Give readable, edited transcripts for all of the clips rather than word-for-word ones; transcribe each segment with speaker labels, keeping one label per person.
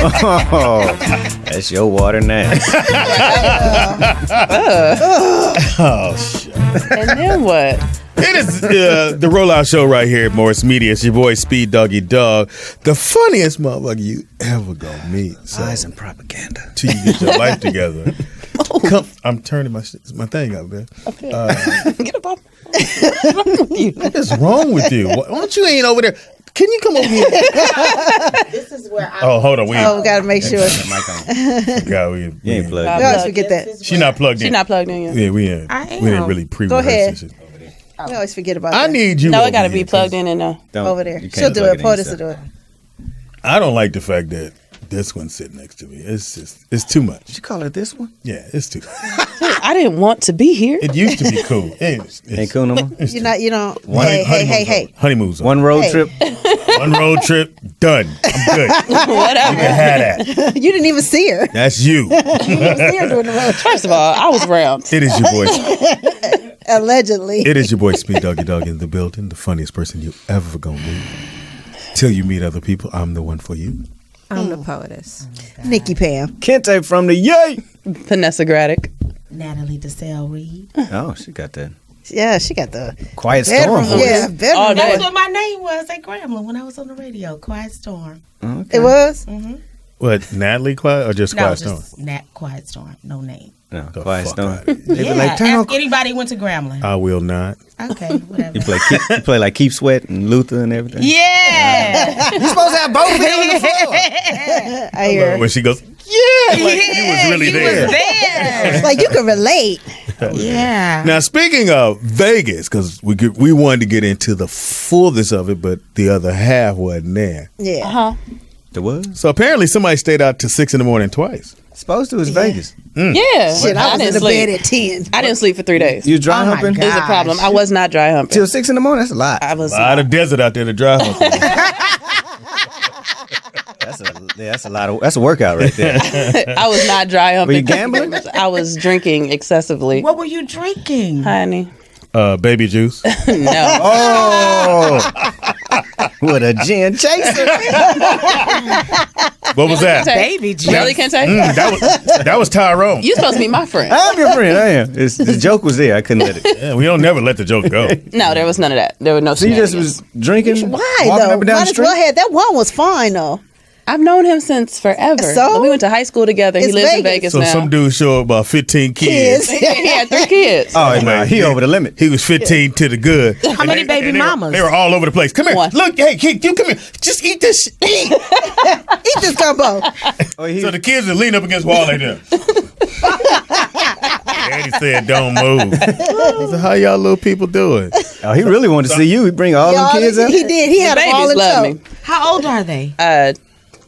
Speaker 1: Oh, that's your water now.
Speaker 2: Oh, shit.
Speaker 3: And then what?
Speaker 2: It is the Rollout Show right here at Morris Media. It's your boy Speed Doggy Dog, the funniest motherfucker you ever gonna meet. So,
Speaker 1: Lies and propaganda.
Speaker 2: till you get your life together. Come, I'm turning my thing up, man.
Speaker 3: Okay. Get up off.
Speaker 2: What is wrong with you? Why don't you ain't over there? Can you come over here?
Speaker 4: This is where I.
Speaker 2: Oh, hold on.
Speaker 5: We gotta make sure.
Speaker 2: God,
Speaker 1: You ain't plugged
Speaker 5: We
Speaker 1: in.
Speaker 5: always forget that.
Speaker 2: She not plugged in.
Speaker 3: She's not plugged in yet.
Speaker 2: Yeah, we ain't really pre-rehearsed.
Speaker 5: We always forget about
Speaker 2: I
Speaker 5: that.
Speaker 2: need you.
Speaker 3: No,
Speaker 2: over
Speaker 3: it got to
Speaker 2: here,
Speaker 3: be plugged in and no.
Speaker 5: Over there.
Speaker 1: You can't
Speaker 5: She'll do
Speaker 1: plug
Speaker 5: it.
Speaker 1: in
Speaker 5: Poetess will
Speaker 1: yourself.
Speaker 5: do it.
Speaker 2: I don't like the fact that this one's sitting next to me. It's too much.
Speaker 1: Did you call it this one?
Speaker 2: Yeah, it's too much.
Speaker 3: I didn't want to be here.
Speaker 2: It used to be cool. It's
Speaker 1: Ain't cool no more?
Speaker 5: You don't.
Speaker 2: Hey. Honeymoon's on.
Speaker 1: One road
Speaker 5: Hey.
Speaker 1: trip?
Speaker 2: One road trip, done. I'm good.
Speaker 3: Whatever.
Speaker 2: You can have that.
Speaker 5: You didn't even see her.
Speaker 2: That's you.
Speaker 5: You didn't even see her during the road trip.
Speaker 3: First of all, I was round.
Speaker 2: It is your boy.
Speaker 5: Allegedly.
Speaker 2: It is your boy Speed Doggy Dog in the building, the funniest person you ever gonna meet. Till you meet other people, I'm the one for you.
Speaker 6: I'm the poetess.
Speaker 5: Nikki Pam.
Speaker 1: Kente from the Yay.
Speaker 3: Vanessa Graddick.
Speaker 4: Natalie Desselle-Reid.
Speaker 1: Oh, she got that.
Speaker 5: Yeah, she got the
Speaker 1: Quiet Storm
Speaker 5: bedroom.
Speaker 1: voice.
Speaker 5: Yeah, bedroom.
Speaker 3: Oh,
Speaker 4: That's
Speaker 5: voice.
Speaker 4: what my name was at Grambling when I was on the radio. Quiet Storm.
Speaker 1: Okay.
Speaker 5: It was?
Speaker 2: What, Natalie Quiet or just
Speaker 4: No,
Speaker 2: Quiet Storm?
Speaker 4: just Quiet Storm. No name.
Speaker 1: No,
Speaker 2: The
Speaker 1: Quiet
Speaker 2: fuck
Speaker 1: Storm.
Speaker 2: outta here.
Speaker 1: They
Speaker 4: Yeah,
Speaker 1: be like, turn on.
Speaker 4: ask anybody who went to Grambling.
Speaker 2: I will not.
Speaker 4: Okay, whatever.
Speaker 1: You play like Keep Sweat and Luther and everything?
Speaker 4: Yeah.
Speaker 1: You're supposed to have both of them on the floor.
Speaker 5: I hear.
Speaker 2: When she goes, yeah, like you was really
Speaker 4: you
Speaker 2: there.
Speaker 4: was there.
Speaker 5: Like you can relate.
Speaker 4: Yeah.
Speaker 2: Now, speaking of Vegas, because we wanted to get into the fullness of it, but the other half wasn't there.
Speaker 5: Yeah.
Speaker 3: Uh-huh.
Speaker 1: There was?
Speaker 2: So apparently somebody stayed out till 6 a.m. twice.
Speaker 1: Supposed to. It's Vegas.
Speaker 3: Yeah.
Speaker 5: Shit, I was in
Speaker 3: didn't
Speaker 5: the
Speaker 3: sleep.
Speaker 5: bed at 10.
Speaker 3: I didn't sleep for 3 days.
Speaker 1: You dry
Speaker 4: Oh my
Speaker 1: humping?
Speaker 4: God.
Speaker 3: There's a problem. I was not dry humping.
Speaker 1: Till 6 a.m. That's a lot.
Speaker 3: I was
Speaker 2: A lot of desert out there to drive on.
Speaker 1: That's a lot of. That's a workout right there.
Speaker 3: I was not dry humping.
Speaker 1: Were you gambling?
Speaker 3: I was drinking excessively.
Speaker 4: What were you drinking?
Speaker 3: Honey.
Speaker 2: Baby juice.
Speaker 3: No.
Speaker 1: Oh, what a gin chaser!
Speaker 2: What was that?
Speaker 4: Baby G.
Speaker 3: Really, Kente?
Speaker 2: That was Tyrone.
Speaker 3: You supposed to be my friend.
Speaker 1: I'm your friend. I am. The joke was there. I couldn't let it.
Speaker 2: Yeah, we don't never let the joke go.
Speaker 3: No, there was none of that. There were no
Speaker 1: So you just
Speaker 3: shenanigans.
Speaker 1: was drinking,
Speaker 5: Why
Speaker 1: walking
Speaker 5: though?
Speaker 1: up and down
Speaker 5: Might
Speaker 1: the
Speaker 5: as well
Speaker 1: street.
Speaker 5: had that one was fine though.
Speaker 3: I've known him since forever.
Speaker 5: So?
Speaker 3: We went to high school together. He
Speaker 5: It's
Speaker 3: lives in
Speaker 5: Vegas.
Speaker 3: Vegas
Speaker 2: So
Speaker 3: now.
Speaker 2: some dude showed about 15 kids.
Speaker 5: Kids.
Speaker 3: He had 3 kids.
Speaker 1: Oh, man, he over the limit.
Speaker 2: He was 15 to the good.
Speaker 4: How many baby mamas?
Speaker 2: They were all over the place. Come here.
Speaker 3: One.
Speaker 2: Look, hey, kid, you come here. Just eat this. Eat.
Speaker 5: Eat this gumbo.
Speaker 2: So the kids are leaning up against the wall like that. Daddy said, don't move. I said, how y'all little people doing?
Speaker 1: Oh, he really wanted to see you. He bring all them kids up.
Speaker 5: He did. He had them all
Speaker 3: Babies
Speaker 5: in
Speaker 3: love
Speaker 5: tow.
Speaker 3: me.
Speaker 4: How old are they?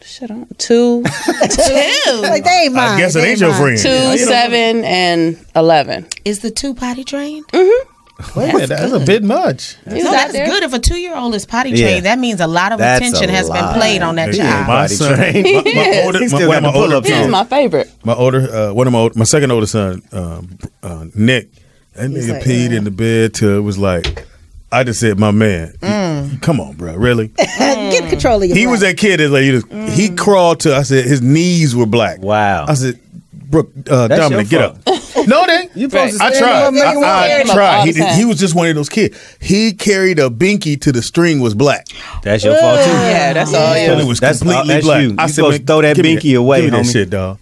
Speaker 3: Shut on. 2,
Speaker 5: Like they ain't mine.
Speaker 2: I guess it
Speaker 5: They
Speaker 2: ain't your
Speaker 5: mine.
Speaker 2: friend.
Speaker 3: 2, 7, and 11.
Speaker 4: Is the 2 potty trained?
Speaker 2: Wait a minute, that's a bit much.
Speaker 3: He was
Speaker 4: No,
Speaker 3: out
Speaker 4: that's
Speaker 3: there.
Speaker 4: good. If a 2-year-old is potty
Speaker 1: Yeah.
Speaker 4: trained, that means a lot of
Speaker 1: That's
Speaker 4: attention
Speaker 1: a
Speaker 4: has been
Speaker 1: lot.
Speaker 4: played on that
Speaker 1: Yeah.
Speaker 4: child.
Speaker 2: My
Speaker 1: Body
Speaker 2: son,
Speaker 1: trained.
Speaker 2: my older,
Speaker 1: He still
Speaker 2: one
Speaker 1: got
Speaker 2: of
Speaker 1: the
Speaker 2: my older,
Speaker 1: pull-ups
Speaker 3: He was my favorite.
Speaker 2: my second older son, Nick, that nigga
Speaker 5: like,
Speaker 2: peed in the bed till it was like, I just said, my man, come on, bro, really?
Speaker 5: Get control of your
Speaker 2: He was
Speaker 5: life.
Speaker 2: that kid that like, he crawled to, I said, his knees were black.
Speaker 1: Wow.
Speaker 2: I said, Brooke, Dominic,
Speaker 1: your
Speaker 2: get up. No, they.
Speaker 1: You supposed to
Speaker 2: I
Speaker 1: stand
Speaker 2: tried.
Speaker 1: up, make him walk.
Speaker 2: I
Speaker 3: Carried him up all
Speaker 2: tried.
Speaker 3: the time.
Speaker 2: He was just one of those kids. He carried a binky to the string was black.
Speaker 1: That's your fault too.
Speaker 3: Yeah, that's all
Speaker 2: Till
Speaker 3: you.
Speaker 2: it was
Speaker 1: That's-
Speaker 2: completely
Speaker 1: that's
Speaker 2: black.
Speaker 1: you.
Speaker 2: I
Speaker 1: You
Speaker 2: said,
Speaker 1: supposed
Speaker 2: man,
Speaker 1: to throw that
Speaker 2: give me
Speaker 1: binky away,
Speaker 2: Give me that
Speaker 1: homie.
Speaker 2: shit, dog.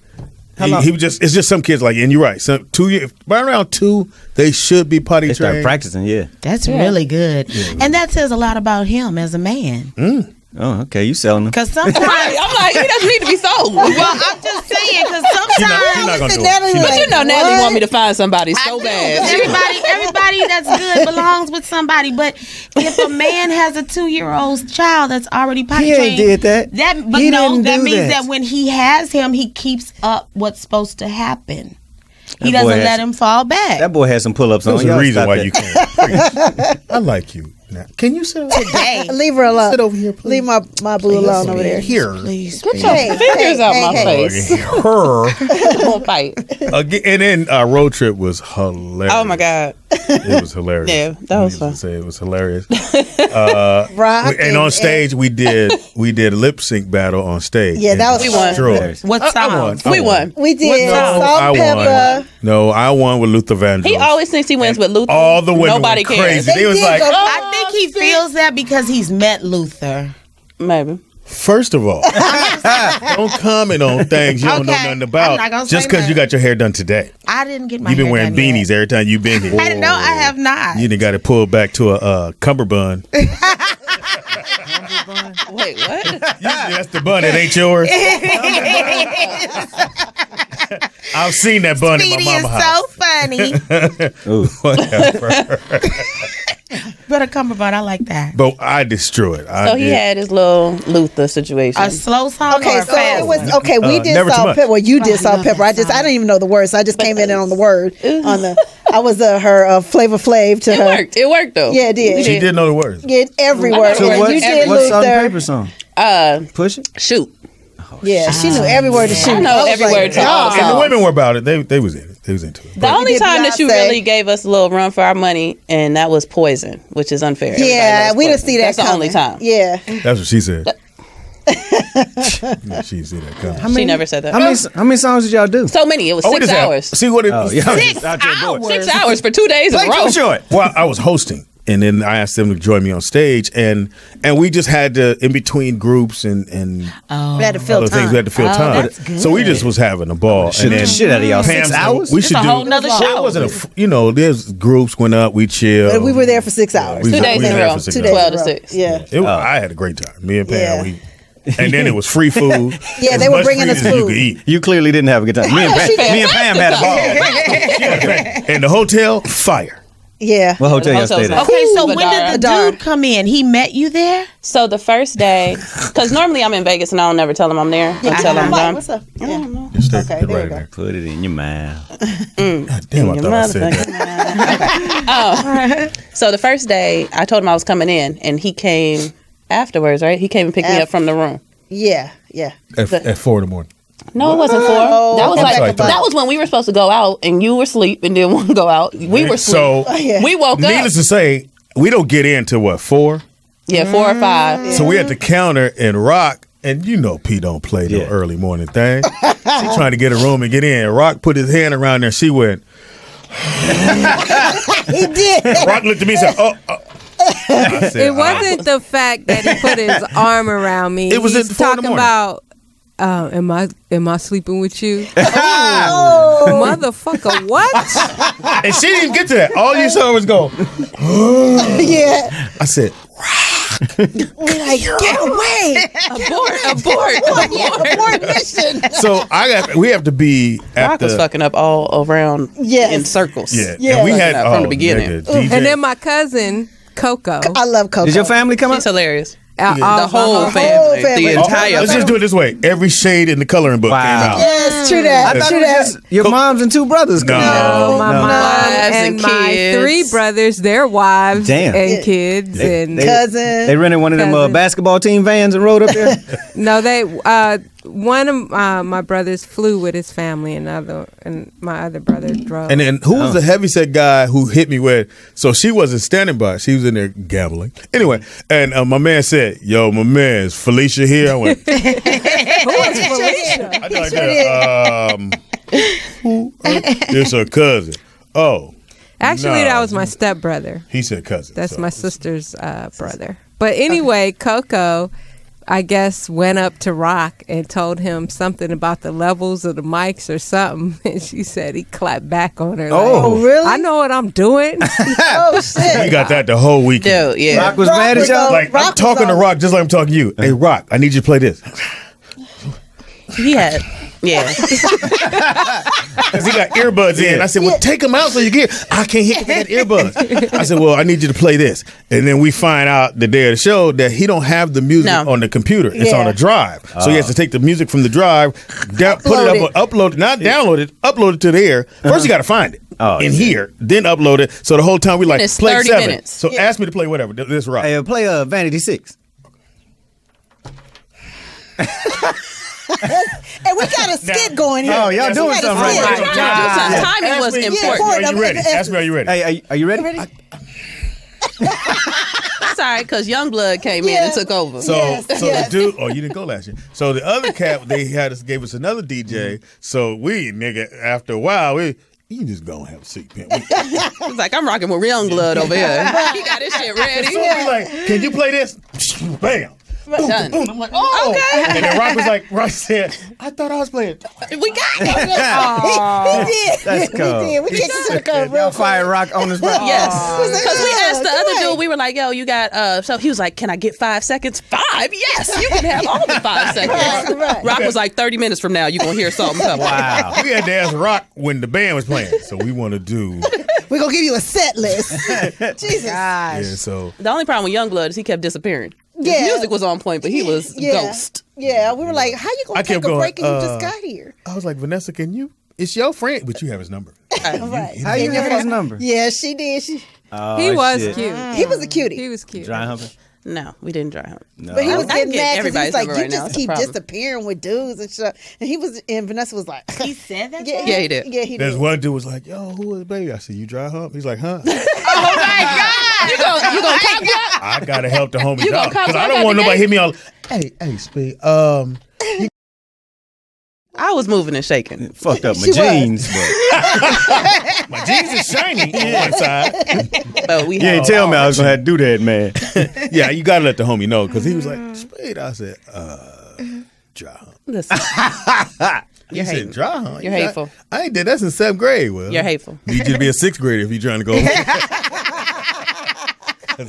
Speaker 1: long-
Speaker 2: He was just. It's just some kids like, and you're right. Some 2 years, right around 2, they should be potty
Speaker 1: They start
Speaker 2: trained.
Speaker 1: practicing, yeah.
Speaker 4: That's really good. And that says a lot about him as a man.
Speaker 1: Oh, okay. You selling them.
Speaker 4: Because sometimes,
Speaker 3: I'm like, he doesn't need to be sold.
Speaker 4: well, I'm just saying, because
Speaker 2: She's not
Speaker 4: sometimes
Speaker 2: gonna do
Speaker 5: Natalie
Speaker 2: it. She
Speaker 5: like-
Speaker 2: not-
Speaker 3: But you know, Natalie
Speaker 5: What?
Speaker 3: want me to find somebody
Speaker 4: I
Speaker 3: so
Speaker 4: do,
Speaker 3: bad.
Speaker 4: 'cause everybody that's good belongs with somebody. But if a man has a 2-year-old child that's already potty
Speaker 1: He
Speaker 4: trained,
Speaker 1: ain't did that.
Speaker 4: But
Speaker 1: He
Speaker 4: no,
Speaker 1: didn't
Speaker 4: that
Speaker 1: do
Speaker 4: means
Speaker 1: that.
Speaker 4: that when he has him, he keeps up what's supposed to happen. He
Speaker 1: That boy
Speaker 4: doesn't
Speaker 1: has-
Speaker 4: let him fall back.
Speaker 1: That boy had some pull-ups on.
Speaker 2: There's a
Speaker 1: Y'all
Speaker 2: reason
Speaker 1: stop
Speaker 2: why
Speaker 1: that.
Speaker 2: you can't. I like you. Now, can you sit
Speaker 4: Today.
Speaker 5: Leave her alone.
Speaker 2: Sit over here, please.
Speaker 5: Leave my boo alone over there.
Speaker 2: here?
Speaker 4: Please,
Speaker 3: Get
Speaker 4: please.
Speaker 3: your fingers out my face.
Speaker 2: Her.
Speaker 3: Don't fight.
Speaker 2: And then our road trip was hilarious.
Speaker 3: Oh my God.
Speaker 2: It was hilarious.
Speaker 3: Yeah, that was fun.
Speaker 2: Say it was hilarious.
Speaker 5: Rock
Speaker 2: And on stage, we did a lip sync battle on stage.
Speaker 5: Yeah, that was
Speaker 3: We won.
Speaker 2: destroyed.
Speaker 4: What
Speaker 2: I
Speaker 4: song?
Speaker 2: won.
Speaker 3: We won.
Speaker 5: We did
Speaker 2: No,
Speaker 5: salt
Speaker 2: I
Speaker 5: and pepper.
Speaker 2: won. No, I won with Luther Vandross.
Speaker 3: He always thinks he wins with Luther.
Speaker 2: All the women
Speaker 3: Nobody
Speaker 2: went
Speaker 3: cares.
Speaker 2: crazy. They was
Speaker 5: did
Speaker 2: like,
Speaker 5: go-
Speaker 4: I think he feels that because he's met Luther.
Speaker 3: Maybe.
Speaker 2: first of all, don't comment on things you don't know
Speaker 4: Okay,
Speaker 2: nothing
Speaker 4: I'm
Speaker 2: about
Speaker 4: not gonna
Speaker 2: just
Speaker 4: say
Speaker 2: because you
Speaker 4: that.
Speaker 2: got your hair done today.
Speaker 4: I didn't get my
Speaker 2: You've been
Speaker 4: hair
Speaker 2: wearing
Speaker 4: done yet.
Speaker 2: beanies every time you've been here.
Speaker 4: I know I have not.
Speaker 2: You done got it pulled back to a cummerbund.
Speaker 3: Wait, what?
Speaker 2: Usually that's the bun. It ain't yours. I've seen that bun
Speaker 4: Speedy
Speaker 2: in my
Speaker 4: is
Speaker 2: mama house.
Speaker 4: so funny.
Speaker 2: Whatever.
Speaker 4: But a cummerbund, I like that.
Speaker 2: But I destroyed.
Speaker 3: So he had his little Luther situation.
Speaker 4: A slow song
Speaker 5: Okay,
Speaker 4: or a
Speaker 5: so
Speaker 4: fast
Speaker 5: it was
Speaker 4: one?
Speaker 5: okay. We did
Speaker 2: Never Too
Speaker 5: salt
Speaker 2: Much.
Speaker 5: pepper. Well, you did
Speaker 4: I
Speaker 5: salt
Speaker 4: love
Speaker 5: pepper.
Speaker 4: that
Speaker 5: I didn't even know the words. So I just came in on the word. On the, I was her Flavor Flav to
Speaker 3: It
Speaker 5: her.
Speaker 3: worked. It worked though.
Speaker 5: Yeah, it did.
Speaker 2: She did know the words.
Speaker 5: Get every
Speaker 3: I
Speaker 5: word.
Speaker 3: know
Speaker 5: And
Speaker 3: the words.
Speaker 5: you did
Speaker 1: What's on the
Speaker 5: Luther.
Speaker 1: paper song? Push it.
Speaker 3: Shoot.
Speaker 5: Yeah, she knew every word to shoot.
Speaker 3: I know
Speaker 5: was
Speaker 3: every
Speaker 5: like,
Speaker 3: word to all
Speaker 5: "God."
Speaker 3: the
Speaker 2: And the
Speaker 3: songs.
Speaker 2: women were about it. They was in it. They was into it.
Speaker 3: The only
Speaker 5: did
Speaker 3: time that you
Speaker 5: Beyonce.
Speaker 3: really gave us a little run for our money, and that was Poison, which is unfair.
Speaker 5: Yeah,
Speaker 3: Everybody loves
Speaker 5: we didn't
Speaker 3: Poison.
Speaker 5: see that.
Speaker 3: That's the only
Speaker 5: coming.
Speaker 3: time.
Speaker 5: Yeah,
Speaker 2: That's what she said. Yeah, she didn't see that coming.
Speaker 3: She never said that.
Speaker 1: How many songs did y'all do?
Speaker 3: So many. It was
Speaker 2: Oh,
Speaker 3: 6
Speaker 2: is that?
Speaker 3: hours.
Speaker 2: See what it?
Speaker 1: Oh, yeah, I was
Speaker 4: 6
Speaker 1: just out there bored.
Speaker 4: hours.
Speaker 3: 6 hours for 2 days in a
Speaker 1: Play
Speaker 3: row.
Speaker 1: too short.
Speaker 2: Well, I was hosting, and then I asked them to join me on stage, and we just had to in between groups and
Speaker 5: we had to fill
Speaker 2: other things.
Speaker 5: time.
Speaker 2: We had to fill time.
Speaker 4: that's good.
Speaker 2: So we just was having a ball.
Speaker 1: Shit,
Speaker 2: and then
Speaker 1: shit out of y'all.
Speaker 2: Pam
Speaker 1: 6
Speaker 2: said,
Speaker 1: hours?
Speaker 2: We should
Speaker 4: a
Speaker 2: do.
Speaker 4: whole nother
Speaker 2: Well,
Speaker 4: show.
Speaker 2: it wasn't there's groups went up. We chilled.
Speaker 5: But we were there for 6 hours.
Speaker 2: We
Speaker 3: 2
Speaker 2: was-
Speaker 3: days
Speaker 2: we
Speaker 3: in a
Speaker 2: was there
Speaker 3: row.
Speaker 2: for 6
Speaker 5: 2
Speaker 2: hours.
Speaker 5: days
Speaker 3: 12
Speaker 5: in
Speaker 3: to
Speaker 5: a row.
Speaker 3: 6.
Speaker 5: Yeah.
Speaker 2: I had a great time. Me and Pam,
Speaker 5: Yeah.
Speaker 2: and then it was free food.
Speaker 5: Yeah,
Speaker 2: As
Speaker 5: they were
Speaker 2: much
Speaker 5: bringing
Speaker 2: free
Speaker 5: us
Speaker 2: as you
Speaker 5: food.
Speaker 2: could eat.
Speaker 1: You clearly didn't have a good time. Me and Pam had a ball.
Speaker 2: And the hotel, fire.
Speaker 5: Yeah.
Speaker 1: What hotel y'all stayed at?
Speaker 4: Okay, so
Speaker 3: Ooh,
Speaker 4: when did the
Speaker 5: Adara.
Speaker 4: dude come in? He met you there?
Speaker 3: So the first day, because normally I'm in Vegas and I don't never tell them I'm there until I'm done.
Speaker 5: What's up? Yeah.
Speaker 2: Just stay
Speaker 5: Okay,
Speaker 2: right
Speaker 5: there we
Speaker 2: in
Speaker 5: go.
Speaker 2: there.
Speaker 1: Put it in your mouth.
Speaker 2: God damn, I
Speaker 3: Your
Speaker 2: thought I said
Speaker 3: motherfucking
Speaker 2: that.
Speaker 3: mind. So the first day, I told him I was coming in, and he came afterwards, right? He came and picked me up from the room.
Speaker 5: Yeah. Yeah.
Speaker 2: At 4 in the morning.
Speaker 3: No, it wasn't 4. That was
Speaker 2: I'm sorry,
Speaker 3: that was when we were supposed to go out, and you were asleep and didn't want to go out. We were asleep.
Speaker 2: So,
Speaker 5: yeah.
Speaker 3: We woke up.
Speaker 2: needless to say, we don't get in till what, 4?
Speaker 3: Yeah, 4 or 5.
Speaker 2: So we at the counter and Rock, and you know P don't play the early morning thing. She trying to get a room and get in. Rock put his hand around there. She went.
Speaker 5: He did.
Speaker 2: Rock looked at me and said, "Oh." I said,
Speaker 6: It wasn't the fact that he put his arm around me.
Speaker 2: It was
Speaker 6: He's
Speaker 2: at 4 in the
Speaker 6: talking
Speaker 2: morning.
Speaker 6: about, am I sleeping with you?
Speaker 5: Oh.
Speaker 6: Motherfucker, what?
Speaker 2: And she didn't even get to that. All you saw was go.
Speaker 5: Yeah.
Speaker 2: I said,
Speaker 5: We're like, get away.
Speaker 3: Abort.
Speaker 2: so we have to be at
Speaker 3: Rock was
Speaker 2: the.
Speaker 3: fucking up all around
Speaker 5: Yes.
Speaker 3: in circles.
Speaker 2: Yeah,
Speaker 5: Yeah.
Speaker 2: and we had
Speaker 3: From the beginning.
Speaker 2: nigga, DJ.
Speaker 6: And then my cousin, Coco.
Speaker 5: I love Coco.
Speaker 1: Did your family come
Speaker 3: She's
Speaker 1: out?
Speaker 3: hilarious.
Speaker 6: The
Speaker 3: The whole
Speaker 5: whole
Speaker 3: family.
Speaker 5: family.
Speaker 3: The
Speaker 5: Oh,
Speaker 3: entire
Speaker 2: Let's just do it this way. Every shade in the coloring book
Speaker 1: Wow.
Speaker 2: came out.
Speaker 5: Yes, true that.
Speaker 1: I thought
Speaker 5: True
Speaker 1: it was
Speaker 5: that.
Speaker 1: just your moms and 2 brothers.
Speaker 2: No.
Speaker 6: My mom
Speaker 3: Wives
Speaker 6: and
Speaker 3: and
Speaker 6: my
Speaker 3: kids.
Speaker 6: 3 brothers, their wives
Speaker 1: Damn.
Speaker 6: and kids. and
Speaker 5: Cousin.
Speaker 1: They rented one of them
Speaker 6: Cousin.
Speaker 1: basketball team vans and rode up there.
Speaker 6: No, they one of my brothers flew with his family, and my other brother drove.
Speaker 2: And then who was the heavyset guy who hit me with? So she wasn't standing by; she was in there gambling. Anyway, and my man said, "Yo, my man, is Felicia here?" I went,
Speaker 6: Who is Felicia?
Speaker 2: I like that. Who? It's her cousin. Oh,
Speaker 6: Actually,
Speaker 2: no.
Speaker 6: that was my stepbrother.
Speaker 2: He said cousin.
Speaker 6: That's
Speaker 2: so.
Speaker 6: my sister's brother. But anyway, Coco, I guess, went up to Rock and told him something about the levels of the mics or something. And she said he clapped back on her.
Speaker 5: Oh,
Speaker 6: like,
Speaker 5: really?
Speaker 6: I know what I'm doing.
Speaker 5: Oh, shit.
Speaker 2: We got that the whole weekend.
Speaker 3: Dude, yeah.
Speaker 1: Rock was
Speaker 5: Rock
Speaker 1: mad at
Speaker 5: was
Speaker 1: y'all.
Speaker 5: on-
Speaker 2: Like
Speaker 5: Rock
Speaker 2: I'm
Speaker 5: was
Speaker 2: talking to
Speaker 5: on.
Speaker 2: Rock just like I'm talking to you. Hey, Rock, I need you to play this
Speaker 3: He had, yeah.
Speaker 2: because he got earbuds in. I said, "Well, take them out so you get." I can't hear 'cause I got earbuds. I said, "Well, I need you to play this," and then we find out the day of the show that he don't have the music
Speaker 3: No.
Speaker 2: on the computer. It's
Speaker 5: Yeah.
Speaker 2: on a drive, so he has to take the music from the drive, put it up, upload it, not download it, upload it to the air. First, you got to find it in here, then upload it. So the whole time we like
Speaker 3: It's
Speaker 2: play
Speaker 3: 30
Speaker 2: 7.
Speaker 3: minutes.
Speaker 2: So ask me to play whatever. This Rock.
Speaker 1: Hey, play Vanity 6.
Speaker 5: And we got a skit going here.
Speaker 1: Oh, y'all doing something right now.
Speaker 3: Timing was important.
Speaker 2: Are you ready? Ask me, are you ready?
Speaker 1: Hey, are you ready?
Speaker 3: That's all right, because Youngblood came in and took over.
Speaker 2: So,
Speaker 5: Yes,
Speaker 2: the dude, you didn't go last year. So the other cat, they gave us another DJ. So we, nigga, after a while, you can just go and have a seat, pimp.
Speaker 3: He's like, I'm rocking with Youngblood over here. He got his shit ready.
Speaker 2: So we like, can you play this? Bam. Boom,
Speaker 3: Done.
Speaker 2: boom. I'm like, oh. Okay. And then Rock said, I thought I was playing.
Speaker 3: We got it.
Speaker 5: He did.
Speaker 1: That's cool.
Speaker 5: He did. We kicked it to the curb
Speaker 1: Y'all
Speaker 5: real
Speaker 1: fire
Speaker 5: quick.
Speaker 1: Rock on his back.
Speaker 3: Yes. Because we asked the other
Speaker 5: Good.
Speaker 3: dude, we were like, yo, you got, so he was like, can I get 5 seconds? 5? Yes, you can have all the 5 seconds.
Speaker 5: Right.
Speaker 3: Rock was like, 30 minutes from now, you're going to hear something come.
Speaker 1: Wow.
Speaker 2: We had to ask Rock when the band was playing. So we want to do.
Speaker 5: We're going to give you a set list. Jesus.
Speaker 2: Yeah, so.
Speaker 3: The only problem with Youngblood is he kept disappearing. His
Speaker 5: Yeah.
Speaker 3: music was on point, but he was ghost.
Speaker 5: Yeah, we were like, how you going to take a break and you just got here?
Speaker 2: I was like, Vanessa, can you? It's your friend, but you have his number.
Speaker 5: Right.
Speaker 1: How you have his number?
Speaker 5: Yeah, she did.
Speaker 1: Oh,
Speaker 6: He was
Speaker 1: shit.
Speaker 6: cute.
Speaker 5: He was a cutie.
Speaker 6: He was cute.
Speaker 1: Dry humping?
Speaker 3: No, we didn't dry him.
Speaker 1: No.
Speaker 5: But he was
Speaker 3: I
Speaker 5: getting
Speaker 3: get
Speaker 5: mad because he was
Speaker 3: everybody's
Speaker 5: like,
Speaker 3: number
Speaker 5: you
Speaker 3: right now.
Speaker 5: just
Speaker 3: It's a
Speaker 5: keep
Speaker 3: problem.
Speaker 5: disappearing with dudes and stuff. And Vanessa was like,
Speaker 4: He said that?
Speaker 5: yeah,
Speaker 3: Yeah, he did.
Speaker 5: Yeah, he
Speaker 2: There's
Speaker 5: did.
Speaker 2: one dude was like, yo, who is baby? I said, you dry hump? He's like, huh?
Speaker 4: Oh my God!
Speaker 3: You gonna cop that?
Speaker 2: I gotta help the homie
Speaker 3: You gonna
Speaker 2: out
Speaker 3: come
Speaker 2: because
Speaker 3: to
Speaker 2: I
Speaker 3: our
Speaker 2: don't want
Speaker 3: happy
Speaker 2: nobody
Speaker 3: day?
Speaker 2: hit me all. Hey, Speed.
Speaker 3: I was moving and shaking.
Speaker 1: Fucked up my
Speaker 5: She was.
Speaker 1: jeans, but
Speaker 2: My jeans is shiny on one side.
Speaker 3: But we
Speaker 1: you ain't tell me I was gonna have to do that, man.
Speaker 2: Yeah, you gotta let the homie know because he was like, Speed. I said, dry hump.
Speaker 3: Listen,
Speaker 2: He
Speaker 3: You're
Speaker 2: said,
Speaker 3: hating.
Speaker 2: dry hump.
Speaker 3: You're hateful.
Speaker 2: I ain't did that since 7th grade. Well,
Speaker 3: You're hateful.
Speaker 2: Need you to be a 6th grader if you're trying to go.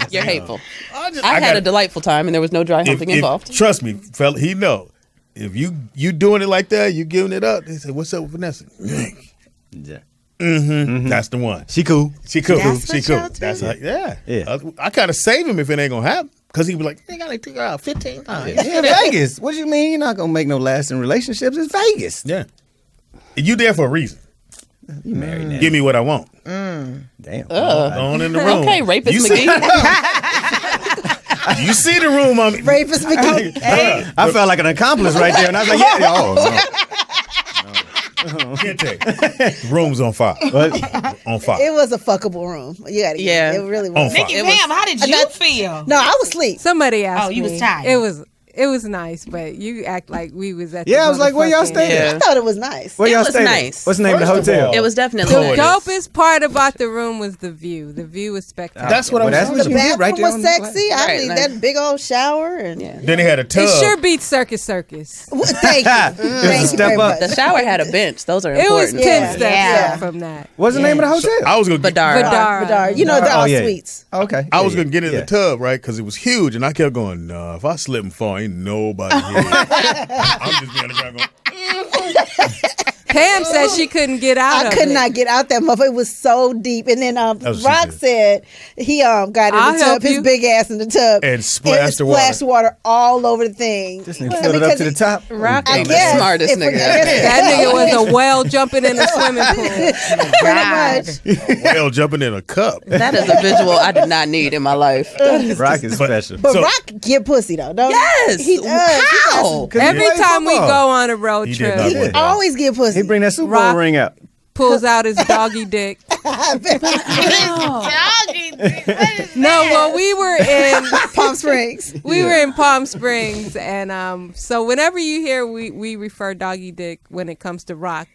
Speaker 3: You're hateful.
Speaker 2: I
Speaker 3: I had
Speaker 2: gotta-
Speaker 3: a delightful time, and there was no dry humping involved.
Speaker 2: Trust me, fella, he know. If you doing it like that, you giving it up. They say, "What's up with Vanessa?"
Speaker 1: Yeah.
Speaker 2: That's the one.
Speaker 1: She cool.
Speaker 2: She cool.
Speaker 4: That's
Speaker 2: She
Speaker 4: what
Speaker 2: cool.
Speaker 4: y'all do?
Speaker 2: That's like, yeah.
Speaker 1: Yeah.
Speaker 2: I kind of save him if it ain't gonna happen because he be like, "They gotta take her out 15 times."
Speaker 1: Yeah, Vegas. What you mean? You're not gonna make no lasting relationships? It's Vegas.
Speaker 2: Yeah. You there for a reason.
Speaker 1: You married now.
Speaker 2: Give me what I want.
Speaker 1: Damn.
Speaker 2: Go on in the room.
Speaker 3: Okay, rapist
Speaker 2: You
Speaker 3: McGee.
Speaker 2: You see the room, I'm.
Speaker 5: Rapist McGee.
Speaker 1: I felt like an accomplice right there, and I was like, yeah. Oh,
Speaker 2: Kente. Room's on fire. On fire.
Speaker 5: It was a fuckable room. You gotta
Speaker 3: Yeah.
Speaker 5: It really
Speaker 2: On
Speaker 5: was.
Speaker 2: fire.
Speaker 4: Nikki
Speaker 3: It was-
Speaker 4: Pam, how did you feel?
Speaker 5: No, I was asleep.
Speaker 6: Somebody asked me.
Speaker 4: you was tired.
Speaker 6: It was nice, but you act like we was at.
Speaker 1: Yeah, I was like, where y'all
Speaker 6: motherfucking-
Speaker 1: staying?
Speaker 3: Yeah.
Speaker 5: I thought it was nice.
Speaker 1: Where
Speaker 3: It
Speaker 1: y'all
Speaker 3: was
Speaker 1: staying?
Speaker 3: nice.
Speaker 1: What's the name of the
Speaker 2: First of
Speaker 1: hotel?
Speaker 2: all-
Speaker 3: It was definitely
Speaker 6: The
Speaker 2: Poetess.
Speaker 6: dopest part about the room was the view. The view was spectacular.
Speaker 2: That's what
Speaker 1: Well,
Speaker 2: I was
Speaker 1: that's
Speaker 2: talking
Speaker 1: what
Speaker 5: The
Speaker 1: you
Speaker 2: about.
Speaker 1: get right
Speaker 5: bathroom
Speaker 1: there on
Speaker 5: was
Speaker 1: the
Speaker 5: sexy. I
Speaker 3: Right,
Speaker 5: need
Speaker 3: like-
Speaker 5: that big old shower and
Speaker 3: Yeah.
Speaker 2: Then they had a tub.
Speaker 6: It sure beats Circus Circus.
Speaker 5: Well, thank you.
Speaker 1: It was a
Speaker 5: Thank you
Speaker 1: step
Speaker 5: very
Speaker 1: up.
Speaker 5: much.
Speaker 3: The shower had a bench. Those are
Speaker 6: It was
Speaker 3: important.
Speaker 6: 10
Speaker 5: Yeah.
Speaker 6: steps
Speaker 4: Yeah.
Speaker 6: up from that.
Speaker 1: What's the name of the hotel?
Speaker 2: I was gonna get,
Speaker 3: Badara.
Speaker 6: Badara.
Speaker 5: You know, they're all
Speaker 1: Oh, yeah.
Speaker 5: sweets.
Speaker 1: Okay.
Speaker 2: I was
Speaker 1: Yeah,
Speaker 2: gonna get in
Speaker 1: yeah.
Speaker 2: the tub, right? Because it was huge, and I kept going. No, if I slip and fall, ain't nobody here. I'm just being on the ground going.
Speaker 6: Pam said she couldn't get out
Speaker 5: I
Speaker 6: of
Speaker 5: could
Speaker 6: it.
Speaker 5: not get out that motherfucker. It was so deep. And then
Speaker 2: what she
Speaker 5: Rock
Speaker 2: said.
Speaker 5: said he got in
Speaker 6: I'll
Speaker 5: the
Speaker 6: help
Speaker 5: tub, his
Speaker 6: you.
Speaker 5: big ass in the tub,
Speaker 2: And splashed the water.
Speaker 5: splashed water all over the thing.
Speaker 1: This nigga filled it up to the top.
Speaker 3: Rock
Speaker 5: I
Speaker 3: ain't the
Speaker 5: guess
Speaker 3: smartest
Speaker 5: if-
Speaker 3: nigga.
Speaker 6: That nigga was a whale jumping in a swimming pool.
Speaker 5: Pretty much.
Speaker 2: Whale jumping in a cup.
Speaker 3: That is a visual I did not need in my life.
Speaker 1: Rock is special.
Speaker 5: But
Speaker 2: So-
Speaker 5: Rock get pussy though, don't
Speaker 3: Yes.
Speaker 5: he? He does.
Speaker 3: How?
Speaker 6: Every
Speaker 1: played
Speaker 6: time we
Speaker 1: football.
Speaker 6: go on a road
Speaker 2: He did
Speaker 6: trip,
Speaker 2: not
Speaker 5: He
Speaker 2: play.
Speaker 5: always get pussy.
Speaker 1: He bring that Super Bowl
Speaker 6: Rock.
Speaker 1: ring out.
Speaker 6: pulls out his doggy dick.
Speaker 4: Doggy, what is
Speaker 6: No, well, we were in
Speaker 5: Palm Springs.
Speaker 6: we were in Palm Springs, and so whenever you hear we refer doggy dick when it comes to Rock.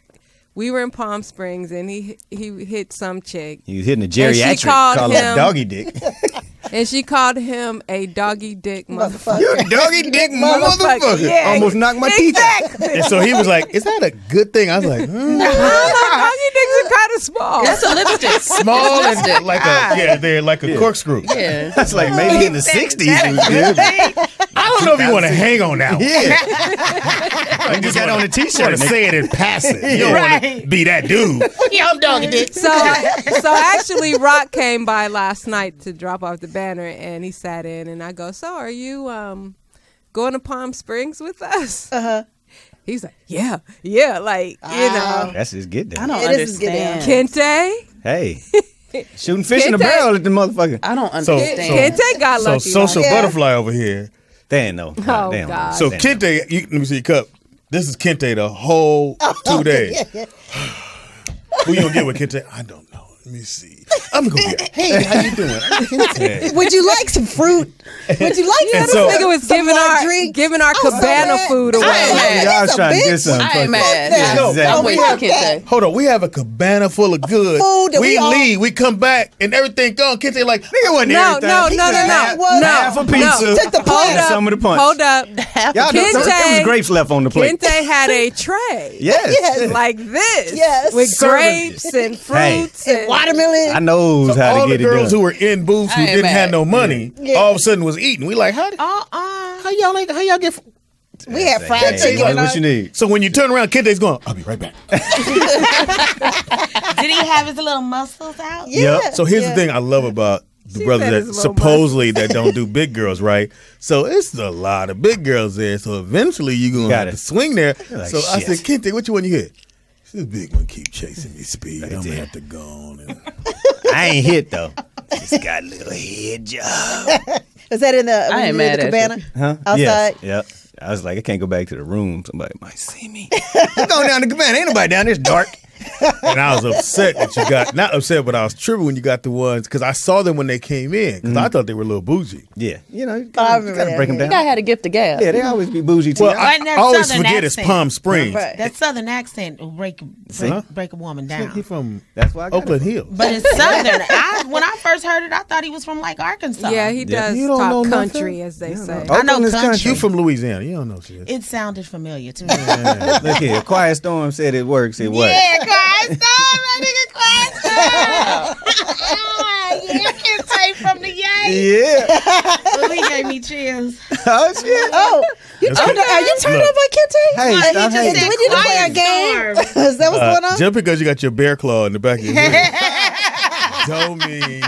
Speaker 6: We were in Palm Springs, and he hit some chick,
Speaker 1: He was hitting a
Speaker 6: And she
Speaker 1: geriatric,
Speaker 6: called
Speaker 1: call it
Speaker 6: him-
Speaker 1: doggy dick.
Speaker 6: and she called him a doggy dick motherfucker.
Speaker 1: You a doggy dick motherfucker.
Speaker 6: Yeah,
Speaker 1: Almost knocked my teeth out.
Speaker 2: And so he was like, "Is that a good thing?" I was like,
Speaker 6: Doggy dicks are kind of small.
Speaker 3: That's a lipstick.
Speaker 2: "Small and like a they're like a corkscrew."
Speaker 3: Yeah.
Speaker 1: That's like maybe in the 60s it was good.
Speaker 2: I don't know if you want to hang on that one.
Speaker 1: Yeah. I just had on a
Speaker 2: You
Speaker 1: t-shirt.
Speaker 2: want to say it in passing. You don't want to be that dude.
Speaker 4: Yeah, I'm doggy dick.
Speaker 6: So actually, Rock came by last night to drop off the banner, and he sat in, and I go, "So, are you going to Palm Springs with us?" He's like, "Yeah, like you know,
Speaker 1: That's just get there.
Speaker 3: I don't
Speaker 5: Yeah, this is good
Speaker 3: understand.
Speaker 6: Kente,
Speaker 1: Hey. Shooting fish in a
Speaker 6: Kente-
Speaker 1: barrel at the motherfucker.
Speaker 3: I don't
Speaker 2: So-
Speaker 3: understand.
Speaker 6: Kente got
Speaker 2: So
Speaker 6: lucky."
Speaker 2: social
Speaker 5: Yeah.
Speaker 2: butterfly over here.
Speaker 1: They ain't know.
Speaker 6: Oh,
Speaker 1: They don't know.
Speaker 6: God.
Speaker 2: So
Speaker 1: They don't know.
Speaker 2: Kente, let me see your cup. This is Kente the whole 2 days.
Speaker 5: Yeah.
Speaker 2: Who you gonna get with Kente? I don't know. Let me see. I'm gonna go get. Hey, how you doing? I'm Kente.
Speaker 5: Would you like some fruit? Would you like
Speaker 2: And
Speaker 5: some?
Speaker 2: so-
Speaker 6: Nigga was
Speaker 5: Some more drink?
Speaker 6: giving our
Speaker 5: so
Speaker 6: cabana
Speaker 5: mad.
Speaker 6: food
Speaker 3: I ain't
Speaker 6: away.
Speaker 3: mad.
Speaker 1: Y'all was
Speaker 5: That's a
Speaker 1: trying to get
Speaker 5: bitch.
Speaker 1: something.
Speaker 3: I ain't mad.
Speaker 2: No,
Speaker 3: I'm with
Speaker 5: exactly.
Speaker 3: you, Kente.
Speaker 2: Hold on, we have a cabana full of goods.
Speaker 5: Food that we all-
Speaker 2: leave, we come back, and everything gone. Kente like,
Speaker 1: Nigga wasn't
Speaker 6: No,
Speaker 1: everything.
Speaker 6: no,
Speaker 1: He
Speaker 6: no,
Speaker 1: got
Speaker 6: no,
Speaker 1: half-
Speaker 6: no.
Speaker 1: half a pizza.
Speaker 5: Took the
Speaker 6: Hold
Speaker 5: plate.
Speaker 6: up.
Speaker 1: Some of the punch.
Speaker 6: Hold up.
Speaker 1: Y'all know there was grapes left on the plate.
Speaker 6: Kente had a tray.
Speaker 1: Yes.
Speaker 5: Yes.
Speaker 6: Like this.
Speaker 5: Yes.
Speaker 6: With
Speaker 2: Serving.
Speaker 6: grapes and fruits and
Speaker 5: Watermelon.
Speaker 1: I knows how
Speaker 2: all
Speaker 1: to
Speaker 2: the
Speaker 1: get it
Speaker 2: girls
Speaker 1: done.
Speaker 2: who were in booths who
Speaker 3: I ain't
Speaker 2: didn't have
Speaker 3: mad.
Speaker 2: no money,
Speaker 5: Yeah.
Speaker 2: all of a sudden was eating. We like, how y'all get?
Speaker 5: We had fried
Speaker 1: Hey,
Speaker 5: chicken.
Speaker 1: like, what you need?
Speaker 2: So when you turn around, Kente's going, I'll be right back.
Speaker 4: Did he have his little muscles out?
Speaker 5: Yeah.
Speaker 2: So here's
Speaker 5: yeah.
Speaker 2: the thing I love about the
Speaker 6: She
Speaker 2: brothers
Speaker 6: said
Speaker 2: that
Speaker 6: his little
Speaker 2: supposedly that don't do big girls, right? So it's a lot of big girls there. So eventually you're gonna
Speaker 1: Got
Speaker 2: have
Speaker 1: it.
Speaker 2: to swing there.
Speaker 1: Like,
Speaker 2: so I
Speaker 1: shit.
Speaker 2: said, Kente, what you want you hit? This big one keep chasing me speed. I'm gonna have to go on. And
Speaker 1: I ain't hit though. Just got a little head job.
Speaker 5: Is that in the,
Speaker 3: I
Speaker 5: when
Speaker 3: ain't
Speaker 5: you
Speaker 3: mad
Speaker 5: in the
Speaker 3: at
Speaker 5: cabana?
Speaker 1: Huh?
Speaker 5: Outside?
Speaker 1: Yes. Yep. I was like, I can't go back to the room. Somebody might see me. I'm going down the cabana. Ain't nobody down there. It's dark.
Speaker 2: And I was upset that you got, not upset, but I was tripping when you got the ones, because I saw them when they came in, because I thought they were a little bougie.
Speaker 1: Yeah. You know, you
Speaker 5: I
Speaker 1: gotta,
Speaker 5: remember that,
Speaker 1: break them
Speaker 5: yeah.
Speaker 3: You
Speaker 1: down.
Speaker 3: gotta have a gift of gas.
Speaker 1: Yeah, they always be bougie too.
Speaker 2: Well,
Speaker 4: Right in that
Speaker 2: I always
Speaker 4: southern
Speaker 2: forget it's
Speaker 4: accent.
Speaker 2: Palm Springs.
Speaker 5: Right.
Speaker 4: That southern accent will break a woman down.
Speaker 2: He from
Speaker 1: That's why I got
Speaker 2: Oakland
Speaker 1: it.
Speaker 2: Hills.
Speaker 4: But it's southern. When I first heard it, I thought he was from like Arkansas.
Speaker 6: Yeah, he does
Speaker 2: You don't know
Speaker 6: talk
Speaker 2: nothing?
Speaker 6: country, as they say.
Speaker 4: I know
Speaker 1: Oakland is
Speaker 4: country.
Speaker 2: You from Louisiana. You don't know shit.
Speaker 4: It sounded familiar to me.
Speaker 1: Look here. Quiet Storm said it works. It works.
Speaker 4: Yeah, Quiet Storm, my nigga, Quiet Storm. Yeah, I can take from the Yankees.
Speaker 1: Yeah.
Speaker 4: Well, he gave me chills.
Speaker 1: Oh, shit.
Speaker 5: Oh, you turned are you turned
Speaker 2: Look.
Speaker 5: up by Kente?
Speaker 1: Hey,
Speaker 4: He
Speaker 1: stop
Speaker 4: just
Speaker 1: hating.
Speaker 4: said
Speaker 5: We need to play a
Speaker 4: Quiet
Speaker 5: game.
Speaker 4: Storm.
Speaker 5: Is that what's going on?
Speaker 2: Just because you got your bear claw in the back of your head don't mean.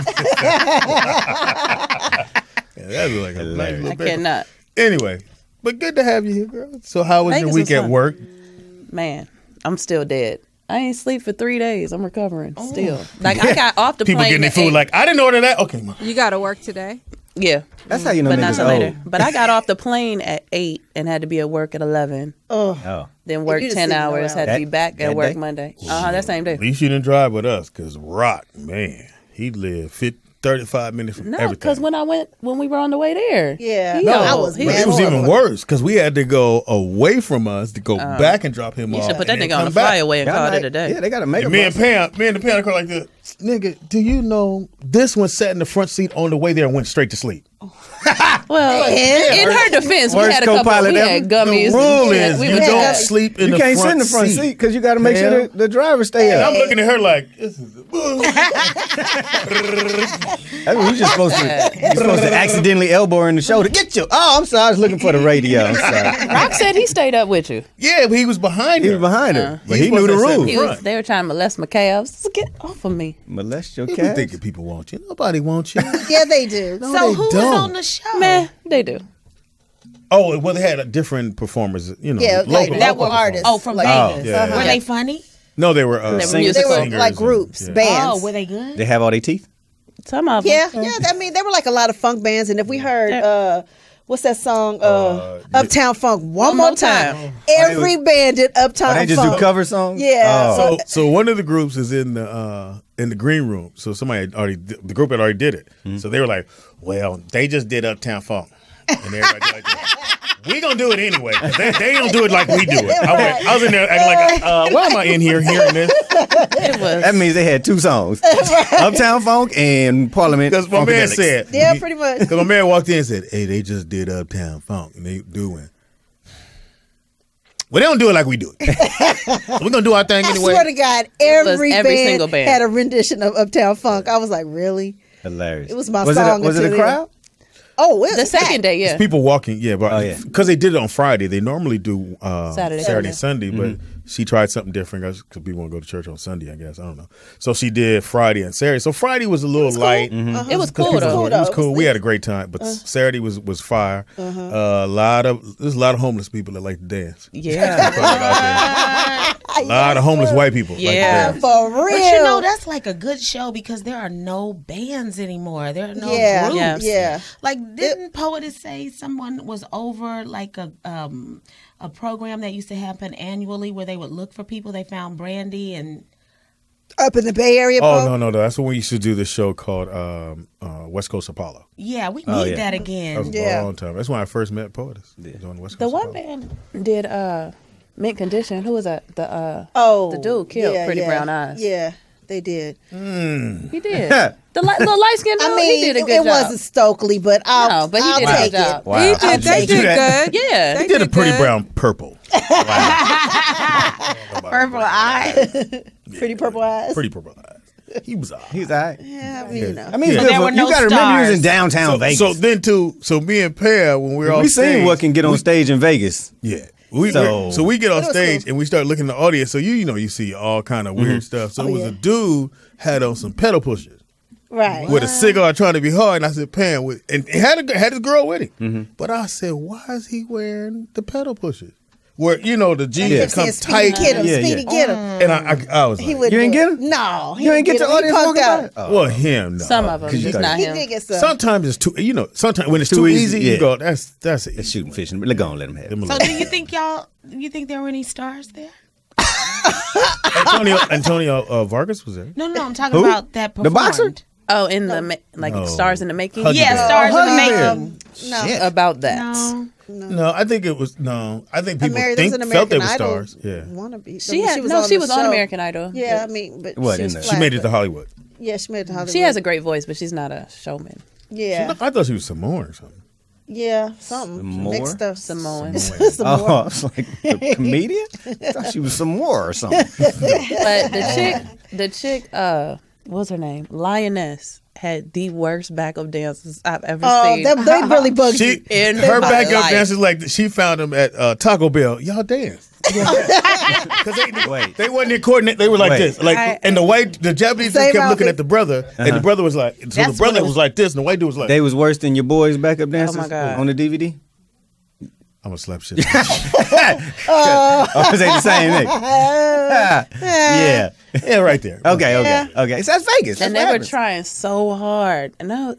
Speaker 2: Yeah, that's like a nice little
Speaker 3: I
Speaker 2: bear.
Speaker 3: cannot.
Speaker 2: Anyway, but good to have you here, girl. So how was your
Speaker 3: Vegas
Speaker 2: week
Speaker 3: was
Speaker 2: at
Speaker 3: fun.
Speaker 2: work?
Speaker 3: Man, I'm still dead. I ain't sleep for 3 days. I'm recovering still. Like I got off the
Speaker 2: People
Speaker 3: plane
Speaker 2: getting their
Speaker 3: at
Speaker 2: food
Speaker 3: 8.
Speaker 2: like, I didn't order that. Okay, ma.
Speaker 6: You got to work today.
Speaker 3: Yeah,
Speaker 1: That's how you know
Speaker 3: but not
Speaker 1: niggas
Speaker 3: till
Speaker 1: old.
Speaker 3: later. But I got off the plane at 8 and had to be at work at 11.
Speaker 1: Oh.
Speaker 3: Then work
Speaker 5: You just
Speaker 3: 10
Speaker 5: sleep no
Speaker 3: hours. Had to
Speaker 1: That-
Speaker 3: be back
Speaker 1: that
Speaker 3: at work
Speaker 1: day?
Speaker 3: Monday. That same day.
Speaker 2: At least you didn't drive with us, because Rock, man, he lived 35 minutes from
Speaker 3: No,
Speaker 2: everything.
Speaker 3: because when we were on the way there,
Speaker 5: Yeah.
Speaker 3: he
Speaker 5: No,
Speaker 3: old.
Speaker 5: I was
Speaker 3: He
Speaker 2: But
Speaker 5: mad.
Speaker 2: it was
Speaker 5: Horrible.
Speaker 2: even worse, because we had to go away from us to go back and drop him
Speaker 3: You
Speaker 2: off.
Speaker 3: should put that
Speaker 2: and then
Speaker 3: nigga on
Speaker 2: come
Speaker 3: the
Speaker 2: back.
Speaker 3: flyaway and
Speaker 1: Y'all
Speaker 3: call it
Speaker 1: like-
Speaker 3: a day.
Speaker 1: Yeah, they got to make
Speaker 2: And
Speaker 1: a
Speaker 2: me and the Pam are like this. Nigga, do you know this one sat in the front seat on the way there and went straight to sleep?
Speaker 3: Well, in her defense, we
Speaker 1: Worst
Speaker 3: had a couple.
Speaker 1: co-pilot
Speaker 3: We
Speaker 1: ever.
Speaker 3: had gummies.
Speaker 2: The rule
Speaker 3: and
Speaker 2: is
Speaker 3: we
Speaker 2: you
Speaker 3: was-
Speaker 2: don't sleep in
Speaker 1: You
Speaker 2: the
Speaker 1: can't
Speaker 2: front
Speaker 1: sit in the front seat because you got to make
Speaker 2: Hell.
Speaker 1: sure the driver stay
Speaker 2: And
Speaker 1: up.
Speaker 2: I'm looking at her like, this is
Speaker 1: I mean, you're supposed to accidentally elbow her in the shoulder. Get you. Oh, I'm sorry. I was looking for the radio. I'm sorry.
Speaker 3: Rock said he stayed up with you.
Speaker 2: yeah, but he was behind
Speaker 1: He
Speaker 2: her.
Speaker 1: was behind her, but
Speaker 2: He's
Speaker 1: he knew the
Speaker 2: supposed to
Speaker 1: rules.
Speaker 2: sit
Speaker 3: He was, they were trying to molest my calves. Get off of me,
Speaker 1: Molest your
Speaker 2: You
Speaker 1: cat.
Speaker 2: thinking people want you? Nobody wants you.
Speaker 5: Yeah, they do.
Speaker 2: No,
Speaker 4: So
Speaker 2: they
Speaker 4: who was
Speaker 2: don't.
Speaker 4: on the show?
Speaker 3: man. They do.
Speaker 2: Oh, well, they had different performers. You know,
Speaker 5: Yeah, like
Speaker 2: local,
Speaker 5: that
Speaker 2: local
Speaker 5: were artists.
Speaker 4: Oh, from
Speaker 5: Like-
Speaker 4: Vegas.
Speaker 2: yeah.
Speaker 4: Were they funny?
Speaker 2: No, they were.
Speaker 3: They were
Speaker 2: singers,
Speaker 5: They were
Speaker 3: musical.
Speaker 5: like groups, bands.
Speaker 4: Oh, were they good?
Speaker 1: They have all their teeth.
Speaker 3: Some of them.
Speaker 5: Yeah. I mean, they were like a lot of funk bands, and if we heard, what's that song, Uptown Funk, one more time. Every band did Uptown
Speaker 1: They just
Speaker 5: Funk.
Speaker 1: do cover songs.
Speaker 5: Yeah.
Speaker 1: Oh.
Speaker 2: So one of the groups is in the green room. So somebody had already, the group had already did it. So they were like, well, they just did Uptown Funk, and everybody like that. We gonna do it anyway. 'Cause they don't do it like we do it. I was in there acting like, why am I in here hearing this?
Speaker 3: It was.
Speaker 1: That means they had two songs: Uptown Funk and Parliament.
Speaker 2: Because my man
Speaker 1: Funkadelics.
Speaker 2: said,
Speaker 5: Yeah, pretty much.
Speaker 2: Because my man walked in and said, hey, they just did Uptown Funk, and they doing. Well, they don't do it like we do it. We're gonna do our thing
Speaker 5: I
Speaker 2: anyway.
Speaker 5: swear to God, every
Speaker 3: single band.
Speaker 5: had a rendition of Uptown Funk. I was like, really?
Speaker 1: Hilarious.
Speaker 5: It was my
Speaker 1: was
Speaker 5: song.
Speaker 1: Was it a
Speaker 5: until
Speaker 1: crowd?
Speaker 5: Oh, it
Speaker 3: The
Speaker 5: was
Speaker 3: second
Speaker 5: packed.
Speaker 3: day, yeah.
Speaker 2: People walking, yeah, but
Speaker 1: Oh, yeah.
Speaker 2: because they did it on Friday, they normally do
Speaker 3: Saturday.
Speaker 2: and Sunday, but she tried something different because people want to go to church on Sunday, I guess. I don't know. So she did Friday and Saturday. So Friday was a little light.
Speaker 3: It was
Speaker 2: 'Cause
Speaker 3: cool
Speaker 2: people
Speaker 3: though.
Speaker 2: were- It was cool. We had a great time, but Saturday was fire. There's a lot of homeless people that like to dance.
Speaker 3: Yeah.
Speaker 2: A lot of homeless white people. like to
Speaker 3: Yeah.
Speaker 2: dance.
Speaker 5: For real.
Speaker 4: But you know, that's like a good show because there are no bands anymore. There are no
Speaker 5: yeah,
Speaker 4: groups.
Speaker 3: Yes.
Speaker 5: yeah.
Speaker 4: Like, didn't Poetess say someone was over like a program that used to happen annually where they would look for people. They found Brandy and
Speaker 5: Up in the Bay Area.
Speaker 2: Oh, no. That's when we used to do this show called West Coast Apollo.
Speaker 4: yeah, we need that again.
Speaker 2: That was a long time. That's when I first met Poetess. Doing West Coast
Speaker 3: The one
Speaker 2: Apollo.
Speaker 3: band did Mint Condition. Who was that? The dude killed Pretty Brown Eyes.
Speaker 5: Yeah, they did.
Speaker 3: He did. The little light skinned dude.
Speaker 5: I mean,
Speaker 3: he did a good
Speaker 5: it
Speaker 3: job.
Speaker 5: wasn't Stokely, but I'll
Speaker 3: but he
Speaker 5: I'll
Speaker 3: did a
Speaker 5: take
Speaker 3: good job.
Speaker 5: it.
Speaker 1: Wow.
Speaker 6: He did. They did good.
Speaker 3: Yeah.
Speaker 6: They
Speaker 2: He did a Pretty
Speaker 6: good.
Speaker 2: Brown purple.
Speaker 4: Purple Eye.
Speaker 5: Pretty purple eyes.
Speaker 2: Pretty purple eyes. He was all right.
Speaker 1: He's all right.
Speaker 5: Yeah, I mean, you know.
Speaker 1: I mean, it's
Speaker 2: Yeah.
Speaker 1: good
Speaker 4: There
Speaker 1: for,
Speaker 4: were no
Speaker 1: you got to remember you was in
Speaker 4: stars.
Speaker 1: downtown Vegas.
Speaker 2: So then too, so me and Pam, when we were
Speaker 1: we
Speaker 2: on
Speaker 1: seen
Speaker 2: stage,
Speaker 1: what can get on stage in Vegas.
Speaker 2: Yeah.
Speaker 1: So-
Speaker 2: We get on
Speaker 5: It was
Speaker 2: stage
Speaker 5: cool.
Speaker 2: and we start looking at the audience. So you see all kind of weird stuff. So it was a dude had on some pedal pushers
Speaker 5: Right.
Speaker 2: with a cigar trying to be hard. And I said, Pam, and he had his girl with him. But I said, why is he wearing the pedal pushers? Where the jeans
Speaker 5: He
Speaker 2: that come
Speaker 5: said, Speedy,
Speaker 2: tight.
Speaker 5: get him.
Speaker 1: Yeah,
Speaker 5: Speedy,
Speaker 1: yeah.
Speaker 5: get him.
Speaker 2: And I was
Speaker 5: He
Speaker 2: like,
Speaker 5: wouldn't
Speaker 1: You ain't
Speaker 5: do
Speaker 1: get
Speaker 5: it.
Speaker 1: him?
Speaker 5: No. he
Speaker 1: You ain't
Speaker 5: didn't
Speaker 1: get the
Speaker 5: him. He
Speaker 1: audience
Speaker 5: punked
Speaker 1: walking
Speaker 5: out.
Speaker 1: by it? Oh.
Speaker 2: well, him. No.
Speaker 3: Some of them,
Speaker 1: you
Speaker 3: just
Speaker 1: thought-
Speaker 3: not
Speaker 5: He
Speaker 3: him.
Speaker 5: did get some.
Speaker 2: Sometimes it's too, sometimes when it's too easy,
Speaker 1: yeah.
Speaker 2: you go, that's
Speaker 1: It's
Speaker 2: it.
Speaker 1: shooting fish. Let go and let him have it.
Speaker 4: So do you think there were any stars there?
Speaker 2: Antonio Vargas was there.
Speaker 4: No, I'm talking
Speaker 1: Who?
Speaker 4: about that
Speaker 1: The
Speaker 4: performed.
Speaker 1: boxer?
Speaker 3: Oh, in the stars in the making.
Speaker 2: Huggy
Speaker 4: Yeah,
Speaker 2: Bear.
Speaker 4: stars in the
Speaker 1: Huggy Bear.
Speaker 4: making.
Speaker 5: No.
Speaker 1: Shit.
Speaker 3: About that.
Speaker 4: No.
Speaker 2: No, I think it was I think people
Speaker 5: Mary, there was an
Speaker 2: felt they
Speaker 5: American
Speaker 2: were
Speaker 5: Idol.
Speaker 2: stars. Yeah,
Speaker 5: Wannabe.
Speaker 3: She was on American Idol.
Speaker 5: Yeah, I mean, but
Speaker 1: What,
Speaker 5: she
Speaker 1: in
Speaker 5: was
Speaker 1: the-
Speaker 5: flat,
Speaker 2: she made it
Speaker 5: but-
Speaker 2: to Hollywood.
Speaker 5: Yeah, she made it to Hollywood.
Speaker 3: She has a great voice, but she's not a showman.
Speaker 5: Yeah,
Speaker 2: I thought she was Samoan or something.
Speaker 5: yeah, something
Speaker 1: more?
Speaker 5: mixed stuff.
Speaker 3: Samoan.
Speaker 5: Some
Speaker 1: Oh,
Speaker 5: more.
Speaker 1: I was like, a comedian? I thought she was some more or something.
Speaker 3: But the chick, what's her name? Lioness had the worst backup dances I've ever
Speaker 5: Oh,
Speaker 3: seen.
Speaker 5: they really bugged
Speaker 2: She
Speaker 5: you.
Speaker 3: In
Speaker 2: her
Speaker 3: my
Speaker 2: backup
Speaker 3: life.
Speaker 2: dancers like she found them at Taco Bell. Y'all dance. Because
Speaker 1: Wait.
Speaker 2: they wasn't in coordinate. They were like
Speaker 1: Wait.
Speaker 2: this, like, and the Japanese dude
Speaker 5: Same
Speaker 2: kept looking
Speaker 5: outfit.
Speaker 2: at the brother, and the brother was like, so the
Speaker 4: That's
Speaker 2: brother
Speaker 4: what it
Speaker 2: was like this, and the white dude was like,
Speaker 1: They was worse than your boys' backup dancers
Speaker 3: God.
Speaker 1: on the DVD?
Speaker 2: I'm gonna slap shit.
Speaker 1: Oh, is they the same thing? Yeah.
Speaker 2: Yeah, right there.
Speaker 1: Okay. So that's Vegas.
Speaker 3: And
Speaker 1: That's
Speaker 3: they
Speaker 1: what
Speaker 3: were
Speaker 1: happens.
Speaker 3: trying so hard. And I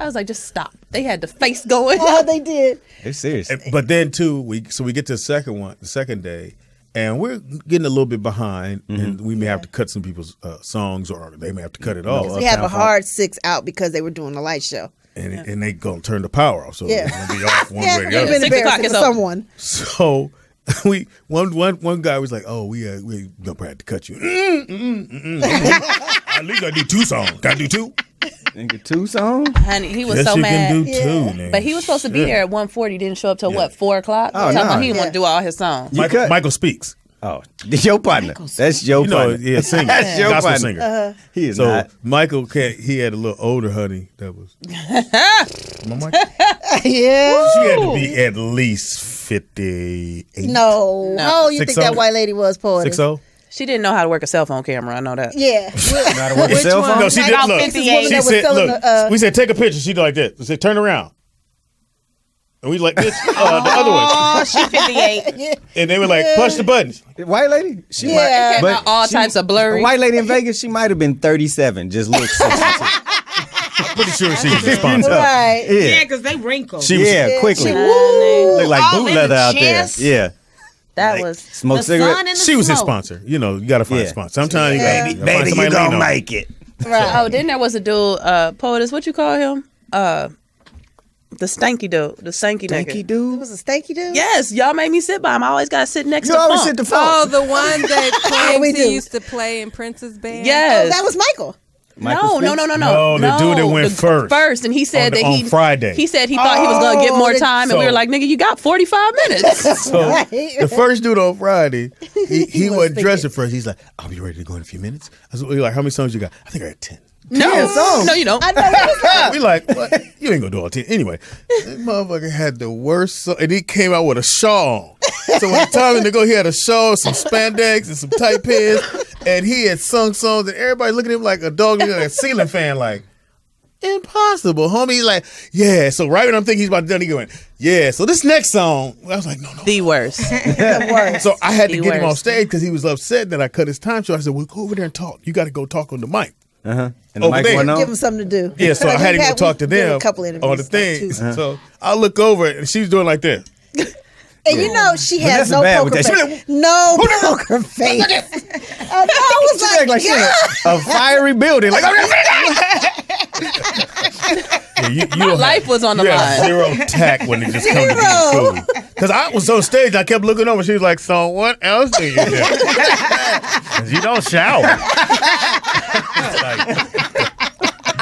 Speaker 3: was like, just stop. They had the face going.
Speaker 5: Oh, they did.
Speaker 1: They're serious.
Speaker 2: But then too, we get to the second day, and we're getting a little bit behind, and we may have to cut some people's songs, or they may have to cut it off.
Speaker 5: We have a hard 6 out because they were doing a light show.
Speaker 2: And they gonna turn the power off, so
Speaker 5: Yeah.
Speaker 2: it's gonna be off one
Speaker 5: Yeah,
Speaker 2: way or
Speaker 5: it
Speaker 2: the
Speaker 5: would
Speaker 2: other.
Speaker 5: have been
Speaker 3: 6 o'clock
Speaker 5: embarrassing
Speaker 3: is
Speaker 5: for
Speaker 3: over.
Speaker 5: someone.
Speaker 2: So one guy was like, "Oh, we gonna have to cut you." At least I do 2 songs. Got to do 2.
Speaker 1: Nigga, 2 songs?
Speaker 3: Honey, he was
Speaker 2: Yes,
Speaker 3: so
Speaker 2: you
Speaker 3: mad.
Speaker 2: can do 2. Nigga.
Speaker 3: But he was supposed to be
Speaker 2: Shit.
Speaker 3: there at 1:40. Didn't show up till what, 4 o'clock?
Speaker 1: Oh,
Speaker 3: Talking
Speaker 1: no.
Speaker 3: about he want
Speaker 5: Yeah.
Speaker 3: to do all his songs.
Speaker 1: You cut.
Speaker 2: Michael Speaks.
Speaker 1: Oh, your partner. That's your
Speaker 2: You know,
Speaker 1: partner.
Speaker 2: yeah, singer,
Speaker 1: That's your
Speaker 2: gospel
Speaker 1: partner.
Speaker 2: singer.
Speaker 1: He is
Speaker 2: So
Speaker 1: not.
Speaker 2: Michael, he had a little older honey that was. My Michael?
Speaker 5: Yeah.
Speaker 2: She had to be at least 58.
Speaker 5: No. How old you think
Speaker 2: 6'0"?
Speaker 5: that white lady was, Poetess?
Speaker 2: 6'0"?
Speaker 3: She didn't know how to work a cell phone camera. I know that.
Speaker 5: Yeah.
Speaker 1: Know how to work a cell phone?
Speaker 2: No, she did.
Speaker 4: About
Speaker 2: Look,
Speaker 4: 58.
Speaker 2: she
Speaker 5: That was
Speaker 2: said,
Speaker 5: selling
Speaker 2: "Look."
Speaker 5: the,
Speaker 2: We said, "Take a picture." She did like this. We said, "Turn around." And we like this, the other way.
Speaker 4: Oh, she 58.
Speaker 2: And they were like, "Push the buttons."
Speaker 1: White lady? She
Speaker 5: Yeah.
Speaker 1: might,
Speaker 3: Came out all types of blurry.
Speaker 1: A white lady in Vegas, she might have been 37. Just looks 62.
Speaker 2: Pretty sure she was a sponsor.
Speaker 5: Right.
Speaker 4: Yeah,
Speaker 1: Yeah.
Speaker 4: because they wrinkle.
Speaker 2: She was.
Speaker 1: Quickly.
Speaker 3: Honey,
Speaker 1: Look like
Speaker 4: All
Speaker 1: boot
Speaker 4: in
Speaker 1: leather
Speaker 4: the
Speaker 1: out
Speaker 4: chest.
Speaker 1: there. Yeah.
Speaker 3: that was
Speaker 1: Smoke
Speaker 4: the
Speaker 1: cigarette.
Speaker 4: sun and the
Speaker 2: She was his
Speaker 4: smoke.
Speaker 2: sponsor. You know, you got to find a
Speaker 1: Yeah.
Speaker 2: sponsor. Sometimes you
Speaker 5: Yeah.
Speaker 2: gotta find somebody lean on.
Speaker 1: it.
Speaker 5: Right.
Speaker 3: Oh, then there was a dude, Poetess, what you call him? The stanky dude, the stanky
Speaker 1: Thank
Speaker 3: nigga.
Speaker 1: you,
Speaker 5: It
Speaker 1: dude.
Speaker 5: was a stanky dude?
Speaker 3: Yes, y'all made me sit by him. I always got to sit next
Speaker 1: You
Speaker 3: to
Speaker 1: always
Speaker 3: Funk.
Speaker 1: sit the
Speaker 6: Oh,
Speaker 1: phone.
Speaker 6: the one that
Speaker 5: we
Speaker 6: claims
Speaker 5: do.
Speaker 6: he used to play in Prince's band.
Speaker 3: Yes.
Speaker 5: Oh, that was Michael.
Speaker 1: Michael
Speaker 3: No,
Speaker 1: Speaks?
Speaker 2: No, the dude that went first.
Speaker 3: First, and he said that
Speaker 2: on Friday.
Speaker 3: He said he thought he was going to get more time, and we
Speaker 2: So-
Speaker 3: were like, "Nigga, you got 45 minutes."
Speaker 2: So
Speaker 5: Right.
Speaker 2: the first dude on Friday, he
Speaker 5: was
Speaker 2: wasn't dressed
Speaker 5: thinking.
Speaker 2: at first. He's like, "I'll be ready to go in a few minutes." I was like, "How many songs you got?" I think I had 10.
Speaker 3: no, you don't.
Speaker 5: I know that was
Speaker 2: We like, what? You ain't gonna do all 10 anyway. This motherfucker had the worst song, and he came out with a shawl. So when the time to go, he had a shawl, some spandex, and some tight pants, and he had sung songs, and everybody looking at him like a dog looking at a ceiling fan, like, impossible, homie. He's like, yeah. So right when I'm thinking he's about to done, he going, yeah. So this next song, I was like, no.
Speaker 3: The worst.
Speaker 5: the worst.
Speaker 2: So I had to
Speaker 3: The
Speaker 2: get him on
Speaker 3: worst.
Speaker 2: stage because he was upset that I cut his time short. I said, well, go over there and talk. You got to go talk on the mic.
Speaker 1: And the
Speaker 2: Over
Speaker 1: mic
Speaker 2: there.
Speaker 1: went on.
Speaker 5: Give him something to do.
Speaker 2: Yeah, so I had him go talk to
Speaker 5: we did
Speaker 2: them
Speaker 5: a couple interviews,
Speaker 2: on the
Speaker 5: like
Speaker 2: thing.
Speaker 5: 2.
Speaker 2: So I look over and she's doing like this.
Speaker 5: And And you know she has
Speaker 1: Vanessa bad
Speaker 5: no
Speaker 1: with
Speaker 5: poker
Speaker 1: that. She
Speaker 5: face. No poker face. I was
Speaker 1: She act like she in a fiery building. Like,
Speaker 3: My life was on the
Speaker 2: you
Speaker 3: line.
Speaker 2: have zero tact when it just comes to getting food. Because I was on stage, I kept looking over. She was like, "So what else do you do?" 'Cause you don't shower.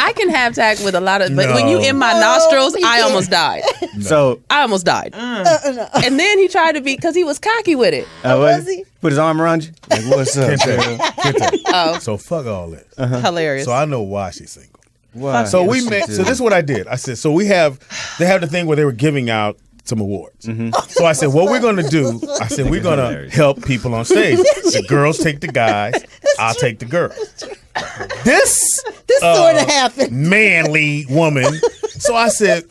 Speaker 3: I can have tact with a lot of, but when you in my nostrils, I almost died.
Speaker 1: So
Speaker 3: I almost died. And then he tried to be, because he was cocky with it.
Speaker 5: was he?
Speaker 1: Put his arm around you. Like, what's up?
Speaker 2: Kente.
Speaker 3: Oh,
Speaker 2: So fuck all this.
Speaker 3: hilarious.
Speaker 2: So I know why she's single.
Speaker 1: Why?
Speaker 2: So we met. So this is what I did. I said, so they have the thing where they were giving out some awards. So I said, what we're going to do, I said, we're going to help people on stage. The girls take the guys, I'll take the girls. This
Speaker 5: sort of happened.
Speaker 2: manly woman. So I said,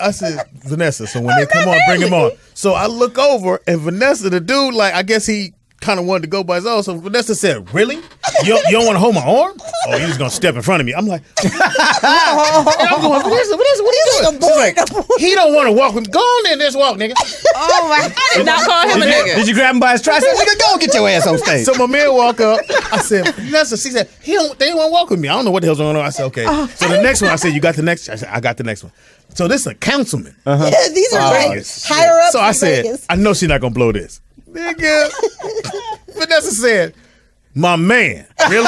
Speaker 2: Vanessa, so when they come on, bring him on. So I look over and Vanessa, the dude, like, I guess he kind of wanted to go by his own. So Vanessa said, really? You don't want to hold my arm? Oh, you just going to step in front of me. I'm like, and I'm going, Vanessa, what are you doing? She's like, he don't want to walk with me. Go on in, just walk, nigga.
Speaker 4: Oh my!
Speaker 3: I did not call him a nigga.
Speaker 1: Did you grab him by his tricep? Nigga, go get your ass on stage.
Speaker 2: So my man walk up. I said, Vanessa, she said, they don't want to walk with me. I don't know what the hell's going on. I said, okay. So the next one, I said, you got the next? I said, I got the next one. So this is a councilman.
Speaker 5: Yeah, these are
Speaker 2: Vegas.
Speaker 5: higher up.
Speaker 2: So I
Speaker 5: in
Speaker 2: said,
Speaker 5: Vegas.
Speaker 2: I know she's not going to blow this. Nigga. Vanessa said, my man. Really?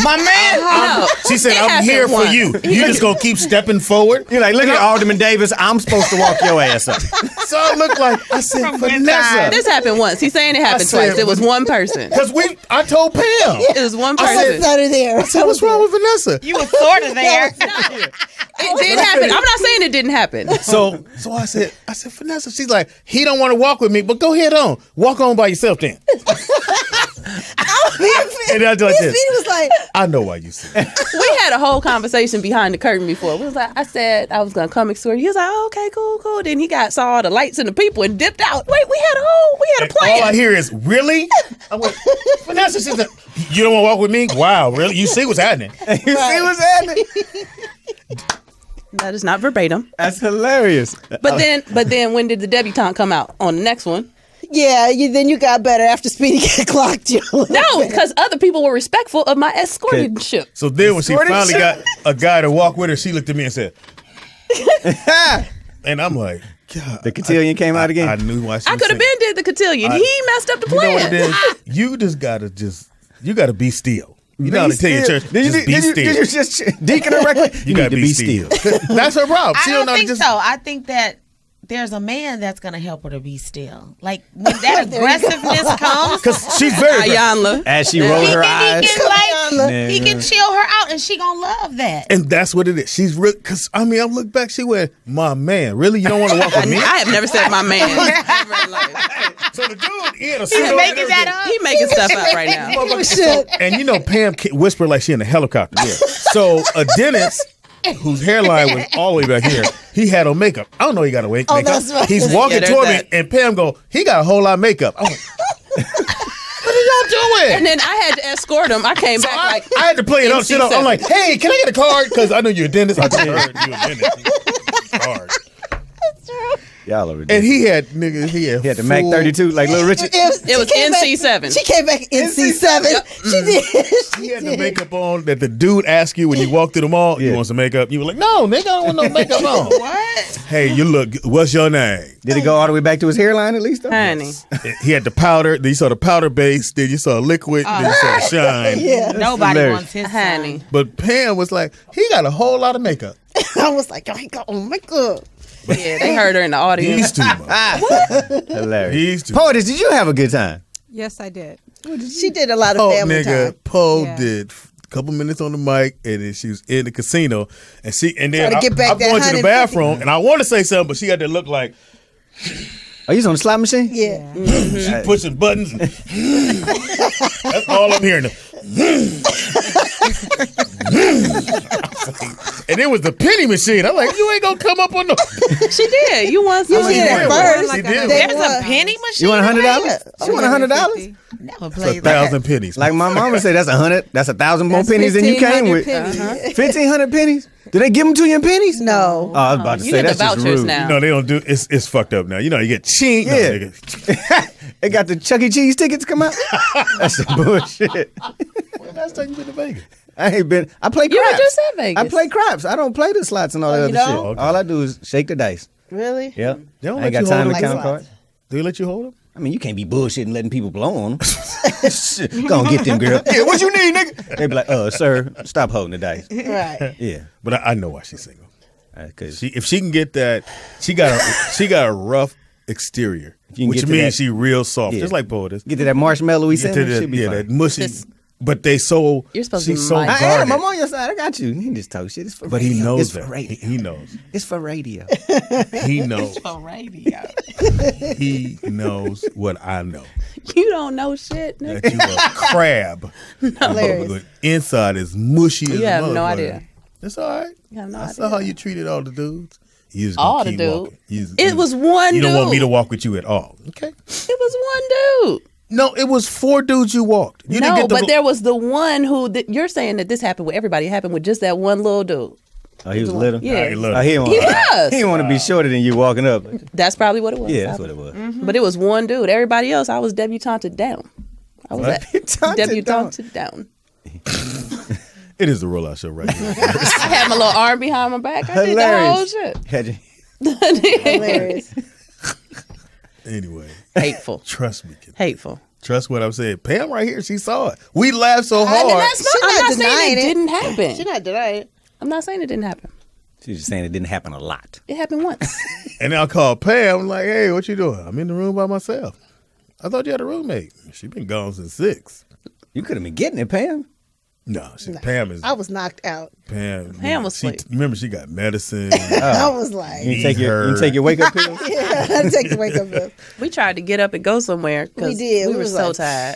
Speaker 1: My man.
Speaker 3: No.
Speaker 2: She said,
Speaker 3: It
Speaker 2: I'm
Speaker 3: happened
Speaker 2: here for
Speaker 3: once.
Speaker 2: you. You just going to keep stepping forward?
Speaker 1: You're like, look at Alderman Davis. I'm supposed to walk your ass up.
Speaker 2: So I looked like, I said, Vanessa.
Speaker 3: This happened once. He's saying it happened
Speaker 2: I said,
Speaker 3: twice. It was one person.
Speaker 2: Because I told Pam.
Speaker 3: It was one
Speaker 2: I said,
Speaker 3: person.
Speaker 5: Out of there.
Speaker 2: I said, what's wrong with Vanessa?
Speaker 4: You were sort of there.
Speaker 3: It did happen. I'm not saying it didn't happen.
Speaker 2: So I said, Vanessa, she's like, he don't want to walk with me, but go ahead on. Walk on by yourself then. And I do like this.
Speaker 5: Speedy was like,
Speaker 2: I know why you said it.
Speaker 3: We had a whole conversation behind the curtain before. We was like, I said I was gonna come extort. He was like, oh, okay, cool. Then he saw all the lights and the people and dipped out. Wait, we had a
Speaker 2: And
Speaker 3: plan.
Speaker 2: all I hear is, really? I went, Vanessa, she said, you don't want to walk with me? Wow, really? You see what's happening?
Speaker 1: You see what's happening?
Speaker 3: That is not verbatim.
Speaker 1: That's hilarious.
Speaker 3: But then when did the debutante come out on the next one?
Speaker 5: yeah, then you got better after Speedy clocked you.
Speaker 3: No, because other people were respectful of my escortship.
Speaker 2: So then when she finally got a guy to walk with her, she looked at me and said, and I'm like, God.
Speaker 1: The cotillion came out again.
Speaker 2: I knew why she
Speaker 3: I
Speaker 2: was
Speaker 3: could have
Speaker 2: saying-
Speaker 3: been did the cotillion. He messed up the
Speaker 2: You know what
Speaker 3: plan.
Speaker 2: it is? You just gotta you gotta be still. You know how to tell your church, just be still.
Speaker 1: Did you just deacon her correctly?
Speaker 2: You gotta be still. That's her problem. She
Speaker 4: I don't
Speaker 2: know how to
Speaker 4: think so. I think that there's a man that's gonna help her to be still. Like when that aggressiveness comes,
Speaker 2: because she's very
Speaker 3: Ayanla.
Speaker 1: As she rolled her eyes.
Speaker 4: he can chill her out, and she gonna love that.
Speaker 2: and that's what it is. She's real. Because I mean, I look back. She went, "My man, really? You don't want to walk with me?"
Speaker 3: I have never said my man ever in life.
Speaker 2: So the dude, he had a
Speaker 4: He's
Speaker 2: suit on
Speaker 4: making
Speaker 2: and
Speaker 4: that
Speaker 2: everything.
Speaker 4: up.
Speaker 3: He making stuff up right now.
Speaker 5: Shit.
Speaker 2: And you know, Pam whispered like she in a helicopter. Yeah. So a dentist whose hairline was all the way back here, he had on makeup. I don't know he got a makeup.
Speaker 5: that's right.
Speaker 2: He's walking
Speaker 3: Yeah, there's
Speaker 2: toward
Speaker 3: that.
Speaker 2: me, and Pam go, he got a whole lot of makeup. I'm like, what are y'all doing?
Speaker 3: And then I had to escort him. I came back like
Speaker 2: I had to play it on shit. I'm
Speaker 3: NC-7.
Speaker 2: like, hey, can I get a card? Because I know you're a dentist. I just heard you a dentist. Card.
Speaker 1: Y'all are
Speaker 2: And
Speaker 1: ridiculous.
Speaker 2: he had nigga, he had
Speaker 1: The Mac 32 like Little Richard.
Speaker 3: It was NC-7.
Speaker 5: She came back NC7.
Speaker 3: Yep.
Speaker 5: She did.
Speaker 2: He had the makeup on that the dude asked you when you walked through the mall. You
Speaker 1: Yeah.
Speaker 2: want some makeup? You were like, no, nigga, I don't want no makeup on.
Speaker 4: What?
Speaker 2: Hey, you look. What's your name?
Speaker 1: Did it go all the way back to his hairline at least? Though?
Speaker 3: Honey.
Speaker 2: He had the powder. Then you saw the powder base. Then you saw liquid. Then you saw the shine.
Speaker 5: Yeah.
Speaker 4: Nobody
Speaker 1: hilarious.
Speaker 4: wants his
Speaker 3: Honey.
Speaker 4: son.
Speaker 2: But Pam was like, he got a whole lot of makeup.
Speaker 5: I was like, I got on makeup.
Speaker 3: Yeah, they heard her in the audience.
Speaker 2: He's too much.
Speaker 1: Hilarious.
Speaker 2: He's too
Speaker 1: Poetess, did you have a good time?
Speaker 6: Yes, I did.
Speaker 5: She did a lot of
Speaker 2: Oh,
Speaker 5: family
Speaker 2: nigga,
Speaker 5: time.
Speaker 2: Poe
Speaker 6: Yeah.
Speaker 2: did a couple minutes on the mic, and then she was in the casino, and then
Speaker 5: Trying to get back
Speaker 2: I'm
Speaker 5: that
Speaker 2: going to the
Speaker 5: 150.
Speaker 2: bathroom, and I want to say something, but she had to look like
Speaker 1: Are you on the slot machine?
Speaker 5: Yeah.
Speaker 2: she pushing buttons. And that's all I'm hearing. And it was the penny machine. I'm like, you ain't gonna come up on no.
Speaker 3: She did. You want some?
Speaker 5: You did
Speaker 2: Yeah,
Speaker 5: at
Speaker 2: well,
Speaker 5: first.
Speaker 2: she did.
Speaker 5: They
Speaker 4: There's
Speaker 5: won.
Speaker 4: a penny machine.
Speaker 1: You want $100?
Speaker 5: Yeah.
Speaker 1: She want $100?
Speaker 4: No, for
Speaker 2: It's
Speaker 4: play
Speaker 2: 1,000 pennies.
Speaker 1: Like my mama said, that's 100. That's 1,000 more
Speaker 6: That's
Speaker 1: pennies than you came
Speaker 6: 1,500
Speaker 1: with.
Speaker 6: pennies.
Speaker 1: 1,500 pennies? Do they give them to you in pennies?
Speaker 5: No.
Speaker 1: Oh, I was about to
Speaker 3: You
Speaker 1: say
Speaker 3: get the
Speaker 1: that's just
Speaker 3: vouchers
Speaker 1: rude.
Speaker 3: now.
Speaker 2: No, they don't do. It's fucked up now. You know, you get ching. No,
Speaker 1: Yeah.
Speaker 2: they get-
Speaker 1: They got the Chuck E. Cheese tickets come out. That's some bullshit.
Speaker 2: Last time you been to Vegas?
Speaker 1: I ain't been. I play craps.
Speaker 3: You were just at Vegas.
Speaker 1: I play craps. I don't play the slots and all that
Speaker 5: you
Speaker 1: other
Speaker 5: don't?
Speaker 1: shit.
Speaker 2: Okay.
Speaker 1: All I do is shake the dice.
Speaker 5: Really?
Speaker 1: Yep.
Speaker 2: They don't
Speaker 1: I ain't
Speaker 2: let
Speaker 1: got
Speaker 2: you
Speaker 1: time
Speaker 2: hold
Speaker 1: to
Speaker 2: them?
Speaker 1: count
Speaker 5: Like
Speaker 1: cards.
Speaker 2: Do they let you hold them?
Speaker 1: I mean, you can't be bullshitting letting people blow on them. Shit. Go on, get them, girl. Yeah, what you need, nigga? They be like, sir, stop holding the dice.
Speaker 5: Right.
Speaker 1: Yeah.
Speaker 2: But I know why she's single.
Speaker 1: Cause
Speaker 2: If she can get that, she got a rough exterior,
Speaker 1: you can
Speaker 2: which
Speaker 1: get to
Speaker 2: means
Speaker 1: that-
Speaker 2: she real soft,
Speaker 1: Yeah.
Speaker 2: just like Poetess.
Speaker 1: get to that marshmallow we
Speaker 2: Get
Speaker 1: said,
Speaker 2: to
Speaker 1: she'll be fine.
Speaker 2: that mushy.
Speaker 3: This-
Speaker 2: But they so
Speaker 3: You're supposed to
Speaker 2: she's
Speaker 3: be
Speaker 2: so
Speaker 3: Mike.
Speaker 1: I
Speaker 2: guarded.
Speaker 1: am. I'm on your side. I got you. You can just talk shit. It's for
Speaker 2: But
Speaker 1: radio.
Speaker 2: he knows
Speaker 1: it's
Speaker 2: that.
Speaker 1: For radio.
Speaker 2: He knows.
Speaker 1: It's for radio.
Speaker 2: He knows.
Speaker 4: radio.
Speaker 2: He knows what I know.
Speaker 3: You don't know shit, nigga.
Speaker 2: That you a crab.
Speaker 5: Hilarious.
Speaker 2: But inside is mushy as
Speaker 3: You
Speaker 2: a
Speaker 3: have no
Speaker 2: motherfucker.
Speaker 3: idea.
Speaker 2: It's all right.
Speaker 3: You have no
Speaker 2: I
Speaker 3: idea.
Speaker 2: saw how you treated all the dudes. You just
Speaker 3: All
Speaker 2: gonna
Speaker 3: the
Speaker 2: keep
Speaker 3: dudes.
Speaker 2: walking.
Speaker 3: It was one
Speaker 2: You don't want me
Speaker 3: dude.
Speaker 2: to walk with you at all. Okay.
Speaker 3: It was one dude.
Speaker 2: No, it was 4 dudes you walked. You
Speaker 3: No,
Speaker 2: didn't get
Speaker 3: but there was the one who you're saying that this happened with everybody. It happened with just that one little dude.
Speaker 1: Oh, he was little?
Speaker 3: Yeah.
Speaker 2: He little.
Speaker 1: Oh, he
Speaker 3: He was.
Speaker 1: didn't want to be shorter than you walking up.
Speaker 3: That's probably what it was.
Speaker 1: Yeah, that's what it was.
Speaker 3: But it was one dude. Everybody else, I was debutanted down. I was
Speaker 1: Debutanted
Speaker 3: debutanted down.
Speaker 2: It is the rollout show right here.
Speaker 3: I had my little arm behind my back. I did the whole
Speaker 1: Hilarious.
Speaker 3: shit.
Speaker 1: Had you-
Speaker 5: Hilarious.
Speaker 2: Anyway,
Speaker 3: Hateful.
Speaker 2: trust me, kid.
Speaker 3: Hateful.
Speaker 2: Trust what I'm saying. Pam right here, she saw it. We laughed so
Speaker 3: And
Speaker 2: hard.
Speaker 3: that's
Speaker 5: She
Speaker 3: not, I'm
Speaker 5: not
Speaker 3: not saying
Speaker 5: denying
Speaker 3: it
Speaker 5: it.
Speaker 3: didn't happen.
Speaker 5: She not denying it.
Speaker 3: I'm not saying it didn't happen.
Speaker 1: She's just saying it didn't happen a lot.
Speaker 3: It happened once.
Speaker 2: And I called Pam, like, hey, what you doing? I'm in the room by myself. I thought you had a roommate. She been gone since 6.
Speaker 1: You could have been getting it, Pam.
Speaker 2: No, Pam is
Speaker 5: I was knocked out.
Speaker 2: Pam.
Speaker 3: Pam was
Speaker 2: she,
Speaker 3: asleep.
Speaker 2: remember, she got medicine.
Speaker 5: I was like,
Speaker 1: You take
Speaker 2: Need
Speaker 1: your
Speaker 2: her.
Speaker 1: wake up pills.
Speaker 5: yeah, I take the wake up bill.
Speaker 3: We tried to get up and go somewhere because
Speaker 5: We did.
Speaker 3: we
Speaker 5: We
Speaker 3: were
Speaker 5: was
Speaker 3: so
Speaker 5: like-
Speaker 3: tired.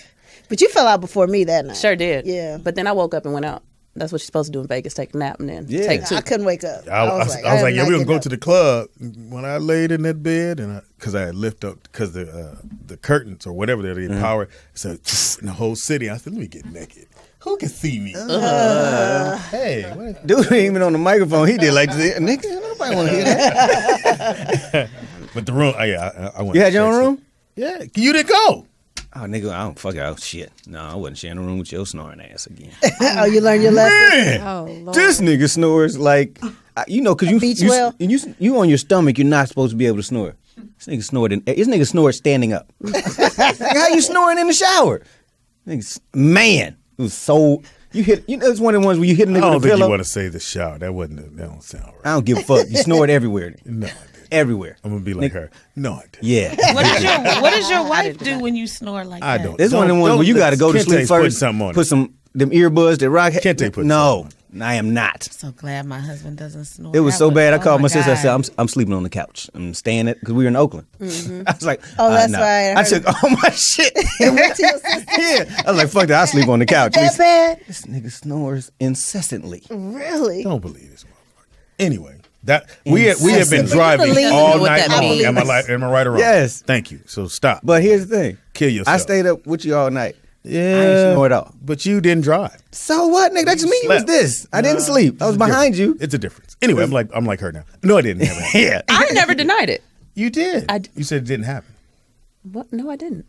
Speaker 5: But you fell out before me that night.
Speaker 3: Sure did.
Speaker 5: Yeah.
Speaker 3: But then I woke up and went out. That's what you're supposed to do in Vegas, take a nap and then
Speaker 1: Yeah.
Speaker 3: take 2.
Speaker 5: I couldn't wake up.
Speaker 2: I was like,
Speaker 5: am
Speaker 2: yeah,
Speaker 5: not
Speaker 2: we're gonna
Speaker 5: getting
Speaker 2: go
Speaker 5: up.
Speaker 2: to the club. When I laid in that bed, and because I had lift up because the curtains or whatever they're in power, so in the whole city, I said, let me get naked. Who can see me? Hey, what?
Speaker 1: Dude ain't even on the microphone. He did like this. Nigga, nobody want to hear that.
Speaker 2: But the room, I went.
Speaker 1: You had your own room?
Speaker 2: Yeah, you didn't go.
Speaker 1: Oh, nigga, I don't fuck out shit. No, I wasn't sharing a room with your snoring ass again.
Speaker 5: Oh, you learned your lesson.
Speaker 2: Man,
Speaker 6: Oh, Lord.
Speaker 1: This nigga snores like, because you
Speaker 5: Beach
Speaker 1: you,
Speaker 5: well?
Speaker 1: you on your stomach, you're not supposed to be able to snore. This nigga snored standing up. Like, how you snoring in the shower? Man, it was so it's one of the ones where you hit a
Speaker 2: I
Speaker 1: nigga
Speaker 2: don't
Speaker 1: with a
Speaker 2: think you
Speaker 1: pillow.
Speaker 2: want to say the shower. That don't sound right.
Speaker 1: I don't give a fuck. You snored everywhere.
Speaker 2: No, I didn't.
Speaker 1: Everywhere.
Speaker 2: I'm gonna be like her. No, I didn't.
Speaker 1: Yeah.
Speaker 4: What does your wife do when you snore like
Speaker 2: I
Speaker 4: that?
Speaker 2: don't.
Speaker 1: This one of the ones where you got to go to sleep
Speaker 2: Kente's putting
Speaker 1: first.
Speaker 2: something on
Speaker 1: Put
Speaker 2: it.
Speaker 1: them earbuds that rock.
Speaker 2: Kente put
Speaker 1: No,
Speaker 2: something
Speaker 1: I am not.
Speaker 4: So glad my husband doesn't snore.
Speaker 1: It was
Speaker 4: That
Speaker 1: so bad. I
Speaker 4: oh
Speaker 1: called my
Speaker 4: my
Speaker 1: sister. I
Speaker 4: God.
Speaker 1: said, "I'm sleeping on the couch. I'm staying at because we were in Oakland." I was like,
Speaker 5: Oh, that's
Speaker 1: nah."
Speaker 5: right. I
Speaker 1: I took all my shit.
Speaker 5: Went to your sister.
Speaker 1: Yeah, I was like, "Fuck that! I sleep on the couch."
Speaker 5: That bad?
Speaker 1: This nigga snores incessantly.
Speaker 5: Really?
Speaker 2: Don't believe this motherfucker. Anyway, that we have been
Speaker 1: Incessantly.
Speaker 2: driving
Speaker 5: Believe
Speaker 2: all
Speaker 3: what
Speaker 2: night
Speaker 3: that
Speaker 2: long.
Speaker 3: means.
Speaker 2: Am I right or wrong?
Speaker 1: Yes.
Speaker 2: Thank you. So stop.
Speaker 1: But here's the thing:
Speaker 2: Kill yourself.
Speaker 1: I stayed up with you all night.
Speaker 2: Yeah.
Speaker 1: I ain't snore at all.
Speaker 2: But you didn't drive.
Speaker 1: So what, nigga? That just means it was
Speaker 2: Slept.
Speaker 1: this. I didn't sleep. I was behind you.
Speaker 2: It's a difference. Anyway, I'm like her now. No, I didn't. Never happened.
Speaker 1: Yeah.
Speaker 3: I never denied it.
Speaker 2: You did.
Speaker 3: I-
Speaker 2: You said it didn't happen.
Speaker 3: What? No, I didn't.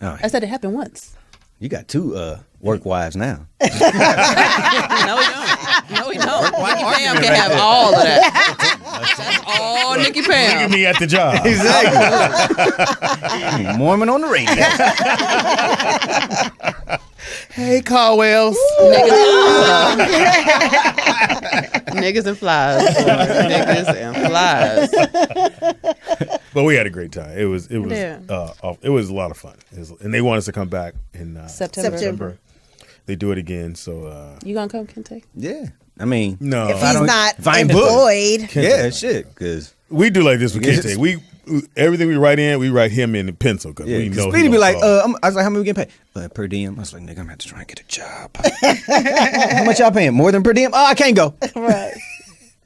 Speaker 1: All right.
Speaker 3: I said it happened once.
Speaker 1: You got 2 work wives now.
Speaker 3: No, we don't. No, we don't. Nikki Pam can have all of that. That's all Nikki
Speaker 2: Look at
Speaker 3: Pam.
Speaker 2: me at the job.
Speaker 1: Exactly. Mormon on the radio.
Speaker 2: Hey, Caldwells.
Speaker 3: Niggas and flies. Niggas and flies.
Speaker 2: But we had a great time. It was
Speaker 3: Yeah.
Speaker 2: it was a lot of fun. And they want us to come back in
Speaker 3: September.
Speaker 2: They do it again. So
Speaker 3: You gonna come, Kente?
Speaker 1: Yeah. I mean,
Speaker 2: no,
Speaker 5: If
Speaker 1: I
Speaker 5: he's
Speaker 1: don't-
Speaker 5: not
Speaker 1: if I ain't booked.
Speaker 5: employed.
Speaker 1: yeah, shit. Because
Speaker 2: we do like this with
Speaker 1: Yes.
Speaker 2: Kente. We everything we write in, we write him in pencil because we know.
Speaker 1: Speedy
Speaker 2: he
Speaker 1: be like,
Speaker 2: gonna call.
Speaker 1: I was like, how much we getting paid? Per diem. I was like, nigga, I'm gonna have to try and get a job. How much y'all paying? More than per diem? Oh, I can't go.
Speaker 5: Right.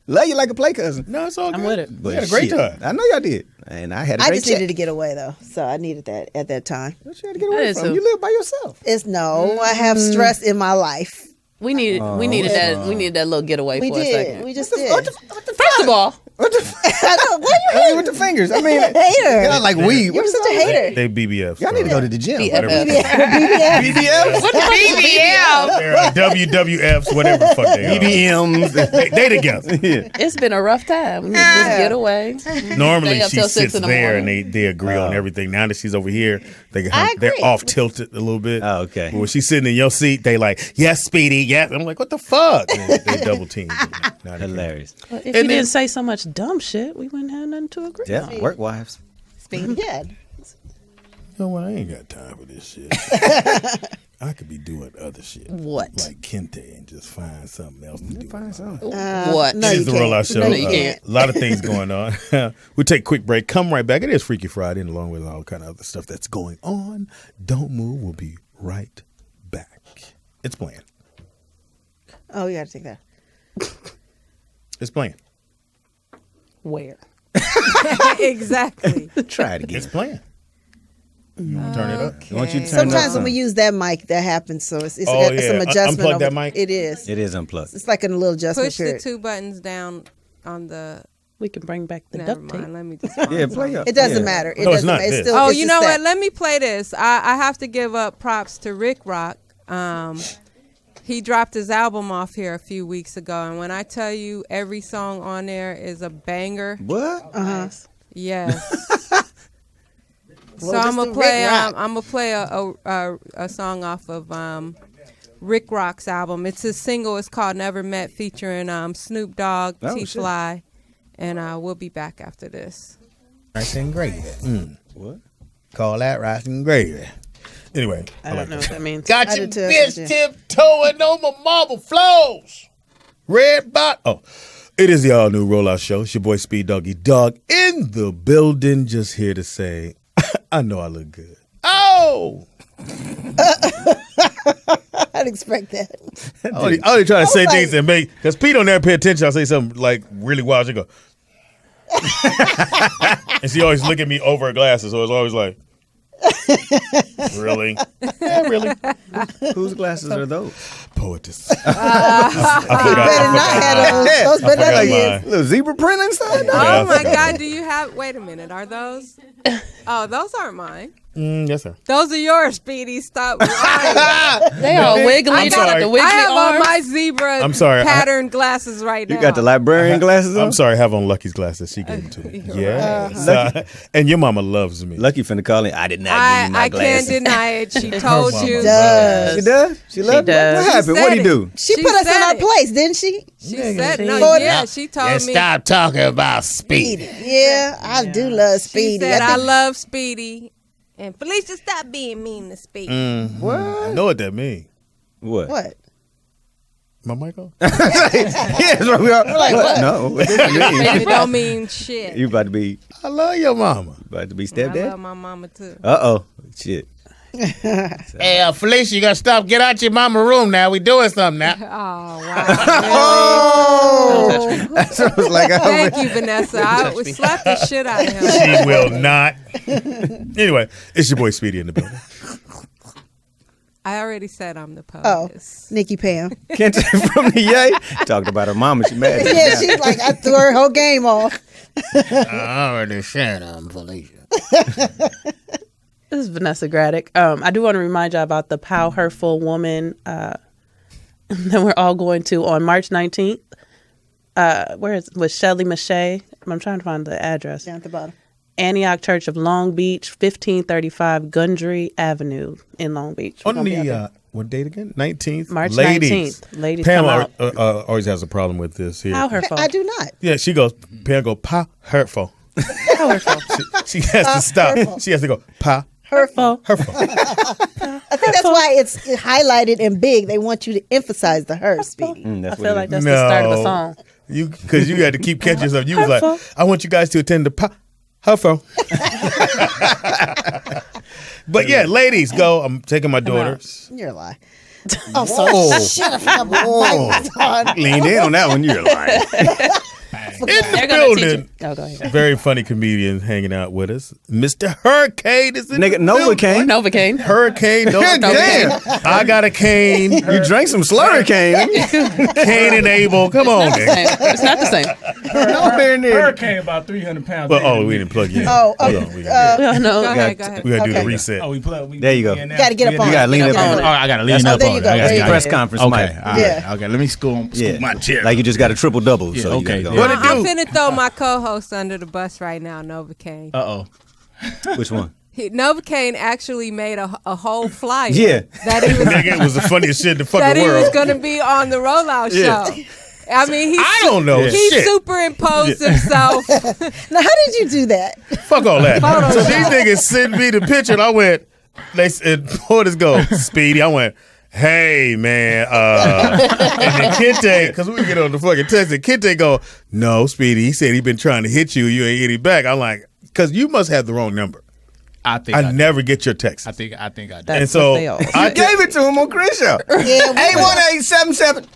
Speaker 1: Love you like a play cousin.
Speaker 2: No, it's all good.
Speaker 3: I'm with it.
Speaker 2: We had a great
Speaker 1: shit,
Speaker 2: time.
Speaker 1: I know y'all did. And I had a
Speaker 5: I
Speaker 1: great
Speaker 5: just needed to get away though, so I needed that at that time.
Speaker 1: What you had to get away from? You live by yourself.
Speaker 5: I have stress in my life.
Speaker 3: We needed that little getaway
Speaker 5: We
Speaker 3: for a
Speaker 5: did.
Speaker 3: second.
Speaker 5: We just did.
Speaker 3: First of all,
Speaker 5: I know. Why you hating?
Speaker 1: with the fingers. I mean,
Speaker 5: Hater.
Speaker 1: y'all like weed.
Speaker 5: You're such a hater.
Speaker 2: They BBFs.
Speaker 1: Y'all need to go to the gym.
Speaker 3: BFF.
Speaker 1: BBF?
Speaker 4: BBL.
Speaker 2: They're WWFs, whatever the fuck they are.
Speaker 1: BBMs.
Speaker 2: They together.
Speaker 1: Yeah.
Speaker 3: it's been a rough time. We need to just get away.
Speaker 2: Normally
Speaker 3: Stay up
Speaker 2: she
Speaker 3: till 6
Speaker 2: sits
Speaker 3: in the
Speaker 2: there and
Speaker 3: morning.
Speaker 2: they agree on everything. Now that she's over here, they're
Speaker 5: agree.
Speaker 2: off tilted a little bit.
Speaker 1: Oh, okay.
Speaker 2: But when she's sitting in your seat, they like, yes, Speedy, yes. I'm like, what the fuck? And they double team.
Speaker 1: Hilarious.
Speaker 3: Well, if
Speaker 2: And
Speaker 3: you
Speaker 2: then-
Speaker 3: didn't say so much dumb shit, we wouldn't have nothing to agree
Speaker 1: Yeah,
Speaker 3: on.
Speaker 1: work wives.
Speaker 5: Yeah.
Speaker 2: You know what? I ain't got time for this shit. I could be doing other shit.
Speaker 3: What?
Speaker 2: Like Kente and just find something else to do.
Speaker 1: Find something.
Speaker 3: What?
Speaker 5: No,
Speaker 2: It
Speaker 5: you
Speaker 2: is the
Speaker 5: can't.
Speaker 2: Rollout Show.
Speaker 5: No, you can't.
Speaker 2: A lot of things going on. We'll take a quick break. Come right back. It is Freaky Friday, and along with all kind of other stuff that's going on. Don't move. We'll be right back. It's playing.
Speaker 5: Oh, you got to take that.
Speaker 2: It's playing.
Speaker 3: Where?
Speaker 6: Exactly.
Speaker 1: Try it again.
Speaker 2: It's playing. You want to turn it up?
Speaker 1: Once you turn
Speaker 5: Sometimes
Speaker 1: up
Speaker 5: when we use that mic, that happens. So it's
Speaker 2: Oh,
Speaker 5: got
Speaker 2: yeah.
Speaker 5: some adjustment.
Speaker 2: Unplug that
Speaker 5: over-
Speaker 2: mic?
Speaker 5: It is.
Speaker 1: it is unplugged.
Speaker 5: It's like a little adjustment
Speaker 6: Push the
Speaker 5: period.
Speaker 6: 2 buttons down on the.
Speaker 3: We can bring back the
Speaker 6: Never
Speaker 3: duct tape.
Speaker 6: mind. Let me just.
Speaker 1: Yeah, play up.
Speaker 5: It doesn't
Speaker 1: Yeah.
Speaker 5: matter. It
Speaker 2: No, it's
Speaker 5: doesn't
Speaker 2: not
Speaker 5: matter. It's
Speaker 2: this.
Speaker 5: still,
Speaker 6: Oh,
Speaker 5: it's
Speaker 6: you
Speaker 5: just
Speaker 6: know
Speaker 5: that.
Speaker 6: what? Let me play this. I have to give up props to Rick Rock. He dropped his album off here a few weeks ago, and when I tell you every song on there is a banger,
Speaker 1: What?
Speaker 6: yes. So
Speaker 5: Well,
Speaker 6: I'm
Speaker 5: just
Speaker 6: gonna
Speaker 5: do
Speaker 6: play.
Speaker 5: Rick Rock.
Speaker 6: I'm gonna play a song off of Rick Rock's album. It's his single. It's called "Never Met," featuring Snoop Dogg,
Speaker 1: Oh,
Speaker 6: T
Speaker 1: shit.
Speaker 6: Fly, and we'll be back after this.
Speaker 2: Rice and gravy.
Speaker 1: What?
Speaker 2: Call that rice and gravy. Anyway,
Speaker 3: I don't know what that means.
Speaker 2: Got
Speaker 5: I
Speaker 2: your
Speaker 5: did too,
Speaker 2: bitch
Speaker 5: yeah.
Speaker 2: tiptoeing on my marble floors. Red bot. Oh, it is the all new Rollout Show. It's your boy Speed Doggy Dog in the building. Just here to say, I know I look good. Oh,
Speaker 5: I'd expect that.
Speaker 2: I only try to say things that make because Pete don't never pay attention. I say something like really wild. She go, and she always look at me over her glasses. So it's always like, really, yeah, really.
Speaker 1: Whose glasses are those?
Speaker 2: Poetess.
Speaker 5: You better not have those. Those better not
Speaker 2: forgot
Speaker 5: be
Speaker 2: mine.
Speaker 5: his.
Speaker 1: Little zebra print inside?
Speaker 2: Yeah,
Speaker 6: Oh
Speaker 2: I
Speaker 6: my
Speaker 2: forgot.
Speaker 6: God! Do you have? Wait a minute. Are those? Oh, those aren't mine.
Speaker 2: Yes, sir.
Speaker 6: Those are yours, Speedy. Stop lying.
Speaker 3: They all wiggly.
Speaker 2: I'm
Speaker 3: They got
Speaker 2: sorry.
Speaker 3: the wiggly
Speaker 6: I have on
Speaker 3: arms.
Speaker 6: my zebra
Speaker 2: I'm sorry,
Speaker 6: pattern glasses right now.
Speaker 1: You got the librarian glasses on?
Speaker 2: I'm sorry, I have on Lucky's glasses. She gave them to me. Yeah. And your mama loves me.
Speaker 1: Lucky finna call in. I did not give you my
Speaker 6: I
Speaker 1: glasses.
Speaker 6: can't deny it. She told
Speaker 2: mama
Speaker 6: you.
Speaker 5: does.
Speaker 1: She does? She loves me?
Speaker 3: does.
Speaker 1: What
Speaker 3: She
Speaker 1: happened?
Speaker 6: said
Speaker 1: What'd he
Speaker 6: it.
Speaker 1: do?
Speaker 5: She
Speaker 6: She
Speaker 5: put us in
Speaker 6: said
Speaker 5: our
Speaker 6: it.
Speaker 5: place, didn't she?
Speaker 6: She said no.
Speaker 5: Lord,
Speaker 6: Yeah, she told me.
Speaker 2: talking about speed.
Speaker 5: Yeah, I do love
Speaker 6: She
Speaker 5: Speedy.
Speaker 6: said I
Speaker 5: think-
Speaker 6: love Speedy, and Felicia, stop being mean to Speedy.
Speaker 2: I know what that means.
Speaker 1: What?
Speaker 5: What?
Speaker 2: My mic on?
Speaker 1: Yes, right. We are. Like, what? No. What does that mean?
Speaker 6: It don't mean shit.
Speaker 1: You about to be
Speaker 2: I love your mama.
Speaker 6: I
Speaker 1: stepdad?
Speaker 6: love my mama too.
Speaker 1: Uh-oh. Shit.
Speaker 2: Hey, Felicia, you gotta stop. Get out your mama room now. We doing something now.
Speaker 6: Oh wow!
Speaker 1: So I was like,
Speaker 6: Thank you, Vanessa. I would slap the shit out of him.
Speaker 2: She will not. Anyway, it's your boy Speedy in the building.
Speaker 6: I already said I'm the
Speaker 5: Oh,
Speaker 6: poetess.
Speaker 5: Nikki Pam.
Speaker 1: Kente from the Yay talked about her mama. She mad.
Speaker 5: Yeah, she's like, I threw her whole game off.
Speaker 2: I already said I'm Felicia.
Speaker 3: This is Vanessa Graddick. I do want to remind you about the Pow Hurtful Woman that we're all going to on March 19th. Where is with Shelly Mache? I'm trying to find the address.
Speaker 5: Down at the bottom.
Speaker 3: Antioch Church of Long Beach, 1535 Gundry Avenue in Long Beach. We're
Speaker 2: On
Speaker 3: gonna be out
Speaker 2: the,
Speaker 3: there.
Speaker 2: what date again? 19th?
Speaker 3: March
Speaker 2: Ladies.
Speaker 3: 19th. Ladies,
Speaker 2: Pam
Speaker 3: come out.
Speaker 2: always has a problem with this here.
Speaker 3: How hurtful?
Speaker 5: I do not.
Speaker 2: Yeah, she goes, Pam go, pa, hurtful.
Speaker 3: How hurtful?
Speaker 2: She has to stop.
Speaker 5: hurtful.
Speaker 2: She has to go, pa,
Speaker 3: Hurtful.
Speaker 2: hurtful.
Speaker 5: I think that's why it's highlighted and big. They want you to emphasize the her, Speedy.
Speaker 3: I
Speaker 1: That's
Speaker 3: feel
Speaker 1: what
Speaker 3: like
Speaker 1: it is.
Speaker 3: that's the start of a song.
Speaker 2: Because you had to keep catching yourself. You was like,
Speaker 3: Hurtful.
Speaker 2: I want you guys to attend the hurtful. But yeah, ladies, go. I'm taking my daughters.
Speaker 5: You're a lie. Oh,
Speaker 1: Whoa.
Speaker 5: sorry. Shut up. I forgot my mic was on.
Speaker 1: Leaned in on that one. You're lying.
Speaker 2: In
Speaker 3: They're
Speaker 2: the
Speaker 3: gonna teach
Speaker 2: building.
Speaker 3: you. Oh, go ahead.
Speaker 2: Very funny comedian hanging out with us. Mr. Hurricane is in
Speaker 1: Nigga,
Speaker 2: the building.
Speaker 1: Novakane.
Speaker 3: Novocaine.
Speaker 2: Hurricane,
Speaker 1: Damn.
Speaker 2: I got a cane.
Speaker 1: You drank some Slurricane.
Speaker 2: Cain and Abel. Come on, nigga.
Speaker 3: It's not the same.
Speaker 1: Nowhere near.
Speaker 7: Hurricane about 300 pounds.
Speaker 2: But, we didn't plug you in.
Speaker 5: Oh,
Speaker 2: Hold
Speaker 5: okay.
Speaker 2: on. We gotta,
Speaker 3: No.
Speaker 6: Go ahead. Go ahead.
Speaker 2: we gotta do the
Speaker 5: Okay.
Speaker 2: reset.
Speaker 7: Oh, we plug.
Speaker 1: There you go.
Speaker 7: in now.
Speaker 5: Gotta get up on
Speaker 1: You gotta
Speaker 5: it.
Speaker 1: lean up
Speaker 3: on
Speaker 1: on
Speaker 3: it.
Speaker 1: it.
Speaker 7: Oh, I gotta lean
Speaker 5: Oh,
Speaker 7: up
Speaker 5: there
Speaker 7: on
Speaker 5: you
Speaker 7: it.
Speaker 5: go.
Speaker 7: I
Speaker 5: There
Speaker 7: gotta-
Speaker 5: you go.
Speaker 1: Press conference
Speaker 7: Okay,
Speaker 1: mic.
Speaker 7: all right.
Speaker 5: Yeah.
Speaker 7: Okay, let me scoot
Speaker 1: Yeah.
Speaker 7: my chair.
Speaker 1: Like you just got a triple double.
Speaker 7: Yeah,
Speaker 1: So
Speaker 7: okay.
Speaker 1: you gotta
Speaker 2: What
Speaker 1: go.
Speaker 2: it do?
Speaker 6: I'm finna throw my co-host under the bus right now, Novakane.
Speaker 7: Uh-oh.
Speaker 1: Which one?
Speaker 6: Novakane actually made a whole flyer.
Speaker 1: Yeah.
Speaker 6: That he was
Speaker 2: Nigga, it was the funniest shit in the
Speaker 6: that
Speaker 2: fucking
Speaker 6: he was
Speaker 2: world.
Speaker 6: gonna be on the rollout
Speaker 1: Yeah.
Speaker 6: show. I mean,
Speaker 2: I don't know.
Speaker 6: he
Speaker 2: Shit.
Speaker 6: superimposed himself.
Speaker 5: Now, how did you do that?
Speaker 2: Fuck all that.
Speaker 6: Photoshop.
Speaker 2: So these niggas sent me the picture, and I went, they said, Poetess go, Speedy. I went, hey, man. And then Kente, because we get on the fucking text, and Kente go, no, Speedy. He said he been trying to hit you. You ain't hit him back. I'm like, because you must have the wrong number.
Speaker 7: I think
Speaker 2: I never get your text.
Speaker 7: I think I did.
Speaker 3: That's
Speaker 2: And so
Speaker 3: what they all.
Speaker 2: I
Speaker 1: I gave it to him on Chris show.
Speaker 5: Yeah,
Speaker 1: 81877.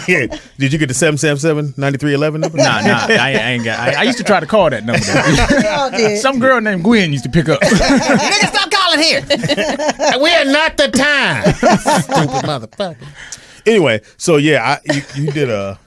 Speaker 2: yeah. Did you get the 777-9311 number?
Speaker 7: Nah, I ain't got. I used to try to call that number.
Speaker 5: we all did.
Speaker 7: Some girl named Gwen used to pick up.
Speaker 1: Nigga, stop calling here.
Speaker 2: We're not the time. Stupid motherfucker. Anyway, so yeah, you did a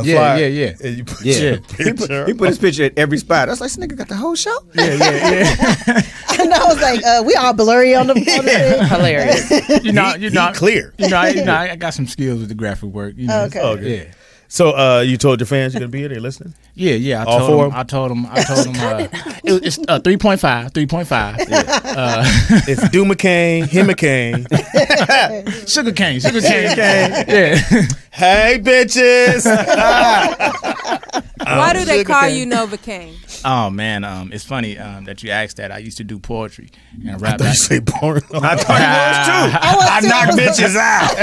Speaker 7: Yeah,
Speaker 2: flyer.
Speaker 7: yeah.
Speaker 2: And you put
Speaker 1: Yeah.
Speaker 2: your
Speaker 1: He
Speaker 2: picture.
Speaker 1: put his picture at every spot. I was like, this nigga got the whole show?
Speaker 7: Yeah.
Speaker 5: And I was like, we all blurry on the thing.
Speaker 3: Hilarious.
Speaker 7: You know,
Speaker 2: clear.
Speaker 7: I got some skills with the graphic work. You know?
Speaker 5: Okay.
Speaker 2: Okay.
Speaker 7: Yeah.
Speaker 2: So you told your fans you're gonna be here. They listening.
Speaker 7: Yeah. I
Speaker 2: All
Speaker 7: told
Speaker 2: four
Speaker 7: them.
Speaker 2: of
Speaker 7: I told them. It's 3.5. 3.5.
Speaker 2: It's Novakane, Himacane.
Speaker 7: Sugar cane. Yeah.
Speaker 2: Hey, bitches.
Speaker 6: Why do they call
Speaker 2: Sugarcane.
Speaker 6: you Novakane?
Speaker 7: Oh man, it's funny that you asked that. I used to do poetry and rap.
Speaker 2: You say porn.
Speaker 1: I thought he was too.
Speaker 5: I
Speaker 1: knock bitches out.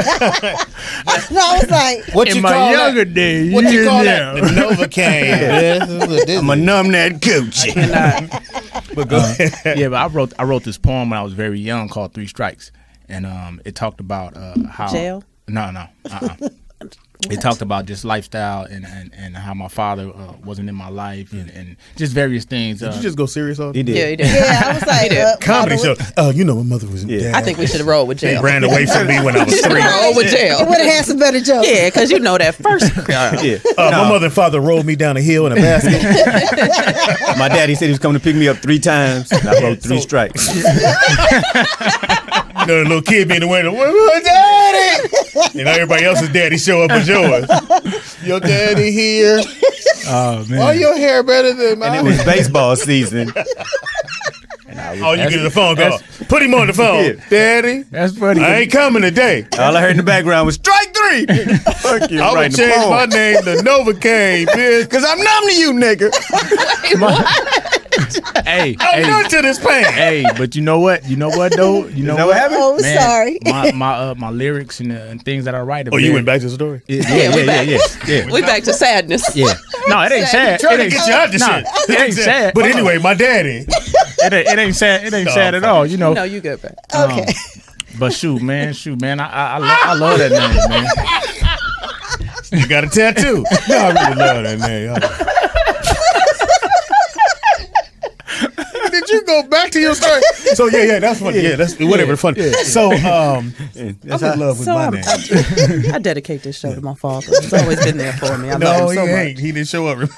Speaker 5: No, I was like,
Speaker 2: What
Speaker 7: In
Speaker 2: you
Speaker 7: my
Speaker 2: call
Speaker 7: younger
Speaker 2: that?
Speaker 7: days,
Speaker 2: What you call that? The Novakane.
Speaker 1: I'm a numb that coochie.
Speaker 2: But go ahead.
Speaker 7: Yeah, but I wrote this poem when I was very young called Three Strikes, and it talked about how
Speaker 3: Jail?
Speaker 7: No. It talked about just lifestyle and how my father wasn't in my life and just various things.
Speaker 2: Did you just go serious on
Speaker 1: He did.
Speaker 3: Yeah, he did.
Speaker 5: yeah, I was like,
Speaker 2: comedy
Speaker 5: mother
Speaker 2: show? You know, my mother was
Speaker 1: Yeah.
Speaker 2: dead.
Speaker 3: I think we should have rolled with
Speaker 2: They
Speaker 3: jail.
Speaker 2: ran away from me when I was 3.
Speaker 3: Roll with jail.
Speaker 5: It would have had some better jokes.
Speaker 3: Yeah, because you know that first.
Speaker 1: Yeah.
Speaker 2: My mother and father rolled me down a hill in a basket.
Speaker 1: My daddy said he was coming to pick me up 3 times. And I wrote 3 strikes.
Speaker 2: You know, the little kid be in the window, where's my daddy? And everybody else's daddy show up as yours. Your daddy here.
Speaker 7: Oh man.
Speaker 2: Why your hair better than mine?
Speaker 1: And it was baseball season.
Speaker 2: Oh, you get the phone call. Put him on the phone.
Speaker 1: Yeah.
Speaker 2: Daddy,
Speaker 7: That's funny.
Speaker 2: I ain't coming today.
Speaker 1: All I heard in the background was strike 3. Fuck you.
Speaker 2: I'm going to change my name to Novakane, bitch.
Speaker 1: Because I'm numb to you, nigga.
Speaker 7: Hey,
Speaker 2: I'm done to this pain.
Speaker 7: hey, but you know what? You know what though? You know
Speaker 1: Is that what
Speaker 7: what?
Speaker 1: happened?
Speaker 5: Oh,
Speaker 7: Man,
Speaker 5: sorry.
Speaker 7: My lyrics and things that I write.
Speaker 2: Oh, you went back to the story?
Speaker 7: Yeah.
Speaker 3: We back to sadness.
Speaker 7: Yeah. No, it ain't sad.
Speaker 2: Trying
Speaker 7: It
Speaker 2: to
Speaker 7: ain't
Speaker 2: get you out the
Speaker 7: nah,
Speaker 2: shit.
Speaker 7: It ain't sad.
Speaker 2: But anyway, my daddy.
Speaker 7: It ain't sad. It ain't sad at all. You know.
Speaker 3: No, you good, bro.
Speaker 5: Okay.
Speaker 7: But shoot, man. I love that name, man.
Speaker 2: You got a tattoo. No, I really love that name. Did you go back to your story? So yeah, that's funny. Yeah, that's whatever funny. So I'm in love with my name.
Speaker 3: I dedicate this show to my father. He's always been there for me. I
Speaker 2: No,
Speaker 3: love
Speaker 2: he
Speaker 3: him so
Speaker 2: ain't. He didn't show up.
Speaker 3: much.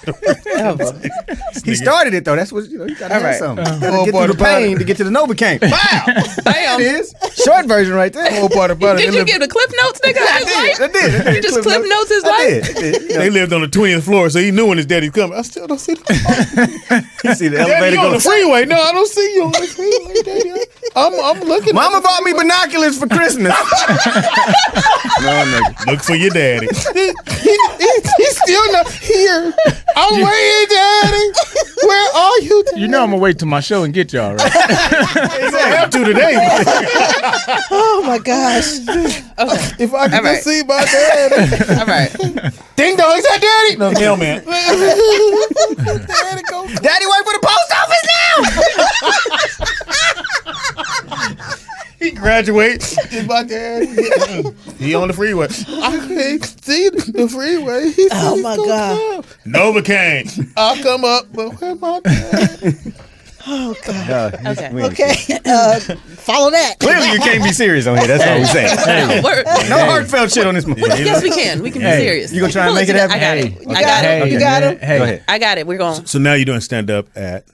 Speaker 1: He started it, though. That's what, you got to have something.
Speaker 2: Oh,
Speaker 1: Gotta get
Speaker 2: boy,
Speaker 1: through the pain to get to the Novakane. Wow.
Speaker 3: Bam.
Speaker 1: It is. Short version right there.
Speaker 2: Whole part about it.
Speaker 3: Did you give the clip notes, nigga?
Speaker 1: I did.
Speaker 3: You just clip notes his life?
Speaker 1: I did.
Speaker 2: They lived on the 20th floor, so he knew when his daddy's coming. I still don't see the
Speaker 1: You see the
Speaker 2: Daddy,
Speaker 1: elevator
Speaker 2: you on
Speaker 1: go.
Speaker 2: the freeway. No, I don't see you on the freeway, Daddy. I'm looking.
Speaker 1: Mama bought me binoculars for Christmas. No, nigga.
Speaker 2: Look for your daddy. He's still not here. I'm waiting, Daddy. Where are you?
Speaker 7: You know I'm gonna wait till my show and get y'all right.
Speaker 2: I have to today.
Speaker 5: Oh my gosh.
Speaker 2: If I could
Speaker 3: All right.
Speaker 2: just see my daddy.
Speaker 3: All right.
Speaker 2: Ding dong, is that Daddy? No, mailman. Daddy, go.
Speaker 1: Daddy work for the post office now.
Speaker 2: He graduates. He on the freeway. I can't see the freeway.
Speaker 5: Oh my God.
Speaker 2: Novakane. I'll come up, but where my dad?
Speaker 5: Oh God.
Speaker 3: Okay.
Speaker 5: Okay. Follow that.
Speaker 1: Clearly, you can't be serious on here. That's all we're saying. No heartfelt shit on this movie.
Speaker 3: Yes, we can. We can be serious.
Speaker 1: You gonna try and make it happen?
Speaker 3: I got it.
Speaker 5: You got it. You got him.
Speaker 7: Hey,
Speaker 1: Go ahead.
Speaker 3: I got it. We're going.
Speaker 2: So now you're doing stand up at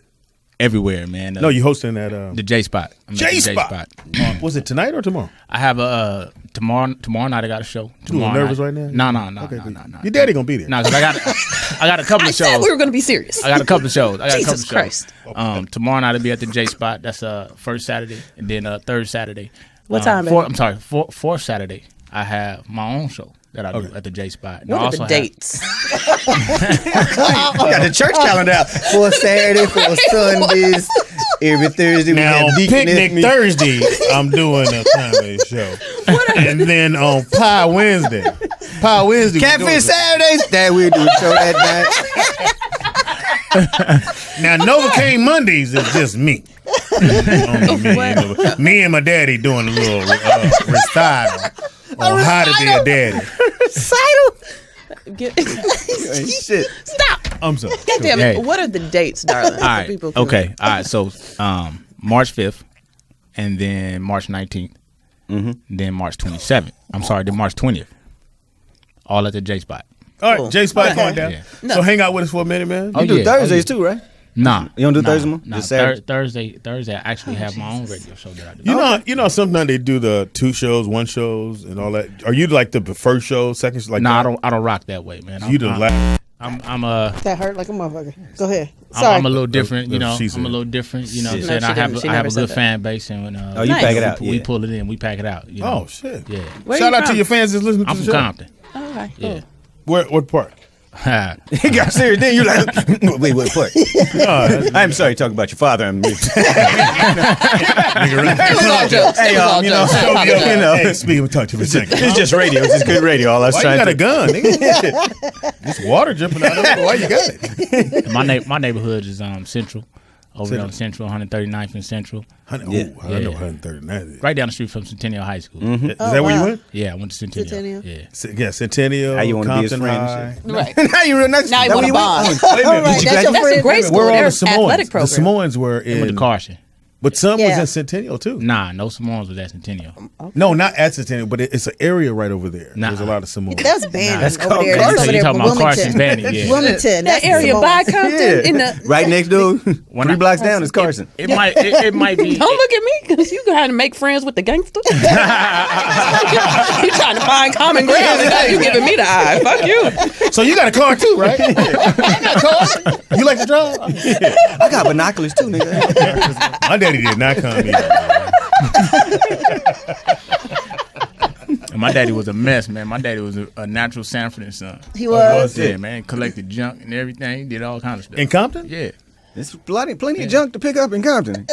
Speaker 7: everywhere, man.
Speaker 2: no, you hosting at
Speaker 7: the J Spot. I'm at the
Speaker 2: J Spot. Was it tonight or tomorrow?
Speaker 7: I have a tomorrow night. I got a show.
Speaker 2: You a little
Speaker 7: Tomorrow
Speaker 2: nervous
Speaker 7: night.
Speaker 2: right now?
Speaker 7: No.
Speaker 2: Your daddy gonna be there.
Speaker 7: No, because I got a couple
Speaker 3: I
Speaker 7: of
Speaker 3: said
Speaker 7: shows.
Speaker 3: we were going to be serious.
Speaker 7: I got a couple of shows.
Speaker 3: Jesus Christ.
Speaker 7: Tomorrow night I'll be at the J Spot. That's first Saturday, and then third Saturday.
Speaker 3: What time, baby?
Speaker 7: Fourth Saturday. I have my own show that I do at the J Spot. And
Speaker 3: What
Speaker 7: I
Speaker 3: are
Speaker 7: also
Speaker 3: the
Speaker 7: have-
Speaker 3: dates?
Speaker 1: Got the church calendar out. 4 Saturday, 4 Sundays, every Thursday.
Speaker 2: Now,
Speaker 1: we have
Speaker 2: Picnic Thursday, I'm doing a comedy show. And then on Pie Wednesday.
Speaker 1: Catfish Saturdays. That we do a show that night.
Speaker 2: Now, Novakane Mondays is just me. Me and my daddy doing a little recital on how to be a daddy.
Speaker 1: Shit.
Speaker 3: Stop.
Speaker 2: I'm sorry.
Speaker 3: Damn it.
Speaker 7: Hey.
Speaker 3: What are the dates, darling?
Speaker 7: All right.
Speaker 3: People can-
Speaker 7: Okay. All right. So March 5th, and then March 19th, then March 27th. I'm sorry, then March 20th. All at the J Spot.
Speaker 2: All right,
Speaker 3: Cool.
Speaker 2: J Spot
Speaker 3: Okay.
Speaker 2: going down.
Speaker 7: Yeah.
Speaker 2: So hang out with us for a minute, man.
Speaker 7: Oh,
Speaker 1: You do
Speaker 7: yeah.
Speaker 1: Thursdays too, right?
Speaker 7: Nah.
Speaker 1: You don't do Thursday more?
Speaker 7: Nah.
Speaker 1: Just Saturday?
Speaker 7: Thursday. I actually have my own radio show that I do.
Speaker 2: You know, sometimes they do the 2 shows, 1 shows, and all that. Are you like the first show, second show? Like
Speaker 7: Nah,
Speaker 2: that?
Speaker 7: I don't rock that way, man.
Speaker 2: You the last.
Speaker 7: I'm
Speaker 5: That hurt like a motherfucker. Go ahead.
Speaker 7: I'm
Speaker 5: Sorry.
Speaker 7: a little different, you know.
Speaker 2: She said.
Speaker 7: I'm a little different, you know. What I'm
Speaker 3: No,
Speaker 7: saying?
Speaker 3: she
Speaker 7: I have
Speaker 3: didn't. She
Speaker 7: I have
Speaker 3: never
Speaker 7: a
Speaker 3: said
Speaker 7: good
Speaker 3: that.
Speaker 7: fan base, and
Speaker 1: Oh, you pack it out.
Speaker 7: We
Speaker 1: Yeah.
Speaker 7: pull it in, we pack it out. You know?
Speaker 2: Oh shit!
Speaker 7: Yeah.
Speaker 3: Where
Speaker 2: Shout
Speaker 3: you
Speaker 2: out to
Speaker 3: from?
Speaker 2: your fans that's listening to
Speaker 7: I'm
Speaker 2: the
Speaker 7: from
Speaker 2: show.
Speaker 7: Compton.
Speaker 3: Oh, okay.
Speaker 7: Yeah.
Speaker 2: What part?
Speaker 1: He got serious. Then you like, wait, what part? I'm sorry, talk about your father. I'm
Speaker 3: It was all jokes.
Speaker 1: Hey,
Speaker 3: It was all
Speaker 1: you know,
Speaker 3: jokes. I apologize.
Speaker 1: you know,
Speaker 2: Hey, speaking of, talk to me a second.
Speaker 1: it's just radio. It's just good radio. All I was
Speaker 2: Why you
Speaker 1: trying
Speaker 2: got
Speaker 1: to
Speaker 2: a gun, nigga? It's water dripping out of it. Why you got it?
Speaker 7: My neighborhood is Central. Over there on Central, 139th and Central.
Speaker 2: I know
Speaker 7: Yeah.
Speaker 2: 139.
Speaker 7: Right down the street from Centennial High School.
Speaker 2: Is that where you went?
Speaker 7: Yeah, I went to Centennial.
Speaker 3: Centennial?
Speaker 7: Yeah.
Speaker 2: Yeah, Centennial.
Speaker 1: How you want to be his
Speaker 2: Compton
Speaker 1: friend?
Speaker 2: High.
Speaker 1: and
Speaker 3: Right.
Speaker 1: shit? Now you real nice.
Speaker 3: Now you
Speaker 1: That
Speaker 3: want
Speaker 1: where
Speaker 3: to bond.
Speaker 1: went? Wait a minute.
Speaker 5: All right,
Speaker 1: Did you
Speaker 5: that's your
Speaker 1: graduate?
Speaker 3: That's a great school.
Speaker 2: We're all
Speaker 3: Their
Speaker 2: the Samoans.
Speaker 3: athletic
Speaker 2: The
Speaker 3: program.
Speaker 2: Samoans were
Speaker 7: I went to
Speaker 2: in,
Speaker 7: Carson.
Speaker 2: but some was
Speaker 5: Yeah.
Speaker 2: in Centennial too.
Speaker 7: Nah, no Samoans was at Centennial.
Speaker 2: No, not at Centennial, but it's an area right over there.
Speaker 7: Nah.
Speaker 2: There's a lot of Samoans.
Speaker 5: That's Bandon
Speaker 1: That's
Speaker 5: over
Speaker 1: called
Speaker 5: there.
Speaker 1: Carson.
Speaker 5: That's over
Speaker 7: You
Speaker 5: there
Speaker 7: talking
Speaker 5: for
Speaker 7: about Carson's
Speaker 5: Wilmington.
Speaker 7: Bandon, yeah.
Speaker 5: Wilmington.
Speaker 3: That
Speaker 5: That's
Speaker 3: area
Speaker 5: the
Speaker 3: by
Speaker 5: Samoans.
Speaker 3: Compton in the.
Speaker 1: Right next door, 3 blocks down is Carson.
Speaker 7: It might be.
Speaker 3: Don't look at me because you trying to make friends with the gangster. You trying to find common ground and now you giving me the eye. Fuck you.
Speaker 2: So you got a car too, right? I got a car. You like to drive?
Speaker 1: I got binoculars too, nigga.
Speaker 2: My daddy did not come in.
Speaker 7: And my daddy was a mess, man. My daddy was a natural Sanford son.
Speaker 5: He was.
Speaker 7: Yeah, man. Collected junk and everything. Did all kinds of stuff.
Speaker 2: In Compton?
Speaker 7: Yeah.
Speaker 1: There's plenty of junk to pick up in Compton.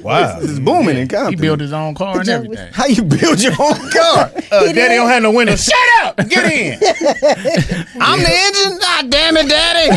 Speaker 2: Wow.
Speaker 1: It's booming in
Speaker 7: He
Speaker 1: Compton.
Speaker 7: built his own car and everything.
Speaker 1: How you build your own car?
Speaker 2: Daddy don't have no windows. Shut up! Get in.
Speaker 1: I'm the engine. Ah, damn it, daddy.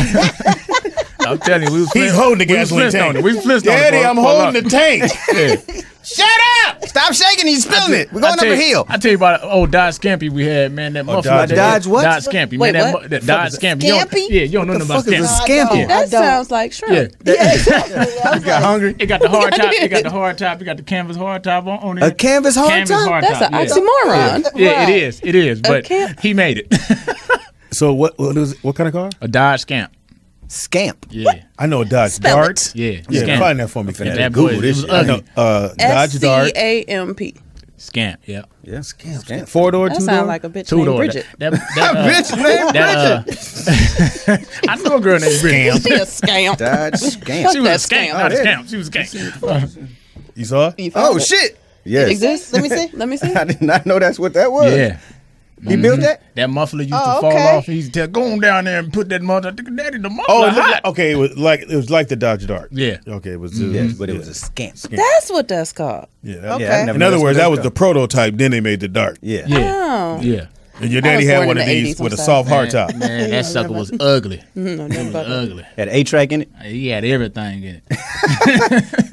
Speaker 7: I'm telling you, we was
Speaker 2: He's holding the
Speaker 7: we was
Speaker 2: gasoline
Speaker 7: Flintstoning
Speaker 2: tank.
Speaker 7: it. We was Flintstoning it
Speaker 2: Daddy,
Speaker 7: for-
Speaker 2: I'm
Speaker 7: for a
Speaker 2: holding
Speaker 7: lot.
Speaker 2: the tank.
Speaker 7: Yeah.
Speaker 1: Shut up! Stop shaking. He's spilling it. We're going up
Speaker 7: tell
Speaker 1: a
Speaker 7: you-
Speaker 1: hill.
Speaker 7: I tell you about old Dodge Scampy we had, man. That muffler.
Speaker 2: Dodge-
Speaker 1: Dodge what?
Speaker 7: Dodge Scampy.
Speaker 3: Wait,
Speaker 7: man,
Speaker 3: what?
Speaker 7: that Dodge Scampy. You don't-
Speaker 5: Scampy?
Speaker 7: Yeah, you don't know nothing about
Speaker 1: fuck is a
Speaker 7: Scampy.
Speaker 1: Scampy?
Speaker 5: I
Speaker 3: That
Speaker 5: don't.
Speaker 3: sounds like shrimp.
Speaker 7: Yeah.
Speaker 1: You got hungry?
Speaker 7: It got the hard top. It got the hard top. It got the canvas hard top on it.
Speaker 1: A canvas hard top?
Speaker 3: That's an oxymoron.
Speaker 7: Yeah,
Speaker 3: Right.
Speaker 7: it is. It is. But
Speaker 3: can't-
Speaker 7: he made it.
Speaker 2: So what kind of car?
Speaker 7: A Dodge Scamp.
Speaker 1: Scamp.
Speaker 7: Yeah.
Speaker 2: I know a Dodge
Speaker 3: Spell
Speaker 2: Dart.
Speaker 7: Yeah.
Speaker 2: Yeah,
Speaker 7: Scamp.
Speaker 2: find that for me.
Speaker 7: Yeah,
Speaker 2: Fam.
Speaker 7: that
Speaker 1: Google
Speaker 7: boy,
Speaker 1: this
Speaker 7: it was
Speaker 1: shit.
Speaker 2: I know
Speaker 7: ugly.
Speaker 2: Dodge Dart.
Speaker 3: SCAMP.
Speaker 7: Scamp. Yeah.
Speaker 1: Yeah, scamp.
Speaker 2: 4-door,
Speaker 3: That
Speaker 2: 2-door.
Speaker 3: sounds like a bitch
Speaker 7: Two
Speaker 3: named
Speaker 7: door.
Speaker 3: Bridget.
Speaker 1: Bitch named Bridget.
Speaker 7: I knew a girl named Bridget.
Speaker 3: She a scamp.
Speaker 1: Dodge scamp.
Speaker 7: She was a
Speaker 3: That
Speaker 7: scamp,
Speaker 3: scamp.
Speaker 7: not a
Speaker 1: Oh, yeah.
Speaker 7: scamp. She was a scamp.
Speaker 2: You saw it?
Speaker 3: You found
Speaker 1: Oh
Speaker 3: it.
Speaker 1: shit! Yes.
Speaker 3: It exists?
Speaker 5: Let me see.
Speaker 3: Let me see.
Speaker 1: I did not know that's what that was.
Speaker 7: Yeah.
Speaker 1: He built that?
Speaker 7: That muffler used
Speaker 5: Oh,
Speaker 7: to fall
Speaker 5: okay.
Speaker 7: off. He used to tell, go on down there and put that muffler. Daddy, the muffler
Speaker 2: Oh, it looked
Speaker 7: hot.
Speaker 2: like, okay. It was like the Dodge Dart.
Speaker 7: Yeah.
Speaker 2: Okay, it was.
Speaker 1: Yes, but it was a scamp.
Speaker 3: That's what that's called.
Speaker 2: Yeah.
Speaker 5: Okay.
Speaker 1: Yeah, I never
Speaker 2: In
Speaker 1: knew
Speaker 2: other
Speaker 1: that's
Speaker 2: words,
Speaker 1: what
Speaker 2: that was
Speaker 1: was
Speaker 2: the prototype. Then they made the Dart.
Speaker 1: Yeah.
Speaker 7: Yeah.
Speaker 3: Oh.
Speaker 7: Yeah.
Speaker 2: And your
Speaker 3: I
Speaker 2: daddy
Speaker 3: was
Speaker 2: had
Speaker 3: born
Speaker 2: one
Speaker 3: in
Speaker 2: of
Speaker 3: the
Speaker 2: these
Speaker 3: 80s,
Speaker 2: with a
Speaker 3: I'm
Speaker 2: soft
Speaker 3: sorry.
Speaker 2: hard top.
Speaker 7: Man, that sucker was ugly.
Speaker 3: No, never about that.
Speaker 7: Ugly.
Speaker 1: Had an 8-track in it.
Speaker 7: He had everything in it.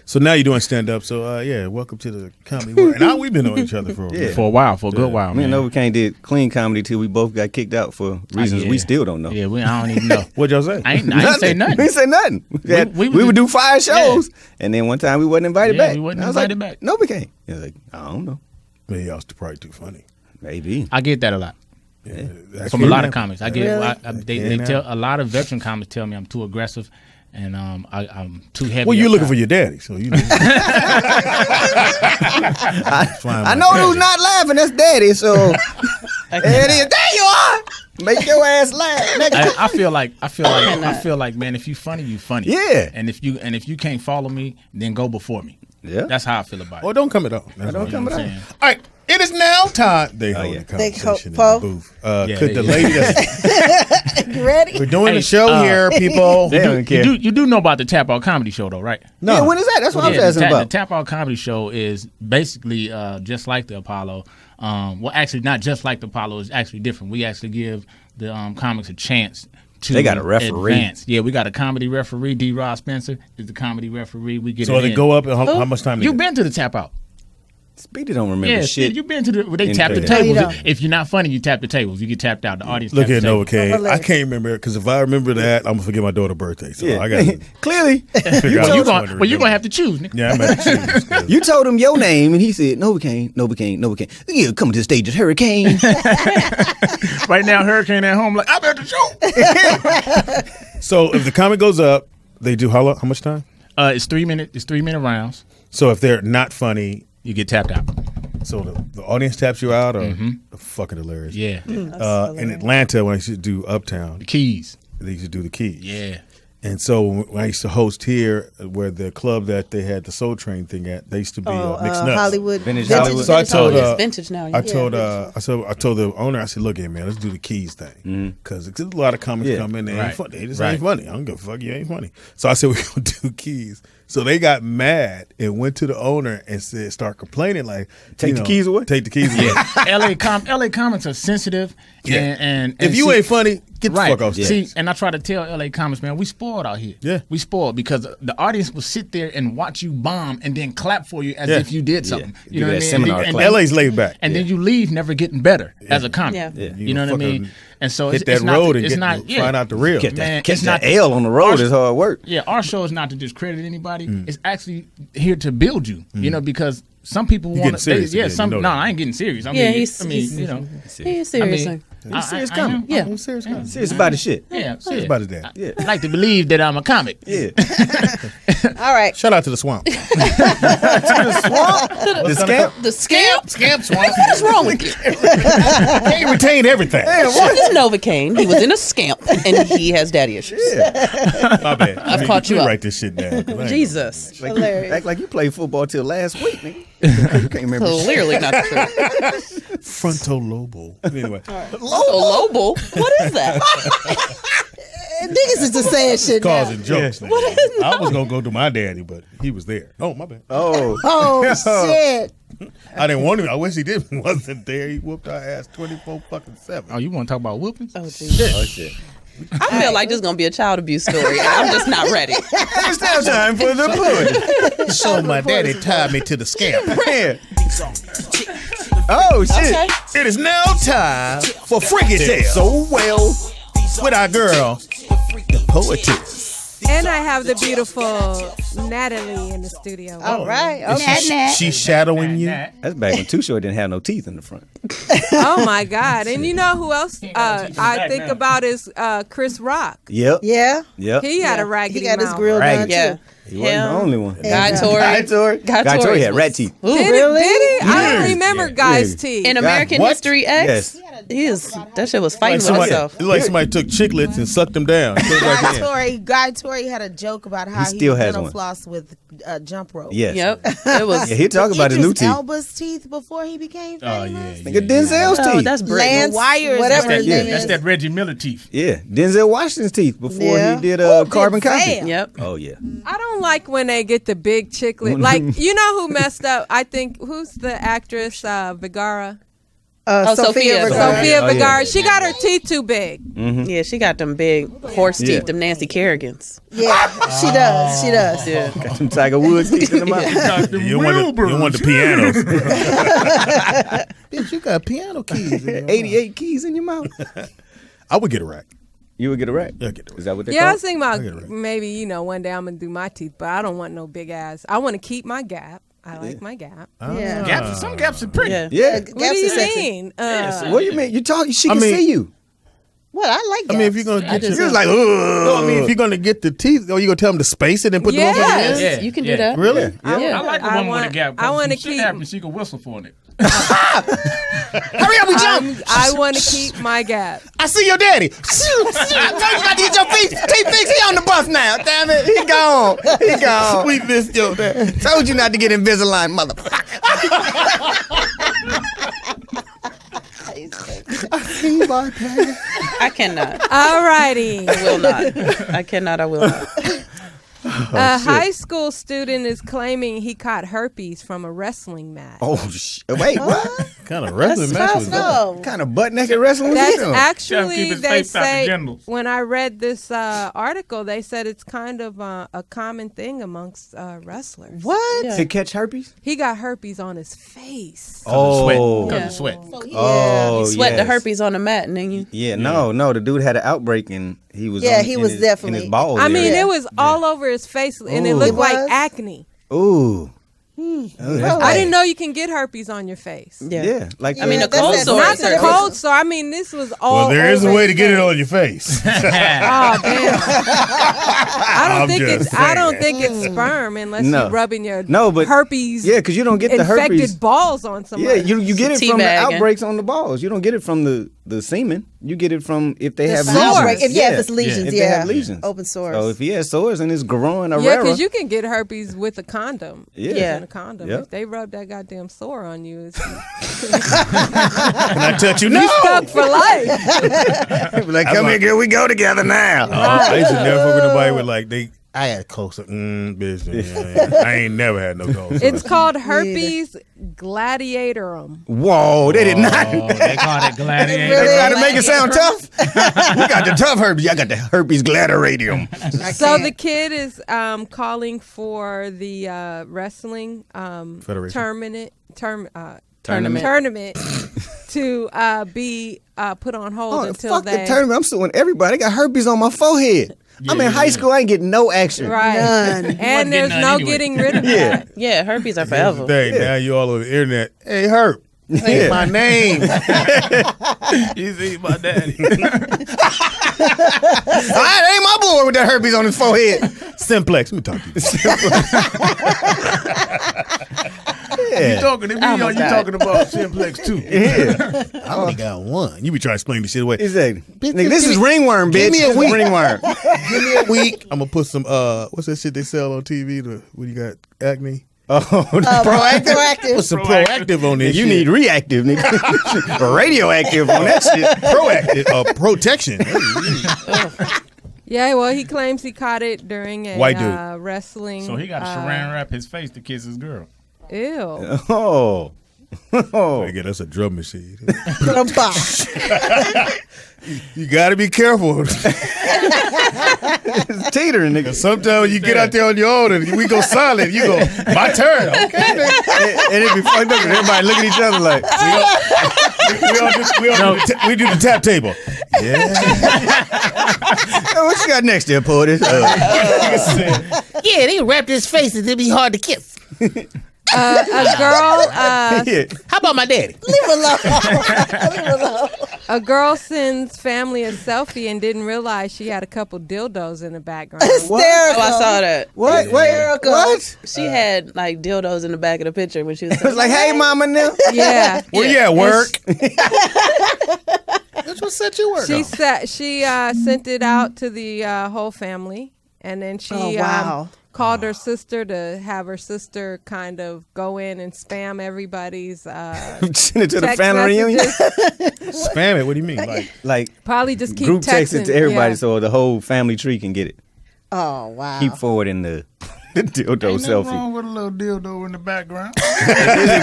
Speaker 2: So now you're doing stand up. So yeah, welcome to the comedy world. And now we've been knowing each other for
Speaker 7: a while, for a good while.
Speaker 1: Me and
Speaker 7: Man.
Speaker 1: Novakane did clean comedy till we both got kicked out for reasons we still don't know.
Speaker 7: Yeah, I don't even know.
Speaker 2: What'd y'all say?
Speaker 7: I ain't say nothing.
Speaker 1: We ain't say nothing. We would do 5 shows, and then one time we wasn't invited back.
Speaker 7: We wasn't
Speaker 1: I was
Speaker 7: invited
Speaker 1: like,
Speaker 7: back.
Speaker 1: Novakane. He was like, I don't know.
Speaker 2: Man, y'all was probably too funny.
Speaker 1: Maybe.
Speaker 7: I get that a lot.
Speaker 2: Yeah.
Speaker 7: From a lot of comics. I get
Speaker 5: Really?
Speaker 7: they tell a lot of veteran comics tell me I'm too aggressive and I'm too heavy.
Speaker 2: Well, you're
Speaker 7: up
Speaker 2: looking
Speaker 7: top.
Speaker 2: for your daddy, so you know.
Speaker 1: I know who's not laughing. That's Daddy. So there it is. There you are. Make your ass laugh.
Speaker 7: I feel like man, if you funny, you funny.
Speaker 1: Yeah.
Speaker 7: And if you can't follow me, then go before me.
Speaker 1: Yeah.
Speaker 7: That's how I feel about it.
Speaker 2: Or don't come at all. That's
Speaker 1: Don't
Speaker 2: what
Speaker 1: come
Speaker 2: I'm
Speaker 1: at all.
Speaker 2: saying. All right, it is now time. They hold
Speaker 1: yeah.
Speaker 2: the conversation in
Speaker 5: Poe?
Speaker 2: the booth.
Speaker 7: Yeah,
Speaker 2: Could the
Speaker 7: yeah.
Speaker 2: lady that's
Speaker 5: You ready?
Speaker 2: we're doing
Speaker 7: Hey,
Speaker 2: the show here, people.
Speaker 1: They don't care.
Speaker 7: You do know about the Tap Out Comedy Show though, right?
Speaker 2: No.
Speaker 1: Yeah, when is that? That's what I was
Speaker 7: Yeah,
Speaker 1: asking
Speaker 7: the
Speaker 1: about.
Speaker 7: Tap Out Comedy Show is basically just like the Apollo. Well, actually, not just like the Apollo. It's actually different. We actually give the comics a chance to
Speaker 1: They got a referee.
Speaker 7: advance. Yeah, we got a comedy referee. D. Rod Spencer is the comedy referee. We get
Speaker 2: So
Speaker 7: it
Speaker 2: they
Speaker 7: in.
Speaker 2: go up and how much time?
Speaker 7: You've been to the Tap Out.
Speaker 1: Speedy don't remember
Speaker 7: Yeah,
Speaker 1: shit.
Speaker 7: you've been to the. They
Speaker 1: In
Speaker 7: tap the
Speaker 1: there.
Speaker 5: No, you
Speaker 7: tables.
Speaker 5: don't.
Speaker 7: If you're not funny, you tap the tables. You get tapped out. The audience.
Speaker 2: Look
Speaker 7: taps
Speaker 2: at
Speaker 7: the tables.
Speaker 2: Novakane. I
Speaker 5: Hilarious.
Speaker 2: can't remember because if I remember that, I'm gonna forget my daughter's birthday. So
Speaker 1: Yeah.
Speaker 2: I got
Speaker 1: Clearly.
Speaker 2: figure out
Speaker 7: Well,
Speaker 2: which one to
Speaker 7: you're
Speaker 2: remember.
Speaker 7: gonna have to choose, nigga.
Speaker 2: Yeah, I'm at the
Speaker 1: You told him your name, and he said, Novakane. Yeah, coming to the stage is Hurricane.
Speaker 7: Right now, Hurricane at home, like I'm at the show.
Speaker 2: So if the comic goes up, they do how much time?
Speaker 7: It's 3 minute. It's 3 minute rounds.
Speaker 2: So if they're not funny,
Speaker 7: You get tapped out.
Speaker 2: so the audience taps you out, or fucking hilarious.
Speaker 7: Yeah,
Speaker 2: In Atlanta, when I used to do Uptown,
Speaker 7: the keys.
Speaker 2: they used to do the keys.
Speaker 7: Yeah.
Speaker 2: And so when I used to host here, where the club that they had the Soul Train thing at, they used to be Mixed Nuts.
Speaker 5: Hollywood.
Speaker 1: Vintage Hollywood.
Speaker 2: So I told
Speaker 3: it's vintage now.
Speaker 2: I told the owner, I said, look here, man, let's do the keys thing, because a lot of comics come in, they ain't
Speaker 7: Right.
Speaker 2: funny. They just
Speaker 7: Right.
Speaker 2: ain't funny. I don't give a fuck. You ain't funny. So I said, we're gonna do keys. So they got mad and went to the owner and said, start complaining, like,
Speaker 1: Take the keys away?
Speaker 2: Take the keys away.
Speaker 7: LA comics are sensitive, and
Speaker 2: If you
Speaker 7: see-
Speaker 2: ain't funny, get the
Speaker 7: right.
Speaker 2: fuck off stage.
Speaker 7: See, and I try to tell LA comics, man, we spoiled out here.
Speaker 2: Yeah.
Speaker 7: We spoiled because the audience will sit there and watch you bomb and then clap for you as
Speaker 2: Yeah.
Speaker 7: if you did something.
Speaker 1: Yeah.
Speaker 7: You know
Speaker 1: Do
Speaker 7: what I
Speaker 1: that
Speaker 7: mean?
Speaker 1: seminar
Speaker 7: And
Speaker 1: class.
Speaker 2: LA's laid back.
Speaker 7: and then you leave never getting better as a comic.
Speaker 3: Yeah.
Speaker 1: Yeah.
Speaker 7: You know what I
Speaker 2: fucking
Speaker 7: mean? And so
Speaker 2: hit
Speaker 7: it's
Speaker 2: that
Speaker 7: not
Speaker 2: road
Speaker 7: to-
Speaker 2: and
Speaker 7: it's
Speaker 2: get,
Speaker 7: not yeah.
Speaker 2: find out the real.
Speaker 1: Catch
Speaker 7: Man,
Speaker 1: that
Speaker 7: it's not-
Speaker 1: L on the road is hard work.
Speaker 7: Yeah, our show is not to discredit anybody. It's actually here to build you. You know, because some people
Speaker 2: You
Speaker 7: want
Speaker 2: getting serious
Speaker 7: Yeah,
Speaker 2: again,
Speaker 7: some.
Speaker 2: you know
Speaker 7: No,
Speaker 2: that.
Speaker 7: I ain't getting serious. I
Speaker 3: Yeah,
Speaker 7: mean,
Speaker 3: he's
Speaker 7: you know,
Speaker 3: serious.
Speaker 7: I mean,
Speaker 1: serious
Speaker 7: I
Speaker 1: comic.
Speaker 7: am.
Speaker 3: Yeah.
Speaker 2: I'm serious.
Speaker 7: Yeah.
Speaker 1: Serious about his shit.
Speaker 7: Yeah,
Speaker 2: Serious about his dad.
Speaker 1: Yeah.
Speaker 7: I like to believe that I'm a comic.
Speaker 1: Yeah.
Speaker 5: All right.
Speaker 2: Shout out to the swamp.
Speaker 1: The scamp.
Speaker 3: The scamp.
Speaker 2: Scamp swamp.
Speaker 3: What's wrong with you?
Speaker 2: He retained everything.
Speaker 3: This is Novakane. He was in a scamp, and he has daddy issues.
Speaker 2: My bad.
Speaker 3: I've caught you up.
Speaker 2: Write this shit down. 'cause I ain't
Speaker 3: Jesus.
Speaker 1: Like
Speaker 5: Hilarious.
Speaker 1: act like you played football till last week, nigga. You can't remember shit.
Speaker 3: Clearly not the truth.
Speaker 2: Frontal lobo. Anyway,
Speaker 3: Lobo? What is that?
Speaker 5: Niggas is just saying shit now.
Speaker 2: causing jokes. nigga. I was gonna go to my daddy, but he was there. Oh, my bad.
Speaker 1: Oh.
Speaker 5: Oh, shit.
Speaker 2: I didn't want him. I wish he did. He wasn't there. He whooped our ass 24-7.
Speaker 7: Oh, you want to talk about whoopings?
Speaker 3: Oh, geez.
Speaker 1: Oh, shit.
Speaker 3: I feel like this is going to be a child abuse story. And I'm just not ready.
Speaker 1: It's now time for the poetess.
Speaker 2: So my daddy tied me to the scamp.
Speaker 1: Yeah. Oh, shit.
Speaker 3: Okay.
Speaker 2: It is now time for Freaky Tale.
Speaker 1: So well.
Speaker 2: With our girl, the Poetess.
Speaker 6: And I have the beautiful Natalie in the studio.
Speaker 5: All right. Okay.
Speaker 2: She's shadowing you.
Speaker 1: That's back when Too Short didn't have no teeth in the front.
Speaker 6: Oh my God! And you know who else I think about is Chris Rock.
Speaker 1: Yep.
Speaker 5: Yeah.
Speaker 1: Yep.
Speaker 6: He had a
Speaker 5: He
Speaker 6: raggedy
Speaker 5: got his
Speaker 6: mouth.
Speaker 5: grill done,
Speaker 1: Right.
Speaker 3: Yeah.
Speaker 5: too.
Speaker 1: He wasn't the only one.
Speaker 3: Guy Tori.
Speaker 1: Guy Tori had rat teeth.
Speaker 3: Ooh.
Speaker 6: Did
Speaker 5: Really?
Speaker 6: he? I don't
Speaker 1: Yeah.
Speaker 6: remember
Speaker 1: Yeah.
Speaker 6: Guy's
Speaker 1: Yeah.
Speaker 6: teeth.
Speaker 3: In American
Speaker 2: What?
Speaker 3: History X,
Speaker 1: Yes.
Speaker 3: that shit was fighting with
Speaker 2: Somebody,
Speaker 3: himself.
Speaker 2: it's like somebody took chiclets and sucked them down. Put it back in.
Speaker 4: Guy Tori had a joke about how
Speaker 1: He still has
Speaker 4: dental
Speaker 1: one.
Speaker 4: floss with jump rope.
Speaker 1: Yes.
Speaker 3: Yep. It was.
Speaker 1: Yeah, he talk about his new
Speaker 4: Idris
Speaker 1: teeth.
Speaker 4: Elba's teeth before he became
Speaker 2: Oh,
Speaker 4: famous.
Speaker 2: yeah.
Speaker 1: Nigga, Denzel's
Speaker 3: Oh,
Speaker 1: teeth.
Speaker 3: that's Britney.
Speaker 5: Lance,
Speaker 4: wires
Speaker 5: whatever his
Speaker 1: Yeah.
Speaker 5: name
Speaker 7: That's
Speaker 5: is.
Speaker 7: that Reggie Miller teeth.
Speaker 1: Yeah, Denzel Washington's teeth before
Speaker 5: Yeah.
Speaker 1: he did Carbon
Speaker 4: did
Speaker 1: Copy.
Speaker 4: Sam?
Speaker 3: Yep.
Speaker 1: Oh yeah.
Speaker 6: I don't like when they get the big chiclet. Like, you know who messed up? I think, who's the actress, Vigara?
Speaker 3: Sophia
Speaker 5: Vergara.
Speaker 6: Sophia
Speaker 1: Oh,
Speaker 6: Vergara.
Speaker 1: yeah.
Speaker 6: She got her teeth too big.
Speaker 3: Yeah, she got them big horse teeth,
Speaker 1: Yeah.
Speaker 3: them Nancy Kerrigans.
Speaker 5: Yeah, she does. She does.
Speaker 3: Yeah.
Speaker 1: Got some Tiger Woods teeth in the mouth.
Speaker 2: You want the pianos.
Speaker 8: Bitch, you got piano keys.
Speaker 1: 88 keys in your mouth.
Speaker 2: I would get a rack.
Speaker 1: You would get a rack?
Speaker 2: Yeah, get a rack.
Speaker 1: Is that what they
Speaker 6: Yeah, I
Speaker 1: call
Speaker 6: was thinking about
Speaker 2: I get it right.
Speaker 6: maybe, one day I'm going to do my teeth, but I don't want no big ass. I want to keep my gap. I like my gap.
Speaker 5: Yeah.
Speaker 7: Gaps, some gaps are pretty.
Speaker 3: Yeah.
Speaker 1: Yeah.
Speaker 6: What do
Speaker 5: Gaps
Speaker 6: you
Speaker 5: are sexy.
Speaker 6: mean?
Speaker 1: What do you mean? You talk. She can
Speaker 2: mean-
Speaker 1: see you.
Speaker 5: What? I like
Speaker 2: I mean, if you're
Speaker 5: gaps.
Speaker 2: gonna get
Speaker 3: just-
Speaker 2: your,
Speaker 1: You're like,
Speaker 2: no, I mean, if you're gonna get the teeth, or you gonna tell them to space it and put the
Speaker 6: Yes.
Speaker 2: motherfucker in?
Speaker 3: Yes, you can do that.
Speaker 2: Really?
Speaker 1: Yeah.
Speaker 3: Yeah.
Speaker 7: I like a woman with a gap.
Speaker 6: I want to
Speaker 7: Shit
Speaker 6: keep.
Speaker 7: happens, she can whistle for it.
Speaker 1: hurry up, we jump.
Speaker 6: I want to keep my gap.
Speaker 2: I see your daddy.
Speaker 1: I told you not to get your teeth fixed. He on the bus now. Damn it. He gone. He gone.
Speaker 2: We missed your daddy.
Speaker 1: Told you not to get Invisalign, motherfucker.
Speaker 3: I cannot.
Speaker 6: All righty.
Speaker 3: I will not. I cannot. I will not.
Speaker 6: A high school student is claiming he caught herpes from a wrestling match.
Speaker 1: Oh, wait, what?
Speaker 2: Kind of wrestling match was that?
Speaker 5: No.
Speaker 1: What kind of butt naked wrestling was
Speaker 6: That's
Speaker 1: he doing?
Speaker 7: Gotta
Speaker 6: actually,
Speaker 7: keep his
Speaker 6: they
Speaker 7: face out the
Speaker 6: say,
Speaker 7: genitals.
Speaker 6: when I read this article, they said it's kind of a common thing amongst wrestlers.
Speaker 5: What?
Speaker 3: Yeah.
Speaker 1: To catch herpes?
Speaker 6: He got herpes on his face.
Speaker 1: Oh.
Speaker 7: Because of sweat.
Speaker 1: Oh,
Speaker 3: You sweat the
Speaker 1: yes.
Speaker 3: herpes on the mat, and then you.
Speaker 1: Yeah, no. The dude had an outbreak and he was.
Speaker 5: Yeah,
Speaker 1: on,
Speaker 5: he
Speaker 1: in
Speaker 5: was
Speaker 1: his,
Speaker 5: definitely-
Speaker 1: in his balls.
Speaker 6: I mean,
Speaker 1: area.
Speaker 6: it was all over his face, and it
Speaker 1: Ooh.
Speaker 6: looked
Speaker 5: It
Speaker 6: like
Speaker 5: was?
Speaker 6: acne.
Speaker 1: Ooh. Oh, that's
Speaker 6: I didn't know you can get herpes on your face.
Speaker 3: Yeah.
Speaker 1: Yeah, like
Speaker 3: I mean,
Speaker 5: Yeah,
Speaker 3: the
Speaker 5: that's
Speaker 3: cold
Speaker 5: that-
Speaker 3: sore.
Speaker 6: Not
Speaker 5: That's
Speaker 6: the
Speaker 5: that-
Speaker 6: cold sore. I mean, this was all.
Speaker 2: Well, there is a
Speaker 6: over
Speaker 2: way to
Speaker 6: his
Speaker 2: get it
Speaker 6: face.
Speaker 2: on your face.
Speaker 6: Oh damn! I
Speaker 2: I'm
Speaker 6: don't think
Speaker 2: just
Speaker 6: it's. I don't
Speaker 2: saying.
Speaker 6: think it's sperm unless
Speaker 1: No.
Speaker 6: you're rubbing your
Speaker 1: but
Speaker 6: herpes.
Speaker 1: Yeah, because you don't get the
Speaker 6: infected
Speaker 1: herpes.
Speaker 6: balls on
Speaker 1: Yeah,
Speaker 6: somebody.
Speaker 1: you get it
Speaker 3: Tea
Speaker 1: from the
Speaker 3: bagging.
Speaker 1: outbreaks on the balls. You don't get it from the semen. You get it from if they have
Speaker 6: sores.
Speaker 1: lesions.
Speaker 5: Outbreak. If it's lesions,
Speaker 1: If
Speaker 5: yeah.
Speaker 1: they have lesions.
Speaker 5: Open sores.
Speaker 1: So if he has sores and it's growing a
Speaker 6: Yeah,
Speaker 1: rara,
Speaker 6: because you can get herpes with a condom.
Speaker 1: Yeah.
Speaker 6: Using a condom.
Speaker 1: Yep.
Speaker 6: If they rub that goddamn sore on you, it's
Speaker 2: Can I touch you? No.
Speaker 6: you stuck for life.
Speaker 1: Be like, come here, girl, we go together now.
Speaker 2: I used to never fuck with nobody with like they. I had close up business. Yeah. I ain't never had no close.
Speaker 6: It's called herpes gladiatorum.
Speaker 1: Whoa, they did not.
Speaker 7: Oh, they call it gladiator.
Speaker 1: They tried to make it sound tough. We got the tough herpes. I got the herpes gladiatorium.
Speaker 6: So the kid is calling for the wrestling
Speaker 2: Federation.
Speaker 6: tournament to be put on hold
Speaker 1: Oh,
Speaker 6: until
Speaker 1: fuck
Speaker 6: they
Speaker 1: the tournament. I'm suing everybody. I got herpes on my forehead. I'm in high school. I ain't getting no action.
Speaker 6: right.
Speaker 5: None.
Speaker 6: And there's
Speaker 7: none
Speaker 6: no
Speaker 7: anyway.
Speaker 6: getting rid of
Speaker 1: Yeah.
Speaker 6: that.
Speaker 3: Yeah, herpes are forever.
Speaker 2: Hey, now you all over the internet. Hey, Herp. Hey, my name.
Speaker 7: You see my daddy.
Speaker 1: I ain't my boy with that herpes on his forehead.
Speaker 2: Simplex. Let me talk to you.
Speaker 7: You talking to me or you talking about Simplex too?
Speaker 1: Yeah,
Speaker 2: I only got one. You be trying to explain this shit away.
Speaker 1: exactly. Nigga, this is ringworm, bitch.
Speaker 2: give me a
Speaker 1: This is
Speaker 2: week.
Speaker 1: ringworm.
Speaker 2: Give me a week. I'm gonna put some what's that shit they sell on TV? When you got acne.
Speaker 1: Oh, proactive.
Speaker 2: Put
Speaker 5: Proactive.
Speaker 2: some proactive on this.
Speaker 1: You
Speaker 2: shit.
Speaker 1: need reactive, nigga. Radioactive on that shit.
Speaker 2: proactive protection.
Speaker 6: Yeah, well, he claims he caught it during a
Speaker 2: White dude.
Speaker 6: wrestling.
Speaker 7: So he got to saran wrap his face to kiss his girl.
Speaker 6: Ew.
Speaker 1: Oh. Oh.
Speaker 2: Again, that's a drum machine.
Speaker 5: Ba-dum-ba.
Speaker 2: You got to be careful.
Speaker 1: It's teetering, nigga.
Speaker 2: Sometimes you get out there on your own and we go silent. You go, my turn. Okay.
Speaker 1: And it be fucked up and everybody looking at each other like,
Speaker 2: We do the tap table. Yeah.
Speaker 1: oh, what you got next there, Poetess?
Speaker 8: Yeah, they wrapped his face and it'd be hard to kiss.
Speaker 6: A girl.
Speaker 1: Yeah.
Speaker 8: How about my daddy?
Speaker 6: A girl sends family a selfie and didn't realize she had a couple dildos in the background.
Speaker 1: What?
Speaker 3: Oh, I saw that.
Speaker 1: What? Wait, what?
Speaker 3: She had like dildos in the back of the picture when she was.
Speaker 1: It was like, hey, mama, now.
Speaker 6: Yeah.
Speaker 2: Where you at work?
Speaker 8: That's what set you work
Speaker 6: She
Speaker 8: on.
Speaker 6: sent it out to the whole family, and then she
Speaker 5: Oh, wow.
Speaker 6: called her sister to have her sister kind of go in and spam everybody's
Speaker 1: Send it to the
Speaker 6: text
Speaker 1: family reunion.
Speaker 6: messages.
Speaker 2: Spam it. What do you mean? Like,
Speaker 6: Probably just keep
Speaker 1: Group text
Speaker 6: texting
Speaker 1: it to everybody
Speaker 6: yeah.
Speaker 1: so the whole family tree can get it.
Speaker 5: Oh, wow.
Speaker 1: Keep forwarding the The dildo
Speaker 8: Ain't nothing
Speaker 1: selfie.
Speaker 8: wrong with a little dildo in the background.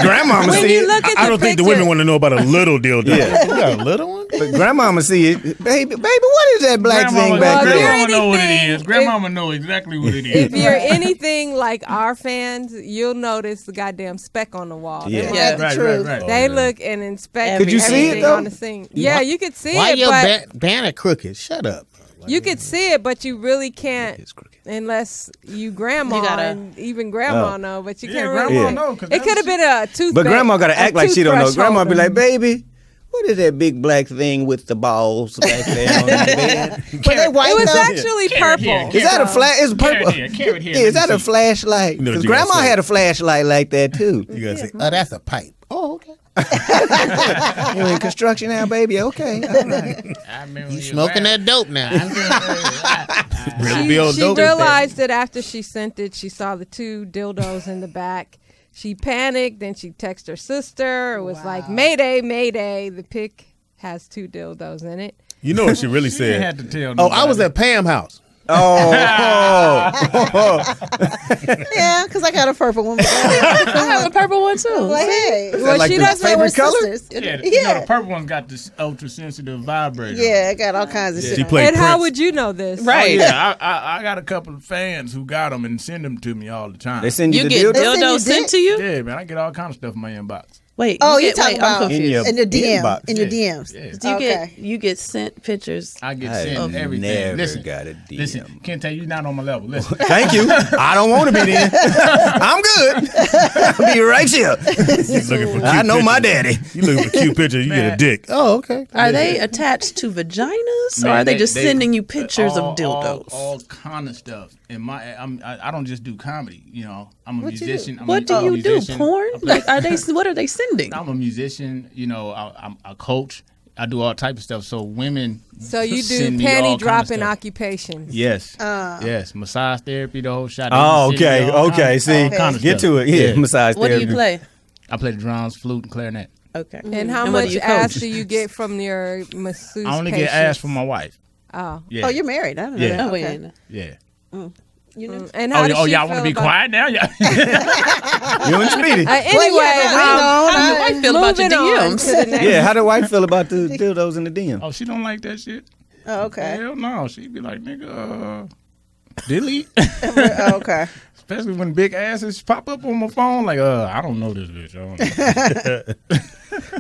Speaker 1: Grandmama
Speaker 6: When
Speaker 1: see
Speaker 6: you
Speaker 1: it.
Speaker 6: look at
Speaker 2: I don't think the women want to know about a little dildo.
Speaker 1: Yeah.
Speaker 2: You got a little one?
Speaker 1: But grandmama see it. Baby, what is that black thing back
Speaker 6: Well,
Speaker 1: there?
Speaker 6: if
Speaker 8: Grandmama know what it
Speaker 6: anything,
Speaker 8: is. Grandmama know exactly what it is.
Speaker 6: If you're anything like our fans, you'll notice the goddamn speck on the wall.
Speaker 1: Yeah.
Speaker 6: They
Speaker 5: Yeah,
Speaker 6: look-
Speaker 5: the
Speaker 8: Right,
Speaker 5: truth.
Speaker 8: right, right.
Speaker 6: They look and inspect
Speaker 1: Could you see it,
Speaker 6: everything
Speaker 1: though?
Speaker 6: on the scene. Yeah, you could see
Speaker 8: Why
Speaker 6: it,
Speaker 8: your
Speaker 6: but
Speaker 8: banner crooked? Shut up.
Speaker 6: you could see it, but you really can't
Speaker 1: It's crooked.
Speaker 6: unless you grandma
Speaker 3: You gotta-
Speaker 6: and even grandma
Speaker 1: Oh.
Speaker 6: know. But you
Speaker 8: Yeah,
Speaker 6: can't
Speaker 8: grandma
Speaker 6: really.
Speaker 8: know, 'cause
Speaker 6: It could have been a toothpick.
Speaker 1: But grandma gotta act like she don't know. Grandma be like,
Speaker 6: baby.
Speaker 1: baby, what is that big black thing with the balls back there on the bed?
Speaker 5: But they white
Speaker 6: It was
Speaker 5: though?
Speaker 6: actually purple.
Speaker 8: here.
Speaker 1: Is that a flash? It's purple.
Speaker 8: Carrot here.
Speaker 1: Yeah, is that a flashlight?
Speaker 2: You know what
Speaker 1: Because
Speaker 2: you gotta
Speaker 1: grandma
Speaker 2: say.
Speaker 1: had a flashlight like that too.
Speaker 2: You got to say,
Speaker 8: Oh, that's a pipe. Oh, okay.
Speaker 1: You in construction now, baby? Okay, all right.
Speaker 8: You smoking that dope now.
Speaker 2: really be old
Speaker 6: She
Speaker 2: dope.
Speaker 6: realized that after she sent it, she saw the 2 dildos in the back. She panicked, then she texted her sister. It was like, Mayday, Mayday. The pic has 2 dildos in it.
Speaker 2: You know what she really
Speaker 8: She
Speaker 2: said?
Speaker 8: had to tell
Speaker 2: Oh, I was
Speaker 8: nobody.
Speaker 2: at Pam's house.
Speaker 5: Yeah, because I got a purple one.
Speaker 3: I have a purple one too.
Speaker 5: Like, hey.
Speaker 6: Well,
Speaker 1: like
Speaker 6: she
Speaker 1: the
Speaker 6: doesn't.
Speaker 1: favorite color?
Speaker 5: Sisters.
Speaker 8: Yeah,
Speaker 5: Yeah.
Speaker 8: you know, the purple one's got this ultra sensitive vibrator.
Speaker 5: Yeah, I got all kinds of shit.
Speaker 2: She
Speaker 5: on
Speaker 2: played
Speaker 6: And how
Speaker 2: Prince.
Speaker 6: would you know this?
Speaker 8: Oh,
Speaker 3: Right.
Speaker 8: yeah, I got a couple of fans who got them and send them to me all the time.
Speaker 1: They send you,
Speaker 3: You
Speaker 1: the
Speaker 3: get
Speaker 1: dildo
Speaker 5: send you
Speaker 3: dildos sent
Speaker 5: dick?
Speaker 3: to you?
Speaker 8: Yeah, man, I get all kinds of stuff in my inbox.
Speaker 3: Wait.
Speaker 5: Oh, you
Speaker 3: get,
Speaker 5: talking
Speaker 3: wait, I'm
Speaker 5: about
Speaker 3: confused.
Speaker 1: your
Speaker 5: in the DM,
Speaker 1: inbox.
Speaker 5: in your
Speaker 8: Yeah.
Speaker 5: DMs.
Speaker 8: Yeah.
Speaker 3: Do you
Speaker 5: Okay.
Speaker 3: get you get sent pictures?
Speaker 8: I get
Speaker 1: I
Speaker 8: sent
Speaker 1: have
Speaker 8: everything.
Speaker 1: never
Speaker 8: Listen,
Speaker 1: got a DM.
Speaker 8: listen, Kente, you're not on my level. Listen,
Speaker 1: Thank you. I don't want to be there. I'm good. I'll be right here.
Speaker 2: You looking for cute
Speaker 1: I know my
Speaker 2: pictures.
Speaker 1: daddy.
Speaker 2: You looking for cute pictures, you get a dick. Oh, okay.
Speaker 3: Are they attached to vaginas, or
Speaker 8: man,
Speaker 3: are they just sending you pictures
Speaker 8: all-
Speaker 3: of dildos?
Speaker 8: all kind of stuff. And I don't just do comedy. You know, I'm a
Speaker 5: What you do?
Speaker 8: musician. I'm
Speaker 3: What
Speaker 8: a
Speaker 3: do you do?
Speaker 8: musician.
Speaker 3: Porn?
Speaker 8: I play-
Speaker 3: Like, are they? What are they sending?
Speaker 8: I'm a musician. You know, I'm a coach. I do all type of stuff. So women.
Speaker 6: So you do
Speaker 8: send me all
Speaker 6: panty
Speaker 8: kind of
Speaker 6: dropping
Speaker 8: stuff.
Speaker 6: occupations.
Speaker 8: Yes. Yes. Massage therapy, the whole shot.
Speaker 1: Oh,
Speaker 8: They send me
Speaker 1: okay.
Speaker 8: all
Speaker 1: Okay.
Speaker 8: kinds-
Speaker 1: See,
Speaker 8: all kind of
Speaker 1: get
Speaker 8: stuff.
Speaker 1: to it. Yeah.
Speaker 8: Yeah.
Speaker 1: Massage
Speaker 3: What do
Speaker 1: therapy.
Speaker 3: you play?
Speaker 8: I play the drums, flute, and clarinet.
Speaker 3: Okay.
Speaker 6: And how
Speaker 3: And what do
Speaker 6: much
Speaker 3: you
Speaker 6: ass
Speaker 3: coach?
Speaker 6: do you get from your masseuse
Speaker 8: I only
Speaker 6: patients?
Speaker 8: get asked from my wife.
Speaker 6: Oh.
Speaker 8: Yeah.
Speaker 5: Oh, you're married. I don't know
Speaker 8: Yeah.
Speaker 5: that.
Speaker 3: Oh,
Speaker 5: Okay.
Speaker 8: Yeah.
Speaker 5: You know?
Speaker 6: And how does she
Speaker 8: y'all
Speaker 6: feel
Speaker 8: want to be
Speaker 6: about-
Speaker 8: quiet now? Yeah.
Speaker 1: You and Speedy.
Speaker 6: Anyway,
Speaker 3: How do your wife feel about your
Speaker 6: moving on
Speaker 3: DMs?
Speaker 6: to the next.
Speaker 1: Yeah. How the wife feel about the dildos in the DM?
Speaker 8: Oh, she don't like that shit.
Speaker 5: Oh, okay.
Speaker 8: Hell no. She'd be like, nigga, delete.
Speaker 5: Oh, okay.
Speaker 8: Especially when big asses pop up on my phone. Like, I don't know this bitch. I don't know.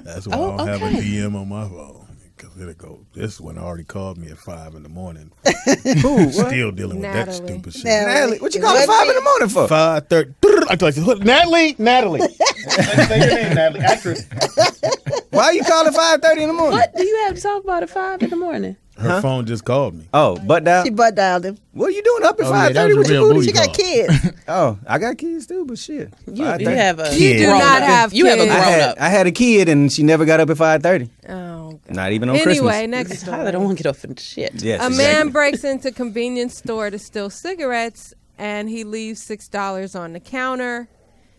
Speaker 2: That's why I don't have a DM on my phone. Because it'll go, this one already called me at 5 in the morning. Still dealing with that
Speaker 6: Natalie.
Speaker 2: stupid shit.
Speaker 1: Natalie, what you calling 5 in the morning for?
Speaker 2: 5:30. I like, Natalie. Say your name, Natalie. Actress.
Speaker 1: Why you calling 5:30 in the morning?
Speaker 3: What do you have to talk about at 5 in the morning?
Speaker 2: Her phone just called me.
Speaker 1: Oh, butt dial.
Speaker 5: She butt dialed him.
Speaker 1: What are you doing up at
Speaker 8: Oh, yeah, that
Speaker 1: 5:30
Speaker 8: was
Speaker 1: with
Speaker 8: a
Speaker 1: your
Speaker 8: real
Speaker 1: booty?
Speaker 5: She got
Speaker 8: call.
Speaker 5: kids.
Speaker 1: Oh, I got kids too, but shit.
Speaker 3: You
Speaker 1: 5:30.
Speaker 3: have a
Speaker 6: You do
Speaker 3: grown
Speaker 6: not
Speaker 3: up.
Speaker 6: have
Speaker 3: You have a
Speaker 6: kids.
Speaker 3: grown
Speaker 1: I
Speaker 3: up.
Speaker 1: had a kid and she never got up at 5:30.
Speaker 6: Oh, God.
Speaker 1: Not even on
Speaker 6: Anyway,
Speaker 1: Christmas.
Speaker 6: next
Speaker 3: Tyler
Speaker 6: story.
Speaker 3: don't want to get off in shit.
Speaker 1: Yes,
Speaker 6: A
Speaker 1: exactly.
Speaker 6: man breaks into convenience store to steal cigarettes, and he leaves $6 on the counter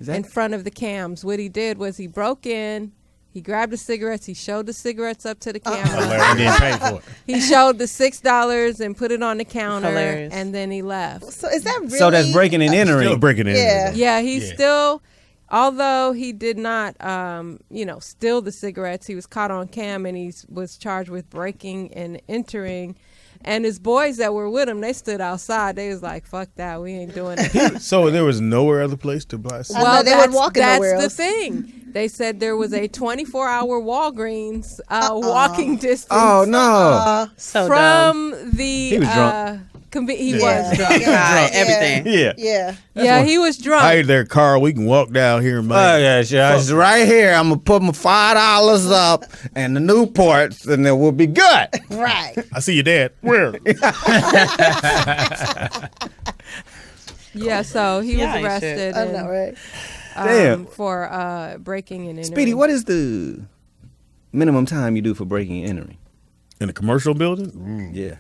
Speaker 6: in front of the cams. What he did was he broke in, he grabbed the cigarettes, he showed the cigarettes up to the camera.
Speaker 2: And didn't pay for it.
Speaker 6: He showed the $6 and put it on the counter,
Speaker 3: Hilarious.
Speaker 6: and then he left.
Speaker 5: So is that really?
Speaker 1: So that's breaking and
Speaker 2: Still
Speaker 1: entering.
Speaker 2: breaking in.
Speaker 5: Yeah.
Speaker 6: Yeah, he's
Speaker 2: Yeah.
Speaker 6: still, although he did not, steal the cigarettes, he was caught on cam and he was charged with breaking and entering. And his boys that were with him, they stood outside. They was like, "Fuck that, we ain't doing it."
Speaker 2: So there was nowhere other place to buy cigarettes?
Speaker 5: know they weren't walking
Speaker 6: that's
Speaker 5: nowhere
Speaker 6: the
Speaker 5: else.
Speaker 6: thing. They said there was a 24-hour Walgreens walking distance.
Speaker 1: Oh no.
Speaker 3: So dumb.
Speaker 6: from the
Speaker 1: He was drunk.
Speaker 6: he
Speaker 5: Yeah.
Speaker 6: was drunk.
Speaker 3: High, everything.
Speaker 1: Yeah.
Speaker 5: Yeah.
Speaker 6: Yeah, he was drunk.
Speaker 2: Hey there, Carl. We can walk down here and
Speaker 1: Oh
Speaker 2: buy.
Speaker 1: yeah, sure. It's right here. I'm gonna put my $5 up and the Newports, and it will be good.
Speaker 5: Right.
Speaker 2: I see your dad. Where?
Speaker 6: Yeah, so he was
Speaker 3: Yeah, ain't
Speaker 6: arrested
Speaker 5: I know, right?
Speaker 1: Damn.
Speaker 6: for breaking and entering.
Speaker 1: Speedy, what is the minimum time you do for breaking and entering?
Speaker 2: In a commercial building?
Speaker 1: Yeah.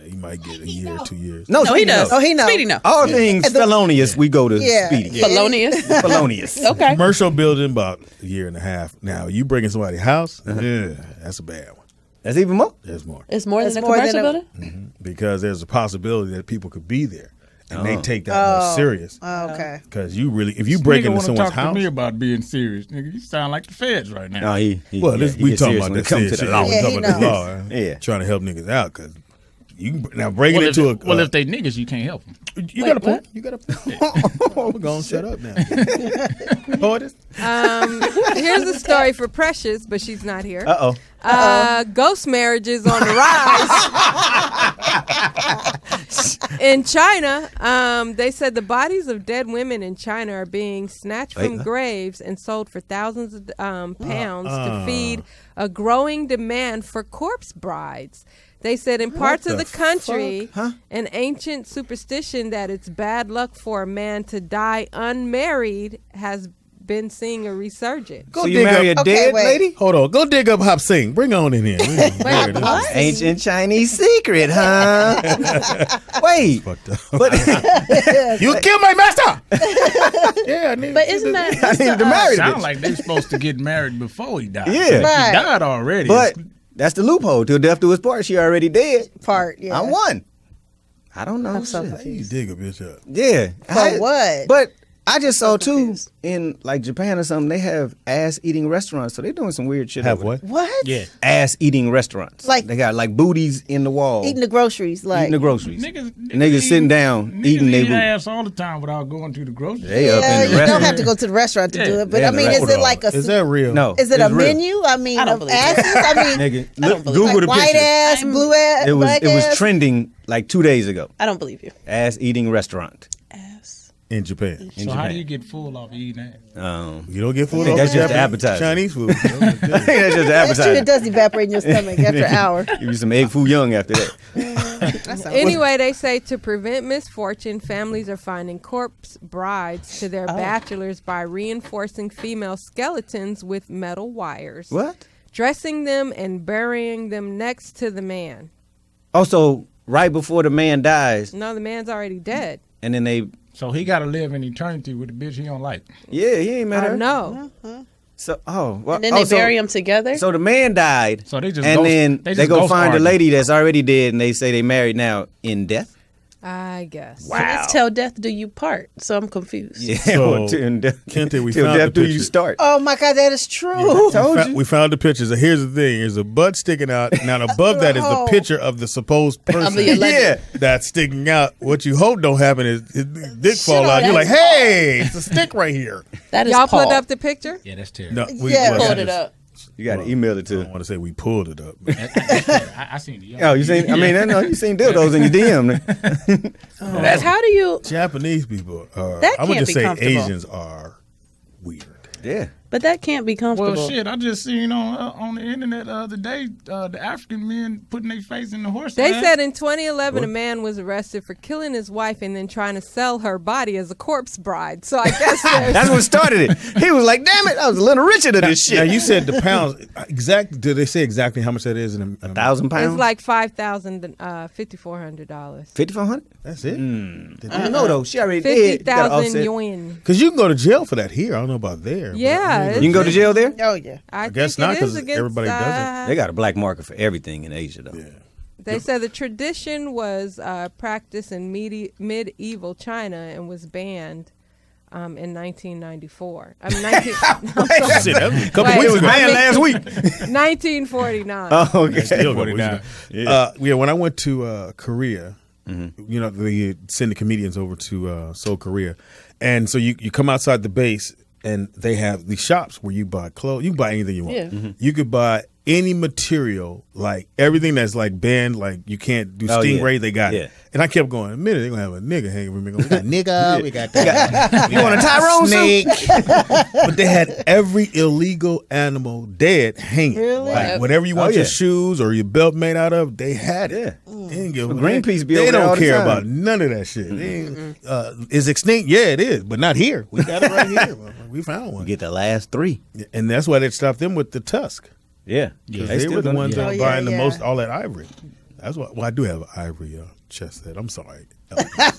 Speaker 2: He might get a year, 2 years.
Speaker 1: No,
Speaker 3: No, he
Speaker 1: Speedy
Speaker 3: does.
Speaker 1: knows.
Speaker 5: Oh, he knows.
Speaker 3: Speedy no.
Speaker 1: All things felonious, we go to
Speaker 5: Yeah.
Speaker 1: Speedy.
Speaker 3: Felonious.
Speaker 1: Felonious.
Speaker 3: Okay.
Speaker 2: Commercial building, about a year and a half. Now, you bring in somebody's house, yeah, that's a bad one.
Speaker 1: That's even more.
Speaker 2: There's more.
Speaker 3: It's more
Speaker 5: It's
Speaker 3: than a
Speaker 5: more
Speaker 3: commercial
Speaker 5: than a-
Speaker 3: building?
Speaker 2: Because there's a possibility that people could be there. and they take that more serious.
Speaker 5: Oh, okay.
Speaker 2: Because you really, if you break into someone's
Speaker 8: talk to
Speaker 2: house,
Speaker 8: me about being serious, nigga. You sound like the feds right now.
Speaker 1: No, he
Speaker 2: well, we
Speaker 1: gets
Speaker 2: talking
Speaker 1: serious
Speaker 2: about
Speaker 1: when it
Speaker 2: that
Speaker 1: comes to
Speaker 2: shit.
Speaker 1: the law.
Speaker 2: We
Speaker 5: Yeah,
Speaker 2: talking
Speaker 5: he
Speaker 2: about the law.
Speaker 5: knows.
Speaker 1: Yeah.
Speaker 2: Trying to help niggas out because you now breaking
Speaker 8: Well,
Speaker 2: into
Speaker 8: well, if they niggas, you can't help them.
Speaker 2: you got a point. You got a point. We're gonna shut up now. Poetess?
Speaker 6: Here's a story for Precious, but she's not here. Ghost marriages on the rise. In China, they said the bodies of dead women in China are being snatched from graves and sold for thousands of pounds to feed a growing demand for corpse brides. They said in parts of the country, an ancient superstition that it's bad luck for a man to die unmarried has been seeing a resurgence.
Speaker 1: So you marry a dead lady?
Speaker 2: Hold on. Go dig up Hop Sing. Bring on in here.
Speaker 1: Ancient Chinese secret, huh? Wait.
Speaker 2: Fucked up.
Speaker 1: But
Speaker 2: You killed my master. Yeah,
Speaker 3: But isn't that
Speaker 1: I needed to marry the
Speaker 8: Sound
Speaker 1: bitch.
Speaker 8: like they're supposed to get married before he died.
Speaker 1: Yeah.
Speaker 8: If
Speaker 5: Right.
Speaker 8: he died already.
Speaker 1: But that's the loophole. Till death do his part. She already dead.
Speaker 5: Yeah.
Speaker 1: I won. I don't know.
Speaker 5: so
Speaker 1: Shit.
Speaker 5: confused.
Speaker 2: You dig a bitch up.
Speaker 1: Yeah.
Speaker 5: For what?
Speaker 1: But I just saw too in like Japan or something. They have ass eating restaurants, so they're doing some weird shit.
Speaker 2: Have
Speaker 1: over
Speaker 2: what?
Speaker 5: What?
Speaker 8: yeah.
Speaker 1: there. Ass eating restaurants.
Speaker 5: Like-
Speaker 1: they got like booties in the wall.
Speaker 5: Eating the groceries, like
Speaker 1: Eating the groceries.
Speaker 8: Niggas
Speaker 1: sitting down
Speaker 8: niggas
Speaker 1: eating their
Speaker 8: eat
Speaker 1: booty.
Speaker 8: ass all the time without going to the grocery store.
Speaker 1: They up
Speaker 5: yeah,
Speaker 1: in the
Speaker 5: you don't
Speaker 1: restaurant.
Speaker 5: have to go to the restaurant to do it. But
Speaker 1: Yeah,
Speaker 5: I mean,
Speaker 1: the
Speaker 5: is it
Speaker 1: restaurant.
Speaker 5: like a?
Speaker 2: Is that real?
Speaker 1: No.
Speaker 5: Is it
Speaker 1: it's
Speaker 5: a
Speaker 1: real.
Speaker 5: menu? I mean,
Speaker 3: I don't
Speaker 5: of
Speaker 3: believe
Speaker 5: asses. I mean,
Speaker 1: Nigga,
Speaker 3: I don't
Speaker 1: look,
Speaker 3: believe
Speaker 1: Google the
Speaker 5: white
Speaker 1: pictures.
Speaker 5: ass, blue ass,
Speaker 1: It was
Speaker 5: black
Speaker 1: it was
Speaker 5: ass.
Speaker 1: trending like 2 days ago.
Speaker 3: I don't believe you.
Speaker 1: Ass eating restaurant.
Speaker 3: Ass.
Speaker 2: In Japan.
Speaker 8: So how do you get full off eating that?
Speaker 2: You don't get food.
Speaker 1: I think
Speaker 2: off
Speaker 1: that's just the
Speaker 2: Japanese-
Speaker 1: appetizer.
Speaker 2: Chinese food.
Speaker 1: I think that's just the
Speaker 5: That's true. It
Speaker 1: appetizer.
Speaker 5: does evaporate in your stomach after an hour.
Speaker 1: Give you some egg foo young after that.
Speaker 6: Anyway, they say to prevent misfortune, families are finding corpse brides to their bachelors by reinforcing female skeletons with metal wires,
Speaker 1: What?
Speaker 6: dressing them and burying them next to the man.
Speaker 1: Also, right before the man dies,
Speaker 6: No, the man's already dead.
Speaker 1: and then they,
Speaker 8: So he got to live in eternity with the bitch he don't like.
Speaker 1: yeah, he ain't met her.
Speaker 6: No.
Speaker 1: So, well,
Speaker 3: And then they bury them together.
Speaker 1: So the man died.
Speaker 8: So they just
Speaker 1: and
Speaker 8: ghost-
Speaker 1: then
Speaker 8: they
Speaker 1: they
Speaker 8: just
Speaker 1: go
Speaker 8: ghost
Speaker 1: find
Speaker 8: argue.
Speaker 1: the lady that's already dead, and they say they married now in death.
Speaker 6: I guess.
Speaker 3: So let's tell death do you part. So I'm confused.
Speaker 1: Yeah,
Speaker 2: So,
Speaker 1: well, till death,
Speaker 2: Kente, we
Speaker 1: till
Speaker 2: found
Speaker 1: death
Speaker 2: the
Speaker 1: do you
Speaker 2: picture.
Speaker 1: start.
Speaker 5: Oh my God, that is true.
Speaker 2: We found the pictures. Here's the thing: there's a butt sticking out. Now above that is the picture of the supposed person
Speaker 1: Yeah,
Speaker 2: that's sticking out. What you hope don't happen is his dick fall
Speaker 5: Shit,
Speaker 2: out. You're like,
Speaker 5: that's-
Speaker 2: hey, it's a stick right here.
Speaker 3: That is
Speaker 6: Y'all
Speaker 3: Paul.
Speaker 6: put up the picture?
Speaker 8: Yeah, that's terrible.
Speaker 2: No,
Speaker 5: Yeah.
Speaker 3: Pulled it up.
Speaker 1: you got to email it
Speaker 2: I
Speaker 1: to.
Speaker 2: don't want to say we pulled it up.
Speaker 8: I seen the
Speaker 1: Oh, you seen? I mean, I know you seen dildos in your DM.
Speaker 3: How do you?
Speaker 2: Japanese people are.
Speaker 3: That
Speaker 2: I would
Speaker 3: can't
Speaker 2: just
Speaker 3: be
Speaker 2: say
Speaker 3: comfortable.
Speaker 2: Asians are weird.
Speaker 1: Yeah.
Speaker 3: But that can't be comfortable.
Speaker 8: Well, shit, I just seen on the internet the other day the African men putting their face in the horse.
Speaker 6: They
Speaker 8: ass.
Speaker 6: said in 2011 a man was arrested for killing his wife and then trying to sell her body as a corpse bride. So I guess there's
Speaker 1: That's what started it. He was like, "Damn it, I was a little richer than this
Speaker 2: Now
Speaker 1: shit."
Speaker 2: you said the pounds. Exact? Did they say exactly how much that is? In a
Speaker 1: 1,000 pounds.
Speaker 6: it's like $5,400.
Speaker 1: $5,400.
Speaker 2: That's it.
Speaker 1: I don't know though. She already did. You gotta
Speaker 6: 50,000
Speaker 1: offset.
Speaker 6: yuan.
Speaker 2: Because you can go to jail for that here. I don't know about there. but
Speaker 6: Yeah,
Speaker 1: You can go to jail there.
Speaker 5: Oh yeah.
Speaker 6: I
Speaker 2: guess
Speaker 6: think
Speaker 2: not,
Speaker 6: it
Speaker 2: 'cause
Speaker 6: is against,
Speaker 2: everybody doesn't.
Speaker 1: They got a black market for everything in Asia though.
Speaker 6: They said the tradition was practiced in medieval China and was banned in 1994. I mean, 19,
Speaker 2: Shit, that was a couple
Speaker 6: Wait,
Speaker 2: weeks
Speaker 1: It was
Speaker 2: ago.
Speaker 1: banned last week.
Speaker 6: 1949.
Speaker 1: Oh, okay.
Speaker 2: Still a couple weeks ago.
Speaker 1: 49.
Speaker 2: Yeah, when I went to Korea, you know, they send the comedians over to Seoul, Korea. And so you come outside the base, and they have these shops where you buy clothes. You can buy anything you want.
Speaker 3: Yeah.
Speaker 2: You could buy any material, like everything that's like banned, like you can't do
Speaker 1: Oh, yeah.
Speaker 2: stingray, they got
Speaker 1: Yeah.
Speaker 2: it. And I kept going, a minute, they're going to have a nigga hanging from me. We got nigga, we got that.
Speaker 1: You want a Tyrone
Speaker 2: snake? But they had every illegal animal dead hanging.
Speaker 5: Really?
Speaker 2: Like whatever you want
Speaker 1: Oh, yeah.
Speaker 2: your shoes or your belt made out of, they had it.
Speaker 1: Yeah.
Speaker 2: They didn't give a-
Speaker 1: Greenpeace be
Speaker 2: they
Speaker 1: over there all
Speaker 2: don't
Speaker 1: the
Speaker 2: care
Speaker 1: time.
Speaker 2: about none of that shit. They ain't, is extinct? Yeah, it is, but not here. We got it right here. We found one.
Speaker 1: Get the last 3.
Speaker 2: And that's why they stopped them with the tusk.
Speaker 1: Yeah.
Speaker 2: Because
Speaker 1: They
Speaker 2: they
Speaker 1: still
Speaker 2: were the
Speaker 1: gonna-
Speaker 2: ones that
Speaker 5: Oh,
Speaker 2: were
Speaker 5: yeah,
Speaker 2: buying the
Speaker 5: yeah.
Speaker 2: most, all that ivory. That's why. Well, I do have an ivory chest set. I'm sorry.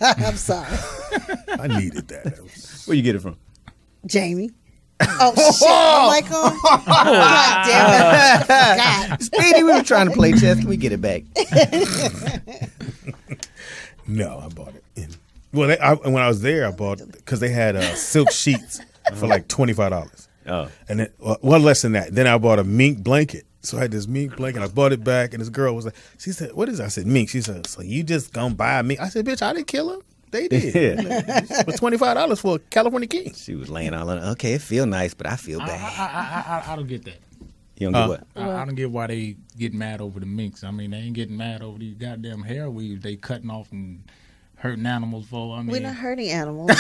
Speaker 5: I'm sorry,
Speaker 2: I needed that.
Speaker 1: Where you get it from?
Speaker 5: Jamie. Oh shit! My mic on. God damn it! God.
Speaker 1: Speedy, we were trying to play chess. Can we get it back?
Speaker 2: No, I bought it in Well, when I was there, I bought because they had silk sheets for like $25.
Speaker 1: Oh.
Speaker 2: And then one less than that. Then I bought a mink blanket. So I had this mink blanket. I bought it back, and this girl was like, she said, "What is it?" I said, "Mink." She said, "So you just gonna buy a mink?" I said, "Bitch, I didn't kill him. They did."
Speaker 1: Yeah.
Speaker 2: For $25 for a California king.
Speaker 1: She was laying all on. Okay, it feel nice, but I feel bad.
Speaker 8: I don't get that.
Speaker 1: You don't get what?
Speaker 8: I don't get why they get mad over the minks. I mean, they ain't getting mad over these goddamn hair weaves they cutting off and hurting animals for. I mean,
Speaker 5: We're not hurting animals.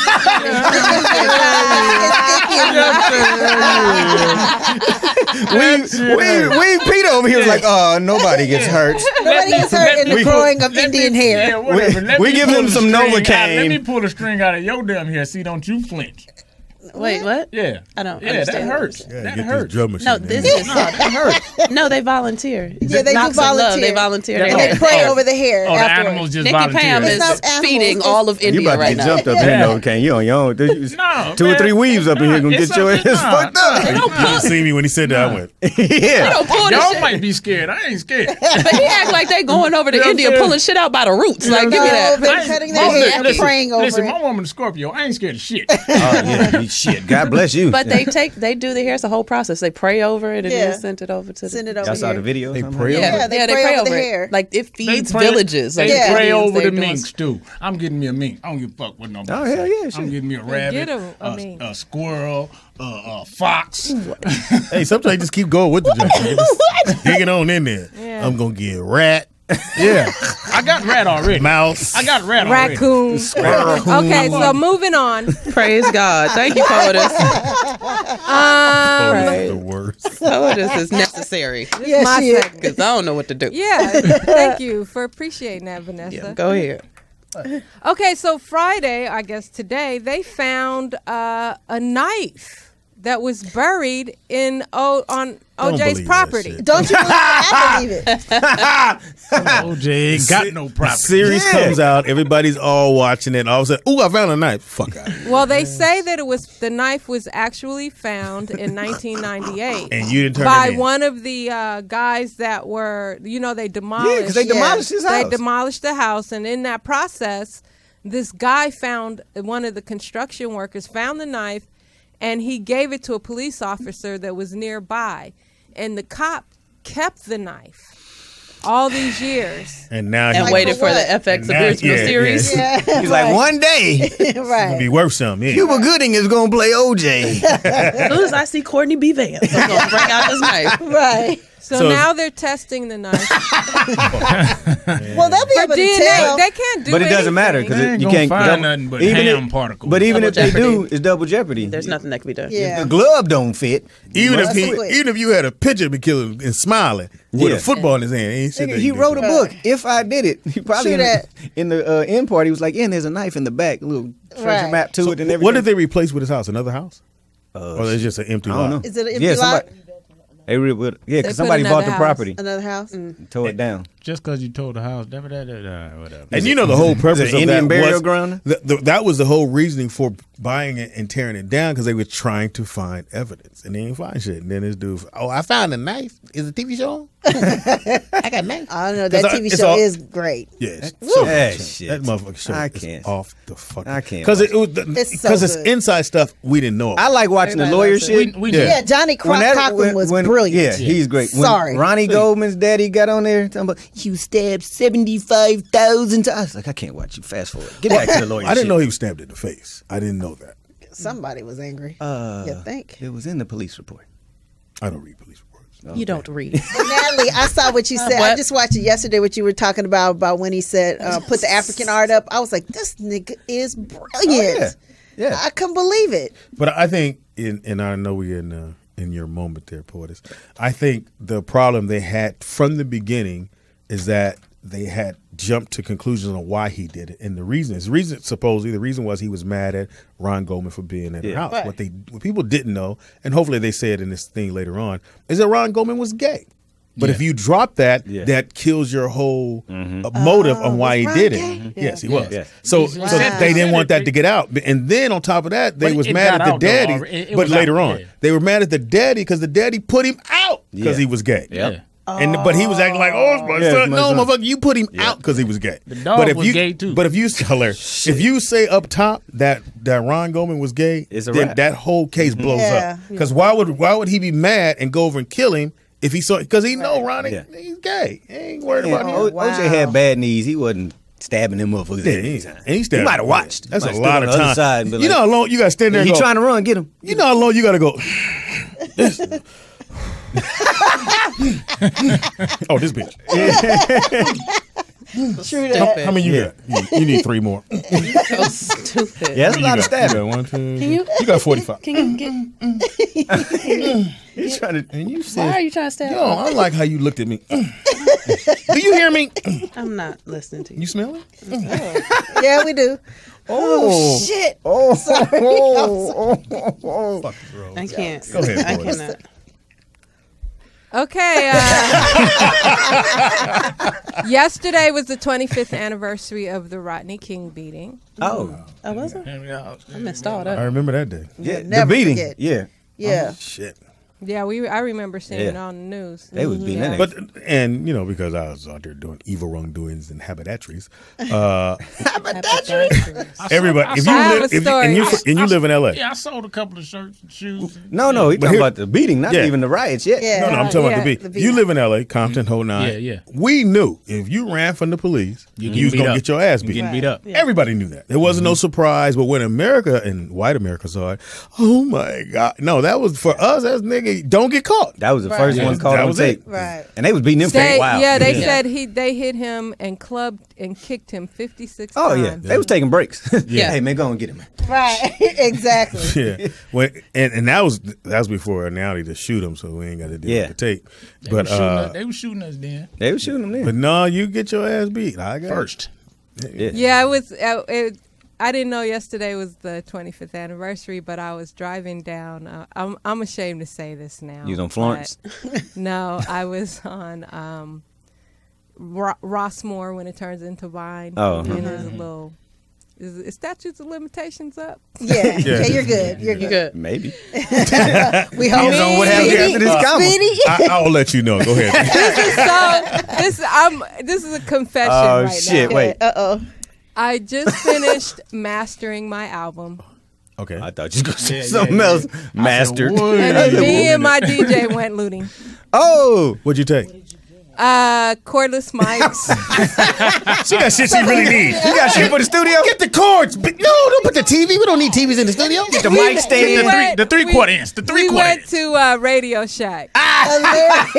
Speaker 1: we Peter over here was like, oh, nobody gets hurt.
Speaker 5: Nobody gets hurt in the growing of Indian hair.
Speaker 8: Yeah, whatever.
Speaker 1: We give him some Novocaine.
Speaker 8: Let me pull a string out of your damn hair. See, don't you flinch?
Speaker 3: Wait, what?
Speaker 8: Yeah.
Speaker 3: I don't
Speaker 8: Yeah,
Speaker 3: understand.
Speaker 8: that hurts.
Speaker 2: Yeah,
Speaker 8: That
Speaker 2: get
Speaker 8: hurts.
Speaker 2: this drum machine.
Speaker 3: No,
Speaker 2: in
Speaker 3: this
Speaker 2: there.
Speaker 3: is
Speaker 8: That hurts.
Speaker 3: no. They volunteer.
Speaker 5: Yeah, they do
Speaker 3: Knocks of love,
Speaker 5: volunteer.
Speaker 3: They volunteer.
Speaker 5: And
Speaker 3: their
Speaker 5: they pray
Speaker 3: hair.
Speaker 5: over the hair
Speaker 8: Oh, the
Speaker 5: afterwards.
Speaker 8: animals just
Speaker 3: Nikki
Speaker 8: volunteer.
Speaker 3: Pam
Speaker 5: It's
Speaker 3: is
Speaker 5: not animals,
Speaker 3: feeding
Speaker 5: it's-
Speaker 3: all of
Speaker 1: You
Speaker 3: India
Speaker 1: about to
Speaker 3: right
Speaker 1: get
Speaker 3: now.
Speaker 1: jumped up in Novocaine. You on 2 or 3 weaves up in here gonna
Speaker 8: it's
Speaker 1: get your ass
Speaker 8: something-
Speaker 1: fucked up.
Speaker 2: You see me when he said that, I went,
Speaker 1: Yeah.
Speaker 3: Don't pull this
Speaker 8: Y'all
Speaker 3: shit.
Speaker 8: might be scared. I ain't scared.
Speaker 3: But he act like they going over to
Speaker 8: You know what
Speaker 3: India
Speaker 8: I'm saying?
Speaker 3: pulling shit out by the roots. Like, give me
Speaker 5: No,
Speaker 3: that.
Speaker 5: they're cutting their hair and praying over
Speaker 8: Listen,
Speaker 5: it.
Speaker 8: my woman a Scorpio. I ain't scared of shit.
Speaker 1: Oh yeah. Shit. God bless you.
Speaker 3: But they do the hair. It's a whole process. They pray over it and
Speaker 5: Yeah.
Speaker 3: then send it over to
Speaker 5: Send
Speaker 3: the.
Speaker 5: it over
Speaker 1: Y'all saw
Speaker 5: here.
Speaker 1: the video?
Speaker 2: They
Speaker 1: somehow?
Speaker 2: pray over
Speaker 3: Yeah,
Speaker 5: Yeah, they pray over the
Speaker 3: it.
Speaker 5: hair.
Speaker 3: Like it feeds
Speaker 8: pray-
Speaker 3: villages.
Speaker 8: They
Speaker 3: Like,
Speaker 5: Yeah.
Speaker 8: pray over the
Speaker 3: they're doing-
Speaker 8: minks too. I'm getting me a mink. I don't give a fuck what nobody
Speaker 1: Oh, hell
Speaker 8: say.
Speaker 1: yeah,
Speaker 8: I'm
Speaker 1: shit.
Speaker 8: getting me a rabbit,
Speaker 6: Get a mink.
Speaker 8: a squirrel, a fox.
Speaker 2: hey, sometimes you just keep going with the joke. Digging on in there.
Speaker 6: Yeah.
Speaker 2: I'm going to get rat,
Speaker 8: Yeah, I got rat already.
Speaker 2: mouse.
Speaker 8: I got rat already.
Speaker 6: Raccoon. Okay, so moving on.
Speaker 3: Praise God. Thank you, Poetess.
Speaker 2: Oh,
Speaker 3: Right.
Speaker 2: that's the worst.
Speaker 3: Poetess is necessary
Speaker 5: Yes,
Speaker 6: My
Speaker 5: she is.
Speaker 6: segment.
Speaker 3: because I don't know what to do.
Speaker 6: Yeah, thank you for appreciating that, Vanessa.
Speaker 3: Yeah, go ahead.
Speaker 6: Okay, so Friday, I guess today, they found a knife that was buried on OJ's
Speaker 2: believe that
Speaker 6: property.
Speaker 2: shit.
Speaker 5: Don't you believe it? I believe it.
Speaker 8: OJ ain't got no property.
Speaker 2: Series comes out, everybody's all watching it. All of a sudden, ooh, I found a knife. Fuck out.
Speaker 6: Well, they say that the knife was actually found in 1998
Speaker 2: And you didn't turn
Speaker 6: by
Speaker 2: it in.
Speaker 6: one of the guys that were, they demolished.
Speaker 1: Yeah, because they demolished his house.
Speaker 6: They demolished the house, and in that process, this guy one of the construction workers found the knife, and he gave it to a police officer that was nearby, and the cop kept the knife all these years.
Speaker 2: And now
Speaker 3: And
Speaker 2: he's
Speaker 3: waited
Speaker 5: for
Speaker 3: for the
Speaker 5: what?
Speaker 3: FX
Speaker 2: Now-
Speaker 3: original
Speaker 2: yeah,
Speaker 3: series.
Speaker 2: yeah.
Speaker 1: He's like, one day,
Speaker 2: gonna
Speaker 5: Right.
Speaker 2: be worth something. Yeah.
Speaker 1: Cuba Gooding is gonna play OJ.
Speaker 3: As soon as I see Courtney B. Vance, I'm going to bring out this knife.
Speaker 5: Right.
Speaker 6: So
Speaker 2: So-
Speaker 6: now they're testing the knife
Speaker 5: Well, they'll be
Speaker 6: for
Speaker 5: able to
Speaker 6: DNA.
Speaker 5: tell.
Speaker 6: They can't do
Speaker 1: But it doesn't matter
Speaker 6: anything.
Speaker 8: They
Speaker 1: because
Speaker 8: ain't
Speaker 1: you
Speaker 8: gonna
Speaker 1: can't
Speaker 8: find nothing but ham particles.
Speaker 1: But even
Speaker 3: Double
Speaker 1: if they do,
Speaker 3: jeopardy.
Speaker 1: it's double jeopardy.
Speaker 3: There's nothing that can be done.
Speaker 5: Yeah.
Speaker 1: The glove don't fit.
Speaker 2: Even
Speaker 5: That's quick.
Speaker 2: if you had a picture of me killing and smiling with
Speaker 1: Yeah.
Speaker 2: a football in his hand, he, said
Speaker 1: Nigga,
Speaker 2: that
Speaker 1: he
Speaker 2: did
Speaker 1: wrote a
Speaker 2: that.
Speaker 1: book. If I did it, he probably
Speaker 5: True that.
Speaker 1: in the end part. He was like, "Yeah, and there's a knife in the back, a little treasure
Speaker 5: Right.
Speaker 1: map to
Speaker 2: So
Speaker 1: it, and everything."
Speaker 2: what did they replace with his house? Another house? Or it's just an empty
Speaker 1: I
Speaker 2: lot?
Speaker 1: don't know.
Speaker 5: Is it an empty
Speaker 1: yeah,
Speaker 5: lot?
Speaker 1: somebody. Because
Speaker 6: put
Speaker 1: somebody bought
Speaker 6: another
Speaker 1: the
Speaker 6: house.
Speaker 1: property,
Speaker 5: Another house?
Speaker 1: tore it down.
Speaker 8: Just because you told the house, whatever.
Speaker 2: And you know the whole purpose
Speaker 1: Is it
Speaker 2: of
Speaker 1: Indian
Speaker 2: that
Speaker 1: burial
Speaker 2: was
Speaker 1: ground?
Speaker 2: that was the whole reasoning for buying it and tearing it down because they were trying to find evidence and they didn't find shit. And then this dude, I found a knife. Is it a TV show? I got a knife.
Speaker 5: I don't know. That TV
Speaker 2: It's
Speaker 5: show
Speaker 2: all-
Speaker 5: is great.
Speaker 2: Yes.
Speaker 1: Hey, shit.
Speaker 2: That motherfucker show
Speaker 1: I
Speaker 2: is
Speaker 1: can't.
Speaker 2: off the fucking.
Speaker 1: I can't
Speaker 2: because
Speaker 1: watch
Speaker 5: It's so
Speaker 2: it's
Speaker 5: good.
Speaker 2: inside stuff we didn't know.
Speaker 1: I like watching the
Speaker 3: Everybody
Speaker 1: lawyer
Speaker 3: loves it.
Speaker 1: shit.
Speaker 8: We
Speaker 2: Yeah.
Speaker 5: Yeah, Johnny Cochran was brilliant.
Speaker 1: Yeah, he's great. When
Speaker 5: Sorry.
Speaker 1: Ronnie Goldman's daddy got on there talking about you stabbed 75,000 times. I was like, I can't watch you. Fast forward. Get back to the lawyer.
Speaker 2: I didn't
Speaker 1: shit.
Speaker 2: know he was stabbed in the face. I didn't know that.
Speaker 5: Somebody was angry. You think?
Speaker 1: It was in the police report.
Speaker 2: I don't read police reports.
Speaker 3: You don't read.
Speaker 5: Natalie, I saw what you said. I
Speaker 3: What?
Speaker 5: just watched it yesterday. What you were talking about when he said put the African art up. I was like, this nigga is brilliant.
Speaker 1: Yeah.
Speaker 5: I couldn't believe it.
Speaker 2: But I think, and I know we're in your moment there, Poetess. I think the problem they had from the beginning is that they had jumped to conclusions on why he did it, and the reason supposedly the reason was he was mad at Ron Goldman for being at the house.
Speaker 5: Right.
Speaker 2: What people didn't know, and hopefully they say it in this thing later on, is that Ron Goldman was gay. But if you drop that, that kills your whole motive on why he
Speaker 5: was
Speaker 2: did
Speaker 5: Ron
Speaker 2: it.
Speaker 5: gay?
Speaker 2: Yes, he was.
Speaker 1: Yeah.
Speaker 2: So
Speaker 8: Wow.
Speaker 2: they didn't want that to get out. And then on top of that, they
Speaker 8: But
Speaker 2: was
Speaker 8: it
Speaker 2: mad
Speaker 8: got
Speaker 2: at the
Speaker 8: out, though,
Speaker 2: daddy.
Speaker 8: already. It
Speaker 2: But
Speaker 8: was
Speaker 2: later
Speaker 8: out,
Speaker 2: on,
Speaker 8: yeah.
Speaker 2: they were mad at the daddy because the daddy put him out because
Speaker 1: Yeah.
Speaker 2: he was gay.
Speaker 1: Yep.
Speaker 8: Yeah.
Speaker 2: But he was acting like, oh, it's my son.
Speaker 1: it's my
Speaker 2: No,
Speaker 1: son.
Speaker 2: motherfucker, you put him out because he was gay.
Speaker 8: The dog was gay, too.
Speaker 2: But if you if you say up top that Ron Goldman was gay,
Speaker 1: It's a
Speaker 2: then
Speaker 1: wrap.
Speaker 2: that whole case blows
Speaker 5: Yeah.
Speaker 2: up. Because why would he be mad and go over and kill him if he saw? Because he know Ron,
Speaker 1: Yeah.
Speaker 2: he's gay. He ain't worried
Speaker 1: Yeah,
Speaker 2: about him.
Speaker 1: OJ had bad knees. He wasn't stabbing them motherfuckers.
Speaker 2: Yeah,
Speaker 1: at any time.
Speaker 2: he stabbed
Speaker 1: might have
Speaker 2: him.
Speaker 1: watched.
Speaker 2: That's
Speaker 1: Might
Speaker 2: a
Speaker 1: have
Speaker 2: lot
Speaker 1: stood
Speaker 2: of
Speaker 1: on the other
Speaker 2: time.
Speaker 1: side and be
Speaker 2: You
Speaker 1: like,
Speaker 2: know how long you got to stand there and
Speaker 1: he
Speaker 2: go,
Speaker 1: trying to run, get him.
Speaker 2: you know how long you got to go. Oh, this bitch.
Speaker 5: True that.
Speaker 2: How many you got? You need 3 more.
Speaker 3: So stupid.
Speaker 1: Yeah, that's a
Speaker 2: You
Speaker 1: lot of
Speaker 2: got-
Speaker 1: stabbing.
Speaker 2: You got 1, 2.
Speaker 3: Can you?
Speaker 2: You got 45.
Speaker 3: Can you get?
Speaker 1: He's trying to.
Speaker 2: And you
Speaker 3: Why
Speaker 2: said,
Speaker 3: are you trying to stab?
Speaker 2: yo, I like how you looked at me. Do you hear me?
Speaker 3: I'm not listening to you.
Speaker 2: You smell it?
Speaker 5: Yeah, we do. Oh, shit.
Speaker 1: Oh,
Speaker 5: Sorry.
Speaker 2: Fuck is wrong.
Speaker 3: I can't.
Speaker 2: Go ahead,
Speaker 3: I
Speaker 2: Poetess.
Speaker 3: cannot.
Speaker 6: Okay. Yesterday was the 25th anniversary of the Rodney King beating.
Speaker 1: Oh,
Speaker 3: I wasn't. I missed all
Speaker 2: I
Speaker 3: that.
Speaker 2: remember that day.
Speaker 1: yeah. The
Speaker 5: never
Speaker 1: beating.
Speaker 5: forget.
Speaker 1: Yeah,
Speaker 5: Yeah.
Speaker 2: Shit.
Speaker 6: Yeah, I remember seeing it
Speaker 1: Yeah.
Speaker 6: on the news.
Speaker 1: they was beating that.
Speaker 2: But and you know, because I was out there doing evil wrongdoings and haberdasheries, everybody. If you
Speaker 6: I have
Speaker 2: live,
Speaker 6: a
Speaker 2: if you,
Speaker 6: story.
Speaker 2: and you live in L.A.
Speaker 8: Yeah, I sold a couple of shirts and shoes.
Speaker 1: no, he
Speaker 2: But
Speaker 1: talking
Speaker 2: here-
Speaker 1: about the beating, not
Speaker 2: Yeah.
Speaker 1: even the riots yet.
Speaker 5: Yeah.
Speaker 2: No, I'm talking about
Speaker 6: Yeah,
Speaker 2: the beat. You live in L.A., Compton, whole nine.
Speaker 8: Yeah, yeah.
Speaker 2: We knew if you ran from the police,
Speaker 8: You
Speaker 2: you,
Speaker 8: get
Speaker 2: was
Speaker 8: beat
Speaker 2: gonna
Speaker 8: up.
Speaker 2: get your ass
Speaker 8: You
Speaker 2: beat.
Speaker 8: getting beat up.
Speaker 2: Everybody knew that. It wasn't no surprise. But when America and white America saw it, oh my God, no, that was for us as nigga. Don't get caught.
Speaker 1: That was the first one called
Speaker 2: That
Speaker 1: on
Speaker 2: was
Speaker 1: tape.
Speaker 2: it.
Speaker 5: Right.
Speaker 1: And they was beating him for
Speaker 6: They,
Speaker 1: a while.
Speaker 6: yeah, they said they hit him and clubbed and kicked him 56
Speaker 1: Oh
Speaker 6: times.
Speaker 1: yeah, they was taking breaks.
Speaker 3: Yeah.
Speaker 1: Hey man, go and get him.
Speaker 5: Right. Exactly.
Speaker 2: Yeah, and that was before Natalie to shoot him, so we ain't got to deal
Speaker 1: Yeah.
Speaker 2: with the tape.
Speaker 8: They
Speaker 2: But
Speaker 8: was shooting us, they was shooting us then.
Speaker 1: They was shooting him
Speaker 2: but
Speaker 1: then.
Speaker 2: no, you get your ass beat. I got
Speaker 8: First.
Speaker 1: Yeah.
Speaker 6: Yeah, it was. I didn't know yesterday was the 25th anniversary, but I was driving down. I'm ashamed to say this now.
Speaker 1: You was on Florence?
Speaker 6: but No, I was on Rossmore when it turns into Vine.
Speaker 1: Oh.
Speaker 6: And there's a little. Is statutes of limitations up?
Speaker 5: Yeah. Yeah, you're good. You're
Speaker 3: You
Speaker 5: good.
Speaker 3: good?
Speaker 1: Maybe.
Speaker 5: We hope.
Speaker 1: Depends on what happens after this comment.
Speaker 5: Speedy.
Speaker 2: I'll let you know. Go ahead.
Speaker 6: This is a confession
Speaker 1: Oh
Speaker 6: right
Speaker 1: shit!
Speaker 6: now.
Speaker 1: Wait,
Speaker 5: Uh-oh.
Speaker 6: I just finished mastering my album.
Speaker 2: Okay.
Speaker 1: I thought you was gonna say
Speaker 8: Yeah,
Speaker 1: something
Speaker 8: yeah.
Speaker 1: else. Mastered.
Speaker 8: what?
Speaker 6: And then me and my DJ went looting.
Speaker 1: Oh,
Speaker 2: What'd you take?
Speaker 6: Cordless mics.
Speaker 2: She got shit she really needs.
Speaker 1: you got shit for the studio?
Speaker 2: Get the cords. No, don't put the TV. We don't need TVs in the studio.
Speaker 1: Get the mic stand.
Speaker 8: The three-quarter inch. The
Speaker 6: We
Speaker 8: three-quarter
Speaker 6: went
Speaker 8: inch.
Speaker 6: to Radio Shack.
Speaker 3: That's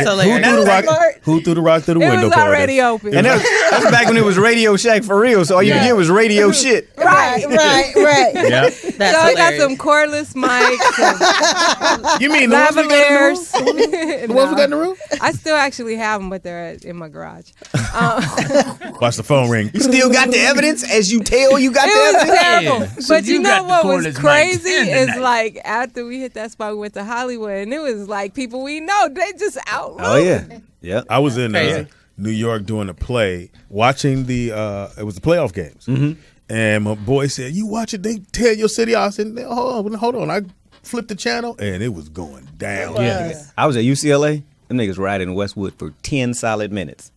Speaker 3: hilarious.
Speaker 2: Who threw the rock? Who threw the rock through the
Speaker 6: It
Speaker 2: window?
Speaker 6: was already
Speaker 2: Poetess?
Speaker 6: open.
Speaker 1: And that was back when it was Radio Shack for real. So all you could get was radio shit.
Speaker 5: Right.
Speaker 8: Yeah.
Speaker 3: That's
Speaker 6: So I got
Speaker 3: hilarious.
Speaker 6: some cordless mics,
Speaker 2: You mean the ones we got in the room?
Speaker 6: lavaliers.
Speaker 2: The ones we got in the room?
Speaker 6: I still actually have them, but they're in my garage.
Speaker 2: Watch the phone ring.
Speaker 1: You still got the evidence as you tell you got
Speaker 6: It
Speaker 1: the
Speaker 6: was
Speaker 1: evidence?
Speaker 6: terrible.
Speaker 8: Yeah. So
Speaker 6: But you
Speaker 8: you
Speaker 6: know
Speaker 8: got the
Speaker 6: what was
Speaker 8: cordless mics
Speaker 6: crazy
Speaker 8: and the
Speaker 6: is
Speaker 8: knife.
Speaker 6: like after we hit that spot, we went to Hollywood, and it was like people we know. They just out.
Speaker 1: Oh yeah, yeah.
Speaker 2: I was in
Speaker 3: Crazy.
Speaker 2: New York doing a play, watching the it was the playoff games, and my boy said, "You watch it? They tear your city off." I said, "Hold on." I flipped the channel, and it was going down.
Speaker 8: Yeah.
Speaker 1: I was at UCLA. Them niggas riding in Westwood for 10 solid minutes.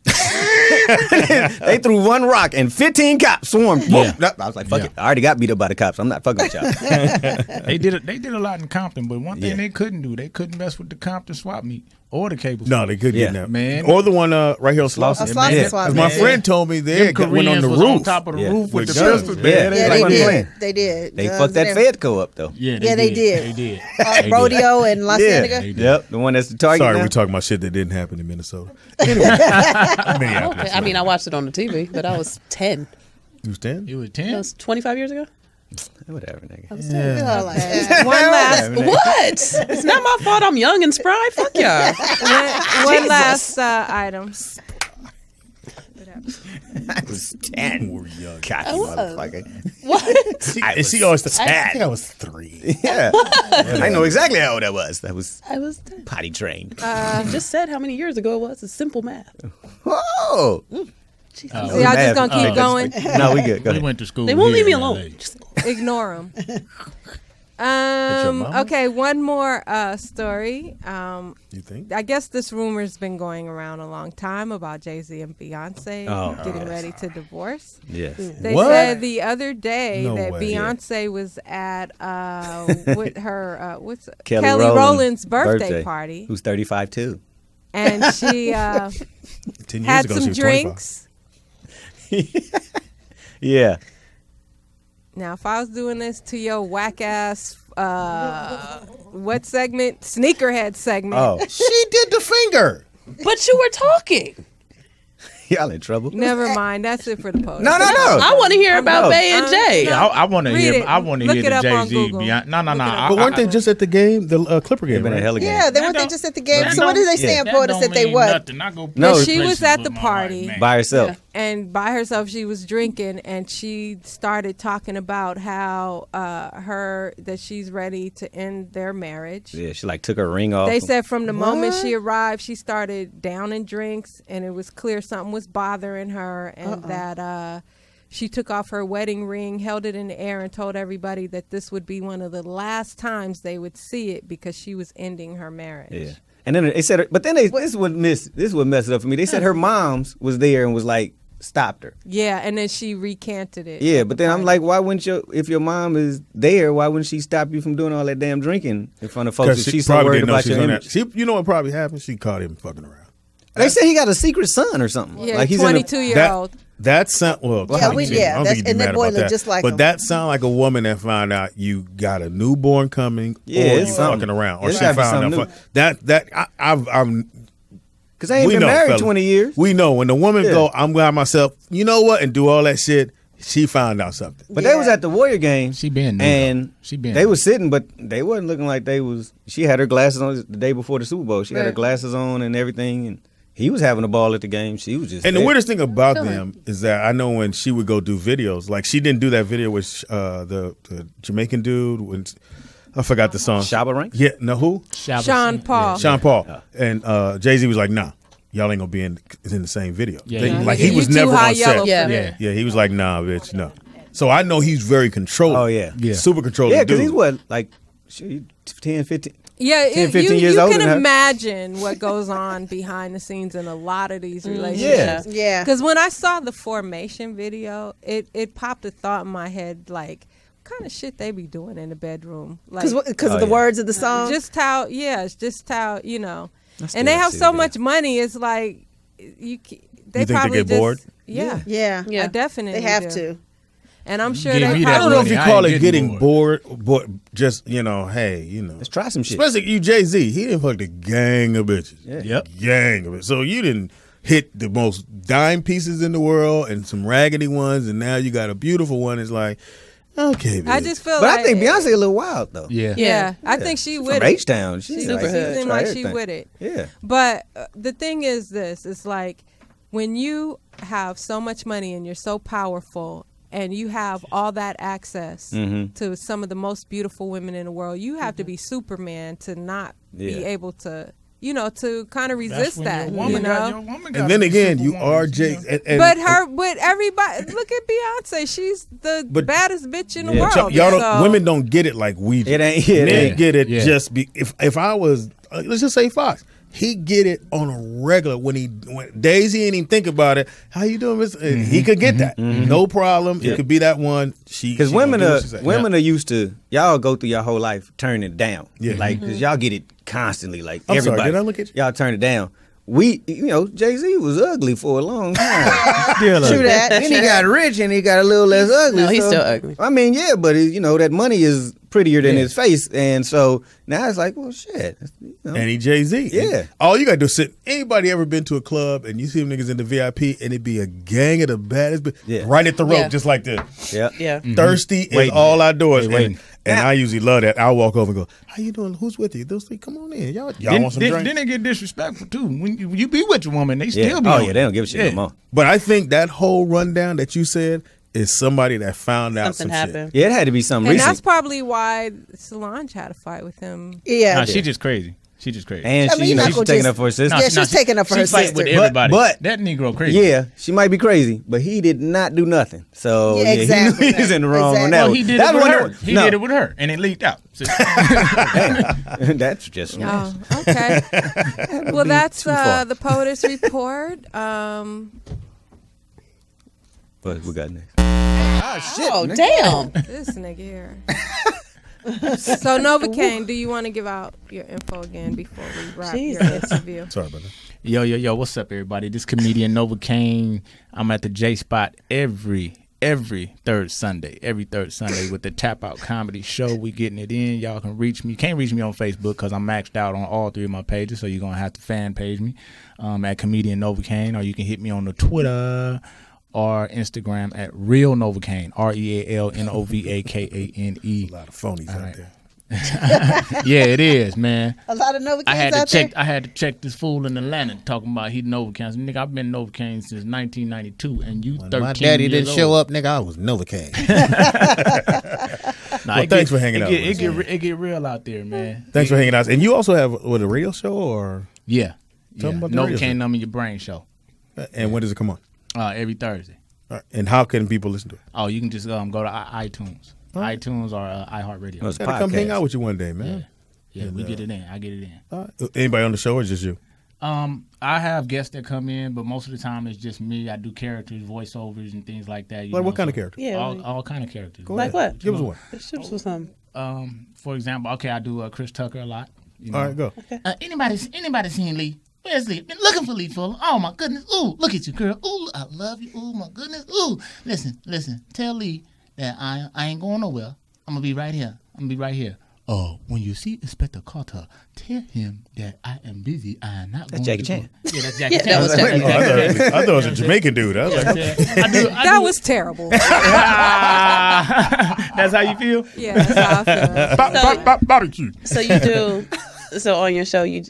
Speaker 1: They threw one rock and 15 cops swarmed.
Speaker 8: Yeah.
Speaker 1: Whoa. I was like, fuck
Speaker 8: Yeah.
Speaker 1: it. I already got beat up by the cops. I'm not fucking with y'all.
Speaker 8: They did a lot in Compton, but one thing
Speaker 1: Yeah.
Speaker 8: they couldn't do, they couldn't mess with the Compton swap meet or the cable.
Speaker 2: No, they could
Speaker 1: Yeah.
Speaker 2: get that,
Speaker 8: Man.
Speaker 2: Or the one right here on Slauson.
Speaker 5: Slauson
Speaker 1: Yeah.
Speaker 5: Swap.
Speaker 2: 'Cause my
Speaker 8: Man.
Speaker 2: friend told me they
Speaker 8: Them
Speaker 2: went on
Speaker 8: Koreans
Speaker 2: the
Speaker 8: was
Speaker 2: roof.
Speaker 8: on top of the
Speaker 1: Yeah.
Speaker 8: roof with
Speaker 2: With
Speaker 8: the
Speaker 2: guns.
Speaker 8: pistols.
Speaker 1: Yeah.
Speaker 8: Man.
Speaker 5: Yeah,
Speaker 1: Like
Speaker 5: they
Speaker 1: one
Speaker 5: did.
Speaker 1: playing.
Speaker 5: They did.
Speaker 1: They
Speaker 5: Guns
Speaker 1: fucked that
Speaker 5: and everything.
Speaker 1: Fedco up, though.
Speaker 8: Yeah,
Speaker 5: Yeah, they did.
Speaker 8: They did.
Speaker 5: Rodeo in La
Speaker 1: Yeah.
Speaker 5: Cienega.
Speaker 8: They did.
Speaker 1: Yep. The one that's the target.
Speaker 2: Sorry,
Speaker 1: now.
Speaker 2: we're talking about shit that didn't happen in Minnesota. Anyway, Minneapolis.
Speaker 3: Okay. I mean, I watched it on the TV, but I was 10.
Speaker 2: You was 10?
Speaker 8: It was
Speaker 3: That
Speaker 8: 10.
Speaker 3: was 25 years ago.
Speaker 1: Whatever, nigga.
Speaker 5: Oh, like that.
Speaker 6: One last,
Speaker 3: What? It's not my fault. I'm young and spry. Fuck y'all.
Speaker 6: one last item.
Speaker 1: I was 10.
Speaker 2: We're young.
Speaker 1: Cocky motherfucker.
Speaker 3: What?
Speaker 2: And she always I
Speaker 1: tad.
Speaker 2: think I was 3.
Speaker 1: Yeah. I know exactly how old I was. That was
Speaker 3: I was 10.
Speaker 1: potty trained.
Speaker 3: You just said how many years ago it was. It's simple math.
Speaker 1: Whoa.
Speaker 6: So y'all just gonna keep going?
Speaker 1: No, we good. Go
Speaker 8: We
Speaker 1: ahead.
Speaker 8: went to school.
Speaker 3: They won't
Speaker 8: here
Speaker 3: leave me
Speaker 8: in
Speaker 3: alone.
Speaker 8: LA.
Speaker 3: Just
Speaker 6: Ignore them.
Speaker 2: mama?
Speaker 6: Okay, one more story.
Speaker 2: You think?
Speaker 6: I guess this rumor's been going around a long time about Jay-Z and Beyonce getting ready to divorce.
Speaker 1: Yes.
Speaker 6: They
Speaker 2: What?
Speaker 6: said the other day
Speaker 2: No
Speaker 6: that
Speaker 2: way.
Speaker 6: Beyonce was at with her
Speaker 1: Kelly
Speaker 6: Rowland's birthday party,
Speaker 1: who's 35 too.
Speaker 6: and she
Speaker 2: 10 years
Speaker 6: had
Speaker 2: ago,
Speaker 6: some
Speaker 2: she was 25.
Speaker 6: drinks.
Speaker 1: Yeah.
Speaker 6: Now, if I was doing this to your whack ass, what segment? Sneakerhead segment.
Speaker 1: Oh,
Speaker 2: She did the finger.
Speaker 3: But you were talking.
Speaker 1: y'all in trouble.
Speaker 6: Never mind. That's it for the post.
Speaker 1: No.
Speaker 3: I want to hear about Bay and Jay.
Speaker 7: Yeah, I want to
Speaker 6: Read
Speaker 7: hear.
Speaker 6: it.
Speaker 7: I want to
Speaker 6: Look
Speaker 7: hear
Speaker 6: it
Speaker 7: the
Speaker 6: up on
Speaker 7: Jay-Z.
Speaker 6: Google.
Speaker 7: Beyond, no.
Speaker 2: But weren't they just at the game, the Clipper game?
Speaker 1: They've been
Speaker 2: right?
Speaker 1: a hell of a game.
Speaker 5: Yeah, they weren't they
Speaker 8: don't-
Speaker 5: just at the game.
Speaker 8: that
Speaker 5: So what did they
Speaker 8: don't-
Speaker 5: say in
Speaker 8: that
Speaker 5: Poetess
Speaker 8: don't
Speaker 5: that they
Speaker 8: mean
Speaker 5: what?
Speaker 8: nothing. I go
Speaker 1: No,
Speaker 6: But she
Speaker 8: places
Speaker 6: was at
Speaker 8: with
Speaker 6: the
Speaker 8: my
Speaker 6: party.
Speaker 8: wife, man.
Speaker 1: by herself.
Speaker 6: And by herself, she was drinking, and she started talking about how that she's ready to end their marriage.
Speaker 1: Yeah, she like took her ring off.
Speaker 6: They said from the moment she arrived, she started downing drinks, and it was clear something was bothering her, and that she took off her wedding ring, held it in the air, and told everybody that this would be one of the last times they would see it because she was ending her marriage.
Speaker 1: Yeah. And then they said, this is what messed it up for me. They said her mom's was there and was like stopped her.
Speaker 6: Yeah, and then she recanted it.
Speaker 1: Yeah, but then I'm like, why wouldn't if your mom is there, why wouldn't she stop you from doing all that damn drinking in front of folks?
Speaker 2: Because
Speaker 1: If
Speaker 2: she
Speaker 1: she's so
Speaker 2: probably
Speaker 1: worried
Speaker 2: didn't know
Speaker 1: about
Speaker 2: she's
Speaker 1: your
Speaker 2: on
Speaker 1: image.
Speaker 2: that. You know what probably happened? She caught him fucking around.
Speaker 1: They say he got a secret son or something.
Speaker 6: Yeah,
Speaker 1: like he's
Speaker 6: 22-year-old.
Speaker 2: That sound well.
Speaker 5: Yeah,
Speaker 2: I don't think
Speaker 5: that's-
Speaker 2: you'd be
Speaker 5: and that
Speaker 2: mad
Speaker 5: boy
Speaker 2: about
Speaker 5: looked
Speaker 2: that.
Speaker 5: just like
Speaker 2: but
Speaker 5: him.
Speaker 2: that sound like a woman that found out you got a newborn coming,
Speaker 1: Yeah,
Speaker 2: or
Speaker 1: it's
Speaker 2: you
Speaker 1: something.
Speaker 2: fucking around, or
Speaker 1: It's
Speaker 2: she
Speaker 1: gotta be
Speaker 2: found
Speaker 1: something
Speaker 2: out. I'm.
Speaker 1: Because they ain't
Speaker 2: we
Speaker 1: been
Speaker 2: know,
Speaker 1: married
Speaker 2: fellas.
Speaker 1: 20 years.
Speaker 2: We know when the woman
Speaker 1: Yeah.
Speaker 2: go, I'm by myself. You know what? And do all that shit. She found out something.
Speaker 1: But they was at the Warrior game.
Speaker 7: She been new,
Speaker 1: and
Speaker 7: though. She been
Speaker 1: they
Speaker 7: new.
Speaker 1: was sitting, but they wasn't looking like they was. She had her glasses on the day before the Super Bowl. She had her glasses on and everything, and he was having a ball at the game. She was just.
Speaker 2: And the
Speaker 1: there.
Speaker 2: weirdest thing about them is that I know when she would go do videos, like she didn't do that video with the Jamaican dude. When I forgot the song.
Speaker 1: Shabba Ranks?
Speaker 2: Yeah, no, who?
Speaker 6: Sean Paul.
Speaker 2: Sean Paul. And Jay-Z was like, nah, y'all ain't gonna be in the same video.
Speaker 7: Yeah.
Speaker 2: They-
Speaker 7: Yeah.
Speaker 2: Like
Speaker 6: You
Speaker 2: he was
Speaker 6: too
Speaker 2: never
Speaker 6: high
Speaker 2: on
Speaker 6: yellow
Speaker 2: set.
Speaker 6: for
Speaker 7: Yeah.
Speaker 6: that.
Speaker 2: Yeah, he was like, nah, bitch, no. So I know he's very controlling.
Speaker 1: Oh, yeah.
Speaker 7: Yeah.
Speaker 2: Super controlling.
Speaker 1: Yeah, because
Speaker 2: dude.
Speaker 1: he's what, like, 10, 15.
Speaker 6: Yeah,
Speaker 1: 10, 15
Speaker 6: you
Speaker 1: years older
Speaker 6: can
Speaker 1: than her.
Speaker 6: imagine what goes on behind the scenes in a lot of these relationships.
Speaker 5: Yeah.
Speaker 6: Because when I saw the Formation video, it popped a thought in my head like, what kind of shit they be doing in the bedroom? Like,
Speaker 5: Because of the words of the song.
Speaker 6: just how, it's just how,
Speaker 1: That's
Speaker 6: and they
Speaker 1: good
Speaker 6: have
Speaker 1: to
Speaker 6: so
Speaker 1: see,
Speaker 6: much money. It's like, they
Speaker 2: You think they
Speaker 6: probably
Speaker 2: get
Speaker 6: just,
Speaker 2: bored?
Speaker 6: Yeah,
Speaker 5: yeah.
Speaker 6: I definitely
Speaker 5: They have
Speaker 6: do.
Speaker 5: to.
Speaker 6: And I'm sure
Speaker 7: Give
Speaker 6: they
Speaker 7: me that
Speaker 2: I don't know
Speaker 6: probably
Speaker 2: if you
Speaker 7: money. I
Speaker 2: call
Speaker 7: ain't
Speaker 2: it
Speaker 7: getting
Speaker 2: getting bored, but just, hey,
Speaker 1: Let's try some shit.
Speaker 2: Especially you, Jay-Z. He didn't fuck the gang of bitches.
Speaker 1: Yeah.
Speaker 7: Yep.
Speaker 2: Gang of it. So you didn't hit the most dime pieces in the world and some raggedy ones, and now you got a beautiful one. It's like, okay, bitch.
Speaker 6: I just feel
Speaker 1: But
Speaker 6: like
Speaker 1: I think Beyonce a little wild, though.
Speaker 7: Yeah.
Speaker 6: Yeah, I think she with
Speaker 1: From
Speaker 6: it.
Speaker 1: H-Town. She's
Speaker 6: She
Speaker 1: like,
Speaker 6: seems
Speaker 1: try
Speaker 6: like she
Speaker 1: everything.
Speaker 6: with it.
Speaker 1: Yeah.
Speaker 6: But the thing is this, it's like when you have so much money and you're so powerful and you have all that access
Speaker 1: Mm-hmm.
Speaker 6: to some of the most beautiful women in the world, you have to be Superman to not be
Speaker 1: Yeah.
Speaker 6: able to, to kind of
Speaker 8: That's
Speaker 6: resist
Speaker 8: when
Speaker 6: that,
Speaker 8: your woman
Speaker 6: you
Speaker 8: got-
Speaker 6: know?
Speaker 8: your woman got
Speaker 2: And then
Speaker 8: to be
Speaker 2: again, you
Speaker 8: Superwoman,
Speaker 2: are Jay.
Speaker 8: know?
Speaker 6: But everybody, look at Beyonce. She's the
Speaker 2: But-
Speaker 6: baddest bitch in the
Speaker 1: Yeah.
Speaker 6: world.
Speaker 2: But y'all don't,
Speaker 6: so-
Speaker 2: women don't get it like we do.
Speaker 1: It ain't. Yeah, it
Speaker 2: Men
Speaker 1: ain't.
Speaker 2: get it
Speaker 7: Yeah.
Speaker 2: just be if I was let's just say Fox, he get it on a regular when Daisy ain't even think about it. How you doing, Miss? And he could get that, no problem. It could be that one.
Speaker 1: Because
Speaker 2: she
Speaker 1: women
Speaker 2: gonna do
Speaker 1: are
Speaker 2: what she say.
Speaker 1: women are used to y'all go through your whole life turning it down.
Speaker 2: Yeah.
Speaker 1: Like because y'all get it constantly. Like
Speaker 2: I'm sorry,
Speaker 1: everybody.
Speaker 2: did I look at you?
Speaker 1: Y'all turn it down. We, Jay-Z was ugly for a long time.
Speaker 7: Still
Speaker 5: True that.
Speaker 1: Then he got rich and he got a little less ugly.
Speaker 3: No, he's still ugly.
Speaker 1: I mean, yeah, but that money is prettier than his face, and so now it's like, well, shit.
Speaker 2: And he Jay-Z.
Speaker 1: Yeah.
Speaker 2: All you gotta do is sit. Anybody ever been to a club and you see them niggas in the VIP and it be a gang of the baddest,
Speaker 1: Yeah.
Speaker 2: right at the rope,
Speaker 3: Yeah.
Speaker 2: just like this.
Speaker 1: Yeah.
Speaker 3: Yeah.
Speaker 2: Thirsty is
Speaker 1: Waiting.
Speaker 2: all outdoors.
Speaker 7: They waiting.
Speaker 2: And I usually love that. I'll walk over and go, how you doing? Who's with you? Those three, come on in. Y'all want some drinks?
Speaker 7: Then they get disrespectful too. When you be with your woman, they still be.
Speaker 1: Oh
Speaker 7: on
Speaker 1: yeah,
Speaker 7: it.
Speaker 1: they don't give a shit
Speaker 7: Yeah.
Speaker 1: no more.
Speaker 2: But I think that whole rundown that you said is somebody that found out
Speaker 3: Something
Speaker 2: some
Speaker 3: happened.
Speaker 1: Yeah, it had to be something
Speaker 6: and
Speaker 1: recent.
Speaker 6: that's probably why Solange had a fight with him.
Speaker 5: Yeah.
Speaker 7: Nah, she just crazy. She just crazy.
Speaker 1: And
Speaker 5: I mean,
Speaker 1: she,
Speaker 5: you're not
Speaker 1: she's
Speaker 5: gonna
Speaker 1: taking
Speaker 5: just-
Speaker 1: up for her sister.
Speaker 5: Yeah, she's taking up for her
Speaker 7: She fight
Speaker 5: sister.
Speaker 7: with everybody.
Speaker 1: But-
Speaker 7: that Negro crazy.
Speaker 1: Yeah, she might be crazy, but he did not do nothing. So
Speaker 5: Yeah, exactly.
Speaker 1: he's in the wrong on
Speaker 5: Exactly.
Speaker 1: that
Speaker 7: Well,
Speaker 1: one.
Speaker 7: he did
Speaker 1: That's
Speaker 7: it with
Speaker 1: one
Speaker 7: her.
Speaker 1: that-
Speaker 7: He
Speaker 1: no.
Speaker 7: did it with her, and it leaked out. So-
Speaker 1: Damn. That's just
Speaker 6: Oh, okay. Well, that's
Speaker 1: too far.
Speaker 6: the Poetess Report.
Speaker 1: What we got next?
Speaker 3: Oh, damn.
Speaker 6: This nigga here. So, Novakane, do you want to give out your info again before we wrap your
Speaker 3: Jesus.
Speaker 6: interview?
Speaker 2: Sorry about that.
Speaker 7: Yo, what's up, everybody? This comedian Novakane. I'm at the J Spot every third Sunday with the Tap Out Comedy Show. We getting it in. Y'all can reach me. You can't reach me on Facebook because I'm maxed out on all 3 of my pages, so you're going to have to fan page me at Comedian Novakane, or you can hit me on the Twitter or Instagram at Real Novakane, RealNovakane.
Speaker 2: A lot of phonies out there.
Speaker 7: Yeah, it is, man.
Speaker 5: A lot of Novakanes
Speaker 7: I had to
Speaker 5: out
Speaker 7: check.
Speaker 5: there.
Speaker 7: I had to check this fool in Atlanta talking about he Novakane. Nigga, I've been Novakane since 1992, and you 13
Speaker 9: My daddy
Speaker 7: years
Speaker 9: didn't
Speaker 7: old.
Speaker 9: show up, nigga. I was Novakane.
Speaker 7: Nah,
Speaker 2: Well,
Speaker 7: it
Speaker 2: thanks
Speaker 7: get-
Speaker 2: for hanging
Speaker 7: it
Speaker 2: out
Speaker 7: Get,
Speaker 2: with
Speaker 7: it,
Speaker 2: us,
Speaker 7: get, it get real out there, man.
Speaker 2: Thanks for hanging out. And you also have a radio show, or
Speaker 7: Yeah.
Speaker 2: Tell 'em about the radio show.
Speaker 7: Novakane Numb in Your Brain show
Speaker 2: and when does it come on?
Speaker 7: every Thursday.
Speaker 2: And how can people listen to it?
Speaker 7: Oh, you can just go to iTunes, iTunes or iHeartRadio.
Speaker 1: It's a
Speaker 2: Gotta come hang
Speaker 1: podcast.
Speaker 2: out with you one day, man.
Speaker 7: Yeah, we get it in. I get it in.
Speaker 2: Anybody on the show or just you?
Speaker 7: I have guests that come in, but most of the time it's just me. I do characters, voiceovers, and things like that.
Speaker 2: Like what kind of character?
Speaker 3: Yeah.
Speaker 7: All kind of characters.
Speaker 3: Like what?
Speaker 2: Give us one.
Speaker 3: Ships or something.
Speaker 7: For example, okay, I do Chris Tucker a lot. You know?
Speaker 2: All right, go.
Speaker 7: Anybody seen Lee? Where's Lee? Been looking for Lee Fuller. Oh my goodness. Ooh, look at you, girl. Ooh, I love you. Ooh, my goodness. Ooh, listen. Tell Lee that I ain't going nowhere. I'm gonna be right here. When you see Inspector Carter, tell him that I am busy. I am not.
Speaker 1: That's
Speaker 7: going
Speaker 1: Jackie
Speaker 7: to go.
Speaker 1: Chan.
Speaker 7: Yeah, that's Jackie
Speaker 3: Yeah,
Speaker 7: Chan.
Speaker 3: that was Jackie
Speaker 2: I thought it was a Jamaican dude. I was like,
Speaker 6: That was terrible.
Speaker 7: That's how you feel.
Speaker 6: Yeah, that's how I feel.
Speaker 2: barbecue.
Speaker 3: So you do. So on your show, you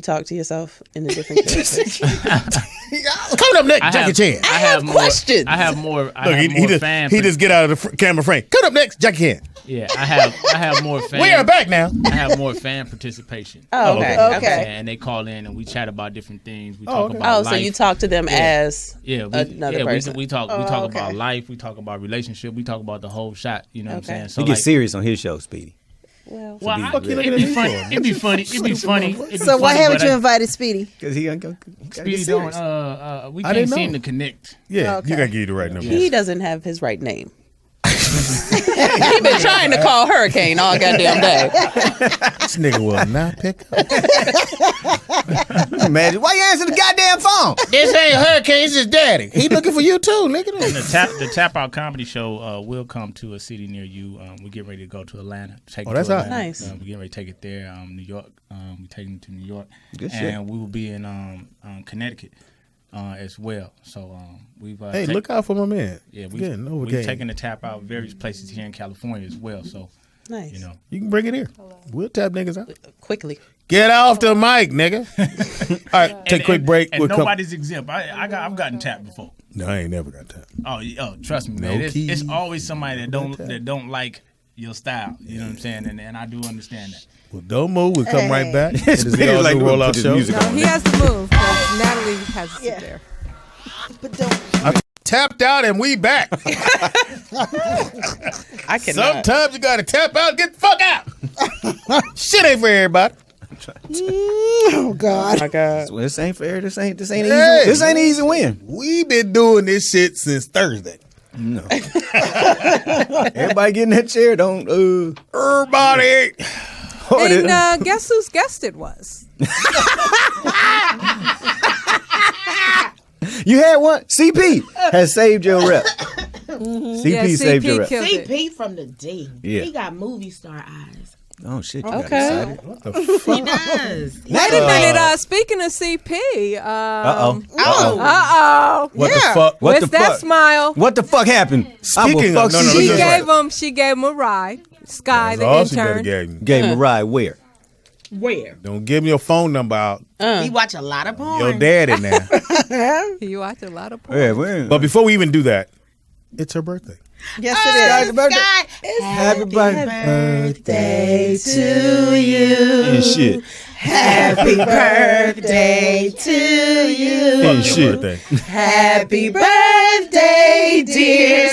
Speaker 3: talk to yourself in the different characters.
Speaker 9: Coming up next, Jackie Chan.
Speaker 7: I have more
Speaker 3: questions.
Speaker 7: I have more. I
Speaker 2: Look,
Speaker 7: have
Speaker 2: he
Speaker 7: more
Speaker 2: just
Speaker 7: fan.
Speaker 2: he just get out of the camera frame. Coming up next, Jackie Chan.
Speaker 7: Yeah, I have more fan.
Speaker 9: We are back now.
Speaker 7: I have more fan participation.
Speaker 3: Oh, okay.
Speaker 5: Okay.
Speaker 7: And they call in and we chat about different things. We
Speaker 2: Oh,
Speaker 7: talk
Speaker 2: okay.
Speaker 7: about
Speaker 3: Oh,
Speaker 7: life.
Speaker 3: so you talk to them as another person.
Speaker 7: We talk
Speaker 5: okay.
Speaker 7: about life. We talk about relationship. We talk about the whole shot. You know what I'm saying? So
Speaker 1: He gets serious on his show, Speedy.
Speaker 3: well.
Speaker 7: Well,
Speaker 2: fuck you looking
Speaker 7: it'd
Speaker 2: at
Speaker 7: be
Speaker 2: me
Speaker 7: funny.
Speaker 2: for?
Speaker 7: It'd be funny.
Speaker 5: So why haven't you invited Speedy?
Speaker 1: Because he
Speaker 7: Speedy don't. We
Speaker 2: I
Speaker 7: can't
Speaker 2: didn't
Speaker 7: seem
Speaker 2: know.
Speaker 7: to connect.
Speaker 2: Yeah,
Speaker 5: Okay.
Speaker 2: you gotta give you the right number.
Speaker 3: He doesn't have his right name. He been trying to call Hurricane all goddamn day.
Speaker 2: This nigga will not pick up.
Speaker 1: Imagine. Why you answer the goddamn phone?
Speaker 9: This ain't Hurricane, this is Daddy. He looking for you too, nigga.
Speaker 7: The Tap Out Comedy Show will come to a city near you. We get ready to go to Atlanta. Take it
Speaker 2: that's
Speaker 7: to
Speaker 2: hot.
Speaker 7: Atlanta.
Speaker 3: Nice.
Speaker 7: We get ready to take it there. New York. We taking it to New York.
Speaker 1: Good shit.
Speaker 7: And we will be in Connecticut as well. So we've
Speaker 2: Hey, look out for my man.
Speaker 7: Yeah,
Speaker 2: Again,
Speaker 7: we've
Speaker 2: Novakane.
Speaker 7: taken the Tap Out various places here in California as well. So
Speaker 3: Nice.
Speaker 7: you know.
Speaker 2: You can bring it here. We'll tap niggas out.
Speaker 3: Quickly.
Speaker 2: Get off the mic, nigga. All right, take a quick break.
Speaker 7: And
Speaker 2: We'll come.
Speaker 7: nobody's exempt. I've gotten tapped before.
Speaker 2: No, I ain't never got tapped.
Speaker 7: Oh, trust me,
Speaker 2: No
Speaker 7: man. It's
Speaker 2: keys.
Speaker 7: always somebody that
Speaker 2: No tap.
Speaker 7: don't like your style. You know what I'm saying? And I do understand that.
Speaker 2: Well, don't move. We'll come right back. It is
Speaker 1: Speedy's
Speaker 2: the
Speaker 1: like,
Speaker 2: All
Speaker 1: we'll
Speaker 2: Roll Out
Speaker 1: put this
Speaker 2: Show.
Speaker 1: music
Speaker 6: No, he has to move because Natalie has to sit
Speaker 5: Yeah.
Speaker 6: there.
Speaker 5: But don't.
Speaker 2: Tapped out and we back.
Speaker 3: I cannot.
Speaker 2: Sometimes you gotta tap out, get the fuck out. Shit ain't for everybody.
Speaker 5: Oh God.
Speaker 3: my God.
Speaker 1: Well, this ain't fair. This ain't
Speaker 2: Hey.
Speaker 1: easy. This ain't easy win.
Speaker 2: We been doing this shit since Thursday.
Speaker 1: No. Everybody get in that chair. Don't.
Speaker 2: Everybody.
Speaker 6: And guess whose guest it was?
Speaker 1: You had one. CP has saved your rep. CP
Speaker 6: Yeah,
Speaker 1: saved your rep.
Speaker 6: killed it.
Speaker 4: CP from the D.
Speaker 1: Yeah.
Speaker 4: He got movie star eyes.
Speaker 1: Oh shit. You
Speaker 3: Okay.
Speaker 1: Got excited.
Speaker 2: What the fuck?
Speaker 4: He does.
Speaker 6: Wait a minute. Speaking of CP.
Speaker 1: Uh-oh.
Speaker 6: Uh-oh.
Speaker 2: What
Speaker 5: Yeah.
Speaker 2: the fuck?
Speaker 1: What
Speaker 6: With
Speaker 1: the
Speaker 6: that
Speaker 1: fuck?
Speaker 6: smile.
Speaker 1: What the fuck happened?
Speaker 2: Speaking of- no, no,
Speaker 6: She
Speaker 2: That's
Speaker 6: gave him a ride. Sky,
Speaker 2: That's
Speaker 6: the
Speaker 2: all she better
Speaker 6: intern.
Speaker 2: gave me.
Speaker 1: Gave him a ride where?
Speaker 4: Where?
Speaker 2: Don't give me your phone number out.
Speaker 4: He watch a lot of porn.
Speaker 2: Your daddy now.
Speaker 6: You watch a lot of porn.
Speaker 1: Yeah, where?
Speaker 2: But before we even do that, it's her birthday.
Speaker 5: Yes, it is.
Speaker 1: Happy birthday. Happy birthday
Speaker 5: to you.
Speaker 1: and shit.
Speaker 5: Happy birthday to you.
Speaker 1: And shit.
Speaker 2: Birthday.
Speaker 5: Happy birthday, dear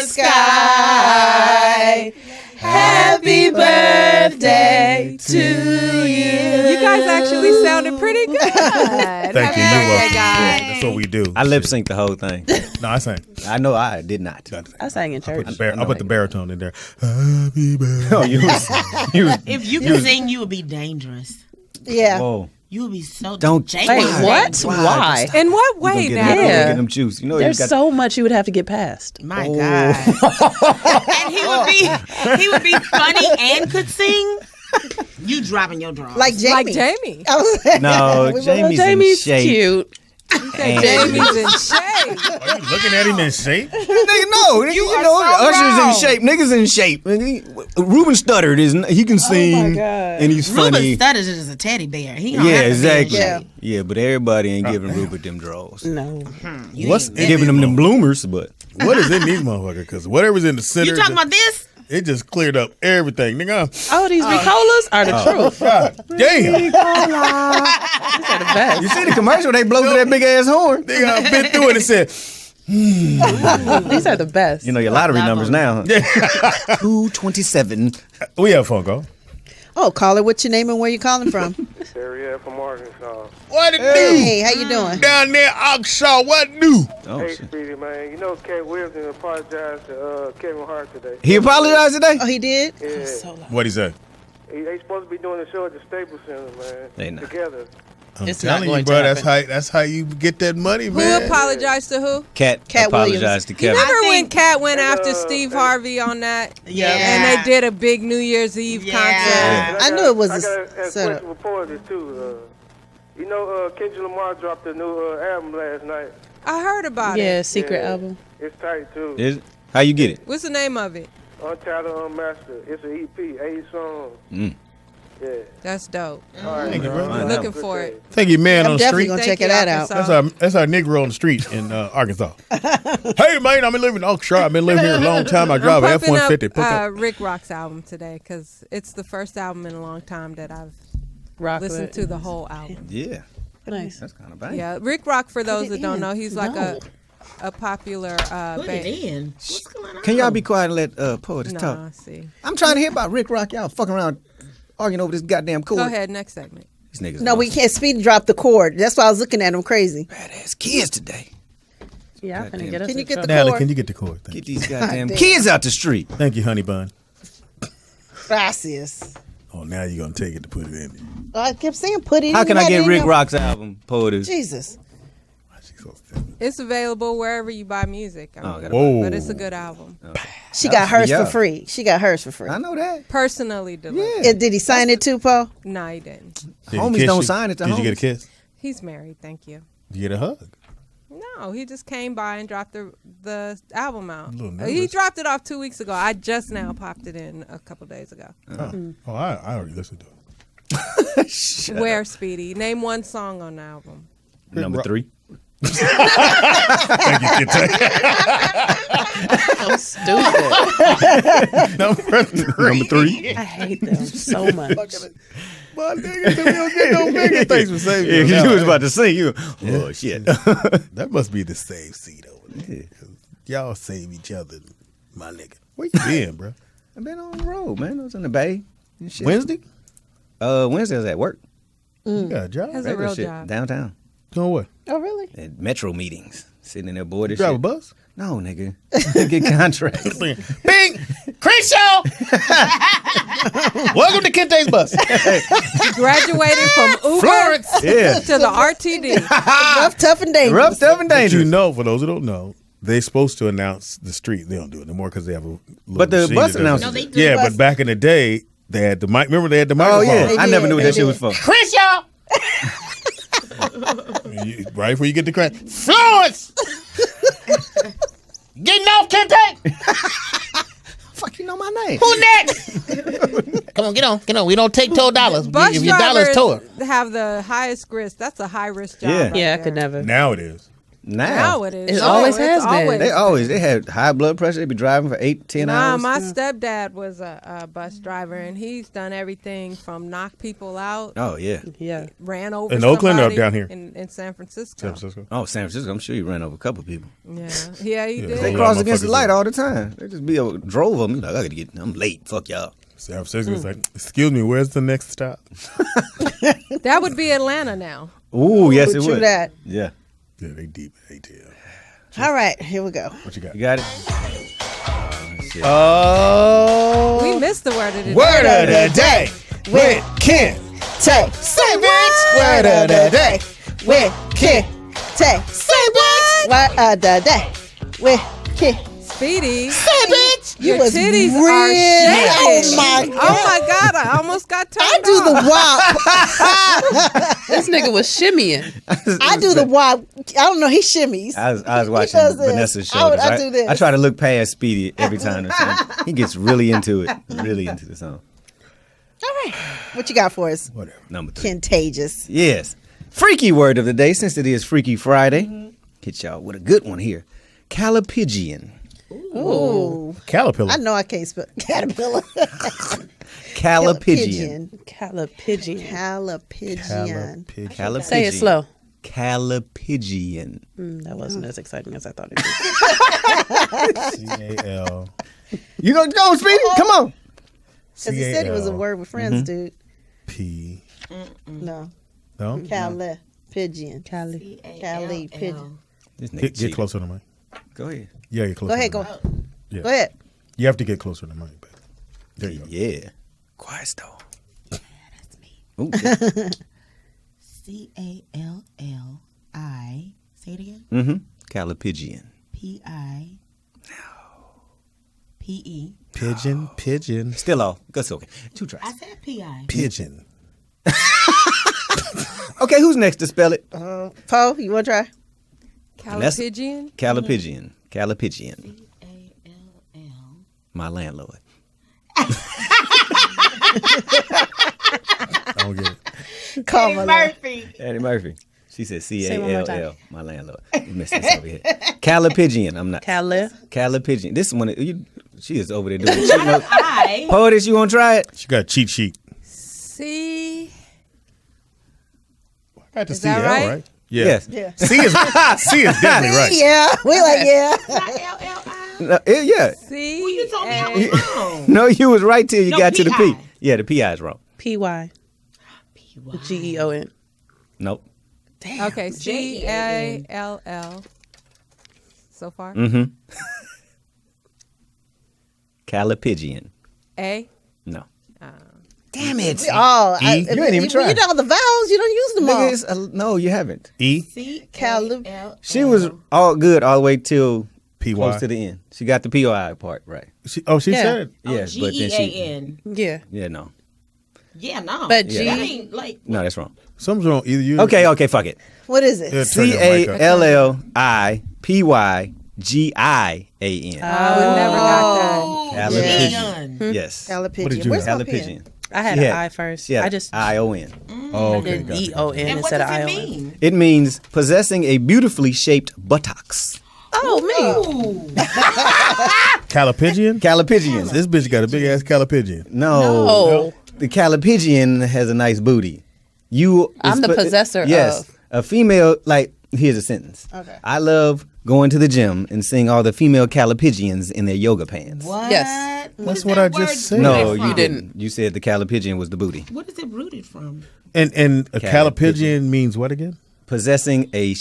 Speaker 5: Sky. Happy birthday to you.
Speaker 6: You guys actually sounded pretty good.
Speaker 2: Thank you. You're welcome.
Speaker 6: guys.
Speaker 2: Yeah, that's what we do.
Speaker 1: I lip synced the whole thing.
Speaker 2: No, I sang.
Speaker 1: I know I did not.
Speaker 3: I sang in church.
Speaker 2: I put the baritone in there. Happy birthday.
Speaker 1: Oh, you was.
Speaker 4: If you could sing, you would be dangerous.
Speaker 5: Yeah.
Speaker 1: Whoa.
Speaker 4: You would be so
Speaker 1: Don't-
Speaker 4: Jay
Speaker 3: Wait,
Speaker 4: was
Speaker 3: what?
Speaker 4: dangerous.
Speaker 3: Why?
Speaker 6: In what
Speaker 1: You
Speaker 6: way
Speaker 1: gonna get
Speaker 6: now?
Speaker 1: them- you gonna
Speaker 3: Yeah.
Speaker 1: get them juice. You know
Speaker 3: There's
Speaker 1: you got
Speaker 3: so much you would have to get past.
Speaker 4: My God. And he would be funny and could sing. You dropping your drawers.
Speaker 5: Like Jamie.
Speaker 6: Like Jamie.
Speaker 5: I was-
Speaker 1: No,
Speaker 5: We
Speaker 1: Jamie's
Speaker 3: Jamie's
Speaker 1: in shape.
Speaker 3: cute.
Speaker 1: And-
Speaker 6: Jamie's in shape.
Speaker 2: Are you looking at him in shape?
Speaker 1: Nigga, no, you know, Usher's in shape. Niggas in shape. Ruben stuttered. He can sing,
Speaker 3: God.
Speaker 1: and he's
Speaker 4: Ruben
Speaker 1: funny.
Speaker 4: Studders is a teddy bear. He don't
Speaker 1: Yeah,
Speaker 4: have to be in
Speaker 1: exactly.
Speaker 4: shape.
Speaker 1: Yeah, but everybody ain't giving Rupert them draws.
Speaker 3: No.
Speaker 2: What's
Speaker 1: They giving them bloomers, but
Speaker 2: What is in these motherfuckers? Because whatever's in the center,
Speaker 4: You talking about this?
Speaker 2: it just cleared up everything, nigga.
Speaker 3: Oh, these Ricolas are the truth.
Speaker 2: God damn.
Speaker 3: These are the best.
Speaker 1: you see the commercial? They blow through that big ass horn.
Speaker 2: Nigga, I've been through it and said,
Speaker 3: These are the best.
Speaker 1: You know your lottery numbers now. Huh? 227.
Speaker 2: we have a phone call.
Speaker 5: Oh, caller, what's your name and where you calling from?
Speaker 10: Area from Arkansas.
Speaker 2: What it
Speaker 5: Hey, how you doing?
Speaker 2: Down there, Arkansas, what do?
Speaker 1: Oh
Speaker 10: Hey,
Speaker 1: shit.
Speaker 10: Speedy, man. You know Cat Wilson apologized to Kevin Hart today.
Speaker 1: He apologized today?
Speaker 5: Oh, he did?
Speaker 10: Yeah.
Speaker 2: What'd he say?
Speaker 10: They supposed to be doing the show at the Staples Center, man.
Speaker 1: They not.
Speaker 10: Together.
Speaker 2: I'm
Speaker 3: It's not
Speaker 2: telling you,
Speaker 3: going to
Speaker 2: bro,
Speaker 3: happen.
Speaker 2: that's how you get that money,
Speaker 6: Who
Speaker 2: man.
Speaker 6: apologized to who?
Speaker 1: Cat apologized to
Speaker 6: You
Speaker 1: Kevin.
Speaker 6: remember when
Speaker 4: think-
Speaker 6: Kat went after Steve Harvey on that?
Speaker 4: Yeah.
Speaker 6: And they did a big New Year's Eve
Speaker 4: Yeah.
Speaker 6: concert.
Speaker 10: And
Speaker 5: I knew it was
Speaker 10: I
Speaker 5: a
Speaker 10: got a
Speaker 5: setup.
Speaker 10: question for Poetess, too. You know, Kendrick Lamar dropped a new album last night.
Speaker 6: I heard about
Speaker 3: Yeah,
Speaker 6: it.
Speaker 3: secret
Speaker 10: Yeah.
Speaker 3: album.
Speaker 10: It's tight, too.
Speaker 1: Is it? How you get it?
Speaker 6: What's the name of it?
Speaker 10: Untitled, Unmastered. It's an EP, 8 songs.
Speaker 1: Mm.
Speaker 10: Yeah.
Speaker 6: That's dope.
Speaker 10: All right,
Speaker 2: Thank you,
Speaker 10: bro.
Speaker 2: brother.
Speaker 6: Looking for it.
Speaker 2: Thank you, man,
Speaker 5: I'm
Speaker 2: on the
Speaker 5: definitely
Speaker 2: street.
Speaker 5: going to
Speaker 6: Thank
Speaker 5: check
Speaker 6: you,
Speaker 5: that out.
Speaker 6: Arkansas.
Speaker 2: That's our Negro on the street in Arkansas. Hey, man, I've been living in Arkansas. I've been living here a long time. I drive
Speaker 6: I'm
Speaker 2: an
Speaker 6: pumping
Speaker 2: F-150.
Speaker 6: up,
Speaker 2: Pick up.
Speaker 6: Rick Rock's album today because it's the first album in a long time that I've
Speaker 3: Rock
Speaker 6: listened
Speaker 3: with.
Speaker 6: to the whole album.
Speaker 1: Yeah.
Speaker 3: Nice.
Speaker 1: That's kind of bad.
Speaker 6: Yeah, Rick Rock, for those
Speaker 5: it
Speaker 6: that don't
Speaker 5: in.
Speaker 6: know, he's like a popular
Speaker 4: Put it
Speaker 6: band.
Speaker 4: in. What's going on?
Speaker 1: Can y'all be quiet and let Poetess talk?
Speaker 6: Nah, see.
Speaker 1: I'm trying to hear about Rick Rock. Y'all fucking around arguing over this goddamn chord.
Speaker 6: Go ahead, next segment.
Speaker 1: These niggas
Speaker 5: No, we can't. Speedy dropped the cord. That's why I was looking at him crazy.
Speaker 1: badass kids today.
Speaker 3: Yeah, I'm
Speaker 1: Goddamn.
Speaker 3: finna get us
Speaker 5: Can you
Speaker 3: in
Speaker 5: get the
Speaker 3: trouble.
Speaker 2: Natalie,
Speaker 5: cord?
Speaker 2: can you get the cord? Thank
Speaker 1: Get
Speaker 2: you.
Speaker 1: these goddamn
Speaker 5: damn.
Speaker 1: kids out the street.
Speaker 2: Thank you, honey bun.
Speaker 5: Gracias.
Speaker 2: Oh, now you're going to take it to put it in.
Speaker 5: I kept saying put it
Speaker 1: How
Speaker 5: in.
Speaker 1: can
Speaker 5: You
Speaker 1: I
Speaker 5: had it
Speaker 1: get
Speaker 5: in
Speaker 1: Rick
Speaker 5: there.
Speaker 1: Rock's album, Poetess?
Speaker 5: Jesus.
Speaker 2: She's so silly.
Speaker 6: It's available wherever you buy music. I mean,
Speaker 1: gotta
Speaker 2: Whoa.
Speaker 6: but it's a good album.
Speaker 5: She got hers
Speaker 1: yeah.
Speaker 5: for free. She got hers for free.
Speaker 1: I know that.
Speaker 6: Personally delivered.
Speaker 5: Did he sign it too, Paul?
Speaker 6: No, he didn't.
Speaker 2: Did he
Speaker 1: Homies
Speaker 2: kiss
Speaker 1: don't
Speaker 2: you?
Speaker 1: sign it to
Speaker 2: Did you get a
Speaker 1: homies.
Speaker 2: kiss?
Speaker 6: He's married, thank you.
Speaker 2: Did you get a hug?
Speaker 6: No, he just came by and dropped the album out.
Speaker 2: A little
Speaker 6: He
Speaker 2: nervous.
Speaker 6: dropped it off 2 weeks ago. I just now popped it in a couple days ago.
Speaker 2: Oh, I already listened to it.
Speaker 6: Where, Speedy? Name one song on the album.
Speaker 1: Number 3.
Speaker 2: Thank you, Kente.
Speaker 3: I'm stupid.
Speaker 2: Number 3.
Speaker 1: Number 3.
Speaker 3: I hate them so much.
Speaker 2: My niggas, we don't get no bigger. Thanks for saving me.
Speaker 1: Yeah,
Speaker 2: Now,
Speaker 1: you was about to sing. You, oh shit.
Speaker 2: That must be the save seat over there. 'Cause y'all save each other, my nigga. Where you been, bro?
Speaker 1: I've been on the road, man. I was in the Bay. And shit.
Speaker 2: Wednesday?
Speaker 1: Wednesday I was at work.
Speaker 2: You got a job?
Speaker 6: That's a
Speaker 1: Regular
Speaker 6: real
Speaker 1: shit,
Speaker 6: job.
Speaker 1: downtown.
Speaker 2: Doing what?
Speaker 5: Oh, really?
Speaker 1: At metro meetings. Sitting in there bored as
Speaker 2: Drive a
Speaker 1: shit.
Speaker 2: bus?
Speaker 1: No, nigga. Get contracts.
Speaker 2: Bing! Crenshaw! Welcome to Kente's bus.
Speaker 6: He graduated from Uber
Speaker 2: Florence!
Speaker 1: Yeah.
Speaker 6: to the RTD.
Speaker 5: Rough, tough, and dangerous.
Speaker 1: Rough, tough, and
Speaker 2: But
Speaker 1: dangerous.
Speaker 2: you know, for those who don't know, they're supposed to announce the street. They don't do it anymore because they have a little
Speaker 1: But the
Speaker 2: machine
Speaker 1: bus
Speaker 2: that does
Speaker 1: announces
Speaker 2: it.
Speaker 4: No, they do.
Speaker 2: Yeah,
Speaker 5: Bus.
Speaker 2: but back in the day, they had the mic. Remember, they had the
Speaker 1: Oh,
Speaker 2: microphone.
Speaker 1: yeah.
Speaker 5: They
Speaker 1: I never
Speaker 5: did,
Speaker 1: knew what
Speaker 5: they
Speaker 1: that shit was
Speaker 5: did.
Speaker 1: for.
Speaker 2: Chris, y'all! Right before you get the crash. Florence! Getting off, Kente?
Speaker 1: Fuck, you know my name.
Speaker 9: Who next? Come on, get on. We don't take $12. We
Speaker 6: Bus
Speaker 9: give you dollars
Speaker 6: drivers
Speaker 9: to it.
Speaker 6: have the highest risk. That's a high risk job.
Speaker 1: Yeah.
Speaker 6: right
Speaker 3: Yeah, I
Speaker 6: there.
Speaker 3: could never.
Speaker 2: Now it is.
Speaker 6: Now it is.
Speaker 3: It always has been.
Speaker 6: always
Speaker 1: They had high blood pressure. They be driving for 8-10 hours.
Speaker 6: My stepdad was a bus driver, and he's done everything from knock people out.
Speaker 1: Oh yeah.
Speaker 3: Yeah.
Speaker 6: Ran over
Speaker 2: In Oakland or
Speaker 6: somebody
Speaker 2: down here?
Speaker 6: in San Francisco.
Speaker 2: San Francisco.
Speaker 1: Oh, San Francisco. I'm sure you ran over a couple people.
Speaker 6: Yeah, he did.
Speaker 1: They
Speaker 2: Yeah,
Speaker 1: cross against the
Speaker 2: motherfuckers
Speaker 1: light
Speaker 2: do.
Speaker 1: all the time. They just drove them. Like, I gotta get. I'm late. Fuck y'all.
Speaker 2: San Francisco was like, excuse me, where's the next stop?
Speaker 6: That would be Atlanta now.
Speaker 1: Ooh, yes, it
Speaker 5: True
Speaker 1: would.
Speaker 5: that.
Speaker 1: Yeah.
Speaker 2: Yeah, they deep in ATL.
Speaker 5: All right, here we go.
Speaker 2: What you got?
Speaker 1: You got it.
Speaker 2: Oh,
Speaker 6: We missed the word of the
Speaker 2: word
Speaker 6: day.
Speaker 2: of the day with Kente.
Speaker 5: Say bitch. Word of the day. With Kente. Say bitch. Word of the day. With Kente.
Speaker 6: Speedy.
Speaker 5: Say bitch.
Speaker 6: Your
Speaker 5: was
Speaker 6: titties
Speaker 5: real.
Speaker 6: are shaking.
Speaker 5: Oh my god.
Speaker 6: Oh my God! I almost got turned
Speaker 5: I do
Speaker 6: on.
Speaker 5: the wop.
Speaker 3: This nigga was shimmying.
Speaker 5: I do the wop. I don't know. He shimmies.
Speaker 1: I was watching
Speaker 5: does this.
Speaker 1: Vanessa's show.
Speaker 5: I do this.
Speaker 1: I try to look past Speedy every time. The song. He gets really into it. Really into the song.
Speaker 5: All right. What you got for us?
Speaker 2: Whatever.
Speaker 1: Number 3.
Speaker 5: Contagious.
Speaker 1: Yes. Freaky word of the day, since it is Freaky Friday. Hit y'all with a good one here. Calipigian.
Speaker 5: Ooh.
Speaker 2: Caterpillar.
Speaker 5: I know I can't spell caterpillar.
Speaker 1: Calipigian.
Speaker 3: Calipigian.
Speaker 5: Calipigian.
Speaker 1: Calipigian.
Speaker 3: Say it slow.
Speaker 1: Calipigian.
Speaker 3: That wasn't as exciting as I thought it was.
Speaker 2: C-A-L.
Speaker 1: You gonna go, Speedy? Come on.
Speaker 5: Because he said it was a word with friends, dude.
Speaker 2: P.
Speaker 5: No.
Speaker 2: No?
Speaker 5: Calipigian.
Speaker 3: Cali.
Speaker 5: Calipigian.
Speaker 1: This nigga
Speaker 2: Get
Speaker 1: cheating.
Speaker 2: closer to the mic.
Speaker 1: Go ahead.
Speaker 2: Yeah, get closer.
Speaker 5: Go ahead,
Speaker 2: to the
Speaker 5: go.
Speaker 2: mic. Yeah.
Speaker 5: Go ahead.
Speaker 2: You have to get closer to the mic. But there you go.
Speaker 1: Yeah. Quiet store.
Speaker 4: That's me.
Speaker 1: Ooh,
Speaker 4: C-A-L-L-I. Say it again.
Speaker 1: Calipigian.
Speaker 4: P-I-P-E.
Speaker 2: Pigeon.
Speaker 1: Still off. That's okay. 2 tries.
Speaker 4: I said P-I.
Speaker 2: Pigeon.
Speaker 1: Okay, who's next to spell it?
Speaker 5: Poe, you want to try?
Speaker 6: Calipigian.
Speaker 1: Calipigian. Calipigian.
Speaker 4: C-A-L-L.
Speaker 1: My landlord.
Speaker 2: I don't get it.
Speaker 5: Call my name.
Speaker 1: Eddie Murphy. She said
Speaker 3: Say it one more
Speaker 1: C-A-L-L. My landlord. You missed this over here. Calipigian. I'm not. Calipigian. This one, she is over there doing it.
Speaker 4: I.
Speaker 1: Poetess, you want to try it?
Speaker 2: She got a cheat sheet.
Speaker 6: C.
Speaker 2: I got the
Speaker 6: Is that
Speaker 2: C-L,
Speaker 6: right?
Speaker 2: Yeah.
Speaker 1: Yes.
Speaker 5: Yeah.
Speaker 2: C is definitely right.
Speaker 5: Yeah. We like, yeah.
Speaker 4: L-L-I.
Speaker 1: No, yeah.
Speaker 6: C.
Speaker 4: Well, you told me I was wrong.
Speaker 1: No, you was right till you
Speaker 4: No,
Speaker 1: got to the P.
Speaker 4: P.I.
Speaker 1: Yeah, the P.I. is wrong.
Speaker 3: P-Y.
Speaker 4: P-Y.
Speaker 3: G-E-O-N.
Speaker 1: Nope.
Speaker 6: Okay, C-A-L-L. So far?
Speaker 1: Calipigian.
Speaker 6: A.
Speaker 1: No. Damn it.
Speaker 5: Oh,
Speaker 2: E?
Speaker 1: You ain't even tried.
Speaker 5: You know the vowels. You don't use them all.
Speaker 1: Nigga, no, you haven't.
Speaker 2: E.
Speaker 4: C-A-L-L.
Speaker 1: She was all good all the way till
Speaker 2: P-Y.
Speaker 1: close to the end. She got the P.I. part right.
Speaker 2: She
Speaker 3: Yeah.
Speaker 2: said.
Speaker 1: Yes, but then she.
Speaker 4: G-E-A-N.
Speaker 3: Yeah.
Speaker 1: Yeah, no.
Speaker 4: Yeah, no.
Speaker 3: But
Speaker 1: Yeah.
Speaker 3: G.
Speaker 4: That ain't like.
Speaker 1: No, that's wrong.
Speaker 2: Something's wrong. Either you.
Speaker 1: Okay, fuck it.
Speaker 5: What is it?
Speaker 2: Yeah, turn your mic up.
Speaker 1: Calippygian.
Speaker 6: I would never got that.
Speaker 1: Calipigian. Yes.
Speaker 5: Calipigian.
Speaker 2: What did you
Speaker 5: Where's
Speaker 2: have?
Speaker 5: my pen?
Speaker 1: Calipigian.
Speaker 3: I had
Speaker 1: She
Speaker 3: an I first.
Speaker 1: Yeah,
Speaker 3: I just
Speaker 1: I-O-N.
Speaker 2: Oh,
Speaker 3: I
Speaker 2: okay.
Speaker 3: did
Speaker 2: Gotcha.
Speaker 3: E-O-N
Speaker 4: And what
Speaker 3: instead of
Speaker 4: does it
Speaker 3: I-O-N.
Speaker 4: mean?
Speaker 1: It means possessing a beautifully shaped buttocks.
Speaker 3: Oh, me.
Speaker 4: Ooh.
Speaker 2: Calipigian?
Speaker 1: Calipigian.
Speaker 2: This bitch got a big ass calipigian.
Speaker 1: No. The calipigian has a nice booty.
Speaker 3: I'm the possessor
Speaker 1: yes,
Speaker 3: of.
Speaker 1: a female, like, here's a sentence.
Speaker 5: Okay.
Speaker 1: I love going to the gym and seeing all the female calipigians in their yoga pants.
Speaker 4: What?
Speaker 3: Yes.
Speaker 2: That's
Speaker 4: is
Speaker 2: what
Speaker 4: that
Speaker 2: I just
Speaker 4: word
Speaker 2: said.
Speaker 1: No,
Speaker 4: rooted
Speaker 1: you
Speaker 4: from?
Speaker 1: didn't. You said the calipigian was the booty.
Speaker 4: What is it rooted from?
Speaker 2: And a
Speaker 1: Calipigian.
Speaker 2: calipigian means what again?
Speaker 1: Possessing a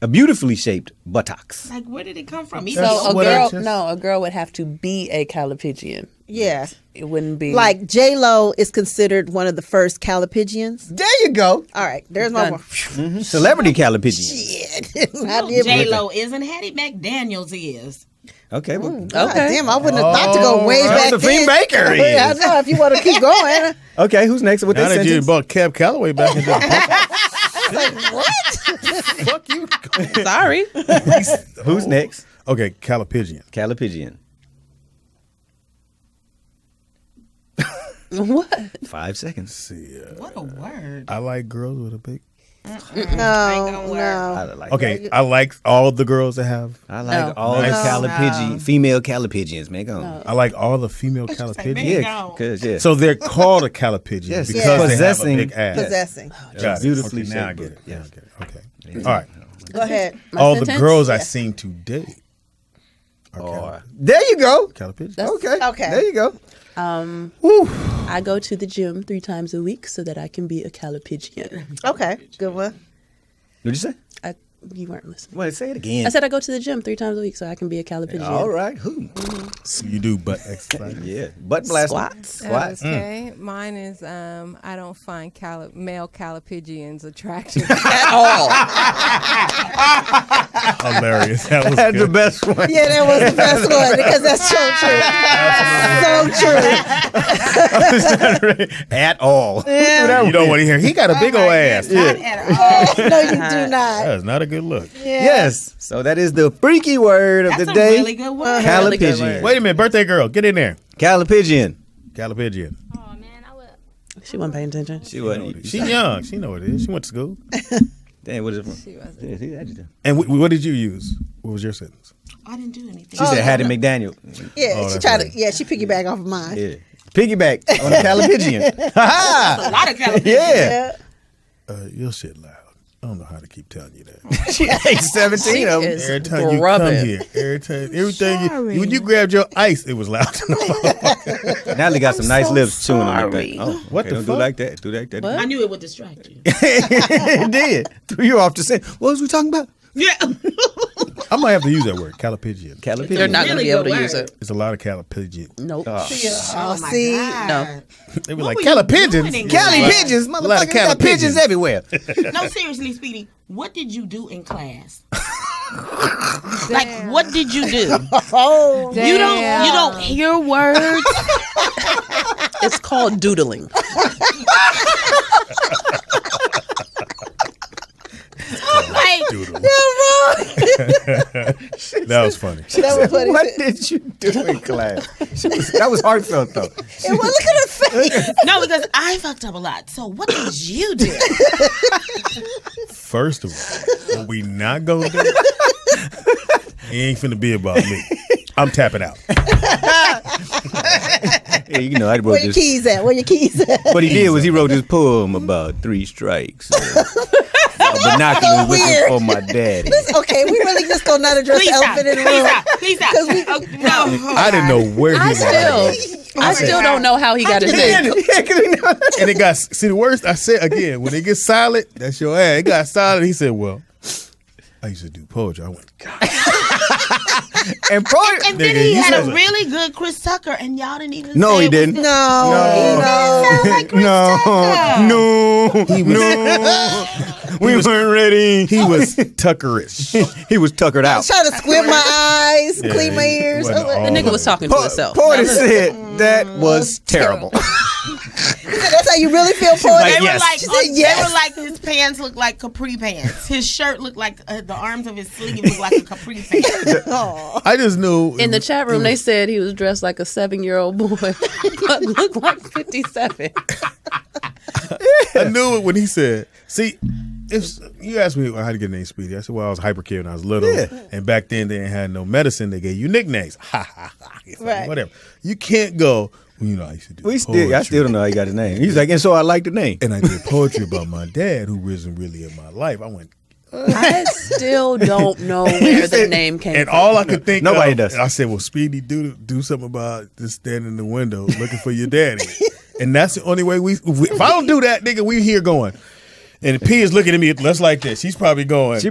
Speaker 1: beautifully shaped buttocks.
Speaker 4: Like, where did it come from?
Speaker 2: That's
Speaker 3: So
Speaker 2: what I just-
Speaker 3: a girl would have to be a calipigian.
Speaker 5: Yeah.
Speaker 3: It wouldn't be
Speaker 5: Like J-Lo is considered one of the first calipigians.
Speaker 1: There you go.
Speaker 5: All right. There's my
Speaker 3: Done.
Speaker 5: one.
Speaker 1: Celebrity calipigian.
Speaker 5: Shit. I
Speaker 4: No,
Speaker 5: did-
Speaker 4: J-Lo isn't. Hattie McDaniels is.
Speaker 1: Okay. Well,
Speaker 5: God
Speaker 3: Okay.
Speaker 5: damn, I wouldn't have thought to go way back
Speaker 1: Josephine
Speaker 5: then.
Speaker 1: Baker is.
Speaker 5: I know, if you want to keep going.
Speaker 1: okay, who's next with
Speaker 2: Now
Speaker 1: this
Speaker 2: that you
Speaker 1: sentence?
Speaker 2: brought Cab Calloway back into the
Speaker 5: What?
Speaker 2: fuck you.
Speaker 3: sorry.
Speaker 1: Who's next?
Speaker 2: Okay, calipigian.
Speaker 1: Calipigian.
Speaker 3: What?
Speaker 1: 5 seconds.
Speaker 2: See,
Speaker 4: What a word.
Speaker 2: I like girls with a big Okay, I like all the girls that have.
Speaker 1: I like all the female calipigians, man. Go on.
Speaker 2: I like all the female calipigians.
Speaker 1: Yeah, because
Speaker 2: So they're called a calipigian because they have a big ass.
Speaker 5: Possessing.
Speaker 2: Got it.
Speaker 1: Beautifully
Speaker 2: Okay, now I
Speaker 1: shaped.
Speaker 2: get it. Yeah. Okay. All right.
Speaker 5: Go ahead.
Speaker 2: All the girls I seen today are
Speaker 1: There you go.
Speaker 2: calipigians.
Speaker 5: Okay.
Speaker 1: There you go.
Speaker 3: I go to the gym 3 times a week so that I can be a calipigian.
Speaker 5: Okay. Good one.
Speaker 1: What'd you say?
Speaker 3: You weren't listening.
Speaker 1: Well, say it again.
Speaker 3: I said I go to the gym 3 times a week so I can be a calipigian.
Speaker 1: All right. Who?
Speaker 2: You do butt exercise.
Speaker 1: Yeah. Butt blast.
Speaker 3: Squats.
Speaker 6: Okay, mine is I don't find male calipigians attractive
Speaker 3: At all.
Speaker 2: Hilarious. That was
Speaker 1: That's
Speaker 2: good.
Speaker 1: the best one.
Speaker 5: Yeah, that was the best one because that's so true. So true.
Speaker 1: At all.
Speaker 2: You don't want to hear. He got a big old ass.
Speaker 4: Not at all.
Speaker 5: No, you do not.
Speaker 2: That is not a good look.
Speaker 1: Yes. So that is the freaky word of
Speaker 4: That's
Speaker 1: the
Speaker 4: a
Speaker 1: day.
Speaker 4: really good word.
Speaker 3: Really good
Speaker 1: Calipigian.
Speaker 3: word.
Speaker 2: Wait a minute, birthday girl, get in there.
Speaker 1: Calipigian.
Speaker 2: Calipigian.
Speaker 3: She wasn't paying attention.
Speaker 1: She wasn't.
Speaker 2: She young. She know what it is. She went to school.
Speaker 1: Damn, what is it from?
Speaker 6: She wasn't.
Speaker 1: Yeah, see, that just-
Speaker 2: And what did you use? What was your sentence?
Speaker 4: I didn't do anything.
Speaker 1: She said Hattie McDaniel.
Speaker 5: Yeah,
Speaker 2: Oh,
Speaker 5: she
Speaker 2: that's
Speaker 5: tried
Speaker 2: right.
Speaker 5: to. Yeah, she piggyback off of mine.
Speaker 1: Yeah. Piggyback on the Calipigian.
Speaker 4: A lot of calipigians.
Speaker 1: Yeah.
Speaker 2: Your shit loud. I don't know how to keep telling you that.
Speaker 1: She ate 17 of them.
Speaker 3: Is
Speaker 2: Every time you
Speaker 3: grubbing.
Speaker 2: come here, everything when you grabbed your ice, it was loud.
Speaker 1: Natalie got some nice lips chewing on that thing. Oh,
Speaker 2: What
Speaker 1: okay,
Speaker 2: the
Speaker 1: don't
Speaker 2: fuck?
Speaker 1: do like that. Do like that.
Speaker 3: What?
Speaker 4: I knew it would distract you.
Speaker 1: It did. Threw you off the scent. What was we talking about?
Speaker 4: Yeah.
Speaker 2: I might have to use that word, calipigian.
Speaker 1: Calipigian.
Speaker 3: They're not going to
Speaker 4: Really
Speaker 3: be able to
Speaker 4: good
Speaker 3: use
Speaker 4: word.
Speaker 3: it.
Speaker 2: There's a lot of calipigian.
Speaker 3: Nope.
Speaker 4: Oh my
Speaker 5: see?
Speaker 4: God.
Speaker 3: No.
Speaker 2: They were
Speaker 4: What
Speaker 2: like
Speaker 4: were you
Speaker 2: calipigians.
Speaker 4: doing in
Speaker 1: Cali
Speaker 4: class?
Speaker 1: pigeons,
Speaker 2: A lot of
Speaker 1: motherfucker. Got pigeons
Speaker 2: calipigians.
Speaker 1: everywhere.
Speaker 4: No, seriously, Speedy. What did you do in class? Like, what did you do?
Speaker 5: Oh,
Speaker 4: You don't hear words.
Speaker 3: It's called doodling.
Speaker 4: Like,
Speaker 2: That was funny.
Speaker 5: that was funny.
Speaker 1: What did you do in class? That was heartfelt though.
Speaker 5: And look at her face.
Speaker 4: no, because I fucked up a lot. So what did you do?
Speaker 2: First of all, what we not gonna do, it ain't finna be about me. I'm tapping out.
Speaker 1: Yeah, you know, I
Speaker 5: Where
Speaker 1: wrote
Speaker 5: your
Speaker 1: this.
Speaker 5: keys at? Where your keys at?
Speaker 1: What he did was he wrote this poem about 3 strikes. Binoculars looking
Speaker 5: weird.
Speaker 1: for my daddy.
Speaker 5: Okay, we really just gonna not address
Speaker 4: Please
Speaker 5: the
Speaker 4: stop.
Speaker 5: elephant in the
Speaker 4: Please
Speaker 5: room.
Speaker 4: stop. Please stop. No.
Speaker 2: I didn't know where he was.
Speaker 3: I still don't know how he got his name.
Speaker 2: And it got, see, the worst, I said again, when it gets silent, that's your ass. It got silent. He said, well, I used to do poetry. I went, God.
Speaker 1: And probably,
Speaker 4: And then
Speaker 2: Nigga,
Speaker 4: he
Speaker 2: you
Speaker 4: had a
Speaker 2: sound like-
Speaker 4: really good Chris Tucker, and y'all didn't even
Speaker 1: no,
Speaker 4: say
Speaker 1: he
Speaker 4: it was
Speaker 1: didn't.
Speaker 4: the-
Speaker 1: We weren't ready.
Speaker 2: He was Tuckerish.
Speaker 1: He was tuckered out.
Speaker 5: Trying to squint my eyes,
Speaker 2: Yeah,
Speaker 5: clean my
Speaker 2: he
Speaker 5: ears.
Speaker 2: wasn't
Speaker 3: The
Speaker 2: all
Speaker 3: nigga was
Speaker 2: that.
Speaker 3: talking to himself.
Speaker 1: Poetess said that was terrible.
Speaker 5: That's how you really feel,
Speaker 1: like,
Speaker 5: poet.
Speaker 4: They were
Speaker 1: Yes.
Speaker 4: like,
Speaker 5: She said yes.
Speaker 4: they were like, his pants looked like capri pants. His shirt looked like the arms of his sleeve looked like a capri pant.
Speaker 2: I just knew.
Speaker 3: In the chat room, they said he was dressed like a 7-year-old boy, but looked like 57.
Speaker 2: I knew it when he said, see, if you asked me how to get a name Speedy, I said, well, I was hyper kid when I was little.
Speaker 1: Yeah.
Speaker 2: And back then they didn't have no medicine. They gave you nicknames. Ha, ha, ha. It's like,
Speaker 5: Right.
Speaker 2: whatever. You can't go, well, you know, I used to do
Speaker 1: I
Speaker 2: poetry.
Speaker 1: still don't know how he got his name. He's like, and so I like the name.
Speaker 2: And I did poetry about my dad, who wasn't really in my life. I went,
Speaker 3: I still don't know where the name came
Speaker 2: and
Speaker 3: from.
Speaker 2: all I could think
Speaker 1: Nobody
Speaker 2: of,
Speaker 1: does.
Speaker 2: I said, well, Speedy, do something about just standing in the window looking for your daddy. And that's the only way if I don't do that, nigga, we here going. And P is looking at me just like this. She's probably going.
Speaker 1: She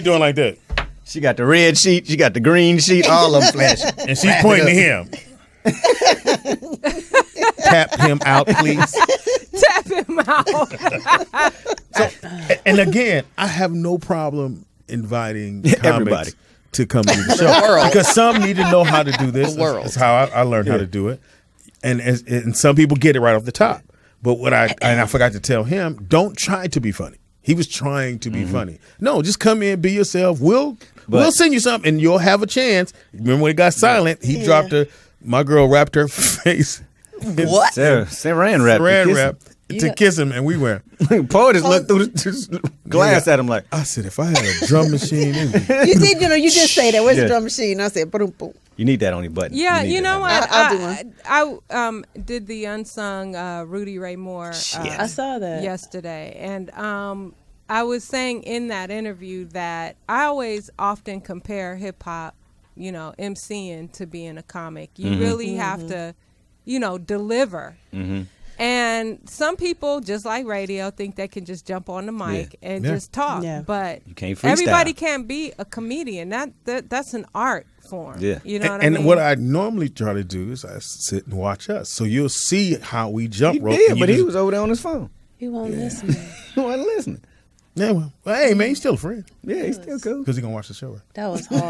Speaker 2: doing like that.
Speaker 1: She got the red sheet. She got the green sheet. All of them flashing.
Speaker 2: And she's pointing to him. Tap him out, please.
Speaker 6: Tap him out.
Speaker 2: And again, I have no problem inviting
Speaker 1: Everybody
Speaker 2: comics to come to the show
Speaker 3: world.
Speaker 2: because some need to know how to do this.
Speaker 3: The world.
Speaker 2: That's how I learned how to do it, and some people get it right off the top. But I forgot to tell him, don't try to be funny. He was trying to be funny. No, just come in, be yourself. We'll send you something, and you'll have a chance. Remember when it got silent? He dropped her. My girl wrapped her face.
Speaker 3: What?
Speaker 1: Saran wrap.
Speaker 2: Saran wrap to kiss him, and we went.
Speaker 1: Poetess looked through the glass at him like,
Speaker 2: I said, if I had a drum machine,
Speaker 5: You did, you did say that. Where's the drum machine? I said, boom, boom.
Speaker 1: you need that on your button.
Speaker 6: Yeah, you know what?
Speaker 5: I'll do
Speaker 6: I did the unsung Rudy Ray Moore
Speaker 3: I saw that
Speaker 6: yesterday, and I was saying in that interview that I always often compare hip hop, MCing to being a comic. You really have to, deliver. And some people, just like radio, think they can just jump on the mic and just talk. Yeah. But
Speaker 1: you can't freestyle.
Speaker 6: Everybody can't be a comedian. That's an art form. Yeah. You know what I mean?
Speaker 2: And what I normally try to do is I sit and watch us. So you'll see how we jump rope.
Speaker 1: He did, but he was over there on his phone.
Speaker 3: He won't listen.
Speaker 1: He wasn't listening.
Speaker 2: Yeah, well, hey, man, he's still a friend.
Speaker 1: Yeah, he's still cool.
Speaker 2: Because he's going to watch the show. Right?
Speaker 3: That was hard.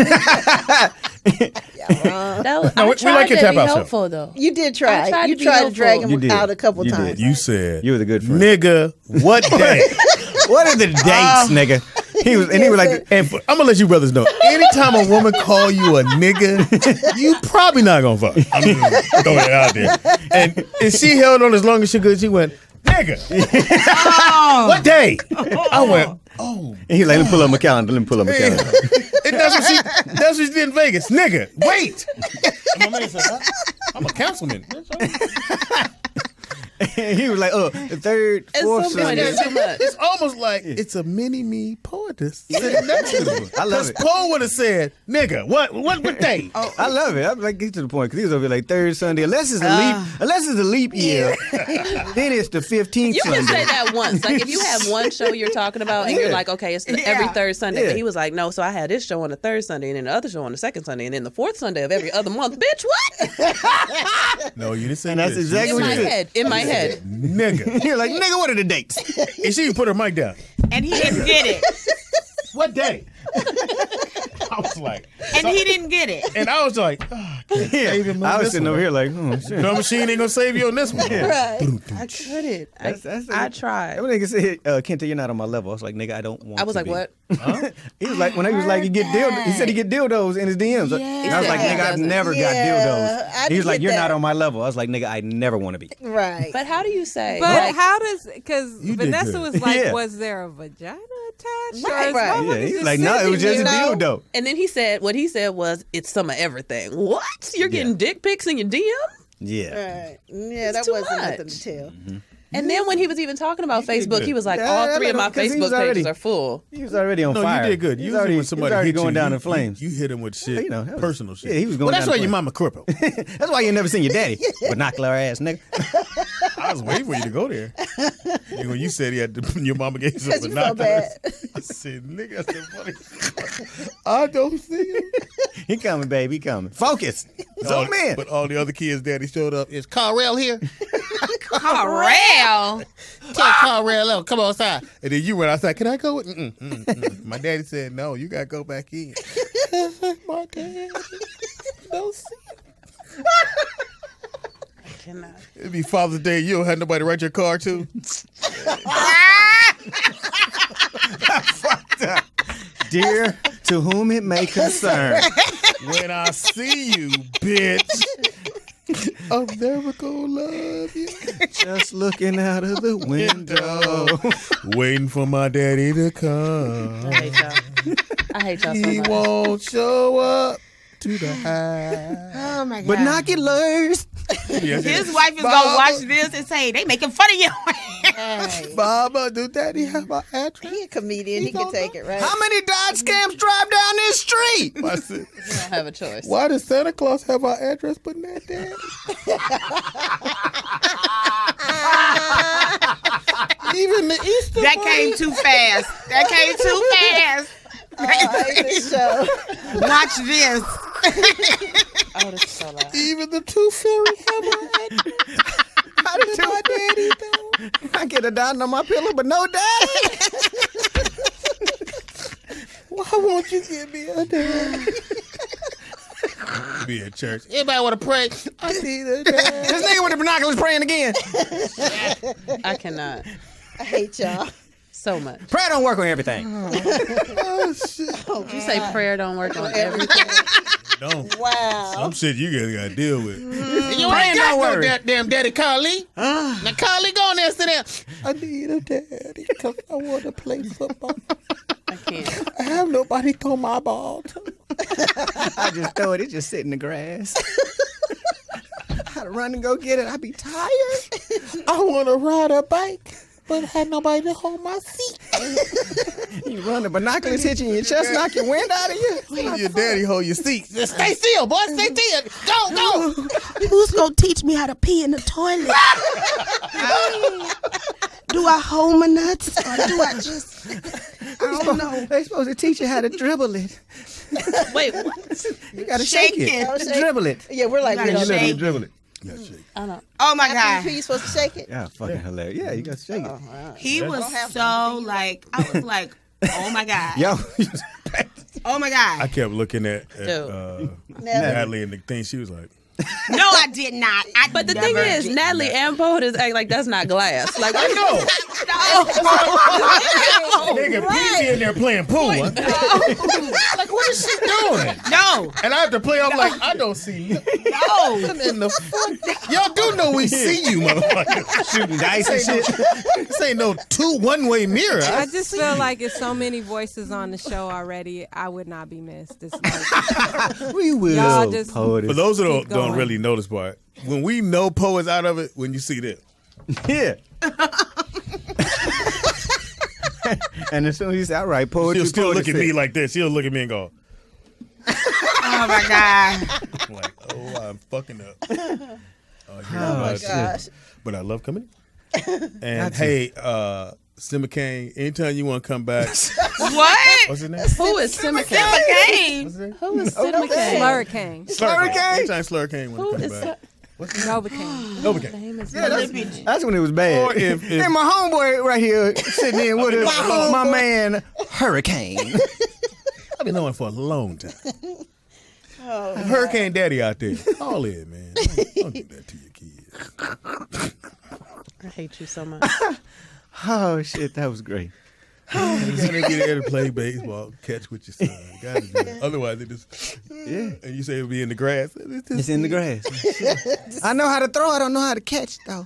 Speaker 2: We like your tap out
Speaker 3: helpful, though.
Speaker 5: You did try. You tried to drag him out a couple times.
Speaker 2: You said,
Speaker 1: you were the good friend.
Speaker 2: Nigga, what day?
Speaker 1: What are the dates, nigga? He was like,
Speaker 2: and I'm gonna let you brothers know. Anytime a woman call you a nigga, you probably not gonna fuck. I'm just throwing it out there. And she held on as long as she could. She went, nigga. What day? I went, oh.
Speaker 1: And he's like, let me pull up my calendar. And
Speaker 2: that's what she did in Vegas. Nigga, wait. And my man said, I'm a councilman.
Speaker 1: And he was like, the third, fourth Sunday.
Speaker 2: It's almost like it's a mini-me poetess sitting next to him.
Speaker 1: I love it.
Speaker 2: Poe would have said, nigga, what day?
Speaker 1: I love it. I'm like, get to the point, because he was over like third Sunday. Unless it's a leap year, then it's the 15th
Speaker 3: You
Speaker 1: Sunday.
Speaker 3: can say that once. Like, if you have one show you're talking about, and you're like, okay, it's every third Sunday. But he was like, no, so I had this show on the third Sunday, and then the other show on the second Sunday, and then the fourth Sunday of every other month. Bitch, what?
Speaker 2: No, you didn't say
Speaker 1: that. That's exactly what you said.
Speaker 3: In my head.
Speaker 2: Nigga.
Speaker 1: You're like, nigga, what are the dates?
Speaker 2: And she put her mic down.
Speaker 4: And he didn't get it.
Speaker 2: What day? I was like.
Speaker 4: And he didn't get it.
Speaker 2: And I was like, save him on
Speaker 1: I was
Speaker 2: this
Speaker 1: sitting
Speaker 2: one.
Speaker 1: over here like, oh, shit.
Speaker 2: Drum machine ain't going to save you on this one.
Speaker 5: Right.
Speaker 3: I couldn't. I tried.
Speaker 1: That nigga said, Kente, you're not on my level. I was like, nigga, I don't want to
Speaker 3: I was like,
Speaker 1: be.
Speaker 3: what?
Speaker 1: Huh? He was like, when he was like, he said he get dildos in his DMs.
Speaker 3: Yeah.
Speaker 1: And I was like, nigga, I've never got dildos. He was like, you're not on my level. I was like, nigga, I never want to be.
Speaker 5: Right.
Speaker 3: But how do you say?
Speaker 6: But how does, because
Speaker 2: You did
Speaker 6: Vanessa
Speaker 2: good.
Speaker 6: was like,
Speaker 1: Yeah.
Speaker 6: was there a vagina attached?
Speaker 5: Right,
Speaker 6: Or
Speaker 5: right.
Speaker 6: is
Speaker 1: Yeah,
Speaker 6: motherfuckers
Speaker 1: he was
Speaker 6: just
Speaker 1: like, no, it was just a
Speaker 6: sitting there?
Speaker 1: dildo.
Speaker 3: And then what he said was, it's some of everything. What? You're getting dick pics in your DM?
Speaker 1: Yeah.
Speaker 5: Right. Yeah, that
Speaker 3: too
Speaker 5: wasn't
Speaker 3: much.
Speaker 5: nothing to tell.
Speaker 1: Mm-hmm.
Speaker 3: And then when he was even talking about Facebook,
Speaker 2: good.
Speaker 3: he was like,
Speaker 1: Yeah,
Speaker 3: all three
Speaker 1: I
Speaker 3: of my
Speaker 1: know, 'cause he was
Speaker 3: Facebook pages
Speaker 1: already-
Speaker 3: are full.
Speaker 1: He was already on
Speaker 2: No,
Speaker 1: fire.
Speaker 2: you did good.
Speaker 1: He was
Speaker 2: Usually
Speaker 1: already,
Speaker 2: when somebody
Speaker 1: he was already
Speaker 2: hit
Speaker 1: going
Speaker 2: you,
Speaker 1: down in flames.
Speaker 2: You hit him with shit,
Speaker 1: that was-
Speaker 2: personal shit.
Speaker 1: Yeah, he was going
Speaker 2: Well, that's
Speaker 1: down
Speaker 2: why
Speaker 1: in
Speaker 2: your
Speaker 1: flames.
Speaker 2: mama crippled.
Speaker 1: That's why you never seen your daddy. Binocular ass nigga.
Speaker 2: I was waiting for you to go there. And when you said your mama gave you some
Speaker 5: Because you felt
Speaker 2: binoculars,
Speaker 5: bad.
Speaker 2: I said, nigga, I said, funny. I don't see him.
Speaker 1: He coming, baby. He coming. Focus. Zoom in.
Speaker 2: But all the other kids' daddy showed up.
Speaker 9: Is Carrell here?
Speaker 4: Carrell.
Speaker 9: Tell Carrell, oh, come outside.
Speaker 2: And then you went outside. Can I go? My daddy said, no, you got to go back in. My daddy. Don't see him.
Speaker 3: I cannot.
Speaker 2: It'd be Father's Day. You don't have nobody to write your card to.
Speaker 1: Fucked up. Dear, to whom it may concern.
Speaker 2: When I see you, bitch, I'm never gonna love you.
Speaker 1: Just looking out of the window.
Speaker 2: Waiting for my daddy to come.
Speaker 3: I hate y'all. I hate y'all so
Speaker 2: He
Speaker 3: much.
Speaker 2: won't show up to the house.
Speaker 4: Oh my God.
Speaker 1: Binoculars.
Speaker 4: His wife is gonna watch this and say they making fun of you.
Speaker 5: Right.
Speaker 2: Mama, do daddy have my address?
Speaker 5: He a comedian. He can take it, right?
Speaker 1: How many Dodge scams drive down this street?
Speaker 2: I said,
Speaker 3: You don't have a choice.
Speaker 2: why does Santa Claus have our address but not daddy? Even the Easter
Speaker 4: That
Speaker 2: bunny?
Speaker 4: came too fast. That came too fast.
Speaker 5: I hate this show.
Speaker 4: Watch this.
Speaker 3: Oh, this is so loud.
Speaker 2: Even the Tooth Fairy have our address.
Speaker 1: How did my daddy do? I get a dime on my pillow, but no daddy.
Speaker 2: Why won't you give me a daddy? Be at church.
Speaker 9: Anybody want to pray?
Speaker 2: I need a daddy.
Speaker 1: This nigga with the binoculars praying again.
Speaker 3: I cannot.
Speaker 5: I hate y'all.
Speaker 3: So much.
Speaker 1: Prayer don't work on everything.
Speaker 2: Oh, shit.
Speaker 3: You say prayer don't work on everything.
Speaker 2: Don't.
Speaker 5: Wow.
Speaker 2: Some shit you got to deal with.
Speaker 9: You ain't got no damn daddy, Carly. Now, Carly, go on there and sit down.
Speaker 11: I need a daddy because I want to play football.
Speaker 3: I can't.
Speaker 11: I have nobody throw my ball to.
Speaker 1: I just throw it. It just sit in the grass. I had to run and go get it. I be tired.
Speaker 11: I want to ride a bike, but I had nobody to hold my seat.
Speaker 1: You run the binoculars hit you in your chest, knock your wind out of you.
Speaker 2: Your daddy hold your seat.
Speaker 9: Just stay still, boy. Stay still. Go.
Speaker 4: Who's gonna teach me how to pee in the toilet? Do I hold my nuts or do I just? I don't know.
Speaker 1: They supposed to teach you how to dribble it.
Speaker 3: Wait, what?
Speaker 1: You gotta shake it. Dribble it.
Speaker 5: Yeah, we're like, we don't know.
Speaker 1: You dribble it.
Speaker 2: You got to shake.
Speaker 3: I don't.
Speaker 4: Oh my
Speaker 5: After
Speaker 4: God.
Speaker 5: you pee, you supposed to shake it?
Speaker 1: Yeah, fucking hilarious. Yeah, you gotta shake it.
Speaker 4: He was so like, I was like, oh my God.
Speaker 1: Yo,
Speaker 4: Oh my God.
Speaker 2: I kept looking at Natalie and the thing. She was like,
Speaker 4: No, I did not.
Speaker 3: But the thing is, Natalie and Poetess act like that's not glass. Like,
Speaker 2: I know. Nigga, P in there playing pool. Like, what is she doing?
Speaker 4: No.
Speaker 2: And I have to play off like, I don't see you.
Speaker 4: No.
Speaker 2: In the fuck? Y'all do know we see you, motherfucker.
Speaker 1: shooting dice and shit.
Speaker 2: This ain't no one-way mirror.
Speaker 6: I just feel like it's so many voices on the show already. I would not be missed. It's like,
Speaker 1: We will.
Speaker 6: Y'all just-
Speaker 1: Poetess.
Speaker 2: For those who
Speaker 6: Keep
Speaker 2: don't
Speaker 6: going.
Speaker 2: really know this part, when we know Poe is out of it, when you see this.
Speaker 1: Yeah. And as soon as you say, all right, poetry.
Speaker 2: She'll still look at me
Speaker 1: said.
Speaker 2: like this. She'll look at me and go,
Speaker 4: Oh my God.
Speaker 2: I'm like, oh, I'm fucking up. Oh
Speaker 5: my gosh.
Speaker 2: But I love coming. And hey, Novakane, anytime you want to come back.
Speaker 4: What?
Speaker 2: What's his name?
Speaker 3: who is Simicane?
Speaker 4: Novakane.
Speaker 2: What's his name?
Speaker 3: Who is Simicane?
Speaker 6: Slurricane.
Speaker 2: Slurricane. Anytime Slurricane want
Speaker 3: Who
Speaker 2: to come
Speaker 3: is
Speaker 2: back.
Speaker 6: Novakane.
Speaker 2: Novakane.
Speaker 3: name is
Speaker 1: Yeah, that's when it was bad.
Speaker 2: Or if
Speaker 1: and my homeboy right here sitting in with us, my man Hurricane.
Speaker 2: I've been knowing for a long time. Hurricane Daddy out there. Call in, man. Don't do that to your kids.
Speaker 3: I hate you so much.
Speaker 1: Oh shit, that was great.
Speaker 2: You gotta get there to play baseball, catch with your son. You gotta do that. Otherwise, it just and you say it'll be in the grass.
Speaker 1: It's in the grass. I know how to throw. I don't know how to catch though.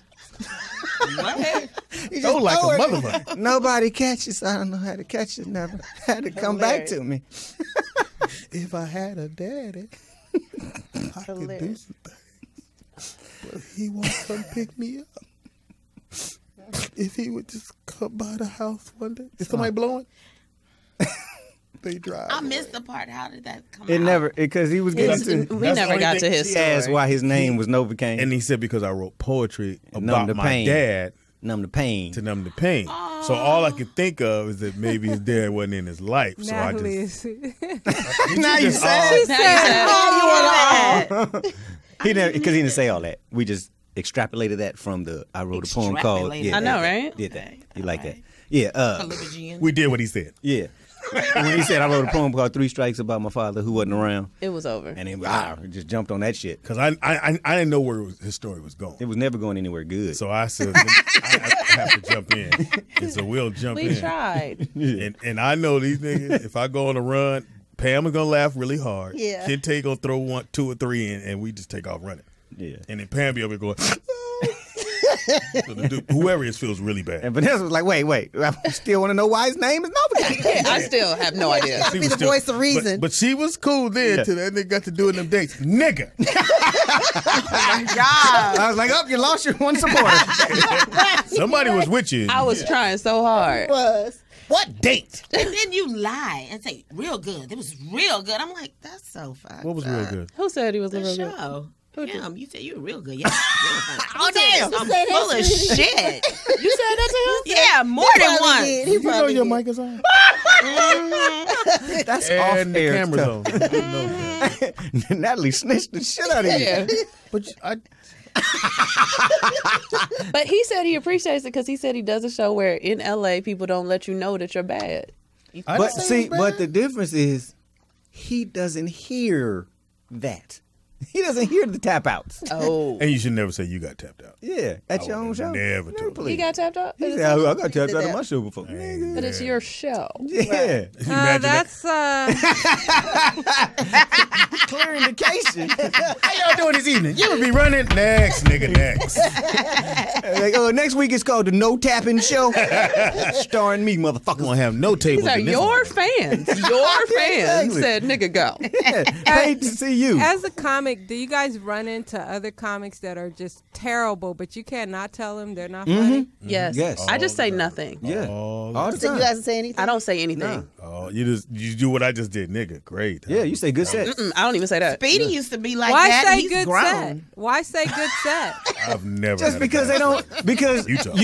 Speaker 2: Throw like a motherfucker.
Speaker 1: Nobody catches. I don't know how to catch it. Never had to come back to me.
Speaker 11: If I had a daddy, I could do some things. But he won't come pick me up. If he would just come by the house one day. Is somebody blowing? They drive.
Speaker 4: I missed the part. How did that come
Speaker 1: It
Speaker 4: out?
Speaker 1: never because he was getting to.
Speaker 3: We never got to his
Speaker 1: He asked
Speaker 3: story.
Speaker 1: why his name was Novakane.
Speaker 2: And he said because I wrote poetry
Speaker 1: Numb
Speaker 2: about
Speaker 1: the
Speaker 2: my
Speaker 1: pain.
Speaker 2: dad
Speaker 1: numb the pain.
Speaker 2: to numb the pain. So all I could think of is that maybe his dad wasn't in his life. So I
Speaker 6: Natalie
Speaker 2: just
Speaker 6: is.
Speaker 1: Now you
Speaker 2: just-
Speaker 1: said
Speaker 3: Now you said,
Speaker 1: he never because he didn't say all that. We just extrapolated that from the I wrote a poem called.
Speaker 4: Extrapolated.
Speaker 3: I know, right?
Speaker 1: Did that? You like that? Yeah.
Speaker 2: we did what he said.
Speaker 1: Yeah. When he said I wrote a poem called 3 Strikes about my father who wasn't around,
Speaker 3: it was over.
Speaker 1: and then he just jumped on that shit.
Speaker 2: Because I didn't know where his story was going.
Speaker 1: It was never going anywhere good.
Speaker 2: So I said, I have to jump in. And so we'll jump
Speaker 3: We
Speaker 2: in.
Speaker 3: tried.
Speaker 2: And I know these niggas, if I go on a run, Pam is going to laugh really hard.
Speaker 5: Yeah.
Speaker 2: Kente going to throw 1, 2, or 3 in, and we just take off running.
Speaker 1: Yeah.
Speaker 2: And then Pam be over there going, so the dude, whoever is feels really bad.
Speaker 1: And Vanessa was like, wait, I still want to know why his name is Novakane.
Speaker 3: I still have no idea.
Speaker 2: She
Speaker 5: be
Speaker 2: was
Speaker 5: the voice of reason.
Speaker 2: But she was cool then till that nigga got to doing them dates. Nigga.
Speaker 1: I was like, you lost your one supporter.
Speaker 2: Somebody was with you.
Speaker 3: I was trying so hard.
Speaker 5: Was.
Speaker 9: What date?
Speaker 4: And then you lie and say, real good. It was real good. I'm like, that's so fucked
Speaker 2: What was real good?
Speaker 3: Who said he was
Speaker 4: The
Speaker 3: real good?
Speaker 4: show. You said you were real good. Yeah.
Speaker 9: Oh, damn.
Speaker 4: I'm full of shit.
Speaker 9: You said that to him?
Speaker 4: Yeah, more than
Speaker 5: Probably
Speaker 4: once.
Speaker 5: did. He
Speaker 2: You know
Speaker 5: probably
Speaker 2: your
Speaker 5: did.
Speaker 2: mic is on.
Speaker 1: That's
Speaker 2: And
Speaker 1: off
Speaker 2: the
Speaker 1: air
Speaker 2: camera's
Speaker 1: stuff.
Speaker 2: on. You didn't know that.
Speaker 1: Natalie snitched the shit out of you.
Speaker 3: Yeah.
Speaker 2: But
Speaker 3: But he said he appreciates it because he said he does a show where in LA people don't let you know that you're bad.
Speaker 1: But see, but the difference is he doesn't hear that. He doesn't hear the tap outs.
Speaker 3: Oh.
Speaker 2: And you should never say you got tapped out.
Speaker 1: Yeah, at your own show.
Speaker 2: Never told
Speaker 3: He got tapped out?
Speaker 1: He said, I got tapped out of my show before. Nigga.
Speaker 3: But it's your show.
Speaker 1: Yeah.
Speaker 6: That's
Speaker 1: Clear indication.
Speaker 2: How y'all doing this evening? You ever be running? Next, nigga, next.
Speaker 1: Like, next week it's called the No Tapping Show. Starring me, motherfucker.
Speaker 2: Won't have no tables.
Speaker 3: These are
Speaker 2: in this
Speaker 3: your
Speaker 2: one.
Speaker 3: fans. Your fans
Speaker 1: exactly.
Speaker 3: said, nigga, go.
Speaker 1: Paid to see you.
Speaker 6: As a comic, do you guys run into other comics that are just terrible, but you cannot tell them they're not funny?
Speaker 3: Yes.
Speaker 1: Yes.
Speaker 3: I just say nothing.
Speaker 1: Yeah.
Speaker 2: All
Speaker 1: All the
Speaker 5: So
Speaker 1: time.
Speaker 5: you guys say anything?
Speaker 3: I don't say anything.
Speaker 2: Oh, you do what I just did, nigga. Great.
Speaker 1: Yeah, you say good set.
Speaker 3: I don't even say that.
Speaker 4: Speedy used to be like
Speaker 6: Why
Speaker 4: that.
Speaker 6: say
Speaker 4: He's
Speaker 6: good
Speaker 4: grown.
Speaker 6: set? Why say good set?
Speaker 2: I've never.
Speaker 1: Just
Speaker 2: had
Speaker 1: because
Speaker 2: a
Speaker 1: they don't, because
Speaker 2: You talk.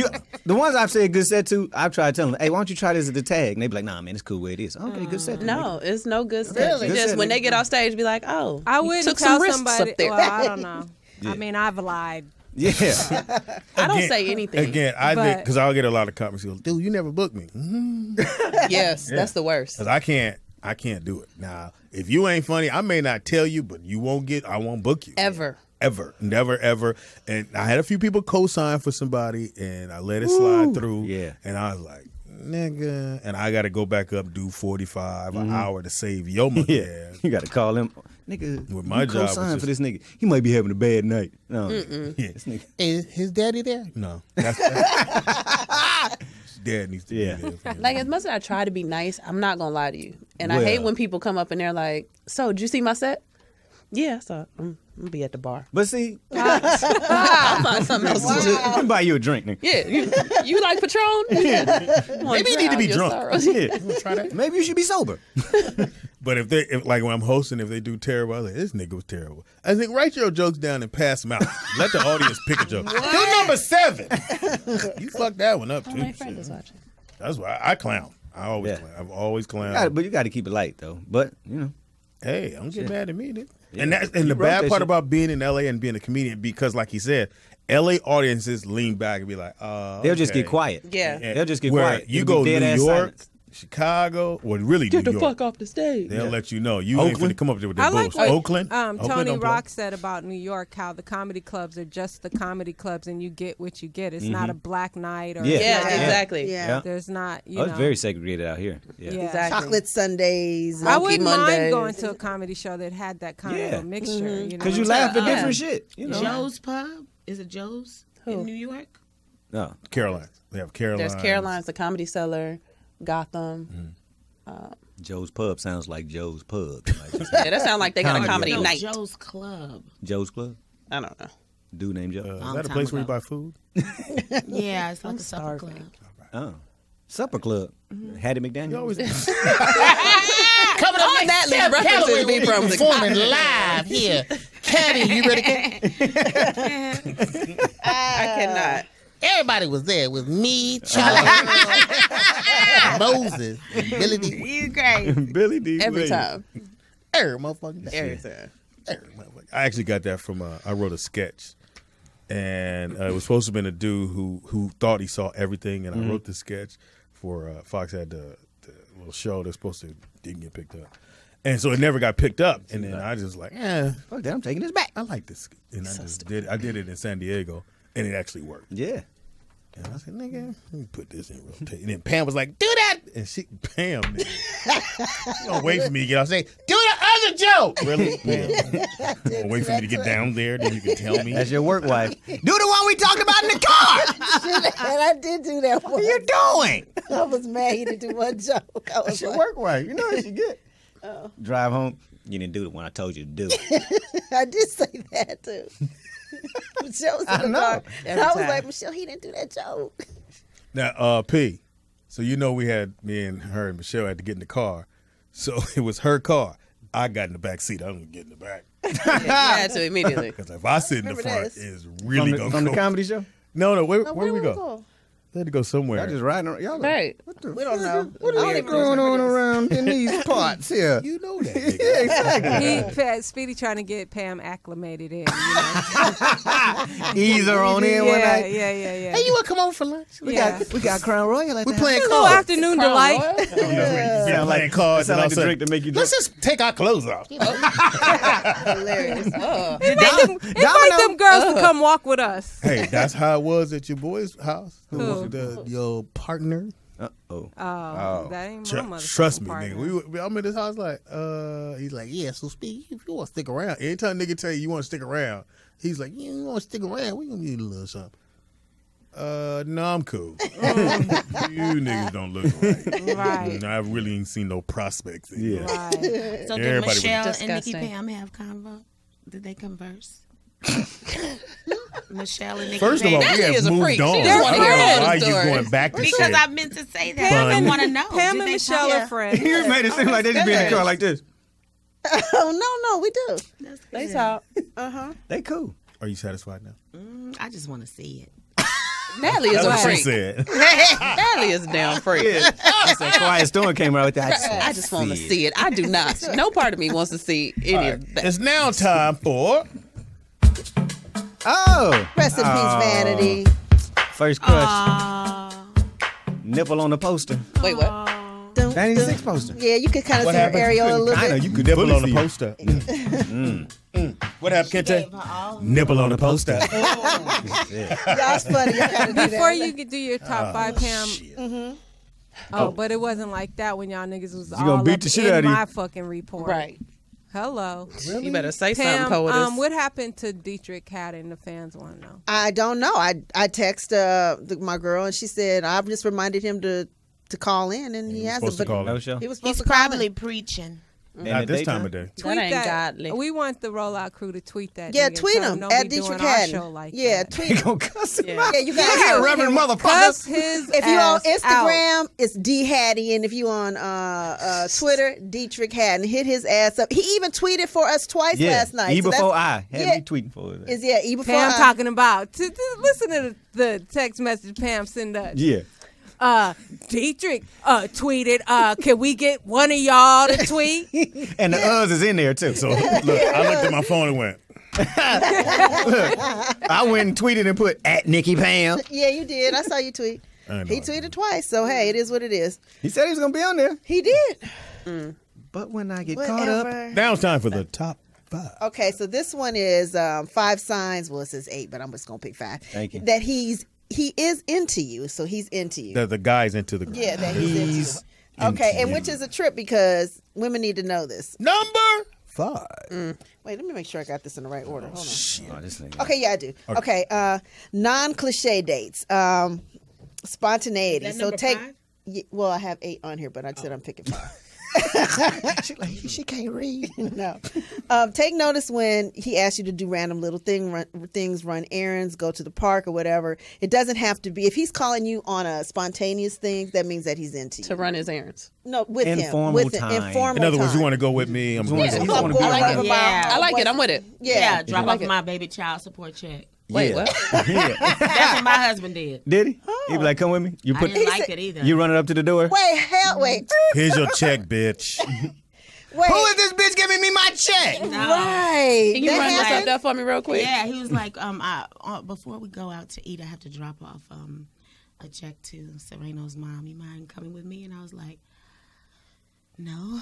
Speaker 1: the ones I've said good set to, I've tried to tell them, hey, why don't you try this at the tag? And they be like, nah, man, it's cool where it is. Okay, good set.
Speaker 3: No, it's no good set.
Speaker 1: Really?
Speaker 3: You
Speaker 1: Good
Speaker 3: just
Speaker 1: set,
Speaker 3: when they
Speaker 1: nigga.
Speaker 3: get off stage, be like, oh,
Speaker 6: I
Speaker 3: you
Speaker 6: wouldn't
Speaker 3: took
Speaker 6: tell
Speaker 3: some risks
Speaker 6: somebody.
Speaker 3: up there.
Speaker 6: Well, I don't know.
Speaker 1: Yeah.
Speaker 6: I mean, I've lied.
Speaker 1: Yeah.
Speaker 3: I don't say anything.
Speaker 2: Again, I think
Speaker 6: But-
Speaker 2: because I'll get a lot of comments. Go, dude, you never booked me.
Speaker 3: Yes, that's the worst.
Speaker 2: Because I can't do it. Now, if you ain't funny, I may not tell you, but I won't book you.
Speaker 3: Ever.
Speaker 2: Ever. Never, ever. And I had a few people co-sign for somebody, and I let it slide through.
Speaker 1: Yeah.
Speaker 2: And I was like, nigga. And I got to go back up, do 45, an hour to save your money.
Speaker 1: Yeah. You got to call him. Nigga,
Speaker 2: With my
Speaker 1: you
Speaker 2: job was
Speaker 1: co-sign
Speaker 2: just-
Speaker 1: for this nigga. He might be having a bad night. No.
Speaker 2: Yeah.
Speaker 1: This nigga.
Speaker 2: Is his daddy there? No. That's his dad needs to be there. For him.
Speaker 3: Like, as much as I try to be nice, I'm not going to lie to you. And I
Speaker 2: Well.
Speaker 3: hate when people come up and they're like, so, did you see my set? Yeah, so I'm going to be at the bar.
Speaker 1: But see,
Speaker 3: I'll find something else to do.
Speaker 1: I'll buy you a drink, nigga.
Speaker 3: Yeah, you like Patron?
Speaker 2: Maybe you need to be drunk.
Speaker 1: Yeah.
Speaker 2: Try that.
Speaker 1: Maybe you should be sober.
Speaker 2: But if like when I'm hosting, if they do terrible, I was like, this nigga was terrible. I think write your jokes down and pass them out. Let the audience pick a joke. Do number 7. You fucked that one up too.
Speaker 3: My friend is watching.
Speaker 2: That's why I clown. I always clown. I've always clowned.
Speaker 1: But you got to keep it light, though. But, you know.
Speaker 2: Hey, don't get mad at me, then.
Speaker 1: Yeah.
Speaker 2: And the
Speaker 1: wrote
Speaker 2: bad
Speaker 1: that
Speaker 2: part
Speaker 1: shit.
Speaker 2: about being in LA and being a comedian, because like he said, LA audiences lean back and be like,
Speaker 1: They'll just get quiet.
Speaker 3: Yeah.
Speaker 1: They'll just get
Speaker 2: Where
Speaker 1: quiet.
Speaker 2: you
Speaker 1: It'll
Speaker 2: go
Speaker 1: be
Speaker 2: New
Speaker 1: dead-ass
Speaker 2: York,
Speaker 1: silence.
Speaker 2: Chicago, or really
Speaker 3: Get
Speaker 2: New
Speaker 3: the
Speaker 2: York.
Speaker 3: fuck off the stage.
Speaker 2: They'll let you know. You ain't finna come up there with
Speaker 6: I
Speaker 2: that
Speaker 6: like
Speaker 2: bullshit.
Speaker 6: what
Speaker 2: Oakland? Oakland
Speaker 6: Tony
Speaker 2: don't play?
Speaker 6: Rock said about New York, how the comedy clubs are just the comedy clubs and you get what you get. It's not a black night or
Speaker 1: Yeah.
Speaker 3: Yeah,
Speaker 6: it's not-
Speaker 3: exactly.
Speaker 5: Yeah.
Speaker 6: There's not, you
Speaker 1: Oh,
Speaker 6: know.
Speaker 1: it's very segregated out here. Yeah.
Speaker 6: Yeah.
Speaker 3: Exactly.
Speaker 5: Chocolate Sundays.
Speaker 6: I
Speaker 3: Monkey
Speaker 6: wouldn't mind
Speaker 3: Mondays.
Speaker 6: going to a comedy show that had that kind
Speaker 1: Yeah.
Speaker 6: of a mixture. You know,
Speaker 1: Because you laugh at
Speaker 3: Yeah.
Speaker 1: different shit. You know.
Speaker 4: Joe's Pub? Is it Joe's in New York?
Speaker 1: No.
Speaker 2: Carolines. They have Carolines.
Speaker 3: There's Caroline's, the Comedy Cellar, Gotham.
Speaker 1: Joe's Pub sounds like Joe's Pub.
Speaker 3: Yeah, that sounds like they got a comedy
Speaker 4: No,
Speaker 3: night.
Speaker 4: Joe's Club.
Speaker 1: Joe's Club?
Speaker 3: I don't know.
Speaker 1: Dude named Joe?
Speaker 2: Is
Speaker 4: Long
Speaker 2: that a
Speaker 4: time
Speaker 2: place where you
Speaker 4: ago.
Speaker 2: buy food?
Speaker 4: Yeah, it's like a supper
Speaker 3: starving.
Speaker 4: club.
Speaker 1: Oh. Supper Club. Hattie McDaniel?
Speaker 2: You always
Speaker 4: Coming up
Speaker 3: On that list, references to be from the
Speaker 9: performing live here. Caddy, you ready?
Speaker 3: I cannot.
Speaker 9: Everybody was there. It was me, Charlie, Moses, and Billy D.
Speaker 4: You great.
Speaker 1: Billy D.
Speaker 3: Every
Speaker 1: Williams.
Speaker 3: time.
Speaker 9: Every motherfucker.
Speaker 3: Every time.
Speaker 2: I actually got that from I wrote a sketch, and it was supposed to have been a dude who thought he saw everything, and I wrote the sketch for Fox had the little show that's supposed to didn't get picked up, and so it never got picked up, and then I just like,
Speaker 1: Fuck that, I'm taking this back.
Speaker 2: I like this, and I did it in San Diego, and it actually worked.
Speaker 1: Yeah.
Speaker 2: And I said, nigga, let me put this in rotation. And then Pam was like, do that. And Pam, nigga, she don't wait for me to get off. Say, do the other joke. Really? Pam? Don't wait for me to get down there, then you can tell me.
Speaker 1: That's your work wife. Do the one we talked about in the car.
Speaker 5: And I did do that one.
Speaker 1: What are you doing?
Speaker 5: I was mad he didn't do one joke. I was
Speaker 1: That's your
Speaker 5: like,
Speaker 1: work wife. You know what you get. Drive home. You didn't do the one I told you to do.
Speaker 5: I did say that too. Michelle was in the
Speaker 1: know.
Speaker 5: car. And I was
Speaker 3: time.
Speaker 5: like, Michelle, he didn't do that joke.
Speaker 2: Now, P, so you know we had, me and her and Michelle had to get in the car. So it was her car. I got in the back seat. I'm going to get in the back.
Speaker 3: Yeah, you had to immediately.
Speaker 2: Because if I sit in the
Speaker 5: Remember
Speaker 2: front,
Speaker 5: this?
Speaker 2: it's really going to
Speaker 1: From
Speaker 2: go.
Speaker 1: the comedy show?
Speaker 2: No, where
Speaker 5: Now,
Speaker 2: we
Speaker 5: did
Speaker 2: go? They had to go somewhere.
Speaker 1: Y'all just riding around. Y'all like,
Speaker 3: Right.
Speaker 5: We don't know.
Speaker 1: what is going on around in these parts? shots here.
Speaker 2: You know that. Nigga.
Speaker 1: Yeah, exactly.
Speaker 6: Speedy trying to get Pam acclimated in.
Speaker 1: Ease her on in one night.
Speaker 6: Yeah.
Speaker 9: Hey, you want to come over for lunch?
Speaker 1: We got Crown Royal at
Speaker 2: We
Speaker 1: the
Speaker 2: playing
Speaker 6: A little
Speaker 2: cards.
Speaker 6: afternoon delight.
Speaker 2: Sound like cards.
Speaker 1: Sound
Speaker 2: And
Speaker 1: like the drink to make you drink.
Speaker 2: let's just take our clothes off.
Speaker 5: Hilarious.
Speaker 6: Invite them girls to come walk with us.
Speaker 2: Hey, that's how it was at your boy's house.
Speaker 6: Who?
Speaker 2: Your partner.
Speaker 6: Oh, that ain't my mother.
Speaker 2: Trust me, nigga. I'm in this house like, he's like, yeah, so Speedy, if you want to stick around, anytime nigga tell you want to stick around, he's like, yeah, you want to stick around, we gonna need a little something. No, I'm cool. You niggas don't look right.
Speaker 6: Right.
Speaker 2: I really ain't seen no prospects.
Speaker 1: Yeah.
Speaker 6: Right.
Speaker 4: So did
Speaker 2: Everybody was
Speaker 4: Michelle and
Speaker 3: disgusting.
Speaker 4: Nikki Pam have convo? Did they converse? Michelle and Nikki
Speaker 2: First of all,
Speaker 4: Pam.
Speaker 2: we have
Speaker 3: is a
Speaker 2: moved
Speaker 3: freak.
Speaker 2: on.
Speaker 3: She
Speaker 2: I
Speaker 3: just
Speaker 2: don't
Speaker 3: wanna
Speaker 2: know
Speaker 3: hear all the
Speaker 2: why you
Speaker 3: stories.
Speaker 2: going back to
Speaker 4: Because
Speaker 2: shit.
Speaker 4: I meant to say that. I want to know.
Speaker 6: Pam
Speaker 4: Did
Speaker 6: and
Speaker 4: they
Speaker 6: Michelle
Speaker 4: talk?
Speaker 6: are friends.
Speaker 1: You made it seem like they just be in the car like this.
Speaker 5: Oh no, we do.
Speaker 3: They talk.
Speaker 1: They cool.
Speaker 2: Are you satisfied now?
Speaker 4: I just want to see it.
Speaker 3: Natalie is
Speaker 2: That's
Speaker 3: a
Speaker 2: what she
Speaker 3: freak.
Speaker 2: said.
Speaker 3: Natalie is a damn freak.
Speaker 1: I said Quiet Storm came out with that.
Speaker 3: I just want to see it. I do not. No part of me wants to see any of that.
Speaker 2: It's now time for
Speaker 1: Oh.
Speaker 5: Rest in peace, Vanity.
Speaker 1: First crush. Nipple on the poster.
Speaker 3: Wait, what?
Speaker 1: 96 poster.
Speaker 5: Yeah, you could kind of
Speaker 2: What
Speaker 5: see her
Speaker 2: happened?
Speaker 5: areola a little
Speaker 1: Kinda,
Speaker 5: bit.
Speaker 1: you could
Speaker 2: nipple
Speaker 1: fully
Speaker 2: on the
Speaker 1: see it.
Speaker 2: poster. What happened, Kente? Nipple on the poster.
Speaker 5: Y'all's funny. Y'all gotta do
Speaker 6: Before
Speaker 5: that.
Speaker 6: you could do your top 5, Pam. Oh, but it wasn't like that when y'all niggas was
Speaker 1: gonna
Speaker 6: all
Speaker 1: beat
Speaker 6: up
Speaker 1: the shit
Speaker 6: in
Speaker 1: out of you.
Speaker 6: my fucking report.
Speaker 3: Right.
Speaker 6: Hello.
Speaker 3: You better say
Speaker 6: Pam,
Speaker 3: something, Poetess.
Speaker 6: what happened to Dietrich Haddon? The fans want to know.
Speaker 5: I don't know. I text my girl and she said I just reminded him to call in and he hasn't.
Speaker 2: supposed to
Speaker 5: But
Speaker 2: call
Speaker 1: No
Speaker 2: in.
Speaker 1: show.
Speaker 5: he was supposed
Speaker 4: He's
Speaker 5: to call
Speaker 4: probably
Speaker 5: in.
Speaker 4: preaching.
Speaker 2: Not this time of day.
Speaker 3: That ain't godly.
Speaker 6: We want the rollout crew to tweet that.
Speaker 5: Yeah,
Speaker 6: nigga.
Speaker 5: tweet
Speaker 6: Tell
Speaker 5: him
Speaker 6: don't
Speaker 5: at
Speaker 6: be doing
Speaker 5: Dietrich
Speaker 6: our
Speaker 5: Haddon.
Speaker 6: show like
Speaker 5: Yeah,
Speaker 6: that.
Speaker 5: tweet
Speaker 1: He
Speaker 5: him.
Speaker 1: gonna cuss him
Speaker 3: Yeah.
Speaker 1: out.
Speaker 5: Yeah, you
Speaker 1: Look
Speaker 5: gotta
Speaker 1: here,
Speaker 5: have
Speaker 1: Reverend
Speaker 5: him.
Speaker 6: Cuss
Speaker 1: motherfucker.
Speaker 6: his
Speaker 5: If you on
Speaker 6: ass
Speaker 5: Instagram,
Speaker 6: out.
Speaker 5: it's D Hattie, and if you on Twitter, Dietrich Haddon. Hit his ass up. He even tweeted for us twice last night.
Speaker 1: E
Speaker 5: So
Speaker 1: before
Speaker 5: that's-
Speaker 1: I. Had
Speaker 5: yeah.
Speaker 1: me tweeting for it.
Speaker 5: Is E before
Speaker 6: Pam
Speaker 5: I.
Speaker 6: talking about. Listen to the text message Pam sent us.
Speaker 1: Yeah.
Speaker 6: Dietrich tweeted, can we get one of y'all to tweet?
Speaker 1: And the us is in there too.
Speaker 2: So look, I looked at my phone and went,
Speaker 1: I went and tweeted and put at Nikki Pam.
Speaker 5: Yeah, you did. I saw you tweet. He tweeted twice, so hey, it is what it is.
Speaker 1: He said he was gonna be on there.
Speaker 5: He did.
Speaker 1: But when I get caught up,
Speaker 5: Whatever.
Speaker 2: now it's time for the top 5.
Speaker 5: Okay, so this one is 5 signs. Well, it says 8, but I'm just gonna pick 5.
Speaker 1: Thank you.
Speaker 5: That he is into you, so he's into you.
Speaker 2: The guy's into the ground.
Speaker 5: Yeah, that he's into you. Okay, and which is a trip because women need to know this.
Speaker 2: Number 5.
Speaker 5: Wait, let me make sure I got this in the right order. Hold on.
Speaker 1: oh, this nigga.
Speaker 5: Okay, yeah, I do. Okay, non-cliche dates, spontaneity.
Speaker 4: Is that
Speaker 5: So
Speaker 4: number
Speaker 5: take.
Speaker 4: 5?
Speaker 5: Well, I have 8 on here, but I said I'm picking 5. she can't read. No. Take notice when he asks you to do random little things, run errands, go to the park or whatever. It doesn't have to be. If he's calling you on a spontaneous thing, that means that he's into you.
Speaker 3: To run his errands.
Speaker 5: No, with
Speaker 1: Informal
Speaker 5: him. With
Speaker 1: time.
Speaker 5: Informal
Speaker 2: In other words,
Speaker 5: time.
Speaker 2: you want to go with me? I'm going
Speaker 1: Yeah,
Speaker 2: to
Speaker 1: he's
Speaker 2: go.
Speaker 1: gonna be
Speaker 5: I like
Speaker 1: around.
Speaker 5: it.
Speaker 4: Yeah.
Speaker 3: I like it. I'm with it.
Speaker 4: Yeah, drop
Speaker 3: like
Speaker 4: off
Speaker 3: it.
Speaker 4: my baby child support check.
Speaker 3: Wait,
Speaker 1: Yeah.
Speaker 3: what?
Speaker 1: Yeah.
Speaker 4: That's what my husband did.
Speaker 1: Did he? He be like, come with me. You
Speaker 4: I
Speaker 1: put
Speaker 4: didn't like it either.
Speaker 1: you run it up to the door.
Speaker 5: Wait.
Speaker 2: Here's your check, bitch.
Speaker 5: Wait.
Speaker 1: Who is this bitch giving me my check?
Speaker 4: No.
Speaker 5: Right.
Speaker 3: Can you
Speaker 5: That
Speaker 3: run this
Speaker 5: happened?
Speaker 3: up there for me real quick?
Speaker 4: Yeah, he was like, before we go out to eat, I have to drop off a check to Sereno's mom. You mind coming with me? And I was like, no.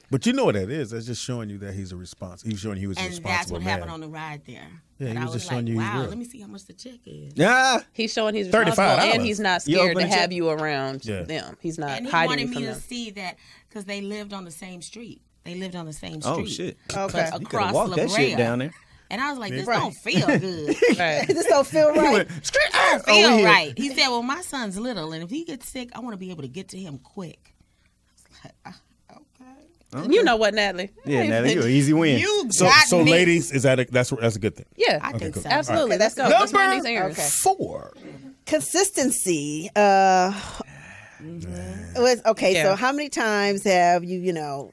Speaker 2: But you know what that is. That's just showing you that he's a response. He's showing he was a
Speaker 4: And
Speaker 2: responsible
Speaker 4: that's what
Speaker 2: man.
Speaker 4: happened on the ride there.
Speaker 2: Yeah,
Speaker 4: But
Speaker 2: he
Speaker 4: I
Speaker 2: was
Speaker 4: was
Speaker 2: just showing you he's
Speaker 4: wow,
Speaker 2: real.
Speaker 4: let me see how much the check is.
Speaker 1: Yeah.
Speaker 3: He's showing he's
Speaker 2: $35.
Speaker 3: responsible and he's not
Speaker 1: You
Speaker 3: scared
Speaker 1: open
Speaker 3: to
Speaker 1: the check?
Speaker 3: have you around
Speaker 2: Yeah.
Speaker 3: them. He's not
Speaker 4: And he
Speaker 3: hiding
Speaker 4: wanted
Speaker 3: you
Speaker 4: me
Speaker 3: from
Speaker 4: to
Speaker 3: them.
Speaker 4: see that because they lived on the same street. They lived on the same
Speaker 1: Oh
Speaker 4: street.
Speaker 1: shit.
Speaker 5: Okay.
Speaker 4: But
Speaker 1: You could
Speaker 4: across
Speaker 1: have walked
Speaker 4: La
Speaker 1: that
Speaker 4: Brea.
Speaker 1: shit down there.
Speaker 4: And I was like, this
Speaker 5: Right.
Speaker 4: don't feel good.
Speaker 3: Right.
Speaker 5: This don't feel right.
Speaker 4: Don't
Speaker 1: we
Speaker 4: feel
Speaker 1: here.
Speaker 4: right. He said, well, my son's little, and if he gets sick, I want to be able to get to him quick. I was like, okay.
Speaker 3: You know what, Natalie?
Speaker 1: Yeah, Natalie, you an easy win.
Speaker 4: You
Speaker 2: So,
Speaker 4: got me.
Speaker 2: ladies, is that that's a good thing?
Speaker 3: Yeah,
Speaker 4: I think
Speaker 2: cool.
Speaker 4: so.
Speaker 3: absolutely.
Speaker 5: Okay,
Speaker 3: Let's go. Let's run these errands.
Speaker 5: Okay.
Speaker 2: 4.
Speaker 5: Consistency. Okay,
Speaker 3: Yeah.
Speaker 5: so how many times have you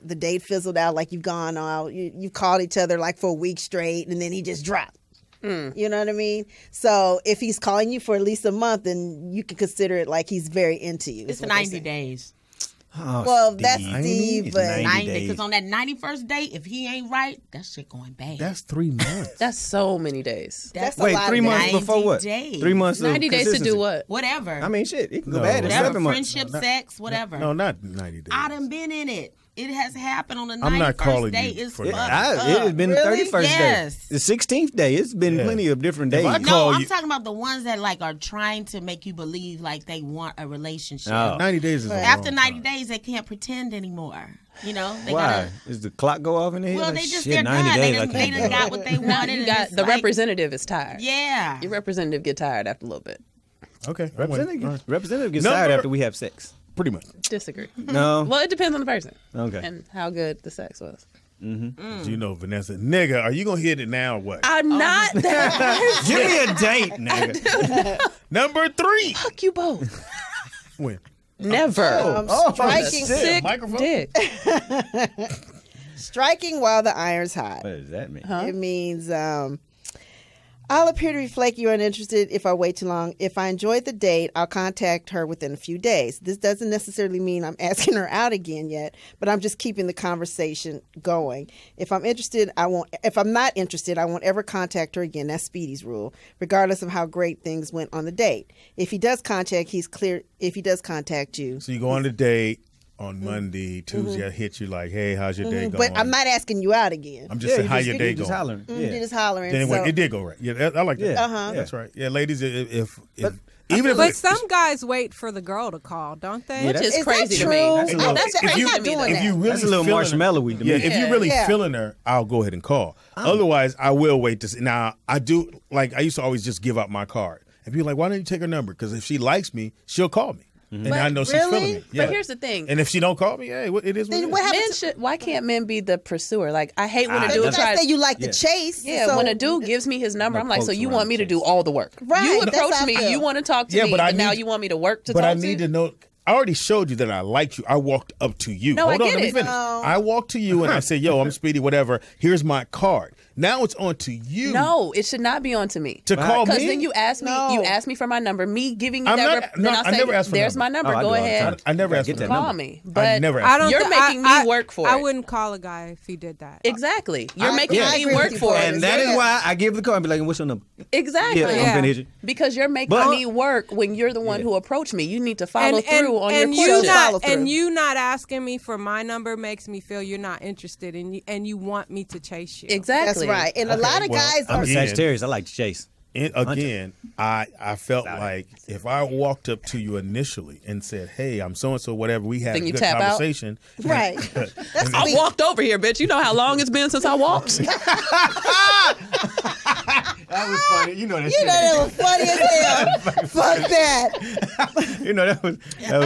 Speaker 5: the date fizzled out, like you've gone out, you've called each other like for a week straight, and then he just dropped? You know what I mean? So if he's calling you for at least a month, then you can consider it like he's very into you. is
Speaker 4: It's
Speaker 5: what they're
Speaker 4: 90
Speaker 5: saying.
Speaker 4: days.
Speaker 1: Oh,
Speaker 5: Well,
Speaker 1: Steve.
Speaker 5: that's Steve,
Speaker 1: It's
Speaker 5: but
Speaker 1: 90 days.
Speaker 4: Because on that 91st day, if he ain't right, that shit going bad.
Speaker 2: That's 3 months.
Speaker 3: That's so many days.
Speaker 5: That's a
Speaker 1: Wait,
Speaker 5: lot
Speaker 1: 3
Speaker 5: of
Speaker 1: months
Speaker 4: 90
Speaker 1: before what?
Speaker 4: days.
Speaker 1: 3 months.
Speaker 3: 90 days to do what?
Speaker 4: Whatever.
Speaker 1: I mean, shit. It can go
Speaker 2: No.
Speaker 1: bad in
Speaker 4: whatever.
Speaker 1: 7 months.
Speaker 4: Friendship, sex, whatever.
Speaker 2: No, not 90 days.
Speaker 4: I done been in it. It has happened on the 91st
Speaker 2: I'm not calling
Speaker 4: day.
Speaker 2: you
Speaker 4: It's
Speaker 2: for
Speaker 1: It,
Speaker 2: that.
Speaker 1: it has been
Speaker 5: Really?
Speaker 1: the 31st
Speaker 4: Yes.
Speaker 1: day. The 16th day. It's been
Speaker 2: Yeah.
Speaker 1: plenty of different
Speaker 2: If
Speaker 1: days.
Speaker 2: I
Speaker 4: No,
Speaker 2: call
Speaker 4: I'm
Speaker 2: you-
Speaker 4: talking about the ones that like are trying to make you believe like they want a relationship.
Speaker 1: Oh.
Speaker 2: 90 days is a
Speaker 4: After
Speaker 2: long
Speaker 4: 90
Speaker 2: time.
Speaker 4: days, they can't pretend anymore. You know, they
Speaker 1: Why?
Speaker 4: gotta.
Speaker 1: Does the clock go off in the head?
Speaker 4: Well,
Speaker 1: Like,
Speaker 4: they just
Speaker 1: shit,
Speaker 4: they're
Speaker 1: 90
Speaker 4: done.
Speaker 1: days.
Speaker 4: They
Speaker 1: I
Speaker 4: done,
Speaker 1: can't do
Speaker 4: got
Speaker 1: that.
Speaker 4: what they
Speaker 3: Now
Speaker 4: wanted.
Speaker 3: you
Speaker 4: and
Speaker 3: got
Speaker 4: it's
Speaker 3: the
Speaker 4: like-
Speaker 3: representative is tired.
Speaker 4: Yeah.
Speaker 3: Your representative get tired after a little bit.
Speaker 2: Okay.
Speaker 1: Representative gets
Speaker 2: Number-
Speaker 1: tired after we have sex.
Speaker 2: Pretty much.
Speaker 3: Disagree.
Speaker 1: No.
Speaker 3: Well, it depends on the person
Speaker 1: Okay.
Speaker 3: and how good the sex was.
Speaker 2: You know, Vanessa, nigga, are you gonna hit it now or what?
Speaker 3: I'm not that.
Speaker 1: Give me a date, nigga.
Speaker 2: Number 3.
Speaker 3: Fuck you both.
Speaker 2: When?
Speaker 3: Never.
Speaker 5: Striking
Speaker 3: Sick
Speaker 2: Microphone?
Speaker 3: dick.
Speaker 5: striking while the iron's hot.
Speaker 1: What does that mean?
Speaker 5: It means I'll appear to be flaky or uninterested if I wait too long. If I enjoyed the date, I'll contact her within a few days. This doesn't necessarily mean I'm asking her out again yet, but I'm just keeping the conversation going. If I'm interested, I won't. If I'm not interested, I won't ever contact her again. That's Speedy's rule, regardless of how great things went on the date. If he does contact, he's clear. If he does contact you,
Speaker 2: So you go on a date on Monday, Tuesday, I hit you like, hey, how's your day going?
Speaker 5: but I'm not asking you out again.
Speaker 2: I'm just saying, how your day
Speaker 1: just
Speaker 2: going?
Speaker 1: hollering.
Speaker 5: You're
Speaker 1: Yeah.
Speaker 5: just hollering.
Speaker 2: Then
Speaker 5: so-
Speaker 2: it did go right. Yeah, I like that.
Speaker 1: Yeah.
Speaker 5: Uh-huh.
Speaker 2: That's right. Yeah, ladies, if even if
Speaker 6: But some guys wait for the girl to call, don't they?
Speaker 1: Yeah,
Speaker 3: Which is
Speaker 5: Is that
Speaker 3: crazy to
Speaker 5: true?
Speaker 3: me.
Speaker 1: That's a little-
Speaker 3: That's
Speaker 2: if
Speaker 3: crazy
Speaker 2: you,
Speaker 3: to me.
Speaker 5: doing
Speaker 3: though.
Speaker 2: if you really
Speaker 1: That's a little
Speaker 2: feeling
Speaker 1: marshmallowy
Speaker 2: her,
Speaker 1: to
Speaker 2: yeah,
Speaker 1: me.
Speaker 2: if you're really
Speaker 5: Yeah.
Speaker 2: feeling her, I'll go ahead and call. Otherwise, I will wait to see. Now, I do, like, I used to always just give out my card. And people are like, why don't you take her number? Because if she likes me, she'll call me. And I know she's
Speaker 5: really?
Speaker 2: feeling me. Yeah.
Speaker 3: But here's the thing.
Speaker 2: And if she don't call me, hey, it is what it
Speaker 5: Then
Speaker 2: is.
Speaker 5: what happened?
Speaker 3: Men should. Why can't men be the pursuer? Like I hate when a
Speaker 5: But
Speaker 3: dude
Speaker 5: you
Speaker 3: tries.
Speaker 5: guys say you like
Speaker 1: Yeah.
Speaker 5: the chase.
Speaker 3: Yeah,
Speaker 5: so-
Speaker 3: when a dude gives me his number,
Speaker 1: No
Speaker 3: I'm like, so
Speaker 1: quotes
Speaker 3: you
Speaker 1: around
Speaker 3: want me to
Speaker 1: the
Speaker 3: do
Speaker 1: chase.
Speaker 3: all the work?
Speaker 5: Right,
Speaker 3: You
Speaker 5: that's how
Speaker 3: approach
Speaker 5: I
Speaker 3: me,
Speaker 5: feel.
Speaker 3: you want to talk to
Speaker 2: Yeah,
Speaker 3: me,
Speaker 2: but I
Speaker 3: and now
Speaker 2: need-
Speaker 3: you want me to work to
Speaker 2: But
Speaker 3: talk
Speaker 2: I
Speaker 3: to
Speaker 2: need
Speaker 3: you?
Speaker 2: to know. I already showed you that I liked you. I walked up to you.
Speaker 3: No, I
Speaker 2: Hold on,
Speaker 3: get
Speaker 2: let me
Speaker 3: it.
Speaker 2: finish.
Speaker 5: No.
Speaker 2: I walked to you and I said, yo, I'm Speedy, whatever. Here's my card. Now it's on to you.
Speaker 3: No, it should not be on to me.
Speaker 2: To call me?
Speaker 3: Because then you ask me,
Speaker 5: No.
Speaker 3: you ask me for my number. Me giving you
Speaker 2: I'm
Speaker 3: that,
Speaker 2: not-
Speaker 3: then
Speaker 2: no,
Speaker 3: I'll
Speaker 2: I
Speaker 3: say,
Speaker 2: never asked for
Speaker 3: there's
Speaker 2: number.
Speaker 3: my number.
Speaker 1: Oh, I
Speaker 3: Go
Speaker 1: do all the
Speaker 3: ahead.
Speaker 1: time.
Speaker 2: I never asked
Speaker 1: Get
Speaker 2: for
Speaker 1: that
Speaker 2: that
Speaker 3: Call
Speaker 1: number.
Speaker 3: me.
Speaker 2: I
Speaker 3: But
Speaker 2: never
Speaker 6: I
Speaker 2: asked
Speaker 6: don't.
Speaker 3: You're
Speaker 6: thi-
Speaker 3: making me work for
Speaker 6: I
Speaker 3: it.
Speaker 6: wouldn't call a guy if he did that.
Speaker 3: Exactly. You're
Speaker 5: I
Speaker 3: making
Speaker 5: agree
Speaker 3: me
Speaker 5: with
Speaker 3: work
Speaker 5: you,
Speaker 3: for
Speaker 5: Poetess.
Speaker 3: it.
Speaker 1: And that is
Speaker 5: Yeah.
Speaker 1: why I give the card and be like, what's your number?
Speaker 3: Exactly.
Speaker 1: Yeah, I'm
Speaker 6: Yeah.
Speaker 1: gonna hit you.
Speaker 3: Because you're making
Speaker 1: But-
Speaker 3: me work when you're the one who approached me. You need to follow
Speaker 6: And
Speaker 3: through on your
Speaker 6: and you
Speaker 3: question.
Speaker 5: follow
Speaker 6: not
Speaker 5: through.
Speaker 6: and you not asking me for my number makes me feel you're not interested and you want me to chase you.
Speaker 3: Exactly.
Speaker 5: That's right. And a lot of
Speaker 2: well,
Speaker 5: guys
Speaker 1: I'm
Speaker 5: are.
Speaker 1: a Sagittarius. I like to chase.
Speaker 2: And again, I felt like if I walked up to you initially and said, hey, I'm so-and-so, whatever, we had
Speaker 3: Then
Speaker 2: a
Speaker 3: you
Speaker 2: good
Speaker 3: tap out?
Speaker 2: conversation.
Speaker 5: Right.
Speaker 2: And
Speaker 3: I walked over here, bitch. You know how long it's been since I walked?
Speaker 1: That was funny. You know that
Speaker 5: You know that was funny as hell. Fuck that.
Speaker 1: You know that was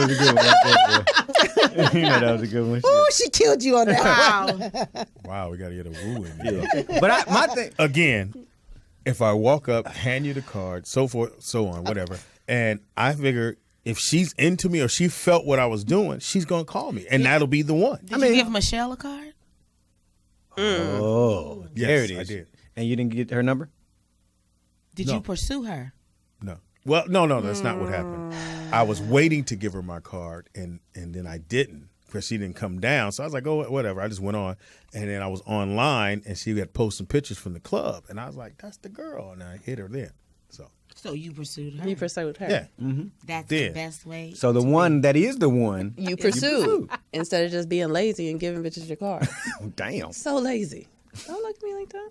Speaker 1: a good one. Right there, boy. You know that was a good one.
Speaker 5: Ooh, she killed you on that one.
Speaker 2: wow, we got to get a woo in there.
Speaker 1: But my thing.
Speaker 2: Again, if I walk up, hand you the card, so forth, so on, whatever, and I figure if she's into me or she felt what I was doing, she's going to call me, and that'll be the one.
Speaker 4: Did you give Michelle a card?
Speaker 1: Oh,
Speaker 2: Yes,
Speaker 1: there it is.
Speaker 2: I did.
Speaker 1: And you didn't get her number?
Speaker 4: Did
Speaker 2: No.
Speaker 4: you pursue her?
Speaker 2: No. Well, no, that's not what happened. I was waiting to give her my card, and then I didn't because she didn't come down. So I was like, oh, whatever. I just went on, and then I was online, and she had posted some pictures from the club, and I was like, that's the girl, and I hit her then.
Speaker 4: So you pursued her.
Speaker 3: You pursued her.
Speaker 2: Yeah.
Speaker 4: That's
Speaker 2: Did.
Speaker 4: the best way.
Speaker 1: So the one that is the one.
Speaker 3: You pursued instead of just being lazy and giving bitches your card.
Speaker 1: Oh, damn.
Speaker 3: So lazy. Don't look at me like that.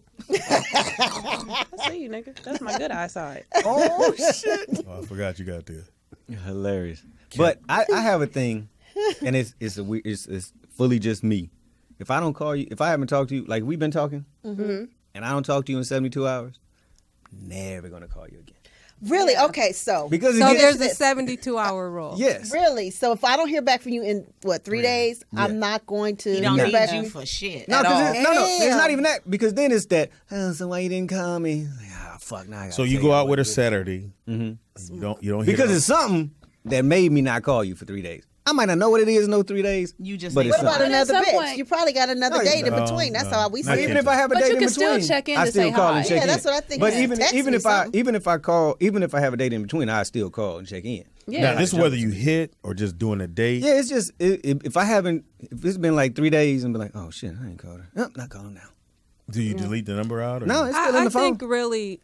Speaker 3: I see you, nigga. That's my good eyesight.
Speaker 1: Oh shit.
Speaker 2: Oh, I forgot you got there.
Speaker 1: Hilarious. But I have a thing, and it's fully just me. If I don't call you, if I haven't talked to you, like we've been talking, and I don't talk to you in 72 hours, never gonna call you again.
Speaker 5: Really? Okay, so.
Speaker 1: Because
Speaker 6: So
Speaker 1: it gets-
Speaker 6: there's a 72-hour rule.
Speaker 1: yes.
Speaker 5: Really? So if I don't hear back from you in, 3 days, I'm not going to
Speaker 4: He don't
Speaker 5: hear
Speaker 4: need
Speaker 5: back
Speaker 4: you
Speaker 5: from
Speaker 4: for shit.
Speaker 1: No,
Speaker 5: at all.
Speaker 1: because it's
Speaker 5: Damn.
Speaker 1: not even that. Because then it's that. Oh, so why you didn't call me? Like, ah, fuck. Now I gotta
Speaker 2: So you
Speaker 1: tell
Speaker 2: go out
Speaker 1: what
Speaker 2: with her
Speaker 1: it is.
Speaker 2: Saturday. You don't hear
Speaker 1: Because
Speaker 2: her.
Speaker 1: it's something that made me not call you for 3 days. I might not know what it is in those 3 days.
Speaker 4: You just
Speaker 1: But
Speaker 4: say,
Speaker 1: it's
Speaker 5: What about
Speaker 1: something.
Speaker 5: another
Speaker 3: at some
Speaker 5: bitch?
Speaker 3: point-
Speaker 5: You probably got another
Speaker 1: No,
Speaker 5: date in
Speaker 2: no,
Speaker 5: between. That's
Speaker 2: no.
Speaker 5: how we
Speaker 2: Not
Speaker 5: see
Speaker 1: Even
Speaker 5: it.
Speaker 1: if I have a
Speaker 3: But
Speaker 1: date
Speaker 3: you
Speaker 1: in
Speaker 3: can
Speaker 1: between,
Speaker 3: still check in
Speaker 1: I
Speaker 3: to
Speaker 1: still
Speaker 3: say
Speaker 1: call
Speaker 3: hi.
Speaker 1: and check
Speaker 5: Yeah,
Speaker 1: in.
Speaker 5: that's what I think.
Speaker 1: But
Speaker 5: You
Speaker 1: even
Speaker 5: text me
Speaker 1: if
Speaker 5: something.
Speaker 1: I call, even if I have a date in between, I still call and check in.
Speaker 2: Now, this is whether you hit or just doing a date.
Speaker 1: Yeah, it's just if it's been like 3 days and be like, oh shit, I ain't called her. Nope, not calling now.
Speaker 2: Do you delete the number out? Or
Speaker 1: No, it's still in
Speaker 6: I
Speaker 1: the phone.
Speaker 6: think really